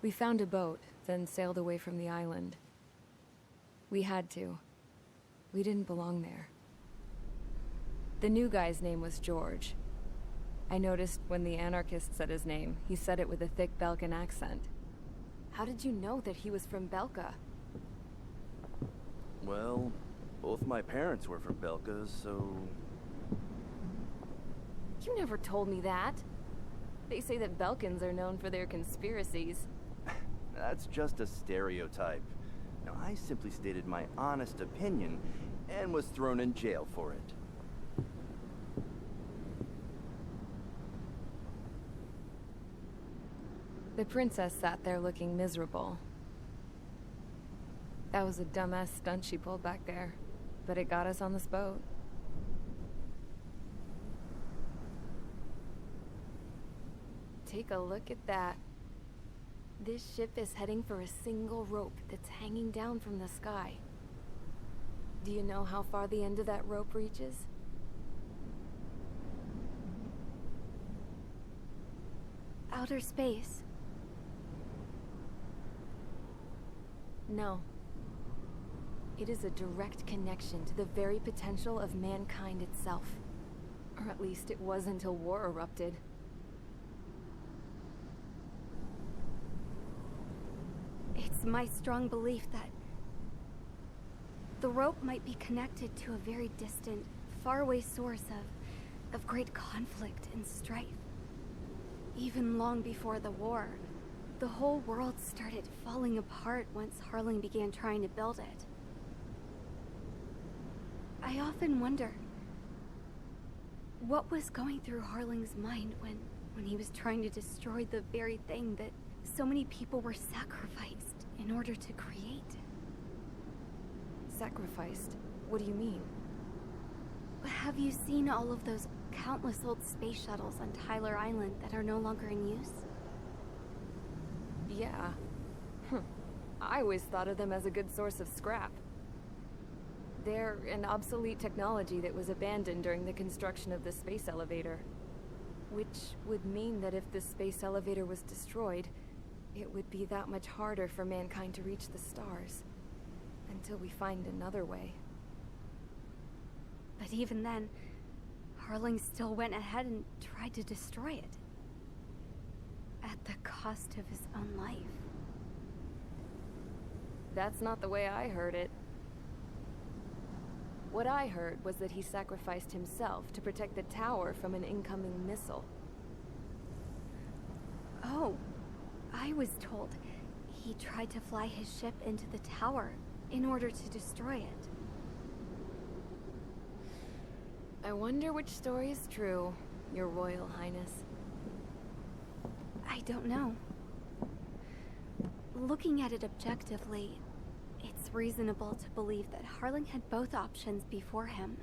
[SPEAKER 3] We found a boat, then sailed away from the island. We had to. We didn't belong there. The new guy's name was George. I noticed when the anarchist said his name, he said it with a thick Belkan accent. How did you know that he was from Belka?
[SPEAKER 5] Well, both my parents were from Belka, so...
[SPEAKER 3] You never told me that. They say that Belkans are known for their conspiracies.
[SPEAKER 5] That's just a stereotype. Now, I simply stated my honest opinion and was thrown in jail for it.
[SPEAKER 3] The princess sat there looking miserable. That was a dumbass stunt she pulled back there, but it got us on this boat. Take a look at that. This ship is heading for a single rope that's hanging down from the sky. Do you know how far the end of that rope reaches?
[SPEAKER 24] Outer space.
[SPEAKER 3] No. It is a direct connection to the very potential of mankind itself. Or at least it was until war erupted.
[SPEAKER 24] It's my strong belief that the rope might be connected to a very distant, faraway source of great conflict and strife. Even long before the war, the whole world started falling apart once Harling began trying to build it. I often wonder what was going through Harling's mind when he was trying to destroy the very thing that so many people were sacrificed in order to create.
[SPEAKER 3] Sacrificed? What do you mean?
[SPEAKER 24] Have you seen all of those countless old space shuttles on Tyler Island that are no longer in use?
[SPEAKER 3] Yeah. I always thought of them as a good source of scrap. They're an obsolete technology that was abandoned during the construction of the space elevator. Which would mean that if the space elevator was destroyed, it would be that much harder for mankind to reach the stars. Until we find another way.
[SPEAKER 24] But even then, Harling still went ahead and tried to destroy it. At the cost of his own life.
[SPEAKER 3] That's not the way I heard it. What I heard was that he sacrificed himself to protect the tower from an incoming missile.
[SPEAKER 24] Oh, I was told he tried to fly his ship into the tower in order to destroy it.
[SPEAKER 3] I wonder which story is true, Your Royal Highness.
[SPEAKER 24] I don't know. Looking at it objectively, it's reasonable to believe that Harling had both options before him.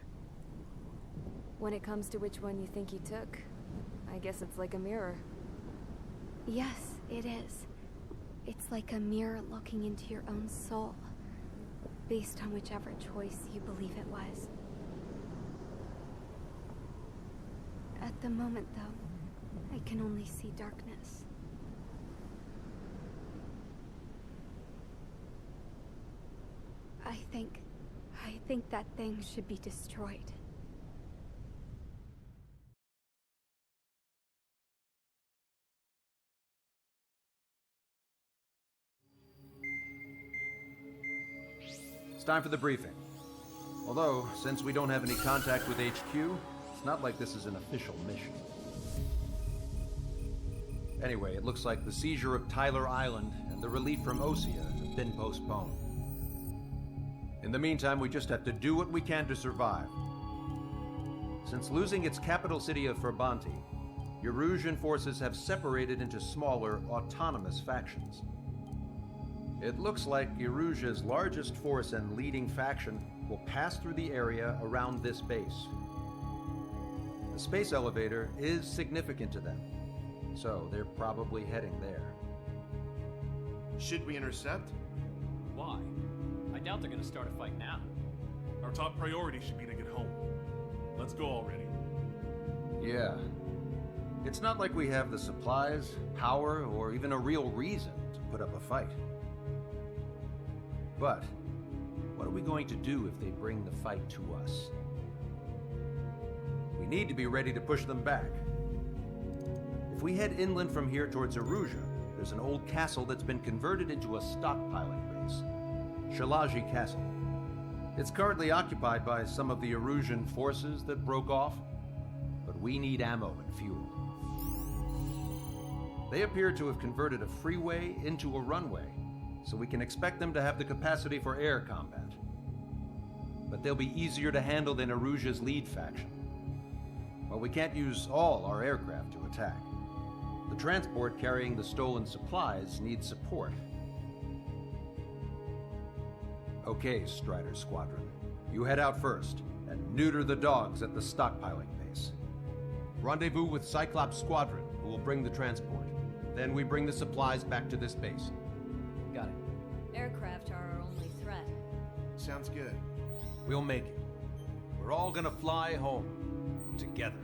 [SPEAKER 3] When it comes to which one you think he took, I guess it's like a mirror.
[SPEAKER 24] Yes, it is. It's like a mirror looking into your own soul, based on whichever choice you believe it was. At the moment, though, I can only see darkness. I think that thing should be destroyed.
[SPEAKER 7] It's time for the briefing. Although, since we don't have any contact with HQ, it's not like this is an official mission. Anyway, it looks like the seizure of Tyler Island and the relief from Osea have been postponed. In the meantime, we just have to do what we can to survive. Since losing its capital city of Ferbanti, Erusian forces have separated into smaller, autonomous factions. It looks like Erusia's largest force and leading faction will pass through the area around this base. The space elevator is significant to them, so they're probably heading there.
[SPEAKER 17] Should we intercept?
[SPEAKER 4] Why? I doubt they're gonna start a fight now.
[SPEAKER 18] Our top priority should be to get home. Let's go already.
[SPEAKER 7] Yeah. It's not like we have the supplies, power, or even a real reason to put up a fight. But what are we going to do if they bring the fight to us? We need to be ready to push them back. If we head inland from here towards Erusia, there's an old castle that's been converted into a stockpiling base. Shalaji Castle. It's currently occupied by some of the Erusian forces that broke off, but we need ammo and fuel. They appear to have converted a freeway into a runway, so we can expect them to have the capacity for air combat. But they'll be easier to handle than Erusia's lead faction. While we can't use all our aircraft to attack, the transport carrying the stolen supplies needs support. Okay, Strider Squadron. You head out first and neuter the dogs at the stockpiling base. Rendezvous with Cyclops Squadron, who will bring the transport. Then we bring the supplies back to this base.
[SPEAKER 6] Got it.
[SPEAKER 10] Aircraft are our only threat.
[SPEAKER 17] Sounds good.
[SPEAKER 7] We'll make it. We're all gonna fly home. Together.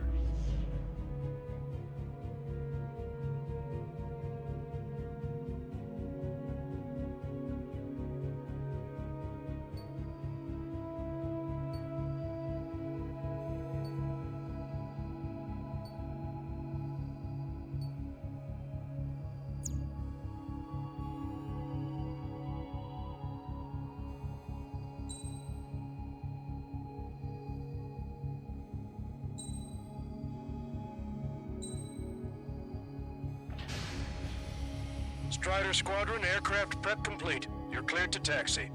[SPEAKER 8] Strider Squadron, aircraft prep complete. You're cleared to taxi.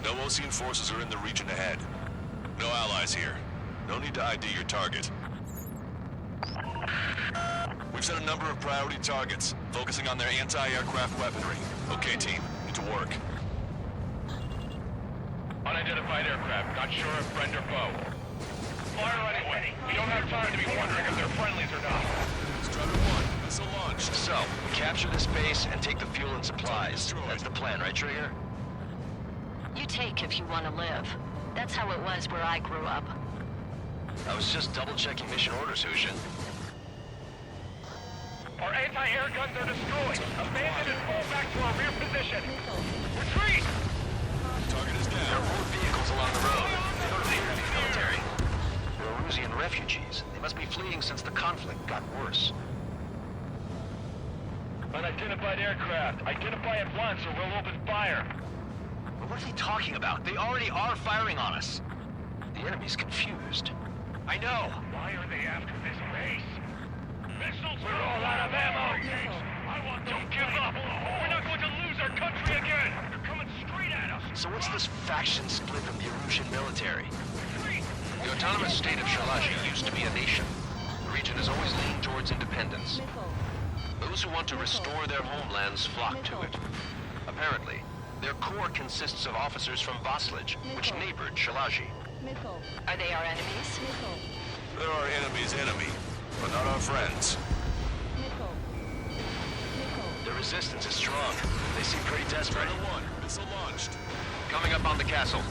[SPEAKER 2] No Ocean forces are in the region ahead. No allies here. No need to ID your target. We've set a number of priority targets, focusing on their anti-aircraft weaponry. Okay, team, get to work.
[SPEAKER 14] Unidentified aircraft, not sure if friend or foe. Fire anyway. We don't have time to be wondering if they're friendlies or not.
[SPEAKER 2] Strider 1, missile launched.
[SPEAKER 14] So, capture this base and take the fuel and supplies. That's the plan, right, Trigger?
[SPEAKER 11] You take if you want to live. That's how it was where I grew up.
[SPEAKER 14] I was just double-checking mission orders, Hushin. Our anti-air guns are destroyed. Abandon and fall back to our rear position. Retreat!
[SPEAKER 2] Target is down.
[SPEAKER 14] There are more vehicles along the road. They don't appear to be military. They're Erusian refugees. They must be fleeing since the conflict got worse. Unidentified aircraft. Identify at once or we'll open fire. But what are they talking about? They already are firing on us. The enemy's confused. I know. Why are they after this base? Missiles! We're all out of ammo! Don't give up! We're not going to lose our country again! They're coming straight at us! So what's this faction split of the Erusian military?
[SPEAKER 12] The autonomous state of Shalaji used to be a nation. The region has always leaned towards independence. Those who want to restore their homelands flock to it. Apparently, their core consists of officers from Vaslij, which neighbored Shalaji.
[SPEAKER 11] Are they our enemies?
[SPEAKER 2] They're our enemy's enemy, but not our friends.
[SPEAKER 14] The resistance is strong. They seem pretty desperate.
[SPEAKER 2] Strider 1, missile launched.
[SPEAKER 14] Coming up on the castle.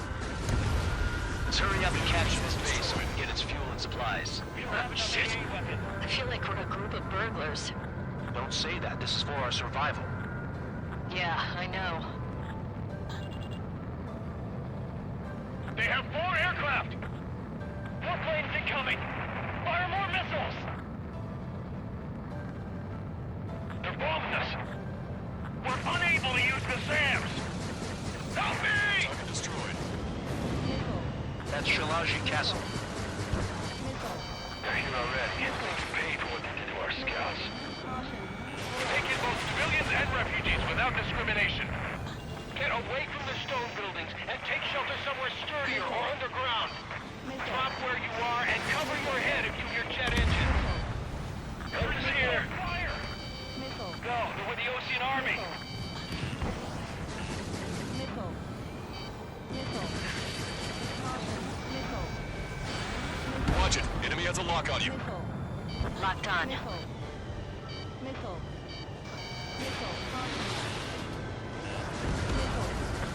[SPEAKER 14] Let's hurry up and capture this base so we can get its fuel and supplies. Shit!
[SPEAKER 11] I feel like we're a group of burglars.
[SPEAKER 14] Don't say that. This is for our survival.
[SPEAKER 11] Yeah, I know.
[SPEAKER 14] They have 4 aircraft! More planes incoming! Fire more missiles! They're bombing us! We're unable to use the SAMs!
[SPEAKER 12] Shalaji Castle.
[SPEAKER 14] They're here already. It's paid for what they did to our scouts. Take in both civilians and refugees without discrimination. Get away from the stone buildings and take shelter somewhere sturdier or underground. Drop where you are and cover your head if you hear jet engines. Orders here. Fire! Go, they're with the Ocean Army.
[SPEAKER 2] Watch it. Enemy has a lock on you.
[SPEAKER 11] Locked on.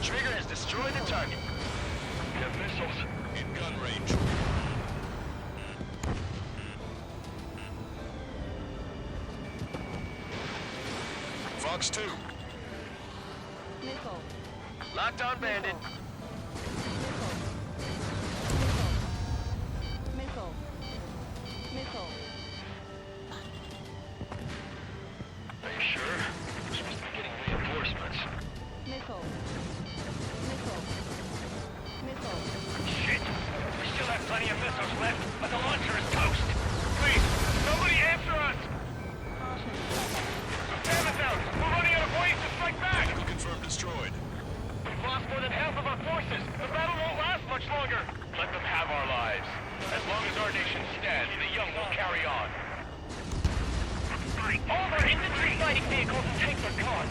[SPEAKER 14] Trigger has destroyed the target. We have missiles.
[SPEAKER 2] In gun range. Fox 2.
[SPEAKER 14] Locked on, Bandit. Are you sure? We're supposed to be getting reinforcements. Shit! We still have plenty of missiles left, but the launcher is toast! Please, somebody answer us! Mammoth out! We're running out of ways to strike back!
[SPEAKER 2] Vehicle confirmed destroyed.
[SPEAKER 14] We've lost more than half of our forces! The battle won't last much longer! Let them have our lives. As long as our nation stands, the young will carry on. All of our infantry fighting vehicles and tanks are gone!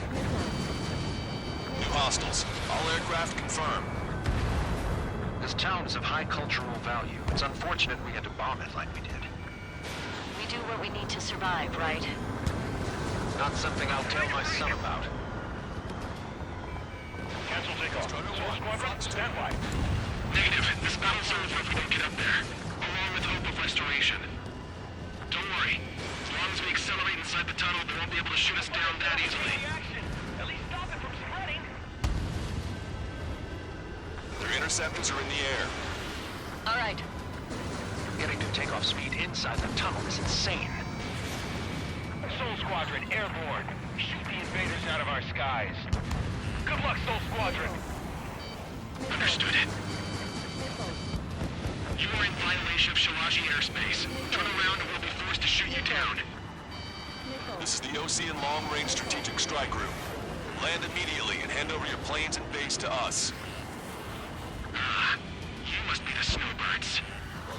[SPEAKER 2] New hostiles. All aircraft confirmed.
[SPEAKER 12] This town is of high cultural value. It's unfortunate we had to bomb it like we did.
[SPEAKER 11] We do what we need to survive, right?
[SPEAKER 12] Not something I'll tell my son about.
[SPEAKER 14] Cancel takeoff. Soul Squadron, stand by.
[SPEAKER 8] Negative. This battle zone if we don't get up there, along with hope of restoration. Don't worry. As long as we accelerate inside the tunnel, they won't be able to shoot us down that easily.
[SPEAKER 14] At least stop it from spreading.
[SPEAKER 2] Their interceptors are in the air.
[SPEAKER 11] All right.
[SPEAKER 12] Getting to takeoff speed inside the tunnel is insane.
[SPEAKER 14] Soul Squadron, airborne. Shoot the invaders out of our skies. Good luck, Soul Squadron.
[SPEAKER 8] Understood. You are in violation of Shalaji airspace. Turn around and we'll be forced to shoot you down.
[SPEAKER 2] This is the Ocean Long-Range Strategic Strike Group. Land immediately and hand over your planes and base to us.
[SPEAKER 8] Ah, you must be the snowbirds.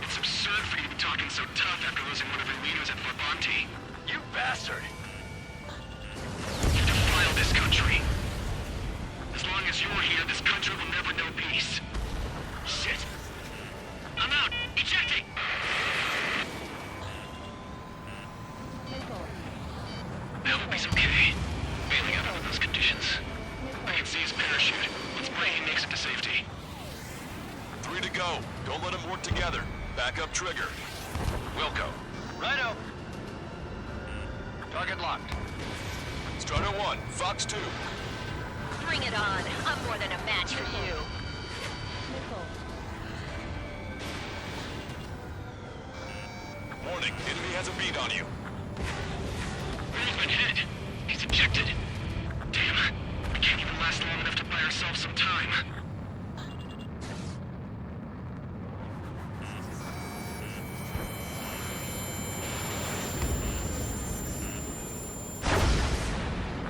[SPEAKER 8] It's absurd for you to be talking so tough after losing one of your leaders at Fort Bonte.
[SPEAKER 14] You bastard!
[SPEAKER 8] You defile this country. As long as you're here, this country will never know peace. Shit. I'm out. Ejecting! I hope he's okay. Bailing out under those conditions. I can see his parachute. Let's pray he makes it to safety.
[SPEAKER 2] 3 to go. Don't let them work together. Back up trigger.
[SPEAKER 12] Wilco.
[SPEAKER 14] Righto.
[SPEAKER 12] Target locked.
[SPEAKER 2] Strider 1, Fox 2.
[SPEAKER 11] Bring it on. I'm more than a match for you.
[SPEAKER 2] Warning, enemy has a bead on you.
[SPEAKER 8] Where's been hit? He's ejected. Damn. We can't even last long enough to buy ourselves some time.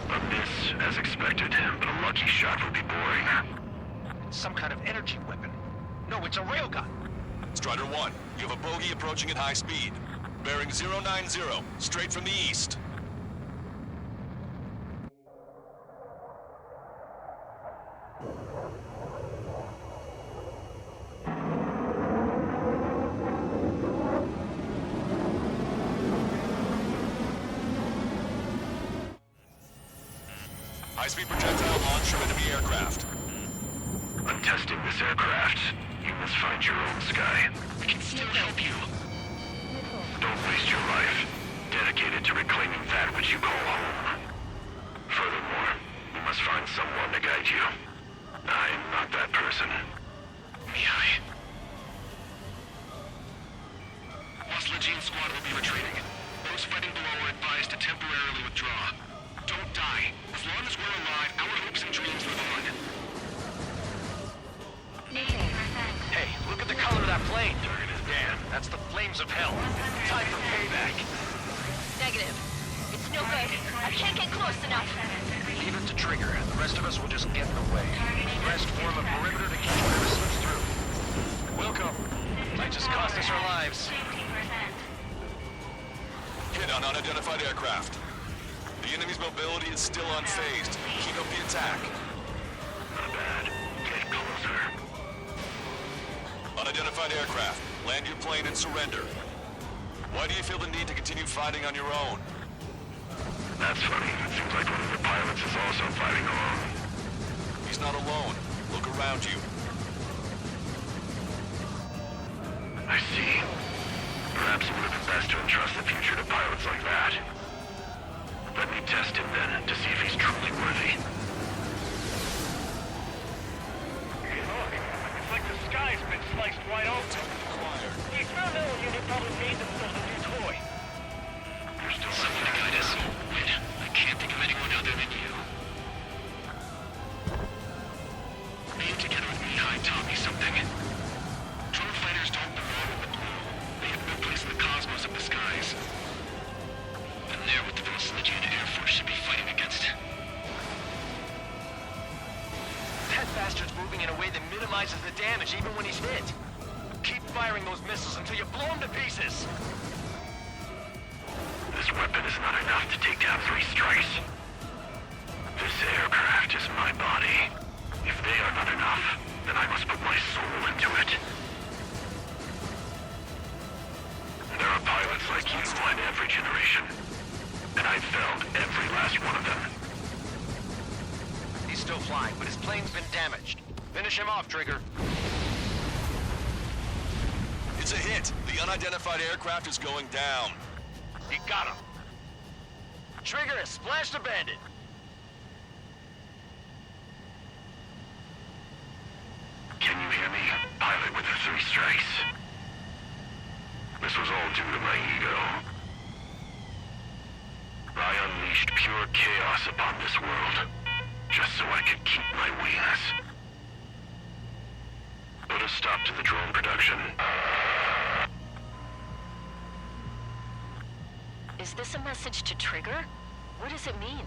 [SPEAKER 8] A miss, as expected, but a lucky shot would be boring.
[SPEAKER 12] It's some kind of energy weapon. No, it's a railgun.
[SPEAKER 2] Strider 1, you have a bogey approaching at high speed. Bearing 090, straight from the east. High-speed projectile launch from enemy aircraft.
[SPEAKER 8] I'm testing this aircraft. You must find your own sky. We can still help you. Don't waste your life. Dedicated to reclaiming that which you call home. Furthermore, you must find someone to guide you. I'm not that person. Beehive. Lost Legion squad will be retreating. Those fighting below are advised to temporarily withdraw. Don't die. As long as we're alive, our hopes and dreams live on.
[SPEAKER 12] Hey, look at the color of that plane.
[SPEAKER 11] I can't get close enough.
[SPEAKER 14] Leave it to Trigger. The rest of us will just get in the way. Rest form a perimeter to keep whoever slips through. Wilco, might just cost us our lives.
[SPEAKER 2] Hit on unidentified aircraft. The enemy's mobility is still unfazed. Keep up the attack.
[SPEAKER 8] Not bad. Get closer.
[SPEAKER 2] Unidentified aircraft. Land your plane and surrender. Why do you feel the need to continue fighting on your own?
[SPEAKER 8] That's funny. It seems like one of the pilots is also fighting alone.
[SPEAKER 2] He's not alone. Look around you.
[SPEAKER 8] I see. Perhaps it would have been best to entrust the future to pilots like that. Let me test him then, to see if he's truly worthy.
[SPEAKER 1] Hey, look. It's like the sky's been sliced wide open. The experimental unit probably made themselves a new toy.
[SPEAKER 8] There's still
[SPEAKER 9] Someone to guide us. Wait, I can't think of anyone other than you. Being together with Beehive taught me something. Drone fighters don't belong in the blue. They have no place in the cosmos of the skies. And they're what the Village Legion Air Force should be fighting against.
[SPEAKER 14] That bastard's moving in a way that minimizes the damage even when he's hit. Keep firing those missiles until you blow them to pieces.
[SPEAKER 8] This weapon is not enough to take down 3 strikes. This aircraft is my body. If they are not enough, then I must put my soul into it. There are pilots like you in every generation. And I've felled every last one of them.
[SPEAKER 14] He's still flying, but his plane's been damaged. Finish him off, Trigger.
[SPEAKER 2] It's a hit. The unidentified aircraft is going down.
[SPEAKER 14] You got him. Trigger has splashed a bandit.
[SPEAKER 8] Can you hear me? Pilot with the 3 strikes. This was all due to my ego. I unleashed pure chaos upon this world, just so I could keep my wings. Put a stop to the drone production.
[SPEAKER 11] Is this a message to Trigger? What does it mean?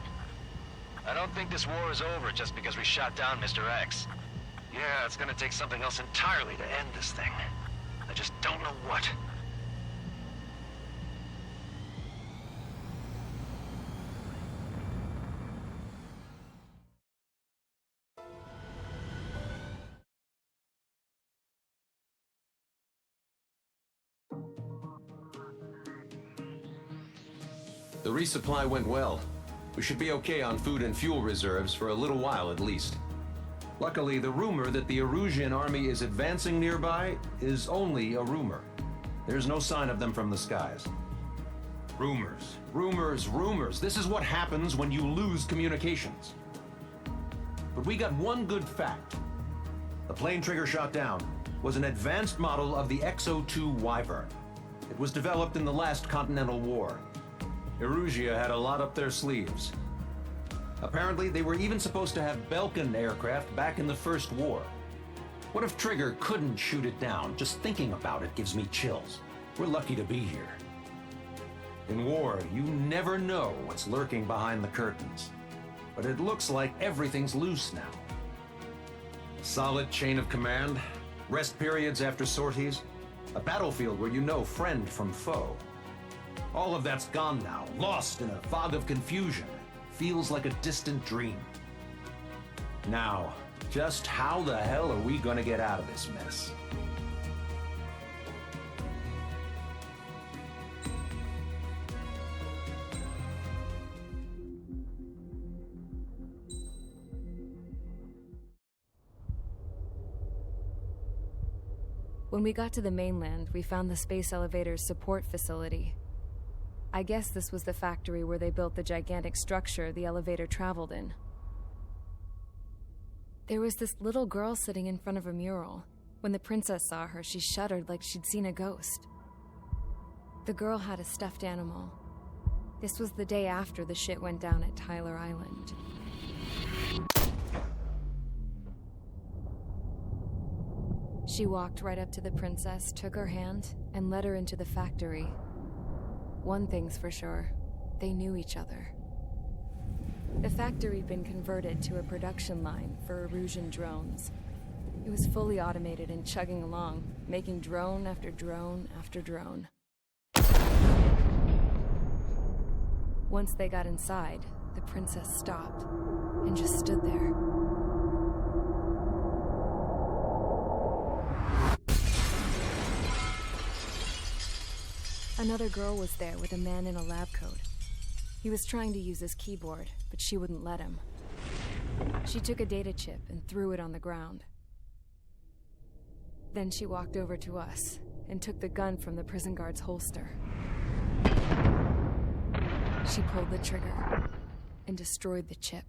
[SPEAKER 14] I don't think this war is over just because we shot down Mr. X. Yeah, it's gonna take something else entirely to end this thing. I just don't know what.
[SPEAKER 7] The resupply went well. We should be okay on food and fuel reserves for a little while at least. Luckily, the rumor that the Erusian army is advancing nearby is only a rumor. There's no sign of them from the skies. Rumors, rumors, rumors. This is what happens when you lose communications. But we got one good fact. The plane Trigger shot down was an advanced model of the X-02 Wyvern. It was developed in the last Continental War. Erusia had a lot up their sleeves. Apparently, they were even supposed to have Belkin aircraft back in the First War. What if Trigger couldn't shoot it down? Just thinking about it gives me chills. We're lucky to be here. In war, you never know what's lurking behind the curtains. But it looks like everything's loose now. Solid chain of command, rest periods after sorties, a battlefield where you know friend from foe. All of that's gone now, lost in a fog of confusion. Feels like a distant dream. Now, just how the hell are we gonna get out of this mess?
[SPEAKER 3] When we got to the mainland, we found the space elevator's support facility. I guess this was the factory where they built the gigantic structure the elevator traveled in. There was this little girl sitting in front of a mural. When the princess saw her, she shuddered like she'd seen a ghost. The girl had a stuffed animal. This was the day after the shit went down at Tyler Island. She walked right up to the princess, took her hand, and led her into the factory. One thing's for sure, they knew each other. factory been converted to a production line for Erusian drones. It was fully automated and chugging along, making drone after drone after drone. Once they got inside, the princess stopped and just stood there. Another girl was there with a man in a lab coat. He was trying to use his keyboard, but she wouldn't let him. She took a data chip and threw it on the ground. Then she walked over to us and took the gun from the prison guard's holster. She pulled the trigger and destroyed the chip.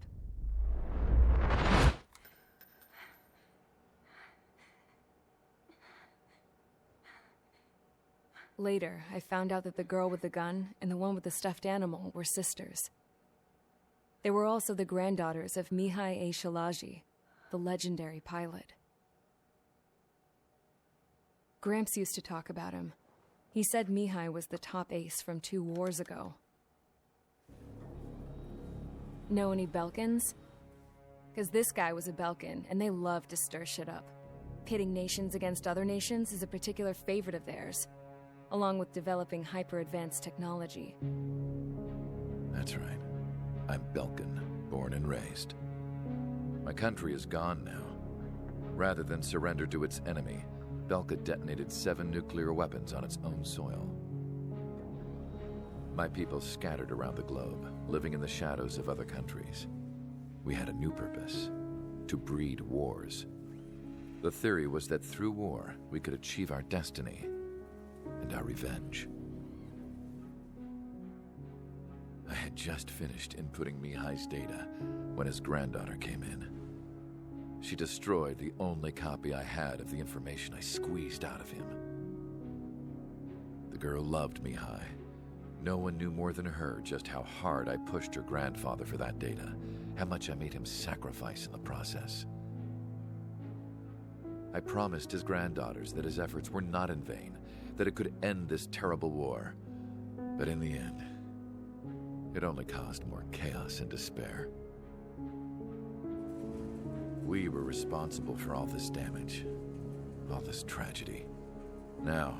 [SPEAKER 3] Later, I found out that the girl with the gun and the one with the stuffed animal were sisters. They were also the granddaughters of Mihai A. Shalaji, the legendary pilot. Gramps used to talk about him. He said Mihai was the top ace from 2 wars ago. Know any Belkans? Because this guy was a Belkan, and they love to stir shit up. Pitting nations against other nations is a particular favorite of theirs, along with developing hyper-advanced technology.
[SPEAKER 19] That's right. I'm Belkan, born and raised. My country is gone now. Rather than surrender to its enemy, Belka detonated 7 nuclear weapons on its own soil. My people scattered around the globe, living in the shadows of other countries. We had a new purpose: to breed wars. The theory was that through war, we could achieve our destiny and our revenge. I had just finished inputting Mihai's data when his granddaughter came in. She destroyed the only copy I had of the information I squeezed out of him. The girl loved Mihai. No one knew more than her just how hard I pushed her grandfather for that data, how much I made him sacrifice in the process. I promised his granddaughters that his efforts were not in vain, that it could end this terrible war. But in the end, it only caused more chaos and despair. We were responsible for all this damage, all this tragedy. Now,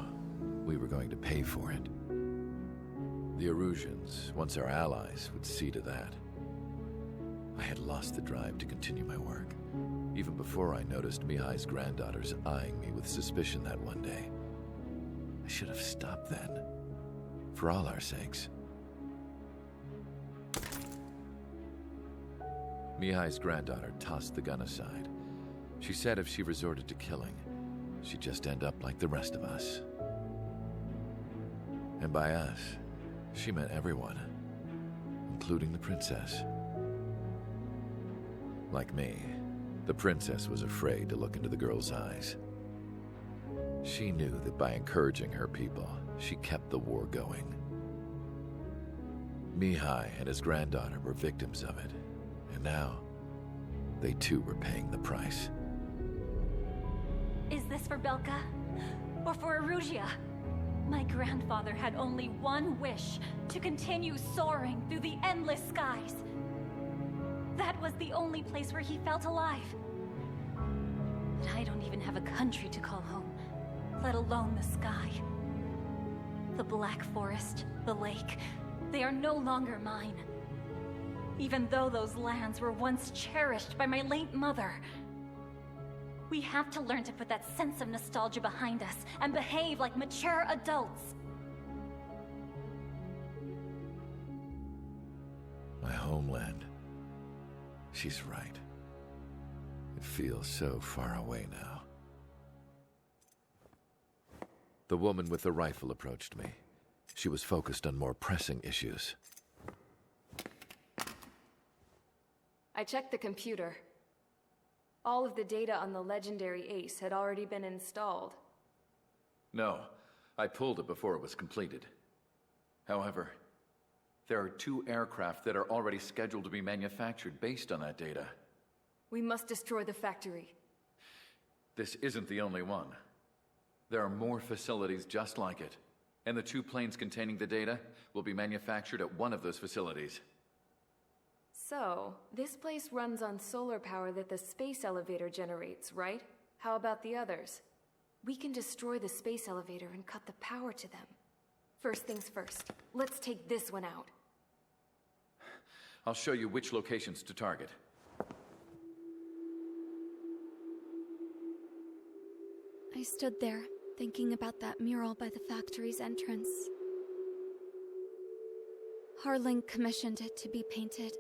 [SPEAKER 19] we were going to pay for it. The Erusians, once our allies, would see to that. I had lost the drive to continue my work, even before I noticed Mihai's granddaughters eyeing me with suspicion that one day. I should have stopped then, for all our sakes. Mihai's granddaughter tossed the gun aside. She said if she resorted to killing, she'd just end up like the rest of us. And by us, she meant everyone, including the princess. Like me, the princess was afraid to look into the girl's eyes. She knew that by encouraging her people, she kept the war going. Mihai and his granddaughter were victims of it, and now, they too were paying the price.
[SPEAKER 20] Is this for Belka? Or for Erusia? My grandfather had only one wish: to continue soaring through the endless skies. That was the only place where he felt alive. But I don't even have a country to call home, let alone the sky. The Black Forest, the lake, they are no longer mine. Even though those lands were once cherished by my late mother. We have to learn to put that sense of nostalgia behind us and behave like mature adults.
[SPEAKER 19] My homeland. She's right. It feels so far away now. The woman with the rifle approached me. She was focused on more pressing issues.
[SPEAKER 3] I checked the computer. All of the data on the legendary ace had already been installed.
[SPEAKER 19] No, I pulled it before it was completed. However, there are 2 aircraft that are already scheduled to be manufactured based on that data.
[SPEAKER 3] We must destroy the factory.
[SPEAKER 19] This isn't the only one. There are more facilities just like it, and the 2 planes containing the data will be manufactured at one of those facilities.
[SPEAKER 3] So, this place runs on solar power that the space elevator generates, right? How about the others? We can destroy the space elevator and cut the power to them. First things first, let's take this one out.
[SPEAKER 13] I'll show you which locations to target.
[SPEAKER 24] I stood there, thinking about that mural by the factory's entrance. Harling commissioned it to be painted.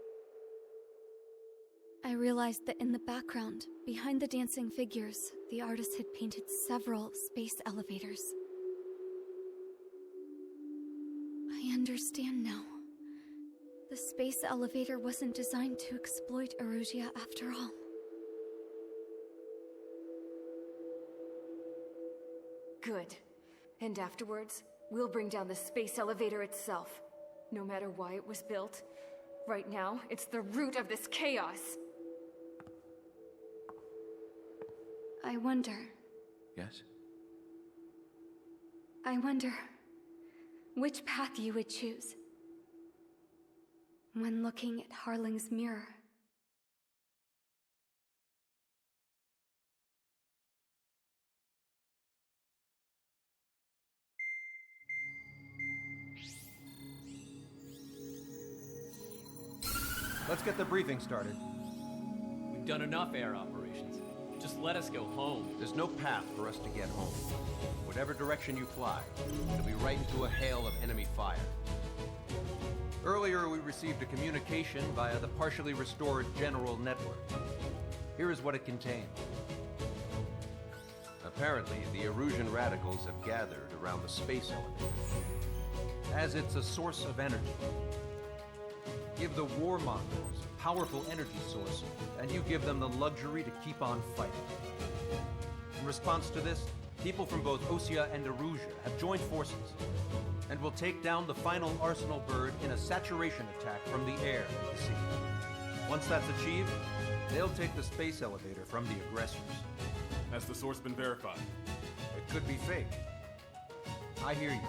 [SPEAKER 24] I realized that in the background, behind the dancing figures, the artist had painted several space elevators. I understand now. The space elevator wasn't designed to exploit Erusia after all.
[SPEAKER 3] Good. And afterwards, we'll bring down the space elevator itself. No matter why it was built, right now, it's the root of this chaos.
[SPEAKER 24] I wonder.
[SPEAKER 13] Yes?
[SPEAKER 24] I wonder which path you would choose when looking at Harling's mirror.
[SPEAKER 7] Let's get the briefing started.
[SPEAKER 4] We've done enough air operations. Just let us go home.
[SPEAKER 7] There's no path for us to get home. Whatever direction you fly, it'll be right into a hail of enemy fire. Earlier, we received a communication via the partially restored General Network. Here is what it contained. Apparently, the Erusian radicals have gathered around the space elevator, as it's a source of energy. Give the warmongers a powerful energy source, and you give them the luxury to keep on fighting. In response to this, people from both Osea and Erusia have joined forces, and will take down the final Arsenal bird in a saturation attack from the air and the sea. Once that's achieved, they'll take the space elevator from the aggressors.
[SPEAKER 18] Has the source been verified?
[SPEAKER 7] It could be fake. I hear you.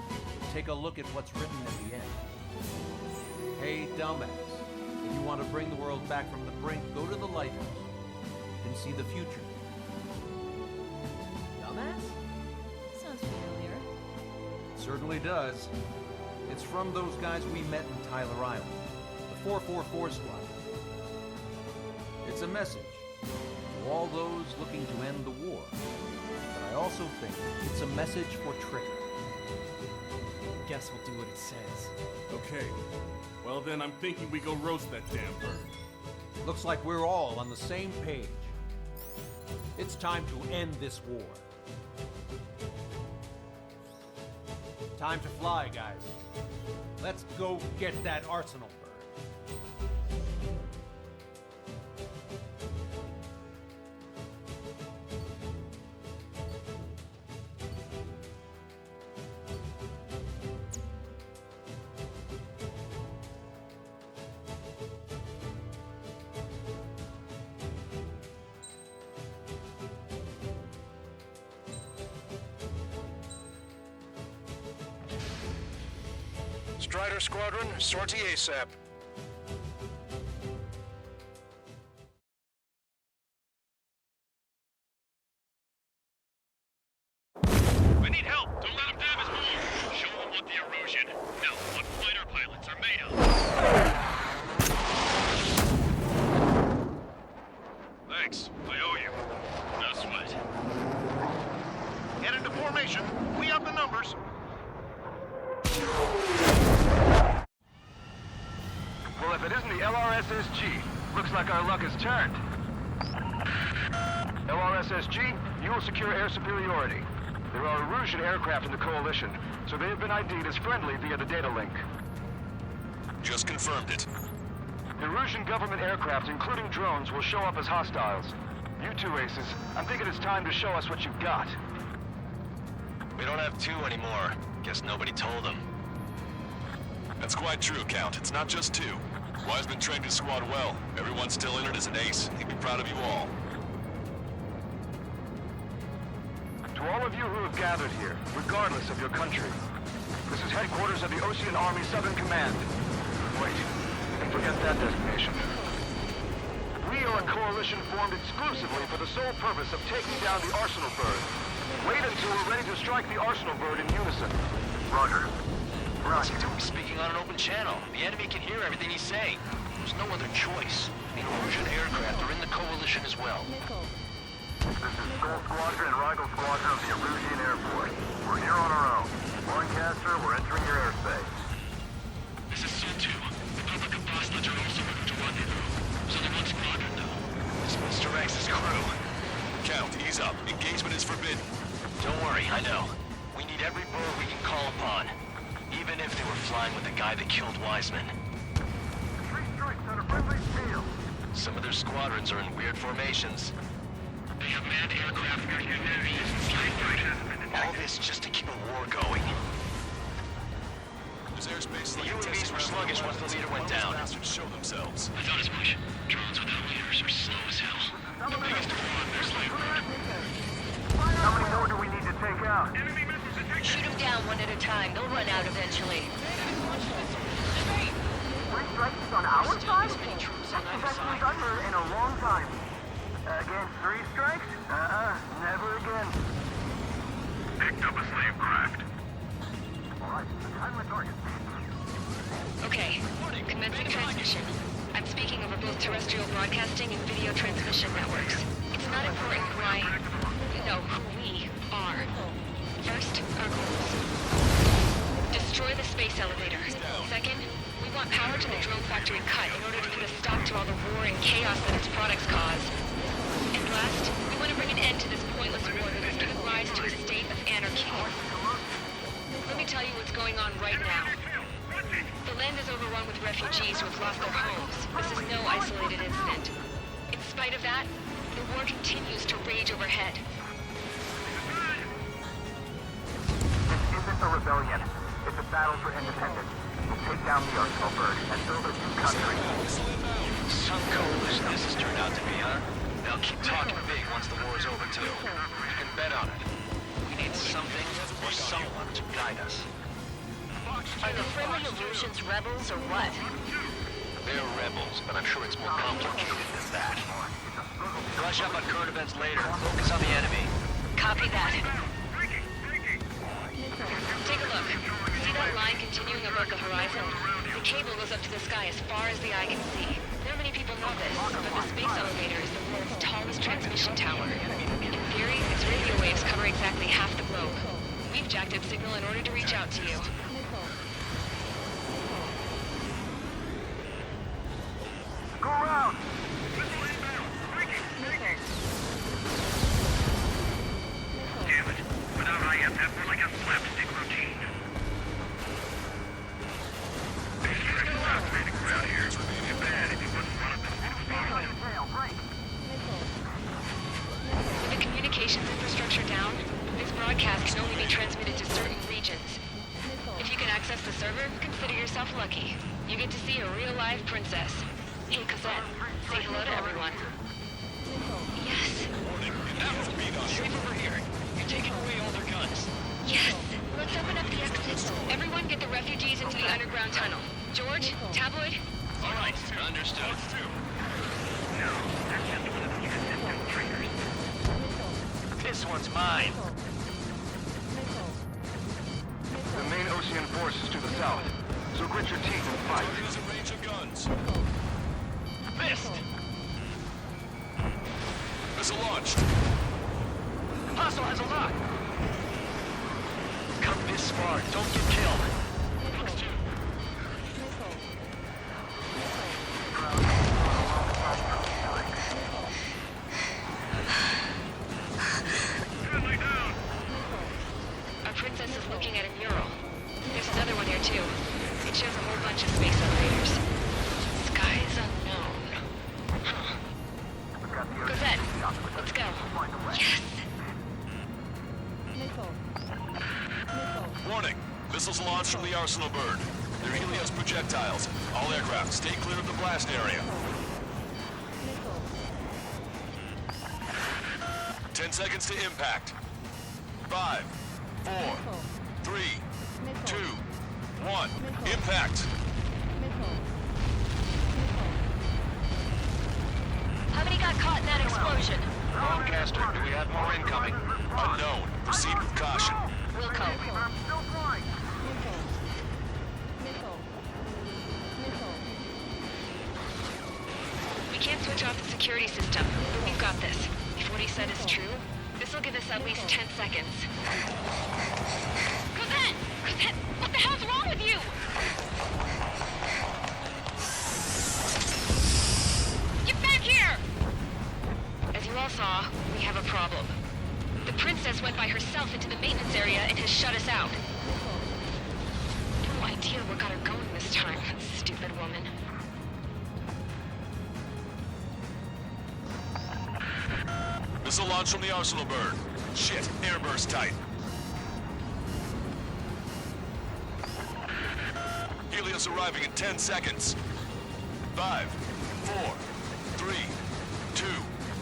[SPEAKER 7] Take a look at what's written at the end. Hey, dumbass. If you want to bring the world back from the brink, go to the Lighthouse. You can see the future.
[SPEAKER 10] Dumbass? Sounds familiar.
[SPEAKER 7] It certainly does. It's from those guys we met in Tyler Island. The 444 squad. It's a message to all those looking to end the war. But I also think it's a message for Tricker.
[SPEAKER 4] Guess we'll do what it says.
[SPEAKER 18] Okay. Well then, I'm thinking we go roast that damn bird.
[SPEAKER 7] Looks like we're all on the same page. It's time to end this war. Time to fly, guys. Let's go get that Arsenal bird.
[SPEAKER 8] Strider Squadron, sortie ASAP.
[SPEAKER 1] We need help! Don't let them damage more! Show them what the Erusian, no, what fighter pilots are made of!
[SPEAKER 8] Thanks, I owe you.
[SPEAKER 1] No sweat.
[SPEAKER 8] Get into formation. We have the numbers.
[SPEAKER 14] Well, if it isn't the LRSSG, looks like our luck has turned. LRSSG, you will secure air superiority. There are Erusian aircraft in the Coalition, so they have been ID'd as friendly via the data link.
[SPEAKER 2] Just confirmed it.
[SPEAKER 14] The Erusian government aircraft, including drones, will show up as hostiles. You two aces, I'm thinking it's time to show us what you've got.
[SPEAKER 9] We don't have two anymore. Guess nobody told them.
[SPEAKER 2] That's quite true, Count. It's not just two. Wiseman trained his squad well. Everyone still in it as an ace. He'd be proud of you all.
[SPEAKER 14] To all of you who have gathered here, regardless of your country, this is headquarters of the Ocean Army Southern Command. Wait, forget that designation. coalition formed exclusively for the sole purpose of taking down the Arsenal Bird. Wait until we're ready to strike the Arsenal Bird in unison.
[SPEAKER 9] Roger. Listen to him speaking on an open channel. The enemy can hear everything he's saying. There's no other choice. The Erusian aircraft are in the coalition as well.
[SPEAKER 14] This is Skull Squadron and Rigel Squadron of the Erusian Air Force. We're here on our own. Lancaster, we're entering your airspace.
[SPEAKER 1] This is Sol 2. The public of Bosnich are also moving to rendezvous. So the one squadron, though.
[SPEAKER 9] This Mr. X's crew.
[SPEAKER 2] Count, ease up. Engagement is forbidden.
[SPEAKER 9] Don't worry, I know. We need every bird we can call upon. Even if they were flying with the guy that killed Wiseman.
[SPEAKER 14] 3 strikes on a friendly field.
[SPEAKER 9] Some of their squadrons are in weird formations.
[SPEAKER 1] They have manned aircraft near Unity and slave fighters.
[SPEAKER 9] All this just to keep a war going.
[SPEAKER 2] There's airspace
[SPEAKER 9] The UAVs were sluggish once the leader went down.
[SPEAKER 2] Bastards show themselves.
[SPEAKER 1] I thought as much. Drones without leaders are slow as hell. The biggest of all their slave fighters.
[SPEAKER 14] How many more do we need to take out?
[SPEAKER 1] Enemy missiles detected.
[SPEAKER 11] Shoot them down one at a time. They'll run out eventually.
[SPEAKER 14] 3 strikes on our side? That's the best we've done here in a long time. Against 3 strikes? Never again.
[SPEAKER 1] Picked up a slave craft.
[SPEAKER 14] Alright, I'm the target.
[SPEAKER 11] Okay, commencing transmission. I'm speaking over both terrestrial broadcasting and video transmission networks. It's not important who who we are. First, our goals. Destroy the space elevator. Second, we want power to the drone factory cut in order to put a stop to all the war and chaos that its products cause. And last, we want to bring an end to this pointless war that has given rise to a state of anarchy. Let me tell you what's going on right now. The land is overrun with refugees who have lost their homes. This is no isolated incident. In spite of that, the war continues to rage overhead.
[SPEAKER 14] This isn't a rebellion. It's a battle for independence. We'll take down the Arsenal Bird and build a new country.
[SPEAKER 9] Some coalition this has turned out to be, huh? They'll keep talking big once the war's over, too. You can bet on it. We need something or someone to guide us.
[SPEAKER 11] Are the friendly Erusians rebels or what?
[SPEAKER 9] They're rebels, but I'm sure it's more complicated than that. Brush up on current events later. Focus on the enemy.
[SPEAKER 11] Copy that. Take a look. See that line continuing above the horizon? The cable goes up to the sky as far as the eye can see. Not many people know this, but the space elevator is the world's tallest transmission tower. In theory, its radio waves cover exactly half the globe. We've jacked its signal in order to reach out to you.
[SPEAKER 14] Go around!
[SPEAKER 1] Damn it. Without IFF, we're like a slapstick routine. These guys are fascinating around here. It'd be bad if you wouldn't run up this
[SPEAKER 11] With the communications infrastructure down, this broadcast can only be transmitted to certain regions. If you can access the server, consider yourself lucky. You get to see a real-life princess. Hey, Cosette, say hello to everyone. Yes.
[SPEAKER 9] Straight over here. You're taking away all their guns.
[SPEAKER 11] Yes. Let's open up the exit. Everyone get the refugees into the underground tunnel. George, Tabloid?
[SPEAKER 9] All right, understood. This one's mine.
[SPEAKER 14] The main Ocean force is to the south, so grit your teeth and fight.
[SPEAKER 2] Target is in range of guns.
[SPEAKER 9] Missed.
[SPEAKER 2] Missile launched.
[SPEAKER 9] Hostile has a lock. Come this far, don't get killed.
[SPEAKER 11] Our princess is looking at a mural. There's another one here too. It shows a whole bunch of space elevators. Skies unknown. Huh. Cosette, let's go. Yes!
[SPEAKER 2] Warning. Missiles launched from the Arsenal Bird. They're Helios projectiles. All aircraft, stay clear of the blast area. 10 seconds to impact. 5, 4, 3, 2, 1. Impact.
[SPEAKER 11] How many got caught that explosion?
[SPEAKER 12] Lancaster, do we have more incoming?
[SPEAKER 2] Unknown. Proceed with caution.
[SPEAKER 11] Wilco. We can't switch off the security system, but we've got this. If what he said is true, this'll give us at least 10 seconds. Cosette! Cosette! What the hell's wrong with you? Get back here! As you all saw, we have a problem. The princess went by herself into the maintenance area and has shut us out. No idea what got her going this time, stupid woman.
[SPEAKER 2] Missile launch from the Arsenal bird. Shit, airburst tight. Helios arriving in 10 seconds. 5, 4, 3, 2.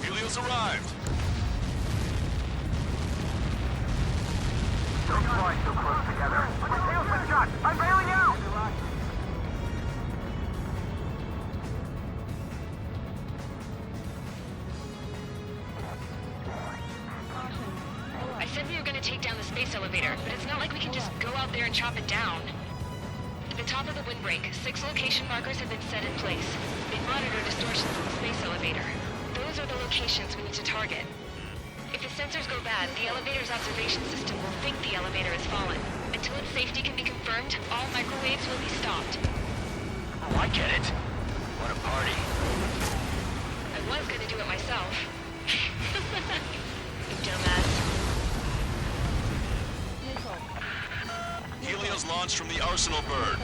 [SPEAKER 2] Helios arrived.
[SPEAKER 1] Don't fly so close together. My tail's been shot. I'm bailing out.
[SPEAKER 11] I said we were going to take down the space elevator, but it's not like we can just go out there and chop it down. At the top of the windbreak, 6 location markers have been set in place. They monitor distortions in the space elevator. Those are the locations we need to target. If the sensors go bad, the elevator's observation system will think the elevator has fallen. Until its safety can be confirmed, all microwaves will be stopped.
[SPEAKER 14] Oh, I get it. What a party.
[SPEAKER 11] I was going to do it myself. You dumbass.
[SPEAKER 2] Helios launched from the Arsenal bird.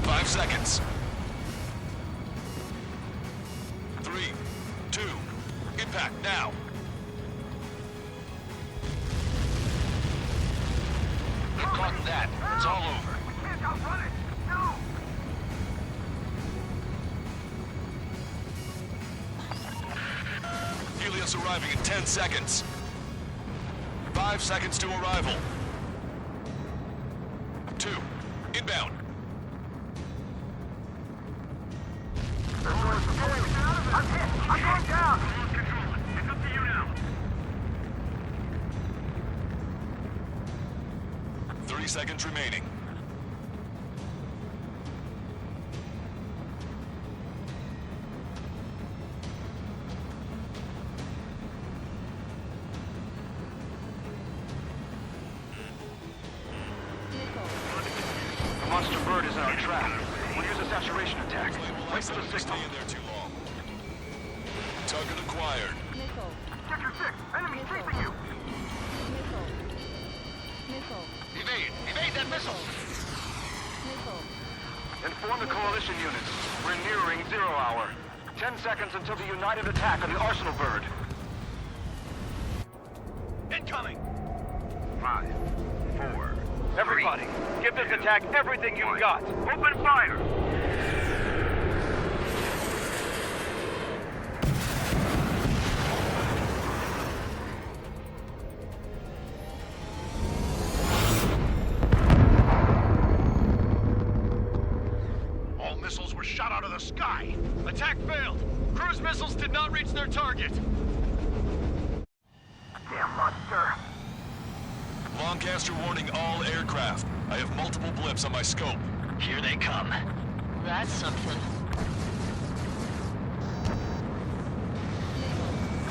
[SPEAKER 2] 5 seconds. 3, 2, impact now.
[SPEAKER 14] Get caught in that. It's all over.
[SPEAKER 1] We can't outrun it. No.
[SPEAKER 2] Helios arriving in 10 seconds. 5 seconds to arrival. 2, inbound.
[SPEAKER 1] I'm hit. I'm going down. Control it. It's up to you now.
[SPEAKER 2] 30 seconds remaining.
[SPEAKER 14] The monster bird is in our trap. We'll use a saturation attack. Wait for the signal.
[SPEAKER 2] Stay in there too long. Target acquired.
[SPEAKER 1] Sector 6. Enemy chasing you.
[SPEAKER 14] Evade! Evade that missile! Inform the coalition units. We're nearing 0 hour. 10 seconds until the united attack on the Arsenal bird.
[SPEAKER 1] Incoming. 5, 4.
[SPEAKER 14] Everybody, give this attack everything you've got.
[SPEAKER 1] Open fire.
[SPEAKER 8] All missiles were shot out of the sky. Attack failed. Cruise missiles did not reach their target.
[SPEAKER 1] Damn monster.
[SPEAKER 2] Lancaster warning all aircraft. I have multiple blips on my scope.
[SPEAKER 14] Here they come.
[SPEAKER 11] That's something.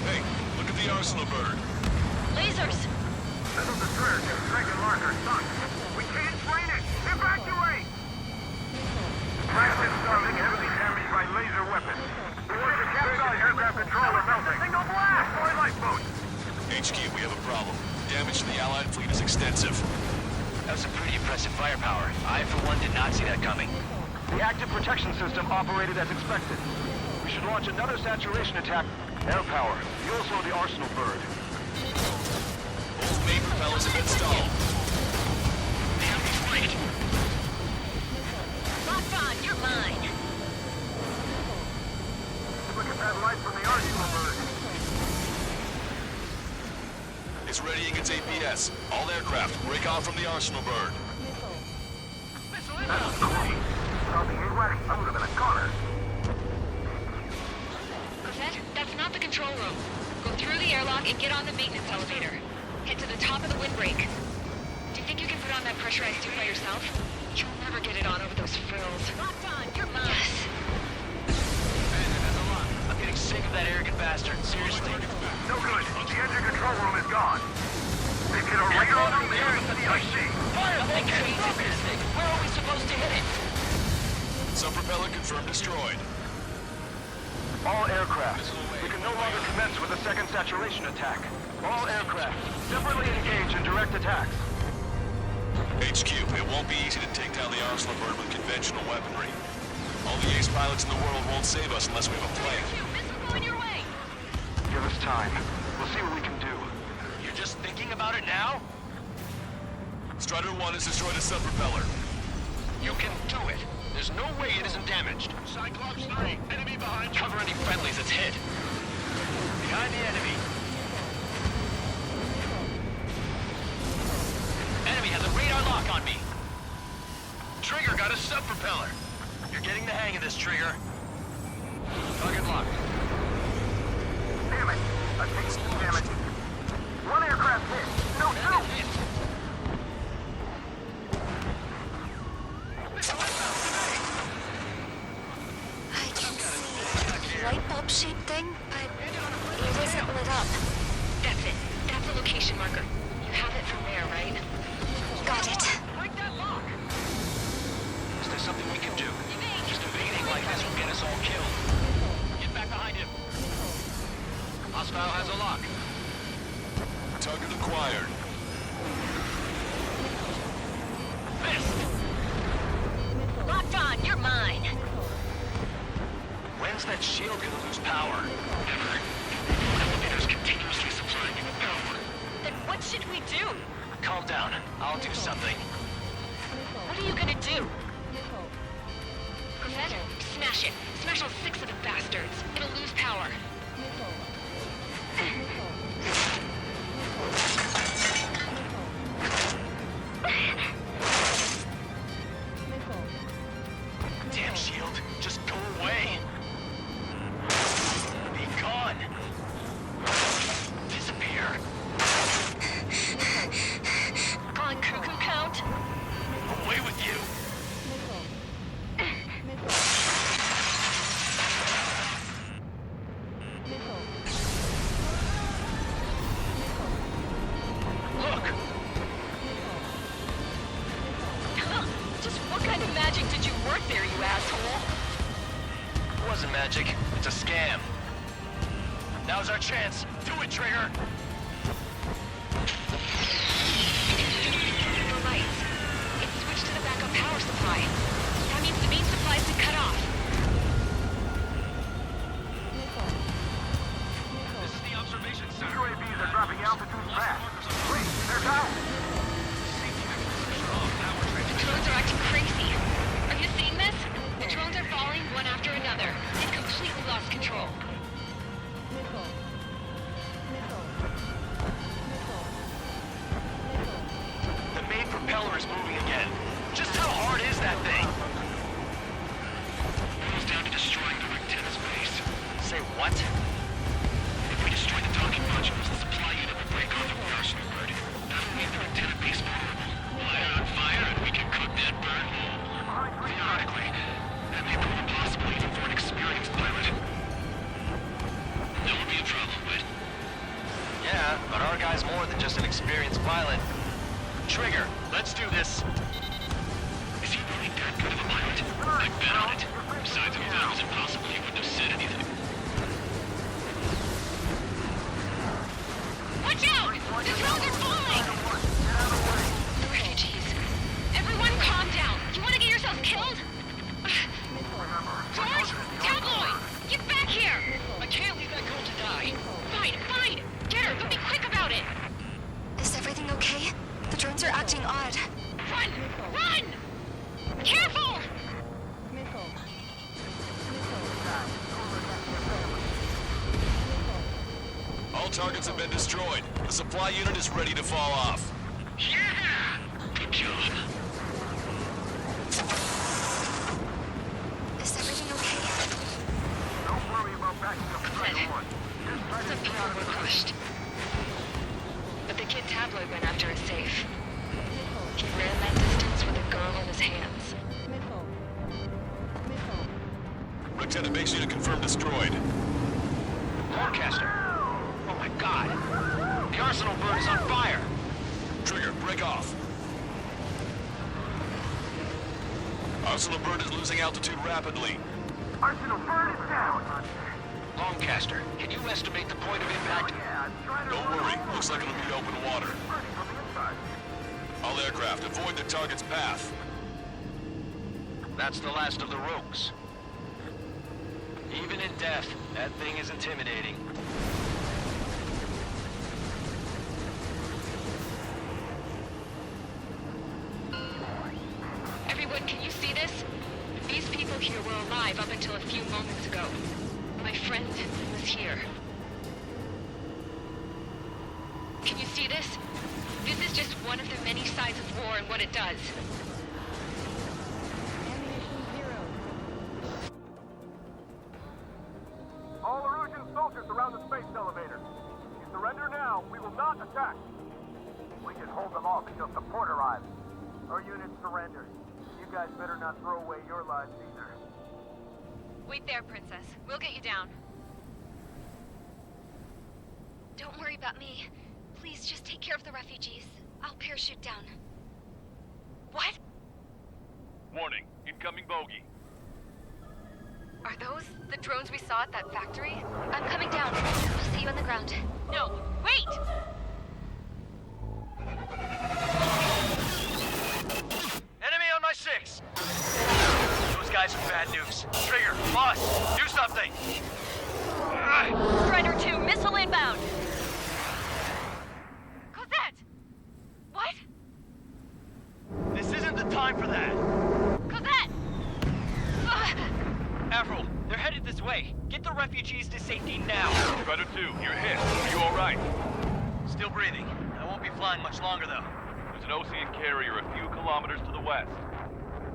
[SPEAKER 2] Hey, look at the Arsenal bird.
[SPEAKER 11] Lasers!
[SPEAKER 1] Missile destroyer near Dragon Marker sunk. We can't train it. Evacuate! Flagship Starlink heavily damaged by laser weapons. Reports of capsized aircraft control are melting. Signal blast! Deploy lifeboats!
[SPEAKER 2] HQ, we have a problem. Damage to the Allied fleet is extensive.
[SPEAKER 14] That's some pretty impressive firepower. I, for one, did not see that coming. The active protection system operated as expected. We should launch another saturation attack. Air power. Fuel slow the Arsenal bird.
[SPEAKER 2] Both main propellers have been stalled.
[SPEAKER 14] The enemy flanked.
[SPEAKER 11] Bonfon, you're mine.
[SPEAKER 1] Look at that light from the Arsenal bird.
[SPEAKER 2] It's readying its APS. All aircraft, break off from the Arsenal bird.
[SPEAKER 1] That's great. Without the AWACS, I would have been a goner.
[SPEAKER 11] log and get on the maintenance elevator. Head to the top of the windbreak. Do you think you can put on that pressurized suit by yourself? You'll never get it on over those frills. Locked on, you're mine. Yes.
[SPEAKER 14] There's a lot. I'm getting sick of that arrogant bastard. Seriously.
[SPEAKER 1] No good. The engine control room is gone. They've hit a radar on the CIC.
[SPEAKER 14] Fire! Nothing crazy with this thing. Where are we supposed to hit it?
[SPEAKER 2] Sub-propeller confirmed destroyed.
[SPEAKER 1] All aircraft. We can no longer commence with a second saturation attack. All aircraft, separately engage in direct attacks.
[SPEAKER 2] HQ, it won't be easy to take down the Arsenal bird with conventional weaponry. All the ace pilots in the world won't save us unless we have a plan.
[SPEAKER 11] Missile on your way!
[SPEAKER 1] Give us time. We'll see what we can do.
[SPEAKER 14] You're just thinking about it now?
[SPEAKER 2] Strider 1 has destroyed a sub-propeller.
[SPEAKER 14] You can do it. There's no way it isn't damaged.
[SPEAKER 8] Cyclops 3, enemy behind you.
[SPEAKER 14] Cover any friendlies that's hit. Behind the enemy. Enemy has a radar lock on me. Trigger got a sub-propeller. You're getting the hang of this, Trigger. Target locked.
[SPEAKER 1] Damn it. I think some damage. One aircraft hit. No, two.
[SPEAKER 11] I can see a light bulb-shaped thing, but it isn't lit up. That's it. That's the location marker. You have it from there, right? Got it.
[SPEAKER 14] Break that lock! Is there something we can do? Just evading like this will get us all killed. Get back behind him. Hostile has a lock.
[SPEAKER 2] Target acquired.
[SPEAKER 14] Missed!
[SPEAKER 11] Locked on, you're mine.
[SPEAKER 14] When's that shield gonna lose power?
[SPEAKER 8] Never. The elevator's continuously supplying you with power.
[SPEAKER 11] Then what should we do?
[SPEAKER 14] Calm down. I'll do something.
[SPEAKER 11] What are you gonna do? Professor, smash it. Smash all 6 of the bastards. It'll lose power.
[SPEAKER 14] Damn shield, just go away. Be gone. Disappear.
[SPEAKER 11] On cuckoo count.
[SPEAKER 14] Away with you. Look.
[SPEAKER 11] Just what kind of magic did you work there, you asshole?
[SPEAKER 14] It wasn't magic. It's a scam. Now's our chance. Do it, Trigger.
[SPEAKER 11] The lights. It's switched to the backup power supply. That means the main supply's been cut off.
[SPEAKER 14] This is the observation center.
[SPEAKER 1] UAVs are dropping altitude fast. Wait, they're down.
[SPEAKER 11] The drones are acting crazy. Are you seeing this? The drones are falling one after another. They've completely lost control.
[SPEAKER 14] The main propeller is moving again. Just how hard is that thing?
[SPEAKER 8] Boils down to destroying the Lieutenant's base.
[SPEAKER 14] Say what?
[SPEAKER 8] If we destroy the docking modules, the supply unit will break off from the Arsenal bird. That'll leave the Lieutenant base vulnerable. Light on fire and we can cook that bird whole. Theoretically, that may prove impossible even for an experienced pilot. That would be a problem, but...
[SPEAKER 14] Yeah, but our guy's more than just an experienced pilot. Trigger, let's do this.
[SPEAKER 8] Is he really that good of a pilot? I bet on it. Besides, if that was impossible, he wouldn't have said anything.
[SPEAKER 11] Watch out! The drones are falling! The refugees. Everyone calm down. You want to get yourself killed? George? Tabloid! Get back here!
[SPEAKER 14] I can't leave that girl to die.
[SPEAKER 11] Fine, fine! Get her, but be quick about it!
[SPEAKER 15] Is everything okay? The drones are acting odd.
[SPEAKER 11] Run! Run! Careful!
[SPEAKER 2] All targets have been destroyed. The supply unit is ready to fall off.
[SPEAKER 8] Yeah! Good job.
[SPEAKER 15] Is everything okay?
[SPEAKER 1] Don't worry about backing up Strider 1.
[SPEAKER 11] Some people were crushed.
[SPEAKER 2] Lieutenant, makes you to confirm destroyed.
[SPEAKER 14] Lancaster! Oh my god! The Arsenal bird is on fire!
[SPEAKER 2] Trigger, break off. Arsenal bird is losing altitude rapidly.
[SPEAKER 1] Arsenal bird is down!
[SPEAKER 14] Lancaster, can you estimate the point of impact?
[SPEAKER 2] Don't worry, looks like it'll be open water. All aircraft, avoid the target's path.
[SPEAKER 14] That's the last of the rogues. Even in death, that thing is intimidating.
[SPEAKER 11] Everyone, can you see this? These people here were alive up until a few moments ago. My friend was here. Can you see this? This is just one of the many sides of war and what it does.
[SPEAKER 1] All Erusian soldiers around the space elevator. If you surrender now, we will not attack. We can hold them off until support arrives. Our unit surrenders. You guys better not throw away your lives either.
[SPEAKER 3] Wait there, Princess. We'll get you down.
[SPEAKER 15] Don't worry about me. Please just take care of the refugees. I'll parachute down. What?
[SPEAKER 8] Warning, incoming bogey.
[SPEAKER 3] Are those the drones we saw at that factory?
[SPEAKER 15] I'm coming down. I'll see you on the ground.
[SPEAKER 3] No, wait!
[SPEAKER 14] Enemy on my 6! Those guys are bad news. Trigger, boss, do something!
[SPEAKER 11] Strider 2, missile inbound!
[SPEAKER 3] Cosette! What?
[SPEAKER 14] This isn't the time for that!
[SPEAKER 3] Cosette!
[SPEAKER 14] Avril, they're headed this way. Get the refugees to safety now.
[SPEAKER 8] Strider 2, you're hit. Are you alright?
[SPEAKER 14] Still breathing. I won't be flying much longer, though.
[SPEAKER 8] There's an Ocean carrier a few kilometers to the west.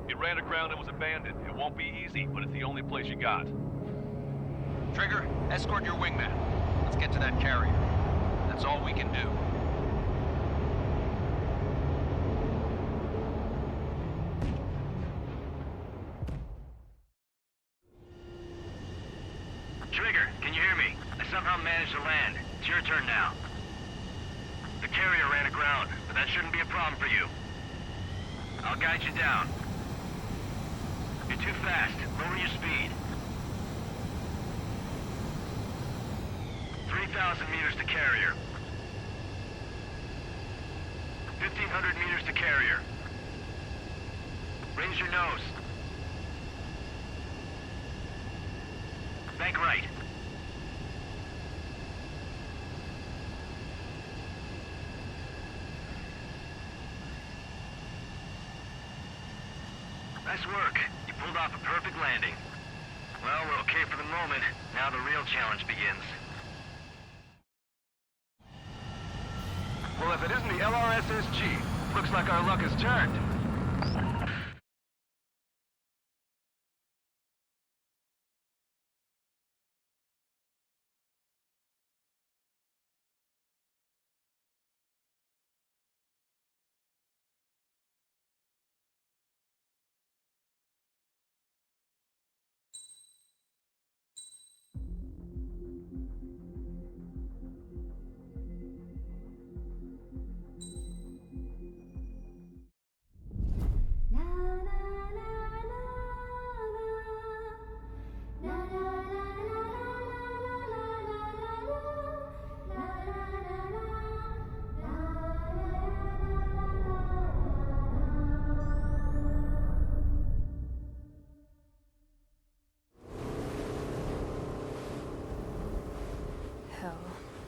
[SPEAKER 8] It ran aground and was abandoned. It won't be easy, but it's the only place you got.
[SPEAKER 14] Trigger, escort your wingman. Let's get to that carrier. That's all we can do.
[SPEAKER 1] Trigger, can you hear me? I somehow managed to land. It's your turn now. The carrier ran aground, but that shouldn't be a problem for you. I'll guide you down. You're too fast. Lower your speed. 3,000 meters to carrier. 1,500 meters to carrier. Raise your nose. Bank right. Nice work. You pulled off a perfect landing. Well, we're okay for the moment. Now the real challenge begins. Well, if it isn't the LRSSG, looks like our luck has turned.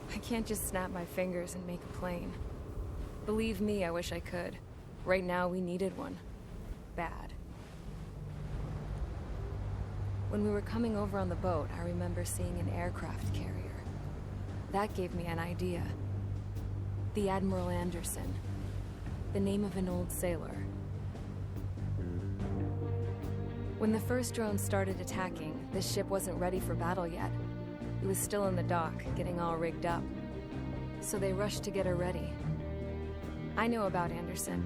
[SPEAKER 3] I can't just snap my fingers and make a plane. Believe me, I wish I could. Right now, we needed one. Bad. When we were coming over on the boat, I remember seeing an aircraft carrier. That gave me an idea. The Admiral Anderson. The name of an old sailor. When the first drone started attacking, the ship wasn't ready for battle yet. It was still in the dock, getting all rigged up. So they rushed to get her ready. I know about Anderson.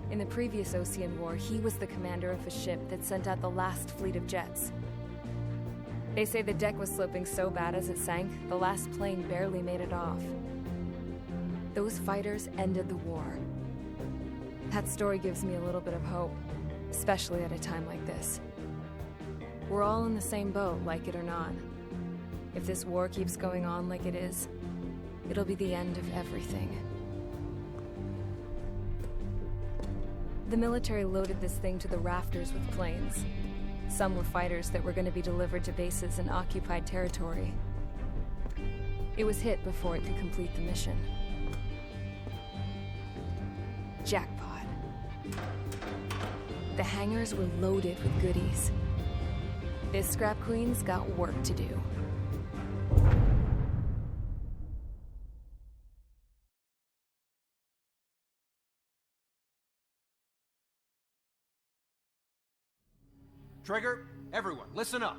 [SPEAKER 3] In the previous Ocean War, he was the commander of a ship that sent out the last fleet of jets. They say the deck was sloping so bad as it sank, the last plane barely made it off. Those fighters ended the war. That story gives me a little bit of hope, especially at a time like this. We're all in the same boat, like it or not. If this war keeps going on like it is, it'll be the end of everything. The military loaded this thing to the rafters with planes. Some were fighters that were going to be delivered to bases in occupied territory. It was hit before it could complete the mission. Jackpot. The hangars were loaded with goodies. This Scrap Queen's got work to do.
[SPEAKER 7] Trigger, everyone, listen up.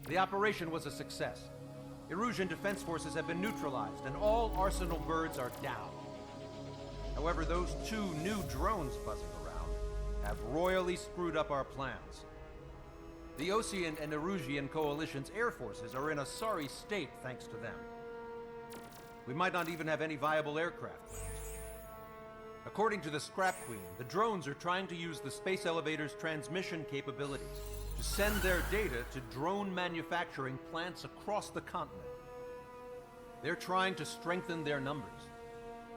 [SPEAKER 7] The operation was a success. Erusian defense forces have been neutralized, and all Arsenal birds are down. However, those 2 new drones buzzing around have royally screwed up our plans. The Osean and Erusian coalition's air forces are in a sorry state thanks to them. We might not even have any viable aircraft left. According to the Scrap Queen, the drones are trying to use the space elevator's transmission capabilities to send their data to drone manufacturing plants across the continent. They're trying to strengthen their numbers.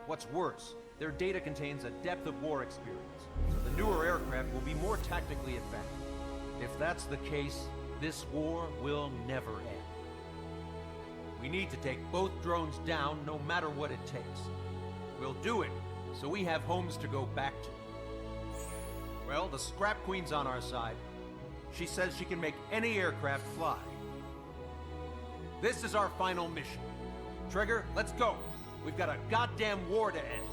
[SPEAKER 7] What's worse, their data contains a depth of war experience, so the newer aircraft will be more tactically effective. If that's the case, this war will never end. We need to take both drones down no matter what it takes. We'll do it so we have homes to go back to. Well, the Scrap Queen's on our side. She says she can make any aircraft fly. This is our final mission. Trigger, let's go. We've got a goddamn war to end.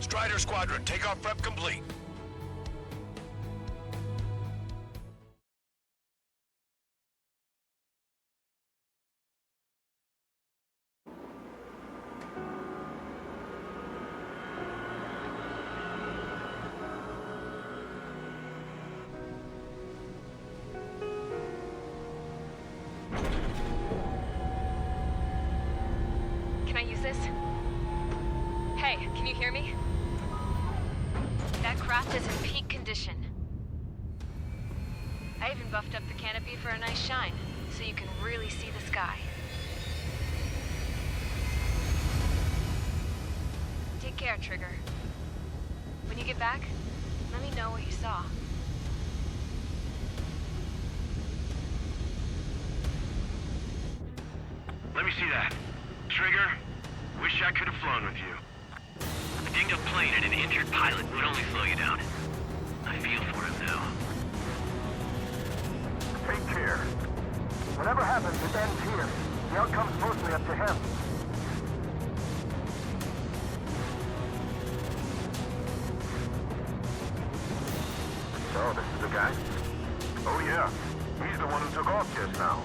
[SPEAKER 8] Strider Squadron, takeoff prep complete.
[SPEAKER 3] Can I use this? Hey, can you hear me? That craft is in peak condition. I even buffed up the canopy for a nice shine, so you can really see the sky. Take care, Trigger. When you get back, let me know what you saw.
[SPEAKER 8] Let me see that. Trigger, wish I could have flown with you.
[SPEAKER 14] A dinged-up plane and an injured pilot would only slow you down. I feel for him now.
[SPEAKER 1] Take care. Whatever happens, it ends here. The outcome's mostly up to him.
[SPEAKER 8] So, this is the guy? Oh yeah, he's the one who took off just now.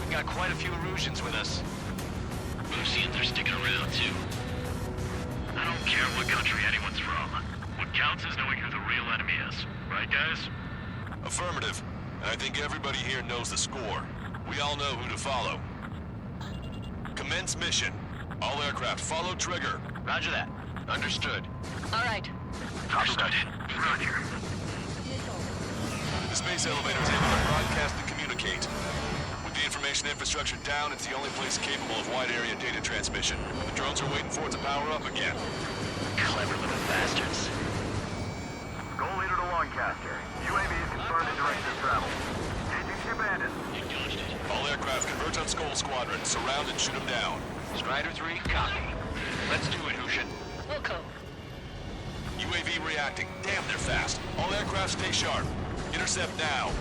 [SPEAKER 14] We've got quite a few Erusians with us. Oseans are sticking around, too.
[SPEAKER 8] I don't care what country anyone's from. What counts is knowing who the real enemy is. Right, guys?
[SPEAKER 2] Affirmative. And I think everybody here knows the score. We all know who to follow. Commence mission. All aircraft follow Trigger.
[SPEAKER 14] Roger that. Understood.
[SPEAKER 11] All right.
[SPEAKER 8] Understood. Roger.
[SPEAKER 2] The space elevator is able to broadcast the communication communicate. With the information infrastructure down, it's the only place capable of wide-area data transmission. The drones are waiting for it to power up again.
[SPEAKER 14] Clever little bastards.
[SPEAKER 1] Goal leader to Lancaster. UAV is confirmed in direction of travel. Changing ship bandits.
[SPEAKER 2] All aircraft converge on Skull Squadron. Surround and shoot them down.
[SPEAKER 12] Strider 3, copy. Let's do it, Hushin.
[SPEAKER 11] Wilco.
[SPEAKER 2] UAV reacting. Damn, they're fast. All aircraft stay sharp. Intercept now.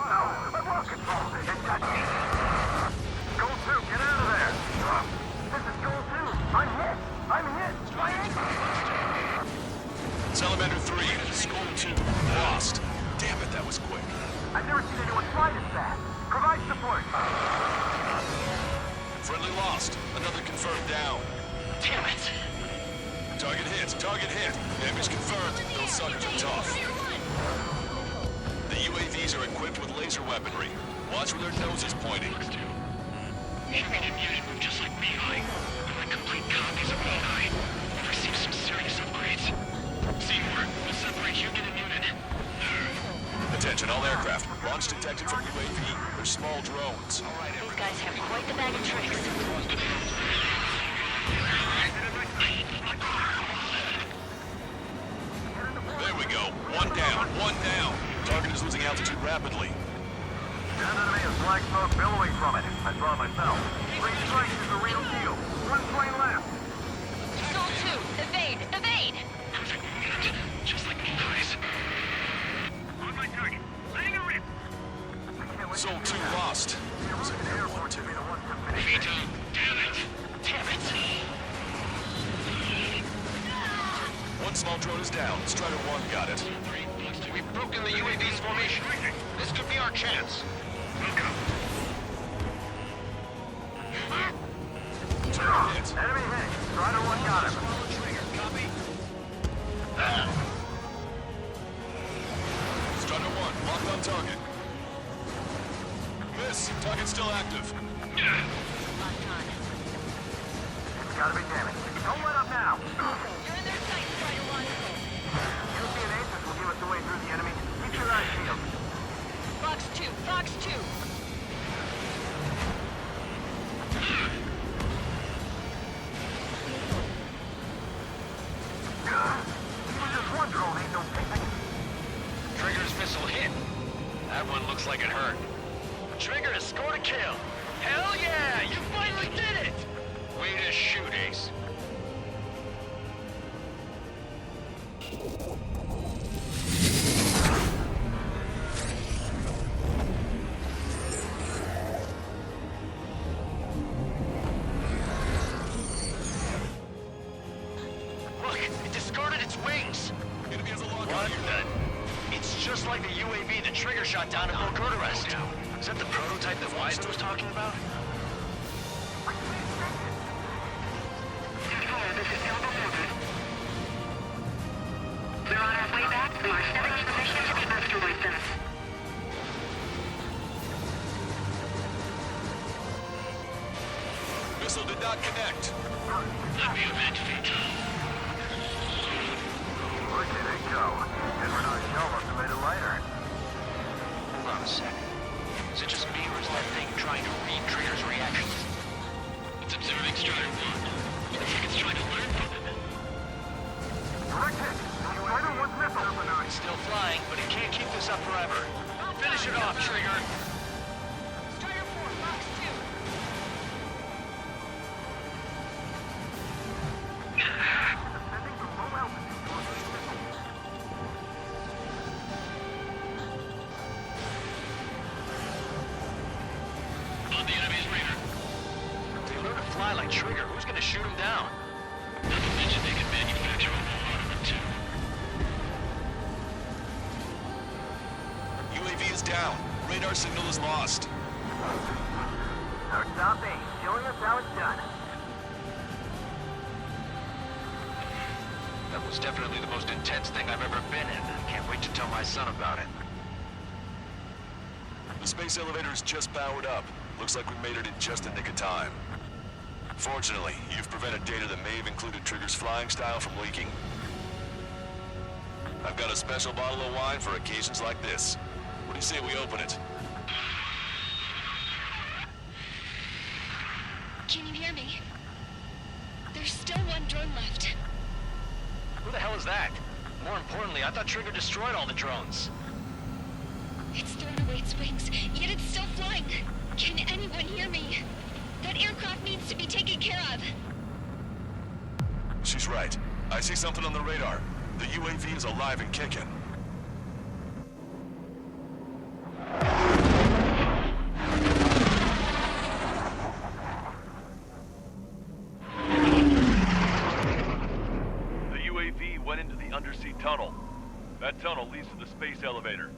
[SPEAKER 1] I've lost control. Goal 2, get out of there. This is Goal 2. I'm hit.
[SPEAKER 2] Salamander 3, Skull 2, lost. Damn it, that was quick.
[SPEAKER 1] I've never seen anyone fly this fast. Provide support.
[SPEAKER 2] Friendly lost. Another confirmed down.
[SPEAKER 14] Damn it.
[SPEAKER 2] Target hit. Damage confirmed. Those suckers are tough. The UAVs are equipped with laser weaponry. Watch where their nose is pointing.
[SPEAKER 1] Human and unit move just like Beehive. They're like complete copies of Beehive. We've received some serious upgrades. Seymour, we'll separate human and unit.
[SPEAKER 2] Attention, all aircraft. Launch detected from UAV. They're small drones.
[SPEAKER 11] These guys have quite the bag of tricks.
[SPEAKER 2] There we go. One down. Target is losing altitude rapidly.
[SPEAKER 1] That enemy is black smoke billowing from it. I saw it myself. 3 strikes is the real deal. 1 plane left.
[SPEAKER 11] Soul 2, evade!
[SPEAKER 1] Perfect movement. Just like me, guys. On my target. Laying a rip.
[SPEAKER 2] Soul 2 lost. Was it there or two?
[SPEAKER 1] Vito, damn it.
[SPEAKER 2] One small drone is down. Strider 1 got it.
[SPEAKER 12] We've broken the UAV's formation. This could be our chance.
[SPEAKER 1] Enemy hit. Strider 1 got him.
[SPEAKER 2] Strider 1, locked on target. Miss. Target still active.
[SPEAKER 1] It's gotta be damaged. Don't let up now.
[SPEAKER 11] You're in their sight, Strider 1.
[SPEAKER 1] European agents will give us the way through the enemy. Keep your eyes peeled.
[SPEAKER 11] Fox 2.
[SPEAKER 1] Even just one drone ain't no picnic.
[SPEAKER 14] Trigger's missile hit. That one looks like it hurt. Trigger has scored a kill. Hell yeah! You finally did it! Way to shoot, Ace. Look, it discarded its wings.
[SPEAKER 2] Enemy has a lock
[SPEAKER 14] What
[SPEAKER 2] on you.
[SPEAKER 14] It's just like the UAV the Trigger shot down at Gorgon. Is that the prototype that Wiesner was talking about?
[SPEAKER 15] We're on our way back. We are 70 permission to the booster license.
[SPEAKER 2] Missile did not connect.
[SPEAKER 1] Happy event, Vito. Look at it go. Edward shell must have made it lighter.
[SPEAKER 14] Hold on a second. Is it just me, or is that thing trying to read Trigger's reactions?
[SPEAKER 1] It's observing Strider 1. Looks like it's trying to learn from him. Direct hit. Strider 1's missile.
[SPEAKER 14] It's still flying, but it can't keep this up forever. Finish it off, Trigger.
[SPEAKER 11] Strider 4, Fox 2.
[SPEAKER 1] Descending from low altitude to a missile.
[SPEAKER 14] On the enemy's radar. If they learn to fly like Trigger, who's gonna shoot him down?
[SPEAKER 1] Not to mention they can manufacture a whole lot of them too.
[SPEAKER 2] UAV is down. Radar signal is lost.
[SPEAKER 1] Our top 8, showing us how it's done.
[SPEAKER 12] That was definitely the most intense thing I've ever been in. Can't wait to tell my son about it.
[SPEAKER 2] The space elevator is just powered up. Looks like we made it in just the nick of time. Fortunately, you've prevented data that may have included Trigger's flying style from leaking. I've got a special bottle of wine for occasions like this. What do you say we open it?
[SPEAKER 15] Can you hear me? There's still one drone left.
[SPEAKER 14] Who the hell is that? More importantly, I thought Trigger destroyed all the drones.
[SPEAKER 15] It's thrown away its wings, yet it's still flying. Can anyone hear me? That aircraft needs to be taken care of.
[SPEAKER 2] She's right. I see something on the radar. The UAV is alive and kicking.
[SPEAKER 8] The UAV went into the undersea tunnel. That tunnel leads to the space elevator.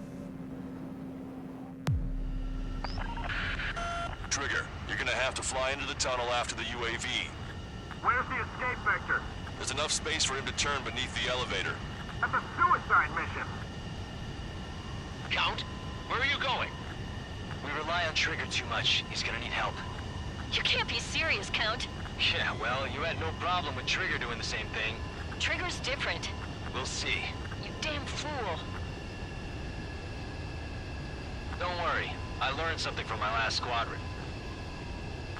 [SPEAKER 2] Trigger, you're gonna have to fly into the tunnel after the UAV.
[SPEAKER 1] Where's the escape vector?
[SPEAKER 2] There's enough space for him to turn beneath the elevator.
[SPEAKER 1] That's a suicide mission.
[SPEAKER 14] Count, where are you going? We rely on Trigger too much. He's gonna need help.
[SPEAKER 11] You can't be serious, Count.
[SPEAKER 14] Yeah, well, you had no problem with Trigger doing the same thing.
[SPEAKER 11] Trigger's different.
[SPEAKER 14] We'll see.
[SPEAKER 11] You damn fool.
[SPEAKER 14] Don't worry. I learned something from my last squadron.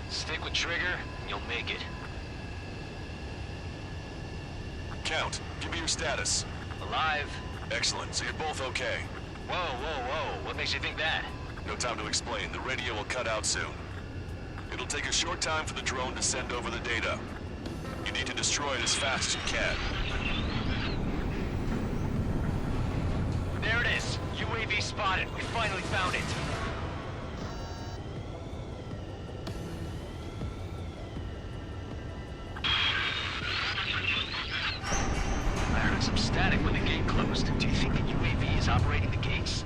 [SPEAKER 14] Stick with Trigger, and you'll make it.
[SPEAKER 2] Count, give me your status.
[SPEAKER 14] Alive.
[SPEAKER 2] Excellent, so you're both okay.
[SPEAKER 14] Whoa, whoa, whoa. What makes you think that?
[SPEAKER 2] No time to explain. The radio will cut out soon. It'll take a short time for the drone to send over the data. You need to destroy it as fast as you can.
[SPEAKER 14] There it is. UAV spotted. We finally found it. I heard some static when the gate closed. Do you think the UAV is operating the gates?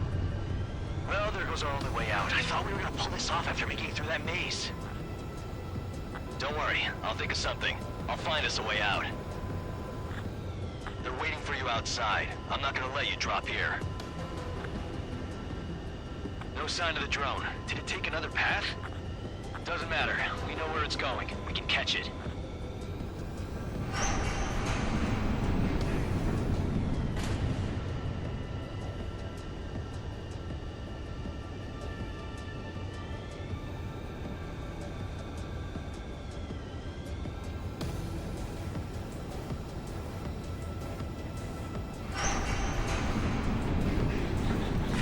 [SPEAKER 14] Well, there goes our only way out. I thought we were gonna pull this off after making it through that maze. Don't worry, I'll think of something. I'll find us a way out. They're waiting for you outside. I'm not gonna let you drop here. No sign of the drone. Did it take another path? Doesn't matter. We know where it's going. We can catch it.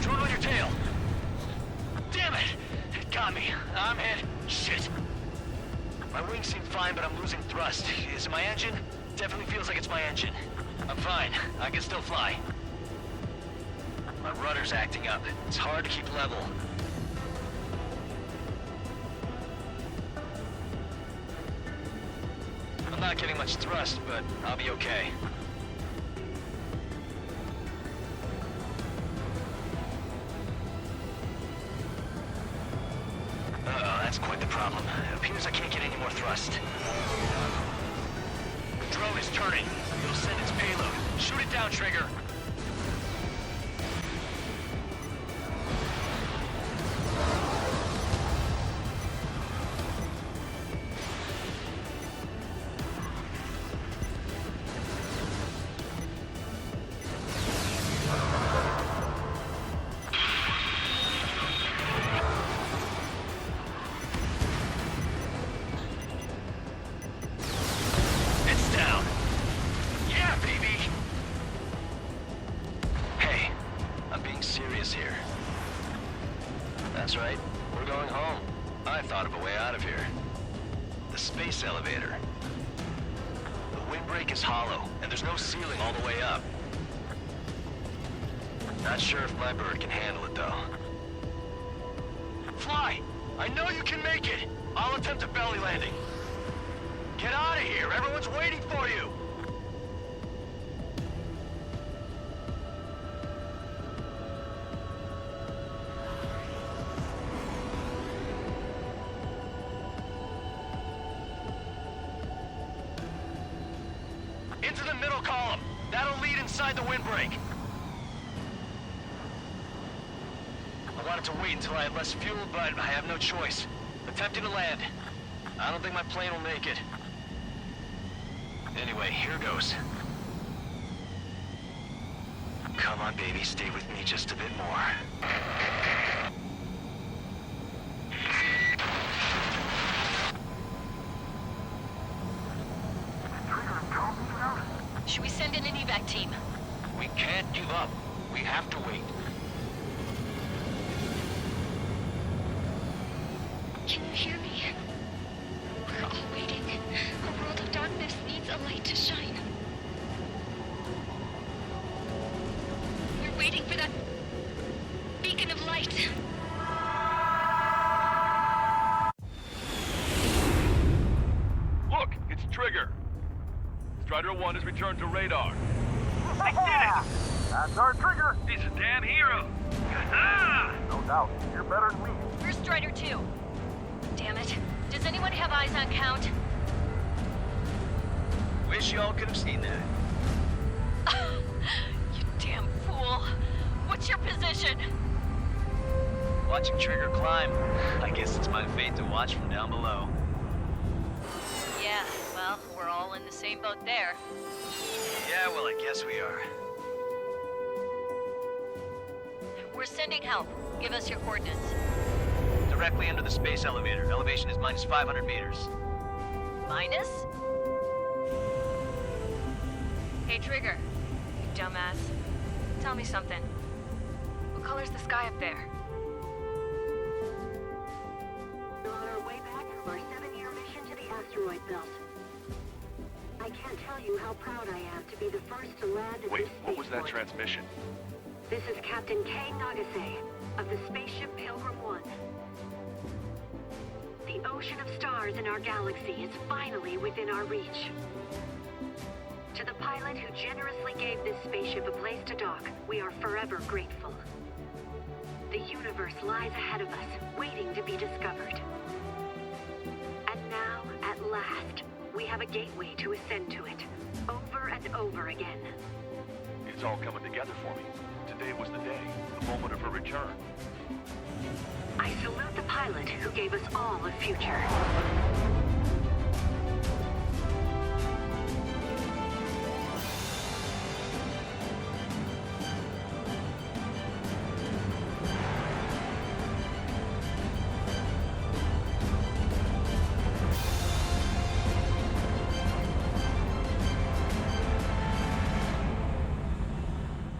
[SPEAKER 14] Drone on your tail. Damn it! It got me. I'm hit. Shit. My wings seem fine, but I'm losing thrust. Is it my engine? Definitely feels like it's my engine. I'm fine. I can still fly. My rudder's acting up. It's hard to keep level. I'm not getting much thrust, but I'll be okay. Uh-oh, that's quite the problem. It appears I can't get any more thrust. Drone is turning. It'll send its payload. Shoot it down, Trigger. It's down. Yeah, baby! Hey, I'm being serious here. That's right, we're going home. I thought of a way out of here. The space elevator. The windbreak is hollow, and there's no ceiling all the way up. Not sure if my bird can handle it, though. Fly! I know you can make it! I'll attempt a belly landing. Get out of here! Everyone's waiting for you! Into the middle column. That'll lead inside the windbreak. I wanted to wait until I had less fuel, but I have no choice. Attempting to land. I don't think my plane will make it. Anyway, here goes. Come on, baby, stay with me just a bit more.
[SPEAKER 11] Should we send in an evac team?
[SPEAKER 14] We can't give up. We have to wait.
[SPEAKER 15] Can you hear me? We're all waiting. A world of darkness needs a light to shine. We're waiting for that beacon of light.
[SPEAKER 8] Look, it's Trigger. Strider 1 has returned to radar.
[SPEAKER 1] They did it! That's our Trigger!
[SPEAKER 8] He's a damn hero.
[SPEAKER 1] No doubt. You're better than me.
[SPEAKER 11] Where's Strider 2? Damn it. Does anyone have eyes on Count?
[SPEAKER 14] Wish y'all could have seen that.
[SPEAKER 11] You damn fool. What's your position?
[SPEAKER 14] Watching Trigger climb. I guess it's my fate to watch from down below.
[SPEAKER 11] Yeah, well, we're all in the same boat there.
[SPEAKER 14] Yeah, well, I guess we are.
[SPEAKER 11] We're sending help. Give us your coordinates.
[SPEAKER 14] Directly under the space elevator. Elevation is minus 500 meters.
[SPEAKER 11] Minus? Hey, Trigger. You dumbass. Tell me something. What color's the sky up there?
[SPEAKER 16] We're on our way back from our 7-year mission to the asteroid belt. I can't tell you how proud I am to be the first to land at
[SPEAKER 8] Wait,
[SPEAKER 16] this
[SPEAKER 8] what was that
[SPEAKER 16] spaceport.
[SPEAKER 8] transmission?
[SPEAKER 16] This is Captain Kay Nagase of the spaceship Pilgrim 1. The ocean of stars in our galaxy is finally within our reach. To the pilot who generously gave this spaceship a place to dock, we are forever grateful. The universe lies ahead of us, waiting to be discovered. And now, at last, we have a gateway to ascend to it, over and over again.
[SPEAKER 8] It's all coming together for me. Today was the day, the moment of her return.
[SPEAKER 16] I salute the pilot who gave us all a future.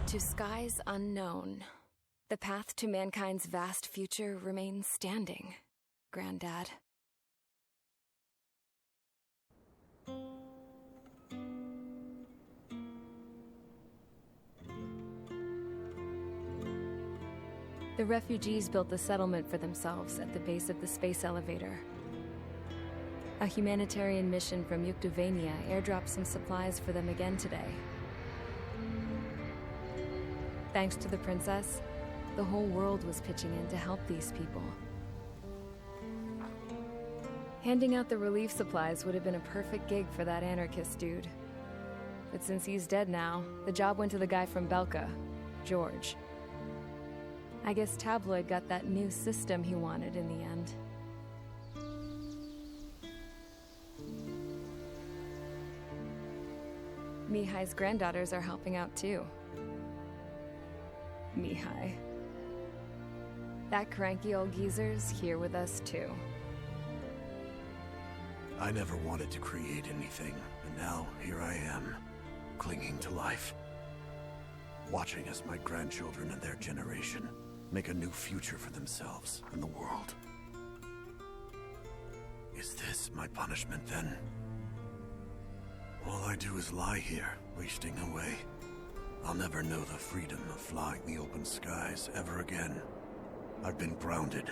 [SPEAKER 3] To skies unknown, the path to mankind's vast future remains standing, Granddad. The refugees built a settlement for themselves at the base of the space elevator. A humanitarian mission from Yuktovania airdropped some supplies for them again today. Thanks to the princess, the whole world was pitching in to help these people. Handing out the relief supplies would have been a perfect gig for that anarchist dude. But since he's dead now, the job went to the guy from Belka, George. I guess Tabloid got that new system he wanted in the end. Mihai's granddaughters are helping out too. Mihai. That cranky old geezer's here with us too.
[SPEAKER 17] I never wanted to create anything, and now here I am, clinging to life. Watching as my grandchildren and their generation make a new future for themselves and the world. Is this my punishment then? All I do is lie here, wasting away. I'll never know the freedom of flying the open skies ever again. I've been grounded,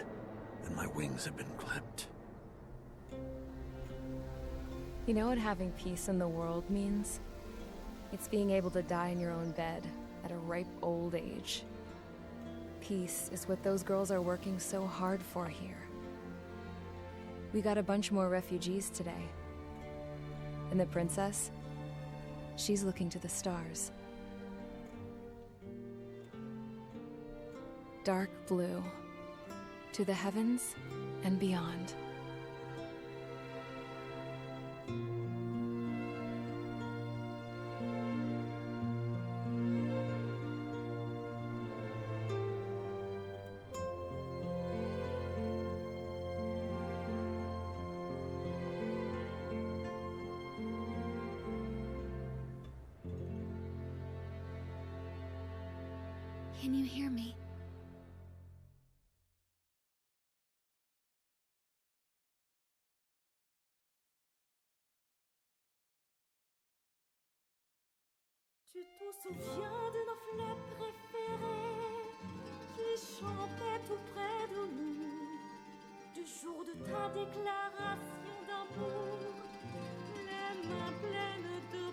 [SPEAKER 17] and my wings have been clipped.
[SPEAKER 3] You know what having peace in the world means? It's being able to die in your own bed at a ripe old age. Peace is what those girls are working so hard for here. We got a bunch more refugees today. And the princess? She's looking to the stars. Dark blue, to the heavens and beyond.
[SPEAKER 15] Can you hear me?
[SPEAKER 5] Tu te souviens de nos fleurs préférées qui chantaient tout près de nous, du jour de ta déclaration d'amour, les mains pleines de